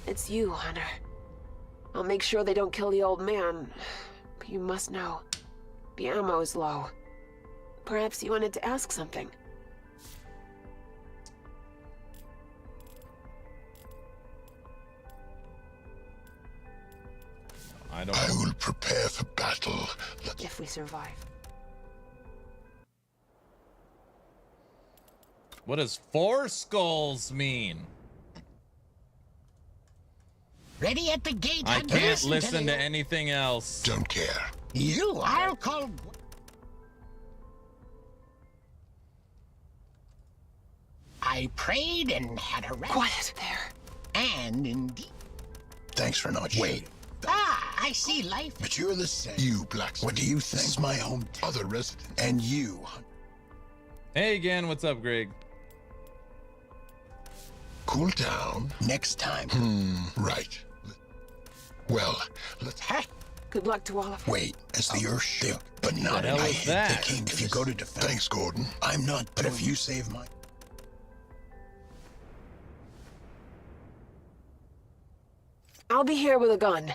It's you, Hunter. I'll make sure they don't kill the old man. But you must know, the ammo is low. Perhaps you wanted to ask something. I will prepare for battle. If we survive. What does 4 skulls mean? Ready at the gate. I Hunter. can't listen to anything else. Don't care. I'll call. I prayed and had a rest. Quiet there. And indeed. Thanks for not wait. I see life. But you're the same. You, Blacksmith. What do you think? This is my home. Other residents. And you. Hey again, what's up, Greg? Cool down. Next time. Right. Well, let's... Good luck to all of you. Wait, as the earth shook, but not hell I is hit that? the king. If you go to defense... Thanks, Gordon. I'm not... But if you save my... I'll be here with a gun.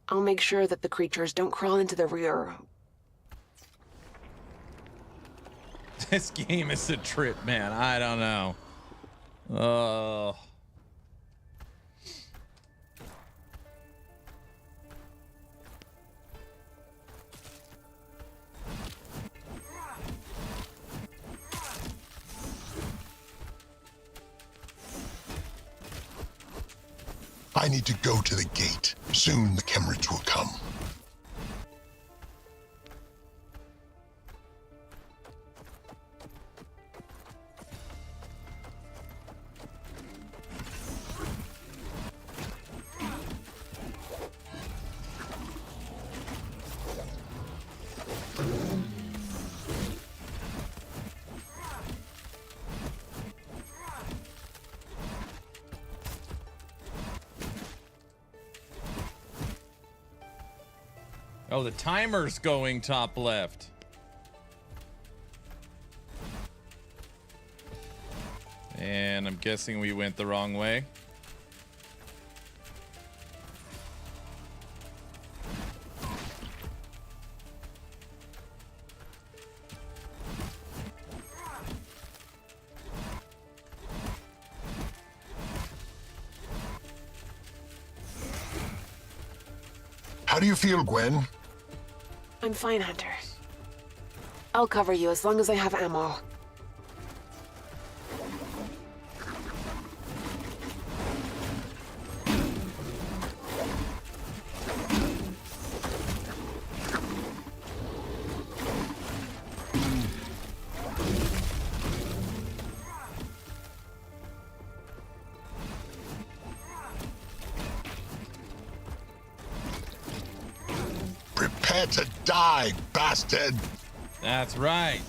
I'll make sure that the creatures don't crawl into the rear. This game is a trip, man. I don't know. Oh. I need to go to the gate. Soon the Kemrids will come. Oh, the timer's going top left. And I'm guessing we went the wrong way. How do you feel, Gwen? I'm fine, Hunter. I'll cover you as long as I have ammo. Prepare to die, bastard! That's right.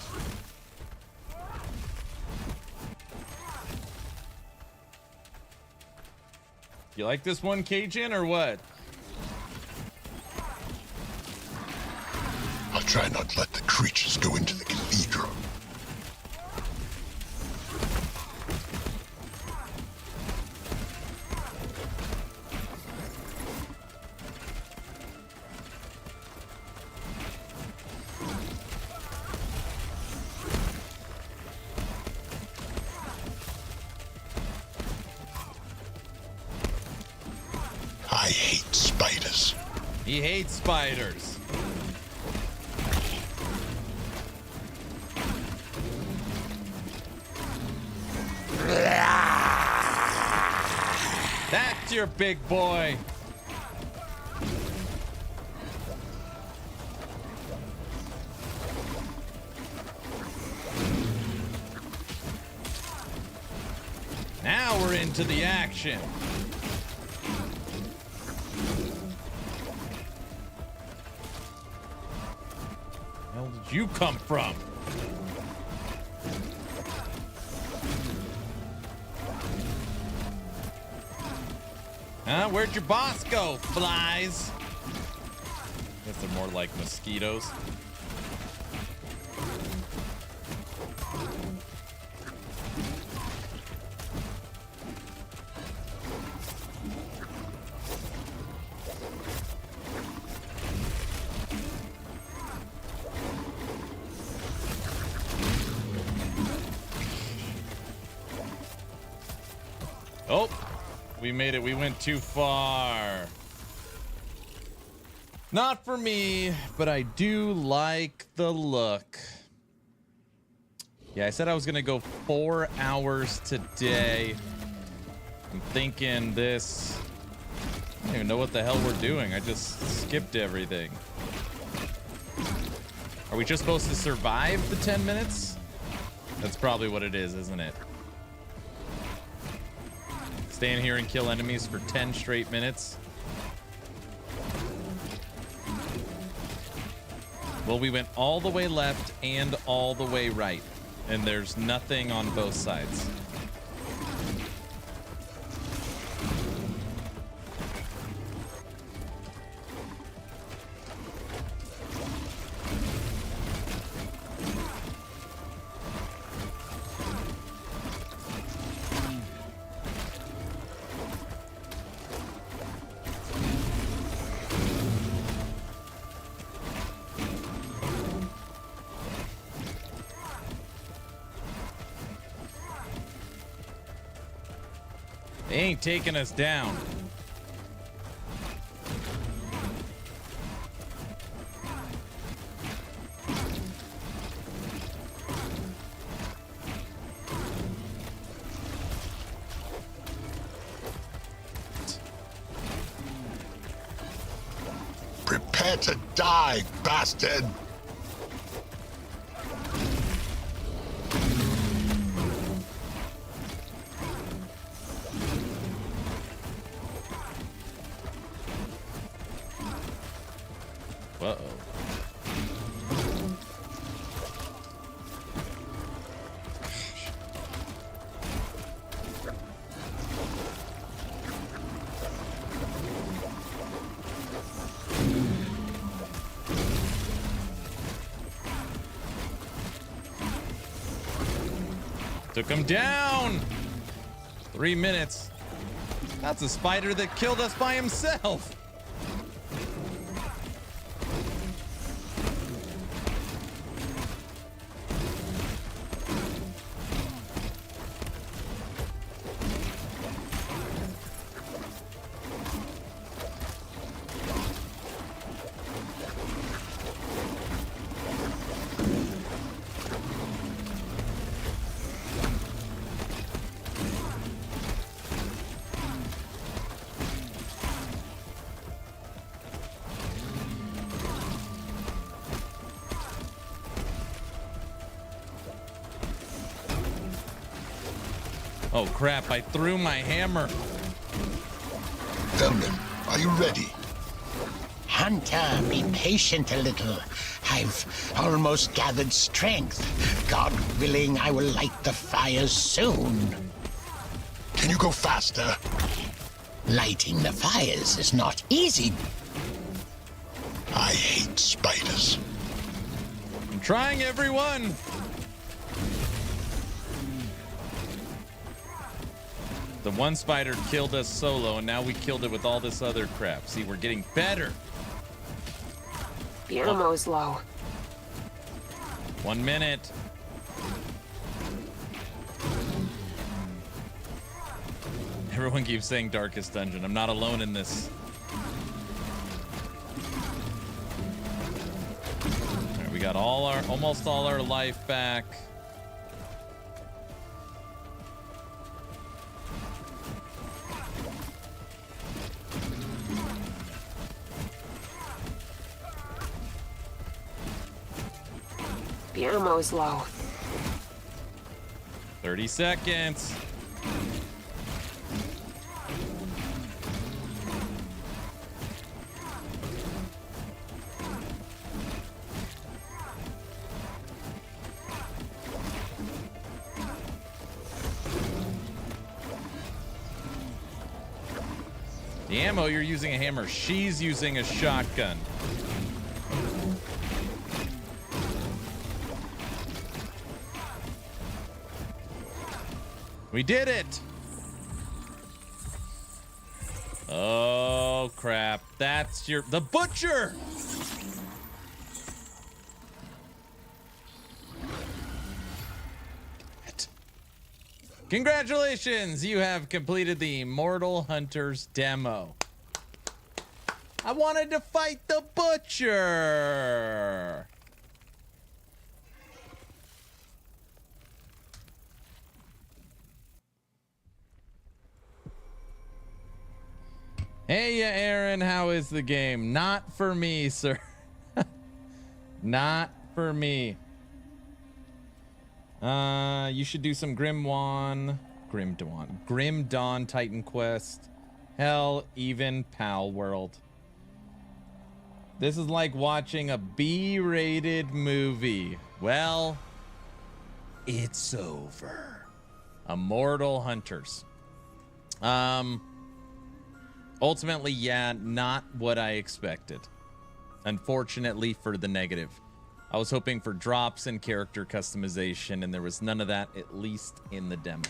You like this one, Cajun, or what? I'll try not to let the creatures go into the cathedral. I hate spiders. He hates spiders. That's your big boy. Now we're into the action. Where did you come from? Huh? Where'd your boss go, flies? Guess they're more like mosquitoes. Oh, we made it. We went too far. Not for me, but I do like the look. Yeah, I said I was gonna go 4 hours today. I'm thinking this. I don't even know what the hell we're doing. I just skipped everything. Are we just supposed to survive the 10 minutes? That's probably what it is, isn't it? Stand here and kill enemies for 10 straight minutes. Well, we went all the way left and all the way right, and there's nothing on both sides. They ain't taking us down. Prepare to die, bastard! Uh-oh. Took him down. 3 minutes. That's a spider that killed us by himself. Oh crap, I threw my hammer. Elman, are you ready? Hunter, be patient a little. I've almost gathered strength. God willing, I will light the fires soon. Can you go faster? Lighting the fires is not easy. I hate spiders. I'm trying, everyone. The one spider killed us solo, and now we killed it with all this other crap. See, we're getting better. The ammo is low. 1 minute. Everyone keeps saying darkest dungeon. I'm not alone in this. All right, we got almost all our life back. The ammo is low. 30 seconds. The ammo, you're using a hammer. She's using a shotgun. We did it! Oh, crap. That's the butcher! Congratulations! You have completed the Mortal Hunters demo. I wanted to fight the butcher! Hey, Aaron, how is the game? Not for me, sir. Not for me. You should do some Grim Dawn Titan Quest. Hell, even Pal World. This is like watching a B-rated movie. Well, it's over. Immortal Hunters. Ultimately, yeah, not what I expected. Unfortunately for the negative. I was hoping for drops and character customization, and there was none of that, at least in the demo.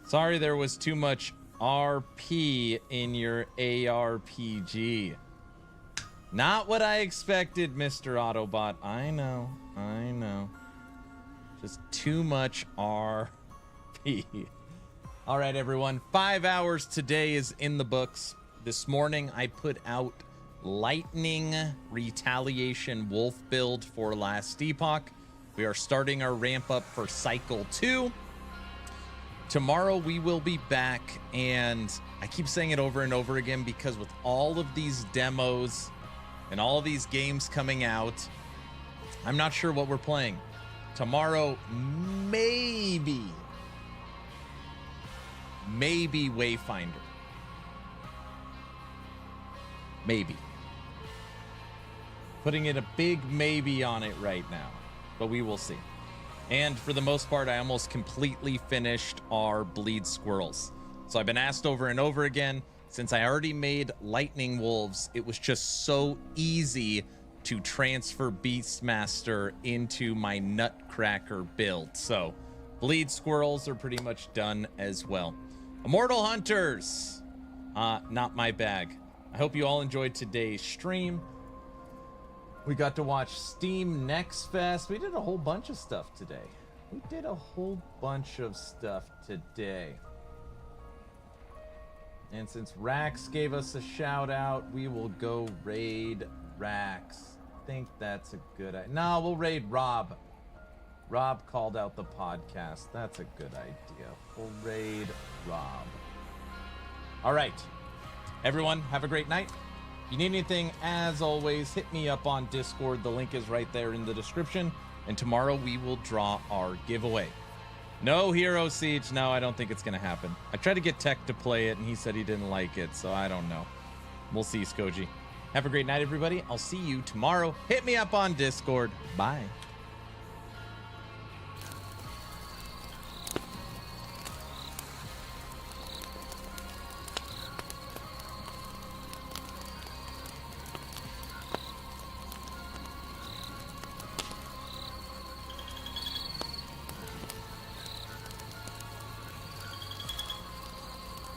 Sorry there was too much RP in your ARPG. Not what I expected, Mr. Autobot. I know. Just too much RP. All right, everyone. 5 hours today is in the books. This morning, I put out Lightning Retaliation Wolf build for last Epoch. We are starting our ramp up for Cycle 2. Tomorrow, we will be back, and I keep saying it over and over again because with all of these demos and all of these games coming out, I'm not sure what we're playing. Tomorrow, maybe Wayfinder. Maybe. Putting in a big maybe on it right now, but we will see. And for the most part, I almost completely finished our Bleed Squirrels. So I've been asked over and over again, since I already made Lightning Wolves, it was just so easy to transfer Beastmaster into my Nutcracker build. So Bleed Squirrels are pretty much done as well. Immortal Hunters, not my bag. I hope you all enjoyed today's stream. We got to watch Steam Nextfest. We did a whole bunch of stuff today. We did a whole bunch of stuff today. And since Rax gave us a shout out, we will go raid Rax. I think that's a good idea. No, we'll raid Rob. Rob called out the podcast. That's a good idea. We'll raid Rob. All right. Everyone, have a great night. If you need anything, as always, hit me up on Discord. The link is right there in the description. And tomorrow we will draw our giveaway. No Hero Siege. No, I don't think it's going to happen. I tried to get Tech to play it, and he said he didn't like it, so I don't know. We'll see, Skoji. Have a great night, everybody. I'll see you tomorrow. Hit me up on Discord. Bye.